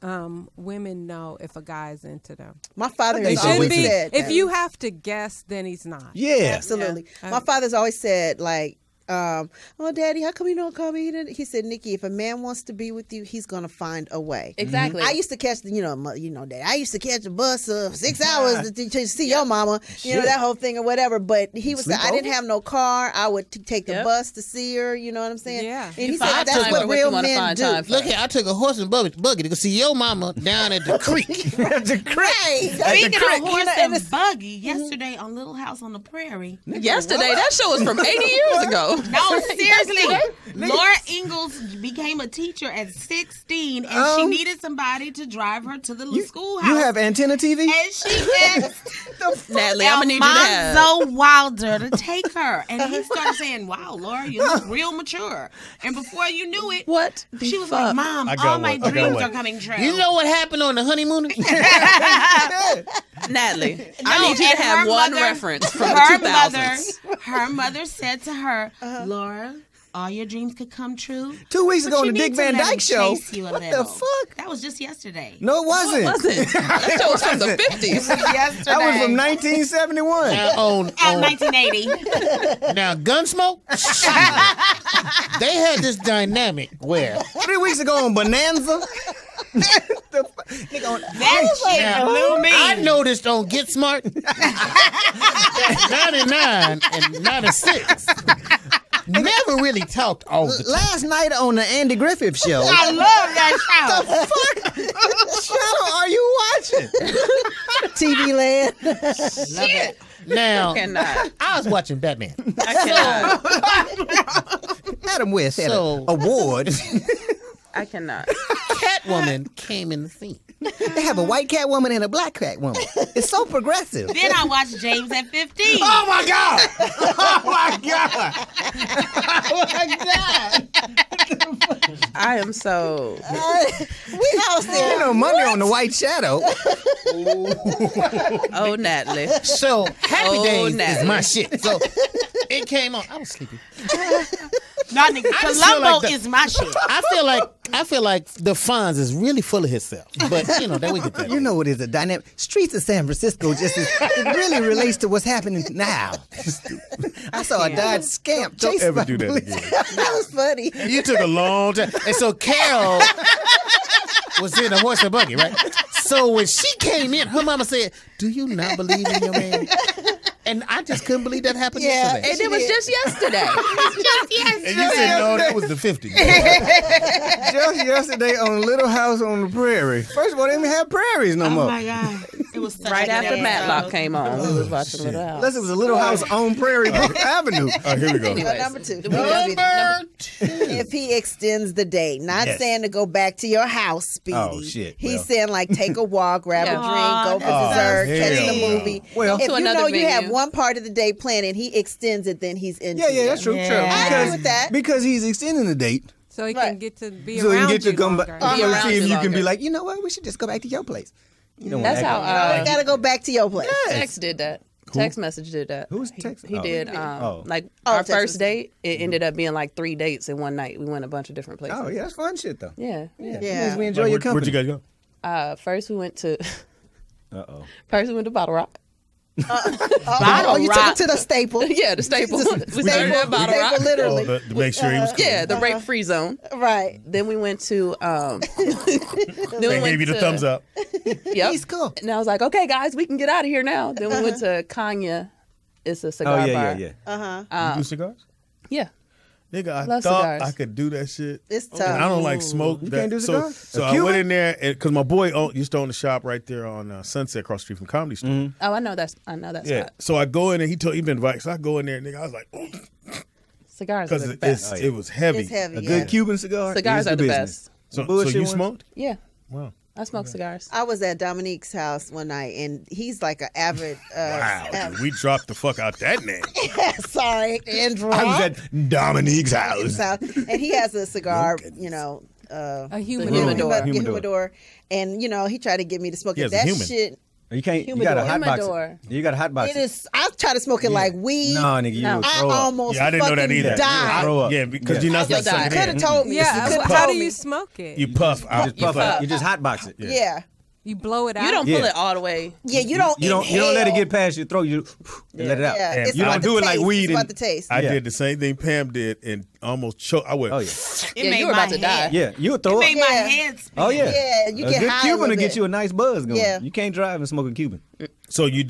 Speaker 6: women know if a guy's into them.
Speaker 5: My father
Speaker 1: They
Speaker 5: has
Speaker 1: should
Speaker 5: always
Speaker 1: be.
Speaker 5: said
Speaker 6: If
Speaker 5: that.
Speaker 6: you have to guess, then he's not.
Speaker 1: Yeah.
Speaker 5: Absolutely.
Speaker 6: Yeah.
Speaker 5: My father's always said, like, oh, Daddy, how come you don't call me? He said, Nikki, if a man wants to be with you, he's going to find a way.
Speaker 3: Exactly.
Speaker 5: I used to catch the, Dad, I used to catch a bus of 6 hours to see your mama, that whole thing or whatever. But he was saying, I didn't have no car. I would take the bus to see her. You know what I'm saying?
Speaker 6: Yeah.
Speaker 5: And he
Speaker 3: find
Speaker 5: said, that's
Speaker 3: time
Speaker 5: what
Speaker 3: for what
Speaker 5: real
Speaker 3: you wanna
Speaker 5: men
Speaker 3: find
Speaker 5: do.
Speaker 3: time for.
Speaker 9: Look here, I took a horse and buggy to go see your mama down at the creek.
Speaker 5: Right.
Speaker 4: Speaking of horse and buggy, yesterday on Little House on the Prairie.
Speaker 3: Yesterday, that show was from 80 years ago.
Speaker 4: No, seriously. Laura Ingalls became a teacher at 16, and she needed somebody to drive her to the schoolhouse.
Speaker 1: You have antenna TV?
Speaker 4: And she asked
Speaker 3: Natalie, I'm gonna need you to have.
Speaker 4: Monzo Wilder to take her. And he started saying, wow, Laura, you look real mature. And before you knew it,
Speaker 3: What?
Speaker 4: she was like, Mom, all my dreams are coming true.
Speaker 9: You know what happened on the honeymoon?
Speaker 3: Natalie,
Speaker 4: No,
Speaker 3: I need you to
Speaker 4: and
Speaker 3: have
Speaker 4: her
Speaker 3: one
Speaker 4: mother-
Speaker 3: reference from
Speaker 4: her
Speaker 3: the 2000s.
Speaker 4: Her mother said to her, Laura, all your dreams could come true.
Speaker 1: 2 weeks
Speaker 4: but
Speaker 1: ago on
Speaker 4: you
Speaker 1: the
Speaker 4: need
Speaker 1: Dick
Speaker 4: to
Speaker 1: Van
Speaker 4: let him
Speaker 1: Dyke Show.
Speaker 4: chase you a
Speaker 1: What the
Speaker 4: little."
Speaker 1: fuck?
Speaker 4: That was just yesterday.
Speaker 1: No, it wasn't.
Speaker 3: Wasn't. That show was from the 50s.
Speaker 4: Yesterday.
Speaker 1: That was from 1971.
Speaker 9: on
Speaker 4: 1980.
Speaker 9: now Gunsmoke. They had this dynamic where
Speaker 1: 3 weeks ago on Bonanza.
Speaker 4: That shit blew me.
Speaker 9: I noticed on Get Smart 99 and 96 never really talked all the time.
Speaker 1: Last night on the Andy Griffith Show.
Speaker 4: I love that show.
Speaker 1: What channel are you watching?
Speaker 5: TV Land.
Speaker 4: Love it.
Speaker 9: Now,
Speaker 3: Cannot.
Speaker 9: I was watching Batman.
Speaker 3: I cannot.
Speaker 1: Adam West had
Speaker 9: So-
Speaker 1: an award.
Speaker 3: I cannot.
Speaker 9: Catwoman came in the scene.
Speaker 1: They have a white Catwoman and a black Catwoman. It's so progressive.
Speaker 4: Then I watched James at 15.
Speaker 2: Oh my God! Oh my God! Oh my God!
Speaker 3: I am so.
Speaker 5: We house there.
Speaker 1: You know, Monday on the White Shadow.
Speaker 3: Oh, Natalie.
Speaker 9: So Happy
Speaker 3: Oh,
Speaker 9: Days is
Speaker 3: Natalie.
Speaker 9: my shit. So it came on. I was sleepy.
Speaker 4: Not nigga.
Speaker 9: I just feel
Speaker 4: Columbo
Speaker 9: like
Speaker 4: is my shit.
Speaker 9: I feel like the Fonz is really full of himself. But then we get that.
Speaker 1: You know what is a dynamic? Streets of San Francisco it really relates to what's happening now. I saw a Dodge Scamp
Speaker 2: Don't
Speaker 1: chased
Speaker 2: ever
Speaker 1: by
Speaker 2: do that
Speaker 1: police.
Speaker 2: again.
Speaker 5: That was funny.
Speaker 9: You took a long time. And so Carol was in a horse and buggy, right? So when she came in, her mama said, "Do you not believe in your man?" And I just couldn't believe that happened yesterday.
Speaker 3: And it was just yesterday.
Speaker 2: And you said no, that was the 50s.
Speaker 1: Just yesterday on Little House on the Prairie. First of all, they didn't have prairies no
Speaker 4: Oh
Speaker 1: more.
Speaker 4: my God. It was such
Speaker 3: Right
Speaker 4: a good
Speaker 3: after
Speaker 4: episode.
Speaker 3: Matlock came on, we was watching Little House.
Speaker 1: Unless it was a Little House on Prairie Avenue.
Speaker 2: Oh, here we go.
Speaker 3: Anyways,
Speaker 5: Number two.
Speaker 3: Number
Speaker 5: If he extends the date, not
Speaker 1: Yes.
Speaker 5: saying to go back to your house, Speedy.
Speaker 1: Oh, shit.
Speaker 5: He's
Speaker 1: Well.
Speaker 5: saying like take a walk, grab a
Speaker 3: Yeah.
Speaker 5: drink, go for
Speaker 2: Oh,
Speaker 5: dessert, catch
Speaker 2: hell
Speaker 5: the
Speaker 2: no.
Speaker 5: movie.
Speaker 1: Well,
Speaker 5: if
Speaker 3: to
Speaker 5: you
Speaker 3: another
Speaker 5: know you have
Speaker 3: venue.
Speaker 5: one part of the day planned and he extends it, then he's into
Speaker 1: Yeah,
Speaker 5: it.
Speaker 1: that's true.
Speaker 4: Yeah.
Speaker 1: True.
Speaker 5: I agree
Speaker 1: Because,
Speaker 5: with that.
Speaker 1: because he's extending the date.
Speaker 6: So he
Speaker 5: Right.
Speaker 6: can get to be
Speaker 1: So he
Speaker 6: around
Speaker 1: can get to
Speaker 6: you
Speaker 1: come back.
Speaker 6: longer.
Speaker 3: Be around
Speaker 1: See if
Speaker 3: you
Speaker 1: you can be
Speaker 3: longer.
Speaker 1: like, you know what? We should just go back to your place. You don't
Speaker 3: That's
Speaker 1: wanna
Speaker 3: how
Speaker 1: act-
Speaker 5: I gotta go back to your place.
Speaker 3: Text did that. Text message did that.
Speaker 1: Who's text?
Speaker 3: He
Speaker 1: Oh.
Speaker 3: did.
Speaker 1: Oh.
Speaker 3: Like
Speaker 5: Oh,
Speaker 3: our
Speaker 5: text
Speaker 3: first
Speaker 5: message.
Speaker 3: date, it ended up being like 3 dates in one night. We went a bunch of different places.
Speaker 1: Oh, yeah, that's fun shit, though.
Speaker 3: Yeah.
Speaker 5: Yeah.
Speaker 1: We enjoy your
Speaker 2: Where'd
Speaker 1: company.
Speaker 2: you guys go?
Speaker 3: First we went to
Speaker 1: Uh-oh.
Speaker 3: Bottle Rock.
Speaker 5: Oh, you took him to the staple.
Speaker 3: Yeah, the staple. We started at Bottle
Speaker 5: Staple,
Speaker 3: Rock.
Speaker 5: literally.
Speaker 2: To make sure he was cool.
Speaker 3: Yeah, the rape free zone.
Speaker 5: Right.
Speaker 3: Then we went to then we
Speaker 2: They
Speaker 3: went
Speaker 2: gave you the
Speaker 3: to-
Speaker 2: thumbs up.
Speaker 3: Yep.
Speaker 1: He's cool.
Speaker 3: And I was like, okay, guys, we can get out of here now. Then we went to Kanye. It's a cigar
Speaker 1: Oh, yeah,
Speaker 3: bar.
Speaker 1: yeah, yeah.
Speaker 5: Uh-huh.
Speaker 2: You do cigars?
Speaker 3: Yeah.
Speaker 2: Nigga, I
Speaker 3: Love
Speaker 2: thought
Speaker 3: cigars.
Speaker 2: I could do that shit.
Speaker 5: It's tough.
Speaker 2: And I don't like smoke.
Speaker 1: You can't do
Speaker 2: so
Speaker 1: cigars?
Speaker 2: so
Speaker 1: A
Speaker 2: I
Speaker 1: Cuban?
Speaker 2: went in there because my boy used to own the shop right there on Sunset across the street from Comedy Store.
Speaker 3: Oh, I know that
Speaker 2: Yeah.
Speaker 3: spot.
Speaker 2: So I go in and he been invited. So I go in there, nigga. I was like,
Speaker 3: Cigars are
Speaker 2: because
Speaker 3: the best.
Speaker 2: it was heavy.
Speaker 5: It's heavy.
Speaker 1: A
Speaker 5: yeah.
Speaker 1: good Cuban cigar.
Speaker 3: Cigars
Speaker 1: is
Speaker 3: are the
Speaker 1: business.
Speaker 3: best.
Speaker 2: So
Speaker 1: Bullshit
Speaker 2: you
Speaker 1: ones?
Speaker 2: smoked?
Speaker 3: Yeah.
Speaker 2: Wow.
Speaker 3: I smoke cigars.
Speaker 5: I was at Dominique's house one night, and he's like an avid.
Speaker 2: Wow. Dude, we dropped the fuck out that name.
Speaker 5: Sorry, Andrew.
Speaker 1: I was at Dominique's house.
Speaker 5: And he has a cigar,
Speaker 6: A
Speaker 3: The
Speaker 6: humidor.
Speaker 3: humidor.
Speaker 5: humidor. And, he tried to get me to smoke
Speaker 2: He
Speaker 5: it.
Speaker 2: has a
Speaker 5: That
Speaker 2: human.
Speaker 5: shit
Speaker 1: You can't. You got a hot box.
Speaker 3: Humidor.
Speaker 1: You got a hot box.
Speaker 5: It is. I try to smoke it like weed.
Speaker 1: No, nigga, you would
Speaker 5: I
Speaker 1: throw up.
Speaker 5: almost
Speaker 2: Yeah, I didn't know that
Speaker 5: fucking
Speaker 2: either.
Speaker 5: died.
Speaker 1: Throw up.
Speaker 2: Yeah, because you're not
Speaker 3: You'll
Speaker 2: supposed to
Speaker 3: die.
Speaker 2: suck
Speaker 5: Could
Speaker 2: it
Speaker 5: have
Speaker 2: in.
Speaker 5: told me.
Speaker 6: Yeah,
Speaker 5: She coulda
Speaker 6: how
Speaker 5: told
Speaker 6: do
Speaker 5: me.
Speaker 6: you smoke it?
Speaker 2: You puff out.
Speaker 1: You just puff
Speaker 3: puff.
Speaker 1: it. You just hot box it.
Speaker 5: Yeah.
Speaker 6: You blow it out.
Speaker 3: You don't pull it all the way.
Speaker 5: Yeah, you don't.
Speaker 1: You don't let it
Speaker 5: inhale.
Speaker 1: get past your throat. You let it out.
Speaker 5: Yeah, it's
Speaker 1: You
Speaker 5: about
Speaker 1: don't
Speaker 5: the
Speaker 1: do it like
Speaker 5: taste.
Speaker 1: weed.
Speaker 5: It's
Speaker 1: and-
Speaker 5: about the taste.
Speaker 2: I
Speaker 1: Yeah.
Speaker 2: did the same thing Pam did and almost choked. I went.
Speaker 1: Oh yeah.
Speaker 4: It
Speaker 3: Yeah,
Speaker 4: made
Speaker 3: you were
Speaker 4: my
Speaker 3: about to die.
Speaker 4: head.
Speaker 1: Yeah, you would throw
Speaker 4: It
Speaker 1: up.
Speaker 4: made my
Speaker 5: Yeah.
Speaker 4: head spin.
Speaker 1: Oh yeah.
Speaker 5: Yeah, you
Speaker 1: a
Speaker 5: get
Speaker 1: good
Speaker 5: high a
Speaker 1: Cuban
Speaker 5: little
Speaker 1: to get
Speaker 5: bit.
Speaker 1: you a nice buzz going.
Speaker 5: Yeah.
Speaker 1: You can't drive and smoke a Cuban.
Speaker 2: So you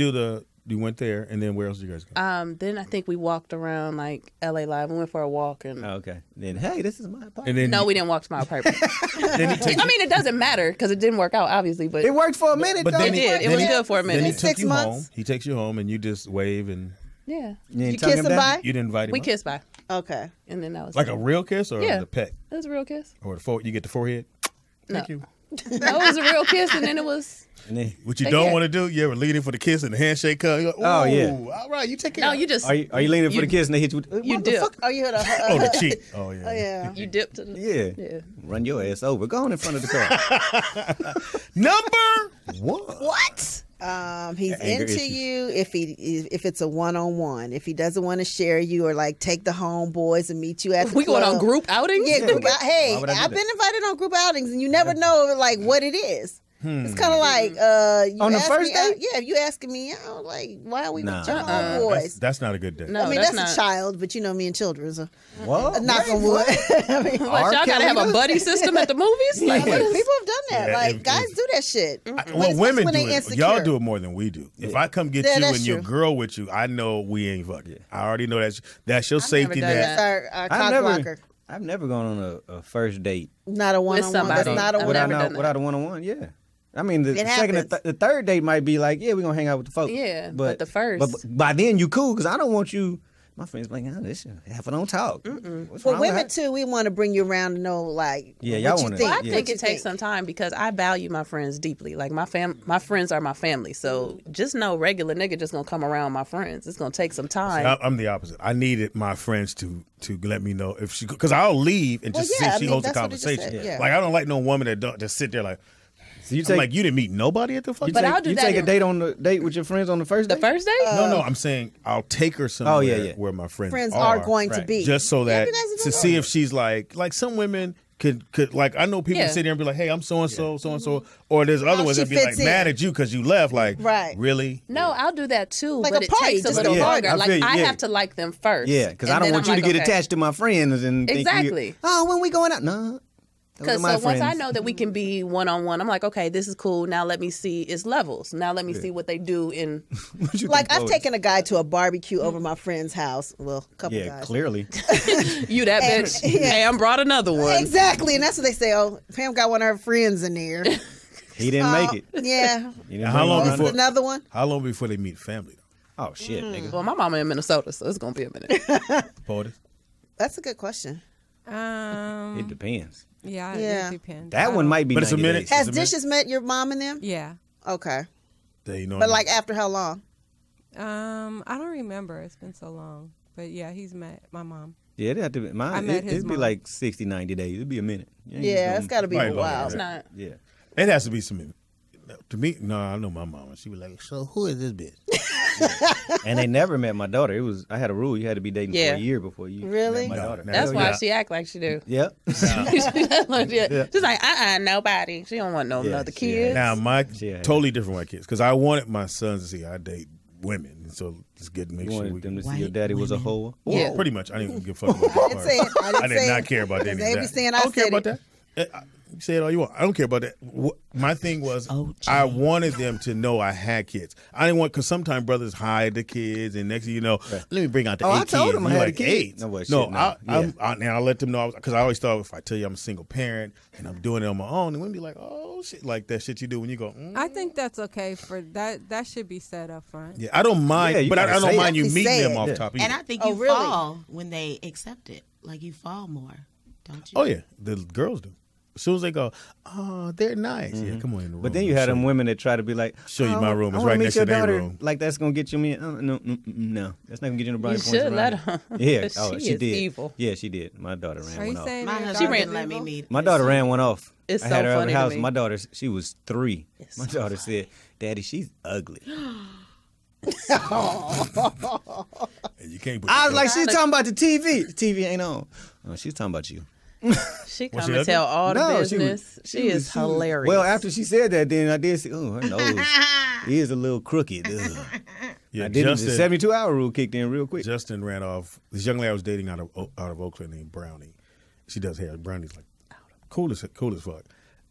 Speaker 2: went there, and then where else did you guys go?
Speaker 3: Then I think we walked around like LA Live. We went for a walk and
Speaker 1: Oh, okay. Then hey, this is my apartment.
Speaker 2: And then
Speaker 3: no, we didn't walk to my apartment.
Speaker 2: Then he take
Speaker 3: I mean, it doesn't matter because it didn't work out, obviously. But
Speaker 1: It worked for a minute.
Speaker 2: but
Speaker 1: though.
Speaker 2: then
Speaker 3: it did. It was good for a
Speaker 2: Then he
Speaker 3: minute.
Speaker 2: took
Speaker 5: 6
Speaker 2: you
Speaker 5: months?
Speaker 2: home. He takes you home, and you just wave, and
Speaker 3: Yeah,
Speaker 1: You ain't
Speaker 5: You
Speaker 1: tongue
Speaker 5: kiss
Speaker 1: him
Speaker 5: him
Speaker 1: down?
Speaker 5: by?
Speaker 2: you didn't invite him.
Speaker 3: we
Speaker 2: up?
Speaker 3: kissed by,
Speaker 5: Okay.
Speaker 3: and then that was
Speaker 2: Like a real kiss or
Speaker 3: Yeah.
Speaker 2: the peck
Speaker 3: It was a real kiss.
Speaker 2: or you get the forehead.
Speaker 3: No,
Speaker 2: Thank you.
Speaker 3: no, it was a real kiss, and then it was.
Speaker 1: And then,
Speaker 2: What you
Speaker 3: Hey,
Speaker 2: don't
Speaker 3: yeah.
Speaker 2: want to do, you ever lead in for the kiss and the handshake come. You're like,
Speaker 1: Oh, yeah.
Speaker 2: "Ooh, all right, you take it.
Speaker 3: No, you just
Speaker 1: are you leaning for the kiss and they hit you? With,
Speaker 3: you dip.
Speaker 5: Oh, you heard a.
Speaker 2: Oh, the cheek. Oh yeah.
Speaker 5: Oh yeah.
Speaker 3: You dip to the
Speaker 1: Yeah.
Speaker 3: yeah.
Speaker 1: Run your ass over. Go on in front of the car.
Speaker 2: Number one.
Speaker 5: What? He's
Speaker 1: Anger
Speaker 5: into
Speaker 1: issues.
Speaker 5: you if it's a one-on-one. If he doesn't want to share you or like take the homeboys and meet you at the
Speaker 3: We going on
Speaker 5: club.
Speaker 3: group outings?
Speaker 5: Yeah, group hey,
Speaker 1: Why would I do
Speaker 5: I've
Speaker 1: that?
Speaker 5: been invited on group outings, and you never know like what it is. It's kind of like you
Speaker 1: On the
Speaker 5: ask
Speaker 1: first
Speaker 5: me out-
Speaker 1: date?
Speaker 5: yeah, if you asking me out, like why are we
Speaker 1: Nah.
Speaker 5: with your
Speaker 2: That's,
Speaker 5: homeboys?
Speaker 2: that's not a good day.
Speaker 3: No,
Speaker 5: I mean
Speaker 3: that's
Speaker 5: that's
Speaker 3: not.
Speaker 5: a child, but you know me and children, so
Speaker 1: Whoa.
Speaker 5: knock on wood. I mean,
Speaker 3: What, y'all gotta
Speaker 1: Kelly
Speaker 3: have a
Speaker 1: does-
Speaker 3: buddy system at the movies? Like,
Speaker 5: people
Speaker 3: what
Speaker 5: have
Speaker 3: is-
Speaker 5: done that.
Speaker 2: Yeah,
Speaker 5: like
Speaker 2: if-
Speaker 5: guys
Speaker 2: if-
Speaker 5: do that shit.
Speaker 2: Well,
Speaker 5: Especially
Speaker 2: women
Speaker 5: when
Speaker 2: do
Speaker 5: they
Speaker 2: it.
Speaker 5: insecure.
Speaker 2: Y'all do it more than we do. If I come get
Speaker 5: Yeah,
Speaker 2: you
Speaker 5: that's
Speaker 2: and your
Speaker 5: true.
Speaker 2: girl with you, I know we ain't fucking. I already know that's your
Speaker 3: never
Speaker 2: safety
Speaker 3: done
Speaker 2: net.
Speaker 5: That's our
Speaker 1: I've
Speaker 5: cock
Speaker 1: never,
Speaker 5: blocker.
Speaker 1: I've never gone on a first date
Speaker 5: Not a one-on-one.
Speaker 3: somebody.
Speaker 5: That's not a
Speaker 3: I've
Speaker 5: one-on-one.
Speaker 3: never done that.
Speaker 1: without a one-on-one. Yeah. I mean, the
Speaker 5: It
Speaker 1: second,
Speaker 5: happens.
Speaker 1: the third date might be like, yeah, we're gonna hang out with the folks.
Speaker 3: Yeah, but the first-
Speaker 1: But by then you cool because I don't want you. My friends like, oh, this half an don't talk. What's
Speaker 5: For
Speaker 1: wrong with
Speaker 5: women
Speaker 1: her?
Speaker 5: too, we want to bring you around to know like
Speaker 1: Yeah,
Speaker 5: what
Speaker 1: y'all
Speaker 5: you
Speaker 1: wanna-
Speaker 5: think.
Speaker 3: Well, I
Speaker 1: Yeah.
Speaker 3: think
Speaker 5: What
Speaker 3: it
Speaker 5: you
Speaker 3: takes some time because I value my friends deeply. Like my friends are my family. So just know regular nigga just gonna come around my friends. It's gonna take some time.
Speaker 2: I'm the opposite. I needed my friends to let me know if she, because I'll leave and
Speaker 5: Well,
Speaker 2: just
Speaker 5: yeah,
Speaker 2: see
Speaker 5: I
Speaker 2: if she
Speaker 5: mean,
Speaker 2: holds a
Speaker 5: that's what it just
Speaker 2: conversation.
Speaker 5: said, yeah.
Speaker 2: Like I don't like no woman that don't just sit there like.
Speaker 1: So you
Speaker 2: I'm
Speaker 1: take,
Speaker 2: like, you didn't meet nobody at the fuck.
Speaker 3: But I'll do
Speaker 1: you
Speaker 3: that
Speaker 1: take a
Speaker 3: in-
Speaker 1: date on the date with your friends on the first
Speaker 3: The
Speaker 1: date?
Speaker 3: first date?
Speaker 2: no, I'm saying I'll take her somewhere
Speaker 1: yeah.
Speaker 2: where my friends
Speaker 5: are going to
Speaker 1: Right.
Speaker 5: be.
Speaker 2: just so
Speaker 5: Yeah,
Speaker 2: that
Speaker 5: you guys have
Speaker 2: to
Speaker 5: done
Speaker 2: see
Speaker 5: that.
Speaker 2: if she's like some women could like I know people
Speaker 3: Yeah.
Speaker 2: sit there and be like, hey, I'm so and so, or there's other
Speaker 5: How
Speaker 2: ones
Speaker 5: she
Speaker 2: that be like
Speaker 5: fits in.
Speaker 2: mad at you because you left. Like,
Speaker 5: Right.
Speaker 2: really?
Speaker 3: No, I'll do that too.
Speaker 5: Like
Speaker 3: but
Speaker 5: a
Speaker 3: it
Speaker 5: party,
Speaker 3: takes a
Speaker 5: just
Speaker 3: little
Speaker 1: like a
Speaker 3: longer.
Speaker 1: party. I
Speaker 3: Like
Speaker 1: feel you,
Speaker 3: I
Speaker 1: yeah.
Speaker 3: have to like them first.
Speaker 1: Yeah, because I
Speaker 3: And
Speaker 1: don't
Speaker 3: then
Speaker 1: want
Speaker 3: I'm
Speaker 1: you to
Speaker 3: like,
Speaker 1: get
Speaker 3: okay.
Speaker 1: attached to my friends and think
Speaker 3: Exactly.
Speaker 1: oh, when we going out? No.
Speaker 3: Because so once I know that we can be one-on-one, I'm like, okay, this is cool. Now let me see its levels. Now let me see what they do in.
Speaker 5: Like I've taken a guy to a barbecue over my friend's house. Well, a couple
Speaker 1: Yeah,
Speaker 5: guys.
Speaker 1: clearly.
Speaker 3: You that
Speaker 5: And-
Speaker 3: bitch.
Speaker 5: yeah.
Speaker 3: Pam brought another one.
Speaker 5: Exactly, and that's what they say. Oh, Pam got one of her friends in there.
Speaker 1: He didn't make it.
Speaker 5: Yeah.
Speaker 1: He didn't
Speaker 2: How
Speaker 1: bring
Speaker 2: long
Speaker 1: it
Speaker 5: This
Speaker 1: on.
Speaker 2: before-
Speaker 5: is another one.
Speaker 2: How long before they meet family?
Speaker 1: Oh, shit, nigga.
Speaker 3: Well, my mama in Minnesota, so it's gonna be a minute.
Speaker 2: Poetess?
Speaker 5: That's a good question.
Speaker 1: It depends.
Speaker 6: Yeah,
Speaker 5: Yeah.
Speaker 6: it depends.
Speaker 1: That one might be
Speaker 2: But it's a
Speaker 1: 90
Speaker 2: minute.
Speaker 1: days.
Speaker 5: Has
Speaker 2: Is it
Speaker 5: Dishes met your mom and them?
Speaker 6: Yeah.
Speaker 5: Okay,
Speaker 2: They know.
Speaker 5: but like after how long?
Speaker 6: I don't remember. It's been so long. But yeah, he's met my mom.
Speaker 1: Yeah, it'd have to be mine.
Speaker 6: I met his
Speaker 1: It'd be
Speaker 6: mom.
Speaker 1: like 60, 90 days. It'd be a minute. You ain't
Speaker 5: Yeah,
Speaker 1: just
Speaker 5: it's got to be
Speaker 2: Right,
Speaker 5: a
Speaker 2: longer
Speaker 5: while.
Speaker 3: It's not.
Speaker 1: Yeah.
Speaker 2: it has to be some. To me, no, I know my mama. She was like, so who is this bitch?
Speaker 1: And they never met my daughter. It was I had a rule you had to be dating
Speaker 3: Yeah.
Speaker 1: for a year before you
Speaker 5: Really?
Speaker 1: met my
Speaker 2: No,
Speaker 1: daughter.
Speaker 2: no.
Speaker 3: That's
Speaker 1: Hell
Speaker 3: why
Speaker 1: yeah.
Speaker 3: she act like she do.
Speaker 1: Yep.
Speaker 3: She's like, nobody. She don't want no
Speaker 1: Yeah,
Speaker 3: other
Speaker 1: she
Speaker 3: kids.
Speaker 2: Now, my
Speaker 1: Yeah.
Speaker 2: totally different with kids because I wanted my sons to see I date women, and so it's good to make
Speaker 1: You
Speaker 2: sure
Speaker 1: wanted
Speaker 2: we.
Speaker 1: them to see
Speaker 4: White
Speaker 1: your daddy was a
Speaker 4: women.
Speaker 1: hoe.
Speaker 3: Yeah.
Speaker 2: Pretty much, I didn't even give a fuck about that
Speaker 5: I didn't
Speaker 2: part.
Speaker 5: say it. I didn't
Speaker 2: I did
Speaker 5: say
Speaker 2: not
Speaker 5: it.
Speaker 2: care about any of
Speaker 5: They
Speaker 2: that.
Speaker 5: be saying I
Speaker 2: don't care
Speaker 5: said
Speaker 2: about
Speaker 5: it.
Speaker 2: that. You say it all you want. I don't care about that. My thing was, I wanted them to know I had kids. I didn't want because sometimes brothers hide the kids, and next thing you know, let me bring out the
Speaker 1: Oh,
Speaker 2: 8
Speaker 1: I told
Speaker 2: kids.
Speaker 1: them I
Speaker 2: You're
Speaker 1: had
Speaker 2: like,
Speaker 1: a kid.
Speaker 2: 8?
Speaker 1: No, but
Speaker 2: No,
Speaker 1: shit, no.
Speaker 2: now I let them know because I always thought if I tell you I'm a single parent and I'm doing it on my own, and women be like, oh shit, like that shit you do when you go.
Speaker 6: I think that's okay for that. That should be said up front.
Speaker 2: Yeah, I don't mind,
Speaker 1: Yeah, you
Speaker 2: but I
Speaker 1: gotta
Speaker 2: don't
Speaker 1: say
Speaker 2: mind
Speaker 5: it.
Speaker 2: you meeting
Speaker 5: Say
Speaker 2: them
Speaker 5: it.
Speaker 2: off
Speaker 1: Yeah.
Speaker 2: top.
Speaker 4: And
Speaker 2: either.
Speaker 4: I think
Speaker 5: Oh,
Speaker 4: you
Speaker 5: really?
Speaker 4: fall when they accept it. Like you fall more, don't you?
Speaker 2: Oh yeah, the girls do. As soon as they go, oh, they're nice. Yeah, come on in the room.
Speaker 1: But then you had them women that try to be like,
Speaker 2: show you my room. It's
Speaker 1: I wanna
Speaker 2: right
Speaker 1: meet
Speaker 2: next
Speaker 1: your
Speaker 2: to their
Speaker 1: daughter.
Speaker 2: room.
Speaker 1: Like that's gonna get you in. No, that's not gonna get you in the brownie
Speaker 3: You
Speaker 1: points.
Speaker 3: should
Speaker 1: around
Speaker 3: let
Speaker 1: it.
Speaker 3: her.
Speaker 1: Yeah,
Speaker 3: She is
Speaker 1: did.
Speaker 3: evil.
Speaker 1: Yeah, she did. My daughter ran
Speaker 6: Are you
Speaker 1: one off.
Speaker 6: saying
Speaker 4: My
Speaker 6: your
Speaker 4: husband
Speaker 6: daughter
Speaker 4: didn't
Speaker 6: is
Speaker 4: let me
Speaker 6: evil?
Speaker 4: meet.
Speaker 1: My daughter ran one off.
Speaker 3: It's
Speaker 1: I
Speaker 3: so
Speaker 1: had her at
Speaker 3: funny
Speaker 1: the
Speaker 3: to
Speaker 1: house.
Speaker 3: me.
Speaker 1: My daughter, she was 3.
Speaker 3: It's
Speaker 1: My
Speaker 3: so
Speaker 1: daughter said, "Daddy, she's ugly."
Speaker 2: And you can't put
Speaker 1: I was like, she's talking about the TV. The TV ain't on. Oh, she's talking about you.
Speaker 3: She
Speaker 2: Was
Speaker 3: come
Speaker 2: she
Speaker 3: and tell all the
Speaker 1: No,
Speaker 3: business. She is hilarious.
Speaker 1: Well, after she said that, then I did see, her nose is a little crooked. Ugh.
Speaker 2: Yeah,
Speaker 1: I did the
Speaker 2: Justin,
Speaker 1: 72-hour rule kicked in real quick.
Speaker 2: Justin ran off. This young lady I was dating out of Oakland named Brownie. She does hair. Brownie's like cool as fuck.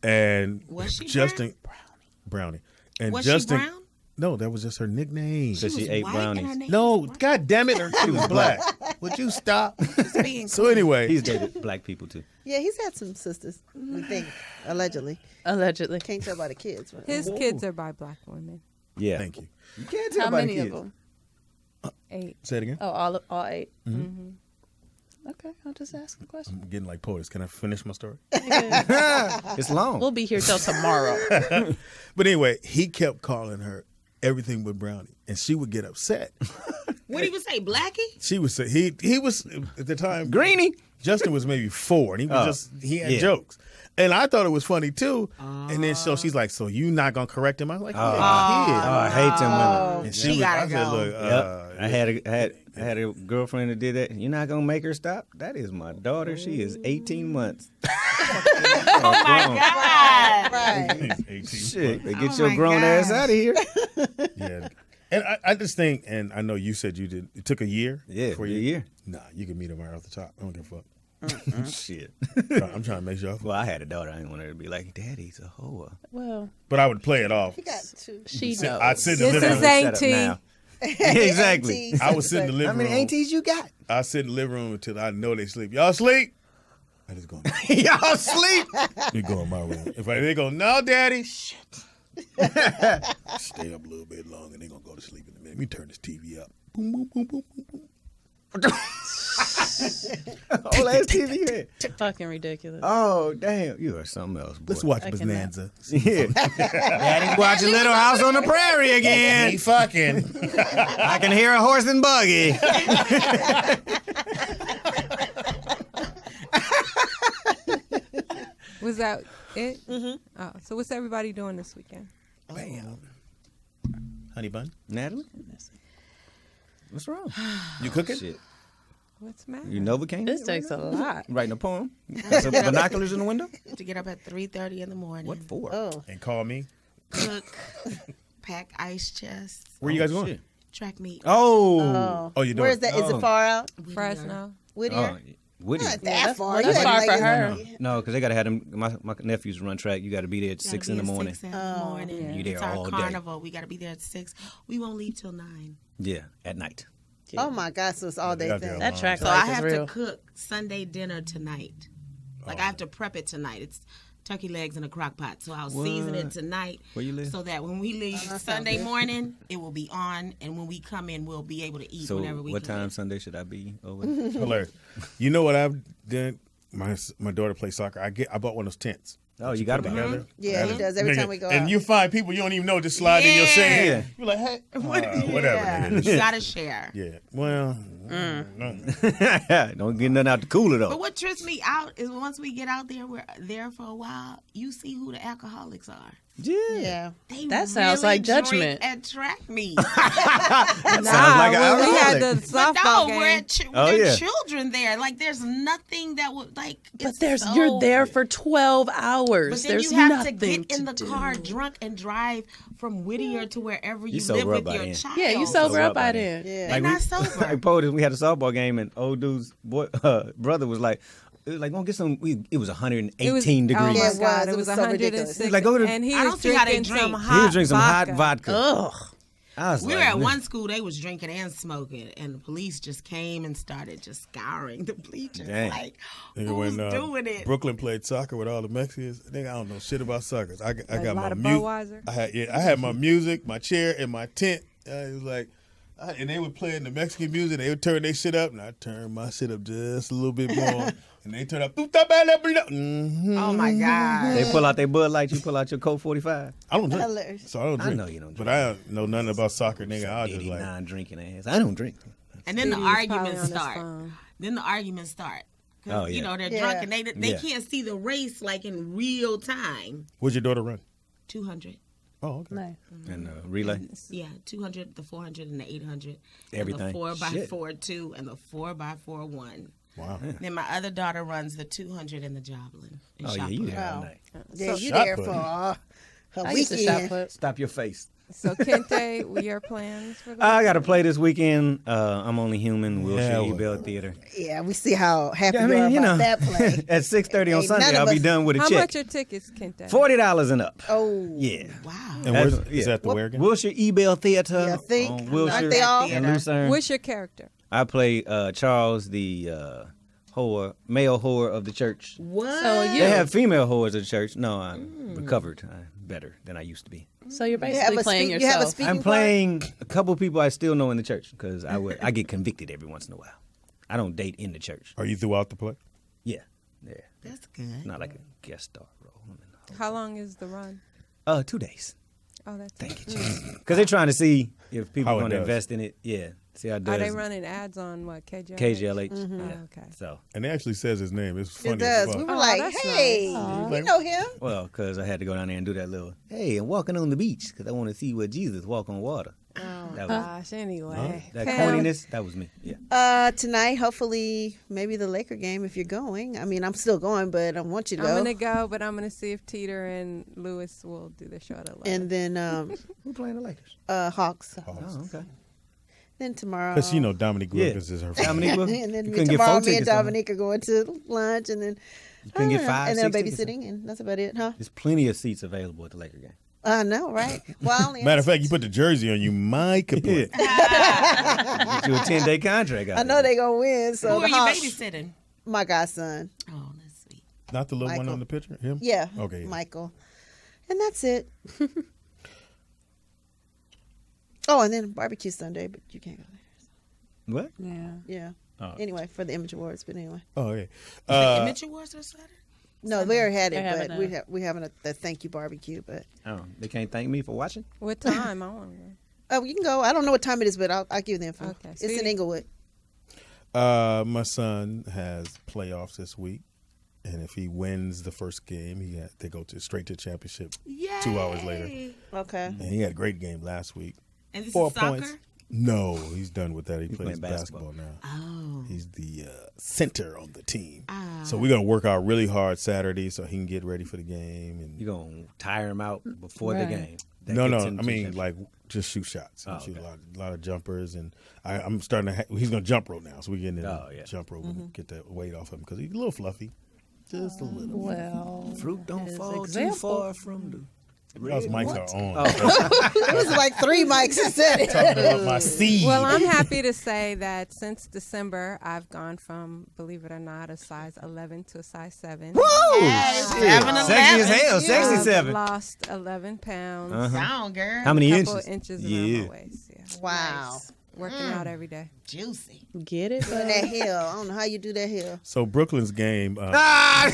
Speaker 2: And
Speaker 4: Was she
Speaker 2: Justin Brownie. And
Speaker 4: Was
Speaker 2: Justin,
Speaker 4: she brown?
Speaker 2: No, that was just her nickname.
Speaker 1: So she
Speaker 4: was
Speaker 1: ate
Speaker 4: white and her
Speaker 1: brownies.
Speaker 4: name
Speaker 2: No,
Speaker 4: was white?
Speaker 2: God damn it, she was black. Would you stop?
Speaker 4: Just being
Speaker 2: So anyway,
Speaker 1: He's dated black people too.
Speaker 5: Yeah, he's had some sisters. We think allegedly.
Speaker 3: Allegedly.
Speaker 5: Can't tell by the kids. But,
Speaker 6: His kids are by black women.
Speaker 1: Yeah.
Speaker 2: thank you.
Speaker 1: You can't tell
Speaker 3: How
Speaker 1: by the
Speaker 3: many of
Speaker 1: kids.
Speaker 3: them?
Speaker 6: 8.
Speaker 2: Say it again.
Speaker 3: Oh, all 8. Okay, I'll just ask the question.
Speaker 2: I'm getting like Poetess. Can I finish my story?
Speaker 1: It's long.
Speaker 3: We'll be here till tomorrow.
Speaker 2: But anyway, he kept calling her everything but Brownie, and she would get upset.
Speaker 4: What did he say, Blackie?
Speaker 2: She was say he was at the time
Speaker 1: Greenie.
Speaker 2: Justin was maybe 4, and he was he had jokes, and I thought it was funny too. And then so she's like, "So you not gonna correct him?" I was like, "Yeah,
Speaker 1: I hate them women.
Speaker 2: And
Speaker 4: She gotta
Speaker 2: I said,
Speaker 4: go.
Speaker 2: "Look,
Speaker 1: Yep. I had a girlfriend that did that. You're not gonna make her stop? That is my daughter. She is 18 months.
Speaker 4: Oh my God.
Speaker 5: right.
Speaker 2: 18
Speaker 1: Shit, they
Speaker 4: Oh
Speaker 1: get your
Speaker 4: my
Speaker 1: grown ass
Speaker 4: gosh.
Speaker 1: out of here.
Speaker 2: Yeah, and I just think, and I know you said you did. It took a year.
Speaker 1: Yeah,
Speaker 2: for
Speaker 1: a
Speaker 2: you.
Speaker 1: year.
Speaker 2: Nah, you can meet him right off the top. I don't give a fuck.
Speaker 1: Shit.
Speaker 2: I'm trying to make sure.
Speaker 1: Well, I had a daughter. I didn't want her to be like, Daddy's a hoe.
Speaker 3: Well,
Speaker 2: But I would play it off.
Speaker 5: He got 2.
Speaker 3: she knows.
Speaker 2: I'd sit in the
Speaker 6: This
Speaker 2: living
Speaker 6: is
Speaker 2: room.
Speaker 1: Shut up
Speaker 6: Auntie.
Speaker 1: now. Exactly.
Speaker 2: I would sit in the
Speaker 1: How
Speaker 2: living
Speaker 1: many
Speaker 2: room.
Speaker 1: aunties you got?
Speaker 2: I sit in the living room until I know they sleep. Y'all sleep? I just go.
Speaker 1: Y'all sleep.
Speaker 2: You go in my room. If they go, no, Daddy, shit. Stay up a little bit longer. They gonna go to sleep in a minute. Let me turn this TV up. Boom, boom, boom, boom, boom, boom.
Speaker 1: Whole ass TV you had.
Speaker 3: Fucking ridiculous.
Speaker 1: Oh, damn. You are something else, boy.
Speaker 2: Let's watch
Speaker 3: I cannot.
Speaker 2: Bonanza.
Speaker 1: Yeah. Daddy's watching Little House on the Prairie again.
Speaker 2: He fucking.
Speaker 1: I can hear a horse and buggy.
Speaker 6: Was that it? Mm-hmm. Oh, so what's everybody doing this weekend?
Speaker 2: Bam. Honey bun.
Speaker 1: Natalie? What's wrong?
Speaker 2: You cooking?
Speaker 1: Shit.
Speaker 6: What's the matter?
Speaker 1: You Novakane?
Speaker 3: This takes a lot.
Speaker 1: Writing a poem? Got some binoculars in the window?
Speaker 4: To get up at 3:30 in the morning.
Speaker 1: What for?
Speaker 5: Oh.
Speaker 2: And call me.
Speaker 4: Cook, pack ice chests,
Speaker 2: Where you guys going?
Speaker 1: shit.
Speaker 4: track meet.
Speaker 1: Oh.
Speaker 2: Oh, you doing?
Speaker 5: Where is that? Is it far out?
Speaker 6: Fresno.
Speaker 5: Whittier?
Speaker 1: Oh, Whittier.
Speaker 5: Not that far.
Speaker 3: well, that's
Speaker 5: You
Speaker 3: far
Speaker 5: had
Speaker 3: for
Speaker 5: to,
Speaker 3: her.
Speaker 1: No, because they got to have them. My nephews run track. You got to be there at
Speaker 4: Gotta
Speaker 1: 6
Speaker 4: be
Speaker 1: in the
Speaker 4: at
Speaker 1: morning.
Speaker 4: 6 in the morning.
Speaker 1: You there
Speaker 4: It's our
Speaker 1: all day.
Speaker 4: carnival. We got to be there at 6. We won't leave till 9.
Speaker 1: Yeah, at night.
Speaker 5: Oh my God! So it's all day
Speaker 2: Yeah,
Speaker 5: thing.
Speaker 2: yeah.
Speaker 3: That track
Speaker 4: So
Speaker 3: life
Speaker 4: I
Speaker 3: is
Speaker 4: have
Speaker 3: real.
Speaker 4: to cook Sunday dinner tonight. Like I have to prep it tonight. It's turkey legs in a crock pot. So I'll season it tonight.
Speaker 1: Where you live?
Speaker 4: So that when we leave Sunday morning, it will be on. And when we come in, we'll be able to eat
Speaker 1: So
Speaker 4: whenever we
Speaker 1: what
Speaker 4: can.
Speaker 1: time Sunday should I be over?
Speaker 2: Hilarious. You know what I've done? My daughter plays soccer. I bought one of those tents.
Speaker 1: Oh, you got to be
Speaker 2: Together.
Speaker 5: Yeah, he does every
Speaker 2: Nigga,
Speaker 5: to we go
Speaker 2: and
Speaker 5: out.
Speaker 2: you find people you don't even know just slide in your shade.
Speaker 1: Yeah.
Speaker 2: You're like, hey, whatever.
Speaker 5: Yeah.
Speaker 2: Nigga.
Speaker 4: You got to share.
Speaker 2: Yeah. Well,
Speaker 1: Don't get nothing out the cooler,
Speaker 4: But
Speaker 1: though.
Speaker 4: what trips me out is once we get out there, we're there for a while, you see who the alcoholics are.
Speaker 5: Yeah.
Speaker 4: They
Speaker 3: That sounds
Speaker 4: really
Speaker 3: like judgment.
Speaker 4: drink at track meet.
Speaker 1: That
Speaker 6: Nah,
Speaker 1: sounds like an
Speaker 6: when we had
Speaker 1: alcoholic.
Speaker 6: the
Speaker 4: But
Speaker 6: softball
Speaker 4: no,
Speaker 6: game.
Speaker 1: Oh,
Speaker 4: there are
Speaker 1: yeah.
Speaker 4: children there. Like, there's nothing that would, like,
Speaker 3: But
Speaker 4: it's
Speaker 3: there's
Speaker 4: so-
Speaker 3: you're there for 12 hours.
Speaker 4: But then
Speaker 3: There's
Speaker 4: you have to
Speaker 3: nothing
Speaker 4: get in the
Speaker 3: do.
Speaker 4: car drunk and drive from Whittier to wherever you
Speaker 1: sober
Speaker 4: live
Speaker 1: up
Speaker 4: with
Speaker 1: by
Speaker 4: your
Speaker 1: then.
Speaker 4: child.
Speaker 3: Yeah, you sober up by then.
Speaker 5: Yeah.
Speaker 4: They're not sober.
Speaker 1: Like Poetess, we had a softball game, and old dude's brother was like, gonna get some. It was 118 degrees.
Speaker 6: Oh my
Speaker 5: Yeah, it
Speaker 6: God,
Speaker 5: was.
Speaker 6: it was
Speaker 5: so ridiculous.
Speaker 6: 106.
Speaker 1: Like, go to-
Speaker 6: and he
Speaker 4: I
Speaker 6: was
Speaker 4: don't see how they
Speaker 6: drinking
Speaker 4: drink.
Speaker 6: some
Speaker 1: He
Speaker 6: hot
Speaker 1: was drinking some
Speaker 6: vodka.
Speaker 1: hot vodka.
Speaker 3: Ugh.
Speaker 1: I was
Speaker 4: We were
Speaker 1: like,
Speaker 4: at
Speaker 1: man.
Speaker 4: one school, they was drinking and smoking, and the police just came and started just scouring the bleachers.
Speaker 1: Dang.
Speaker 4: Like,
Speaker 2: nigga,
Speaker 4: who's
Speaker 2: when
Speaker 4: doing it?
Speaker 2: Brooklyn played soccer with all the Mexicans, nigga, I don't know shit about soccer. I got
Speaker 6: A
Speaker 2: my
Speaker 6: lot of
Speaker 2: music.
Speaker 6: Budweiser.
Speaker 2: I had my music, my chair, and my tent. It was like, And they were playing the Mexican music. They would turn their shit up, and I turned my shit up just a little bit more. And they turn up. Mm-hmm.
Speaker 4: Oh my God.
Speaker 1: They pull out their Bud Light. You pull out your Coke 45.
Speaker 2: I don't drink.
Speaker 5: Hilarious.
Speaker 2: So I don't drink.
Speaker 1: I know you don't drink.
Speaker 2: But I don't know nothing about soccer, nigga. I was just like,
Speaker 1: non-drinking ass. I don't drink.
Speaker 4: And then the
Speaker 6: Speedy was probably
Speaker 4: arguments
Speaker 6: on his
Speaker 4: start.
Speaker 6: phone.
Speaker 4: Then the arguments start. 'Cause,
Speaker 1: Oh, yeah.
Speaker 4: You know, they're
Speaker 5: Yeah.
Speaker 4: drunk and they
Speaker 1: Yeah.
Speaker 4: can't see the race like in real time.
Speaker 2: what'd your daughter run?
Speaker 4: 200.
Speaker 2: Oh, okay.
Speaker 3: Nice.
Speaker 1: And relay.
Speaker 4: Yeah, 200, the 400, and the 800.
Speaker 1: Everything.
Speaker 4: And the 4x4
Speaker 1: Shit.
Speaker 4: 2 and the 4x4 1.
Speaker 2: Wow.
Speaker 4: Then my other daughter runs the 200 and the javelin. And
Speaker 1: Oh, yeah,
Speaker 4: shot
Speaker 1: you
Speaker 4: put.
Speaker 1: there all night.
Speaker 5: Yeah, you
Speaker 2: shot
Speaker 5: there
Speaker 2: put.
Speaker 5: for her
Speaker 3: I used to shot
Speaker 5: weekend.
Speaker 3: put.
Speaker 1: Stop your face.
Speaker 6: So Kente, what your plans for the
Speaker 1: I got to play this weekend. I'm Only Human, Wilshire
Speaker 2: Yeah,
Speaker 1: E-Bell Theater.
Speaker 5: Yeah, we see how happy
Speaker 1: Yeah, I
Speaker 5: you are
Speaker 1: mean, you
Speaker 5: about
Speaker 1: know,
Speaker 5: that play.
Speaker 1: at 6:30 on
Speaker 5: Ain't
Speaker 1: Sunday,
Speaker 5: none of
Speaker 1: I'll be
Speaker 5: us-
Speaker 1: done with a
Speaker 6: How
Speaker 1: check.
Speaker 6: much are tickets, Kente?
Speaker 1: $40 and up.
Speaker 5: Oh,
Speaker 1: Yeah.
Speaker 4: Wow.
Speaker 2: And where's,
Speaker 1: That's-
Speaker 2: is that the where again?
Speaker 1: Wilshire E-Bell Theater.
Speaker 5: Yeah, I think.
Speaker 1: On
Speaker 5: Aren't
Speaker 1: Wilshire
Speaker 5: they all?
Speaker 1: and Lucerne.
Speaker 6: What's your character?
Speaker 1: I play Charles, the male whore of the church.
Speaker 4: What?
Speaker 3: So you,
Speaker 1: They have female whores of the church. No, I'm recovered. I'm better than I used to be.
Speaker 3: so you're
Speaker 5: You have
Speaker 3: basically
Speaker 5: a
Speaker 3: playing
Speaker 5: speak- you have a
Speaker 3: yourself.
Speaker 5: speaking
Speaker 1: I'm
Speaker 5: part?
Speaker 1: playing a couple people I still know in the church because I get convicted every once in a while. I don't date in the church.
Speaker 2: Are you throughout the play?
Speaker 1: Yeah, yeah.
Speaker 4: That's good.
Speaker 1: Not like a guest star role. I'm in the
Speaker 6: How long is the run?
Speaker 1: whole- 2 days.
Speaker 6: Oh, that's
Speaker 1: Thank you, Jesus. Because they're trying to see if people
Speaker 2: How
Speaker 1: are
Speaker 2: it
Speaker 1: going to
Speaker 2: does.
Speaker 1: invest in it. Yeah, see how it does.
Speaker 6: Are they running ads on what KJLH?
Speaker 1: KJLH.
Speaker 6: Oh,
Speaker 1: Yeah.
Speaker 6: okay.
Speaker 1: So,
Speaker 2: And it actually says his name. It's funny.
Speaker 5: It does.
Speaker 2: as
Speaker 5: We
Speaker 2: fuck.
Speaker 5: were
Speaker 6: Oh,
Speaker 5: like,
Speaker 6: that's
Speaker 5: hey,
Speaker 6: nice.
Speaker 5: we know him.
Speaker 1: well, because I had to go down there and do that little, hey, I'm walking on the beach because I want to see what Jesus walk on water.
Speaker 6: Oh,
Speaker 1: That was-
Speaker 6: gosh. Anyway.
Speaker 1: That
Speaker 6: Pam,
Speaker 1: corniness, that was me. Yeah.
Speaker 5: Tonight, hopefully, maybe the Laker game if you're going. I mean, I'm still going, but I want you to
Speaker 6: I'm
Speaker 5: go.
Speaker 6: going to go, but I'm going to see if Teeter and Lewis will do the show at 11.
Speaker 5: And then
Speaker 1: Who playing the Lakers?
Speaker 5: Hawks.
Speaker 1: Oh, okay.
Speaker 5: Then tomorrow.
Speaker 2: Because you know Dominique
Speaker 1: Yeah.
Speaker 2: Wilkins is her friend.
Speaker 1: Dominique, will-
Speaker 5: and then
Speaker 1: you
Speaker 5: me,
Speaker 1: couldn't get
Speaker 5: tomorrow,
Speaker 1: 4
Speaker 5: me and
Speaker 1: tickets. on it.
Speaker 5: Dominique are going to lunch, and then
Speaker 1: You couldn't get 5,
Speaker 5: and then I'm
Speaker 1: 6 tickets.
Speaker 5: babysitting, and that's about it, huh?
Speaker 1: There's plenty of seats available at the Laker game.
Speaker 5: I know, right? Well, I only
Speaker 2: Matter of fact, you put the jersey on, you might could play.
Speaker 1: Get you a 10-day contract. Out
Speaker 5: I know
Speaker 1: there.
Speaker 5: they gonna win. So
Speaker 4: Who
Speaker 5: the
Speaker 4: are you
Speaker 5: Hawks,
Speaker 4: babysitting?
Speaker 5: my godson,
Speaker 4: Oh, that's sweet.
Speaker 2: Not the little one
Speaker 5: Michael.
Speaker 2: on the picture? Him?
Speaker 5: yeah,
Speaker 2: Okay. Yeah.
Speaker 5: Michael, and that's it. Oh, and then barbecue Sunday, but you can't go there.
Speaker 1: What?
Speaker 3: Yeah.
Speaker 5: Yeah.
Speaker 1: Oh.
Speaker 5: Anyway, for the Image Awards, but anyway,
Speaker 2: Oh, yeah.
Speaker 4: The Image Awards are Saturday?
Speaker 5: no, we already had it,
Speaker 3: They're
Speaker 5: but
Speaker 3: having
Speaker 5: we having a thank you barbecue, but.
Speaker 1: Oh, they can't thank me for watching?
Speaker 6: What time? I want to go.
Speaker 5: Oh, you can go. I don't know what time it is, but I'll give you the info.
Speaker 6: Okay,
Speaker 5: It's in
Speaker 6: Speedy.
Speaker 5: Inglewood.
Speaker 2: My son has playoffs this week. And if he wins the first game, they go straight to championship
Speaker 4: Yay.
Speaker 2: 2 hours later.
Speaker 5: Okay.
Speaker 2: And he had a great game last week.
Speaker 4: And this
Speaker 2: 4
Speaker 4: is soccer?
Speaker 2: points. No, he's done with that. He plays
Speaker 1: playing
Speaker 2: basketball
Speaker 1: basketball.
Speaker 2: now.
Speaker 4: Oh.
Speaker 2: He's the center on the team.
Speaker 4: Ah.
Speaker 2: So we're going to work out really hard Saturday so he can get ready for the game. And
Speaker 1: You're going to tire him out before the
Speaker 3: Right.
Speaker 1: game. That
Speaker 2: no,
Speaker 1: gets
Speaker 2: I
Speaker 1: him to
Speaker 2: mean,
Speaker 1: championship.
Speaker 2: like, just shoot shots.
Speaker 1: Oh,
Speaker 2: Shoot
Speaker 1: okay.
Speaker 2: a lot of jumpers. And I'm starting to he's going to jump rope now. So we're getting in
Speaker 1: Oh, yeah.
Speaker 2: jump rope and get that weight off him because he's a little fluffy. Just a little.
Speaker 3: Well,
Speaker 1: Fruit don't
Speaker 3: his
Speaker 1: fall
Speaker 3: example.
Speaker 1: too far from the...
Speaker 2: Those mics are on.
Speaker 5: It was like 3 mics that said it.
Speaker 2: Talking about my seed.
Speaker 6: Well, I'm happy to say that since December, I've gone from, believe it or not, a size 11 to a size 7.
Speaker 1: Woo!
Speaker 4: Yes,
Speaker 1: Shit.
Speaker 4: 7'11".
Speaker 1: Sexy as hell. Sexy
Speaker 6: I've
Speaker 1: 7.
Speaker 6: lost 11 pounds.
Speaker 1: Uh-huh.
Speaker 4: Sound, girl.
Speaker 1: How many
Speaker 6: A couple
Speaker 1: inches?
Speaker 6: inches around
Speaker 1: Yeah.
Speaker 6: my waist. Yeah.
Speaker 5: Wow.
Speaker 6: Working out every day.
Speaker 4: Juicy.
Speaker 3: get it?
Speaker 5: Doing that hill. I don't know how you do that hill.
Speaker 2: So Brooklyn's game.
Speaker 1: Ah!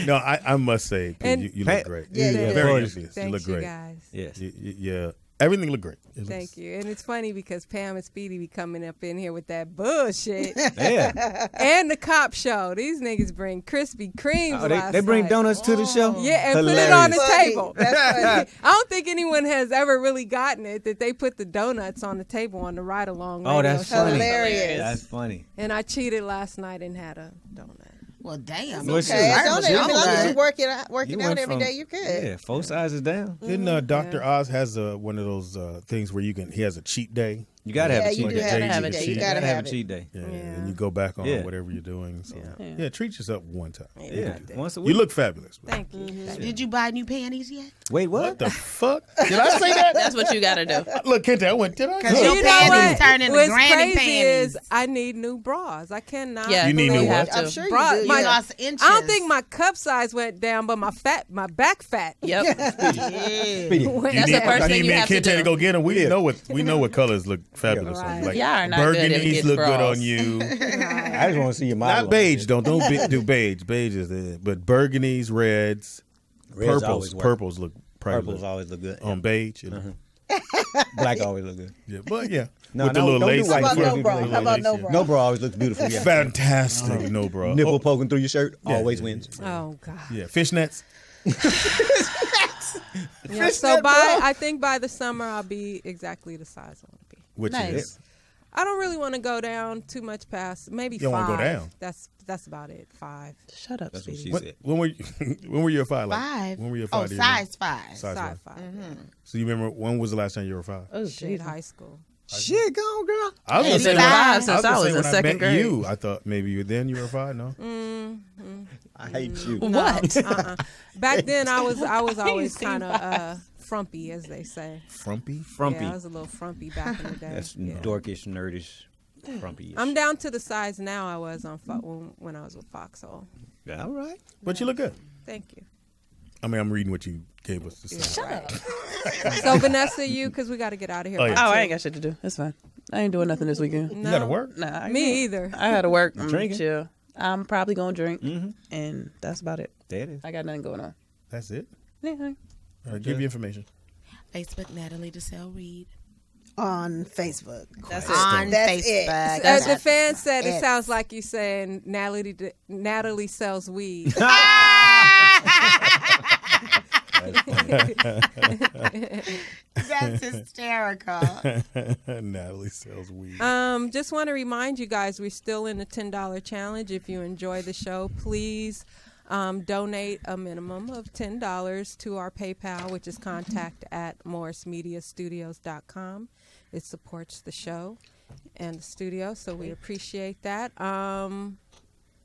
Speaker 2: No, I must say, 'cause
Speaker 6: And-
Speaker 2: you look great.
Speaker 5: Yeah, yeah.
Speaker 2: Very
Speaker 1: Gorgeous.
Speaker 2: obvious. You
Speaker 6: Thank
Speaker 2: look
Speaker 6: you,
Speaker 2: great.
Speaker 6: guys.
Speaker 1: Yes.
Speaker 2: Yeah, everything looked great. It
Speaker 6: Thank
Speaker 2: looks-
Speaker 6: you. And it's funny because Pam and Speedy be coming up in here with that bullshit.
Speaker 1: Yeah.
Speaker 6: And the cop show. These niggas bring Krispy Kremes
Speaker 1: Oh,
Speaker 6: last
Speaker 1: they bring
Speaker 6: night.
Speaker 1: donuts to the show?
Speaker 6: Yeah, and put it on the
Speaker 5: Funny.
Speaker 6: table.
Speaker 5: That's funny.
Speaker 6: I don't think anyone has ever really gotten it that they put the donuts on the table on the ride along.
Speaker 1: Oh, that's
Speaker 6: show.
Speaker 1: funny.
Speaker 5: Hilarious.
Speaker 1: That's funny.
Speaker 6: And I cheated last night and had a donut.
Speaker 4: Well, damn.
Speaker 1: Well, shit.
Speaker 5: Okay,
Speaker 1: I
Speaker 5: don't
Speaker 1: was
Speaker 5: as long as
Speaker 1: young.
Speaker 5: you work it out
Speaker 1: went
Speaker 5: every
Speaker 1: from-
Speaker 5: day, you could.
Speaker 1: Yeah, 4 sizes down.
Speaker 2: Didn't Dr. Oz has one of those things where he has a cheat day
Speaker 1: You gotta have a
Speaker 5: you
Speaker 1: cheat
Speaker 5: do
Speaker 1: day.
Speaker 5: have to have a
Speaker 2: Jay-Z
Speaker 5: cheat. You
Speaker 2: cheat.
Speaker 5: gotta
Speaker 1: have a
Speaker 5: have it.
Speaker 1: cheat day.
Speaker 2: Yeah, and you go back on
Speaker 1: Yeah.
Speaker 2: whatever you're doing. So
Speaker 3: Yeah.
Speaker 2: yeah, treat yourself one time.
Speaker 1: Yeah, once a week.
Speaker 2: You look fabulous.
Speaker 6: Thank you.
Speaker 4: Did you buy new panties yet?
Speaker 1: Wait,
Speaker 2: What
Speaker 1: what?
Speaker 2: the fuck? Did I say that?
Speaker 3: That's what you got to do.
Speaker 2: Look, Kente, I went. Did I?
Speaker 4: Because
Speaker 2: Look.
Speaker 4: your
Speaker 6: You know
Speaker 4: panties
Speaker 6: what?
Speaker 4: turn into
Speaker 6: What's
Speaker 4: granny
Speaker 6: crazy
Speaker 4: panties.
Speaker 6: is I need new bras. I cannot.
Speaker 3: Yeah,
Speaker 2: You need
Speaker 3: you
Speaker 2: new
Speaker 3: have
Speaker 2: what?
Speaker 3: to.
Speaker 5: I'm sure
Speaker 6: Bra-
Speaker 5: you do.
Speaker 6: my-
Speaker 5: yeah.
Speaker 4: Lost inches.
Speaker 6: I don't think my cup size went down, but my back fat.
Speaker 3: Yep.
Speaker 1: Speedy.
Speaker 6: went
Speaker 3: That's the
Speaker 6: down.
Speaker 3: first
Speaker 2: I
Speaker 3: thing
Speaker 2: need
Speaker 3: you
Speaker 2: me and
Speaker 3: have to
Speaker 2: Kente to
Speaker 3: do.
Speaker 2: go get them. We know what colors look fabulous on you.
Speaker 6: Right.
Speaker 3: Y'all are not good at
Speaker 2: burgundies
Speaker 3: getting
Speaker 2: look good
Speaker 3: bras.
Speaker 2: on you.
Speaker 1: I just want to see your model.
Speaker 2: Not beige, don't do beige. Beige is it. But burgundies, reds,
Speaker 1: Reds always work.
Speaker 2: purples look probably
Speaker 1: Purples
Speaker 2: look
Speaker 1: always look good.
Speaker 2: on beige.
Speaker 1: Black always look good.
Speaker 2: Yeah, but yeah,
Speaker 1: No,
Speaker 2: with the
Speaker 1: no,
Speaker 2: little
Speaker 1: don't do
Speaker 2: lace.
Speaker 1: white.
Speaker 5: How about no
Speaker 1: Yeah.
Speaker 5: bra? How about no
Speaker 2: Yeah.
Speaker 5: bra?
Speaker 1: No bra always looks beautiful. Yeah.
Speaker 2: Fantastic, no bra.
Speaker 1: Nipple
Speaker 2: Oh,
Speaker 1: poking through your shirt
Speaker 2: Yeah,
Speaker 1: always
Speaker 2: yeah,
Speaker 1: wins.
Speaker 6: Oh God.
Speaker 2: yeah, fishnets.
Speaker 6: Yeah, so I think by the summer I'll be exactly the size I want to be.
Speaker 2: Which
Speaker 3: Nice.
Speaker 2: is
Speaker 6: I don't really want to go down too much past maybe
Speaker 2: You don't
Speaker 6: 5.
Speaker 2: wanna go down?
Speaker 6: That's about it. 5.
Speaker 3: Shut up,
Speaker 1: That's what
Speaker 3: Speedy.
Speaker 1: she said.
Speaker 2: when were you, when were you a 5? Like,
Speaker 4: 5.
Speaker 2: When were you a 5?
Speaker 4: Oh,
Speaker 2: do you remember?
Speaker 4: size 5.
Speaker 2: Size
Speaker 6: Size
Speaker 2: 5.
Speaker 6: 5.
Speaker 2: So you remember when was the last time you were a 5?
Speaker 3: Oh,
Speaker 6: Shit, high school.
Speaker 1: Shit, go on, girl.
Speaker 2: I was
Speaker 3: Hey,
Speaker 2: gonna say
Speaker 3: been
Speaker 2: when
Speaker 3: five
Speaker 2: I
Speaker 3: since
Speaker 2: gonna
Speaker 3: I was
Speaker 2: say
Speaker 3: in
Speaker 2: when
Speaker 3: second
Speaker 2: met
Speaker 3: grade.
Speaker 2: you, I thought maybe you were 5. No,
Speaker 1: I hate you.
Speaker 3: What?
Speaker 6: Back then I was always kind of frumpy, as they say.
Speaker 2: frumpy.
Speaker 1: Frumpy.
Speaker 6: Yeah, I was a little frumpy back in the day.
Speaker 1: That's
Speaker 6: Yeah.
Speaker 1: dorkish, nerdish, frumpy.
Speaker 6: I'm down to the size now I was on when I was with Foxhole.
Speaker 1: All right.
Speaker 2: But you look good.
Speaker 6: Thank you.
Speaker 2: I mean, I'm reading what you gave us to say.
Speaker 6: So Vanessa, because we got to get out of here.
Speaker 2: Oh, yeah.
Speaker 6: by
Speaker 3: Oh, I
Speaker 6: 2.
Speaker 3: ain't got shit to do. It's fine. I ain't doing nothing this weekend.
Speaker 2: You gotta work.
Speaker 3: Nah,
Speaker 6: Me either.
Speaker 3: I gotta work.
Speaker 1: Drinking?
Speaker 3: Chill. I'm probably gonna drink, and that's about it.
Speaker 1: There it is.
Speaker 3: I got nothing going on.
Speaker 2: That's it.
Speaker 3: Yeah.
Speaker 2: All right, give you information.
Speaker 4: Facebook, Natalie Desselle-Reid.
Speaker 5: On Facebook.
Speaker 3: That's
Speaker 4: On
Speaker 5: That's
Speaker 4: Facebook.
Speaker 5: it.
Speaker 6: As the fan said, it
Speaker 4: it.
Speaker 6: sounds like you saying Natalie sells weed.
Speaker 4: That's hysterical.
Speaker 2: Natalie sells weed.
Speaker 6: Just want to remind you guys, we're still in the $10 challenge. If you enjoy the show, please donate a minimum of $10 to our PayPal, which is contact@morrismediastudios.com. It supports the show and the studio, so we appreciate that.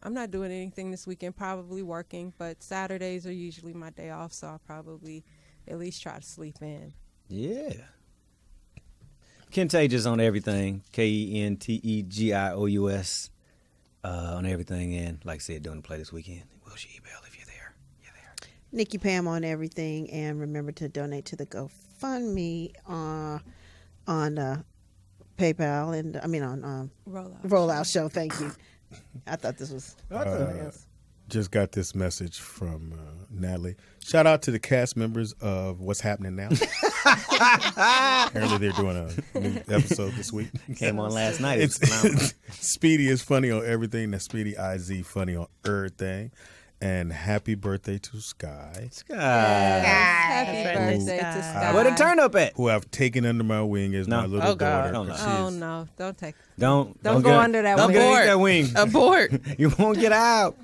Speaker 6: I'm not doing anything this weekend, probably working, but Saturdays are usually my day off, so I'll probably at least try to sleep in.
Speaker 1: Yeah. Contagious on everything. KenteGious on everything. And like I said, doing the play this weekend. Will she Bell if you're there? You're there.
Speaker 5: Nikki Pam on everything, and remember to donate to the GoFundMe on PayPal and on Rollout Show. Thank you. I thought this was.
Speaker 2: Just got this message from Natalie. Shout out to the cast members of What's Happening Now. Apparently they're doing a new episode this week.
Speaker 1: Came on last night.
Speaker 2: It's Speedy is funny on everything. That's Speedy IZ funny on everything. And happy birthday to Sky,
Speaker 6: Happy birthday to Scott.
Speaker 1: Where the turn up at?
Speaker 2: who I've taken under my wing as my little
Speaker 3: Oh, God.
Speaker 2: daughter.
Speaker 1: Oh, no.
Speaker 6: Oh, no. Don't take
Speaker 1: Don't
Speaker 6: go
Speaker 1: get-
Speaker 6: under that
Speaker 1: Don't
Speaker 6: wing.
Speaker 1: get that wing.
Speaker 3: Abort.
Speaker 1: You won't get out.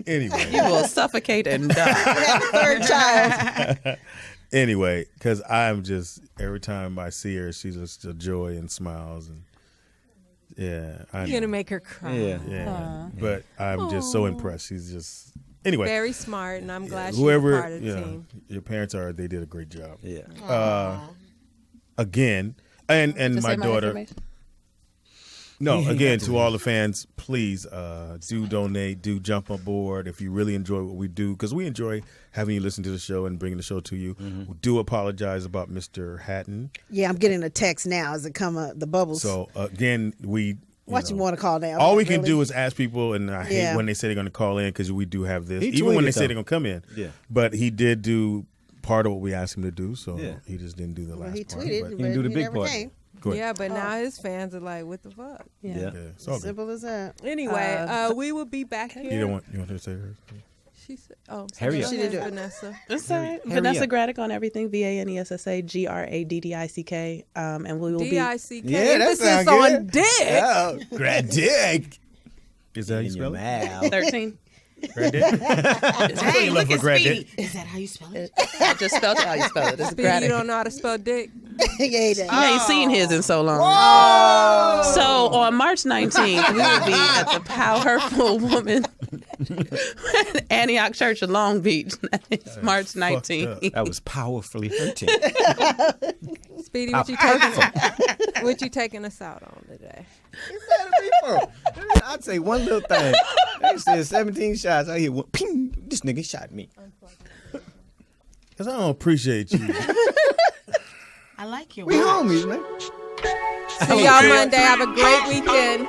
Speaker 2: Anyway.
Speaker 3: You will suffocate and die.
Speaker 5: Third child.
Speaker 2: Anyway, because I'm just, every time I see her, she's just a joy and smiles. And yeah.
Speaker 6: You're going to make her cry.
Speaker 1: Yeah.
Speaker 2: Yeah. But I'm just so impressed. She's just, anyway.
Speaker 6: Very smart, and I'm glad
Speaker 2: Whoever,
Speaker 6: she's a part of the team.
Speaker 2: your parents are, they did a great job.
Speaker 1: Yeah.
Speaker 2: Again, and
Speaker 3: To
Speaker 2: my
Speaker 3: say
Speaker 2: daughter.
Speaker 3: information?
Speaker 2: No, again, to all the fans, please do donate, do jump on board if you really enjoy what we do, because we enjoy having you listen to the show and bringing the show to you. We do apologize about Mr. Hatton.
Speaker 5: Yeah, I'm getting a text now as it come up, the bubbles.
Speaker 2: So, again, we...
Speaker 5: What you want to call now?
Speaker 2: All we can
Speaker 5: Really?
Speaker 2: do is ask people, and I hate
Speaker 5: Yeah.
Speaker 2: when they say they're going to call in, because we do have this.
Speaker 1: He
Speaker 2: Even when
Speaker 1: tweeted,
Speaker 2: they say
Speaker 1: though.
Speaker 2: they're going to come in.
Speaker 1: Yeah.
Speaker 2: But he did do part of what we asked him to do, so
Speaker 1: Yeah.
Speaker 2: he just didn't do the
Speaker 5: Well,
Speaker 2: last
Speaker 5: he
Speaker 2: part.
Speaker 5: tweeted,
Speaker 2: but-
Speaker 5: but
Speaker 1: do the
Speaker 5: he
Speaker 1: big
Speaker 5: never
Speaker 1: part.
Speaker 5: came.
Speaker 2: Go ahead.
Speaker 6: Yeah, but now his fans are like, what the fuck?
Speaker 3: Yeah.
Speaker 1: Yeah.
Speaker 2: Yeah, it's all good.
Speaker 5: Simple as that.
Speaker 6: Anyway, we will be back here.
Speaker 2: You want her to say hers?
Speaker 6: She said, oh,
Speaker 1: Hurry
Speaker 6: go
Speaker 1: up.
Speaker 6: ahead,
Speaker 5: She did it.
Speaker 6: Vanessa.
Speaker 3: It's all right.
Speaker 1: Hurry
Speaker 3: Vanessa
Speaker 1: up.
Speaker 3: Graddick on everything. VANESSAGRADDICK. And we will be.
Speaker 6: D-I-C-K.
Speaker 1: Yeah, that
Speaker 6: Emphasis
Speaker 1: sound
Speaker 6: on
Speaker 1: good.
Speaker 6: dick.
Speaker 1: Oh, Graddick.
Speaker 2: Is that how you
Speaker 1: In your
Speaker 2: spell it?
Speaker 1: mouth.
Speaker 3: 13.
Speaker 2: Graddick.
Speaker 4: Hey,
Speaker 2: love
Speaker 4: look
Speaker 2: for
Speaker 4: at
Speaker 2: Graddick.
Speaker 4: Speedy. Is that how you spell it?
Speaker 3: I just spelled it how you spell it. It's
Speaker 6: Speedy, you
Speaker 3: Graddick.
Speaker 6: don't know how to spell dick?
Speaker 5: Yeah, he
Speaker 3: I ain't seen his in so long. So on March 19th, we will be at the Powerful Woman Antioch Church of Long Beach. That is March 19th.
Speaker 1: That was powerfully hurting.
Speaker 6: Speedy, what you taking us out on today?
Speaker 1: I'd say one little thing. They said 17 shots. I hear one. Ping! This nigga shot me.
Speaker 2: Because I don't appreciate you.
Speaker 4: I like your
Speaker 1: We
Speaker 4: watch.
Speaker 1: homies, man.
Speaker 6: See y'all Monday. Have a great weekend.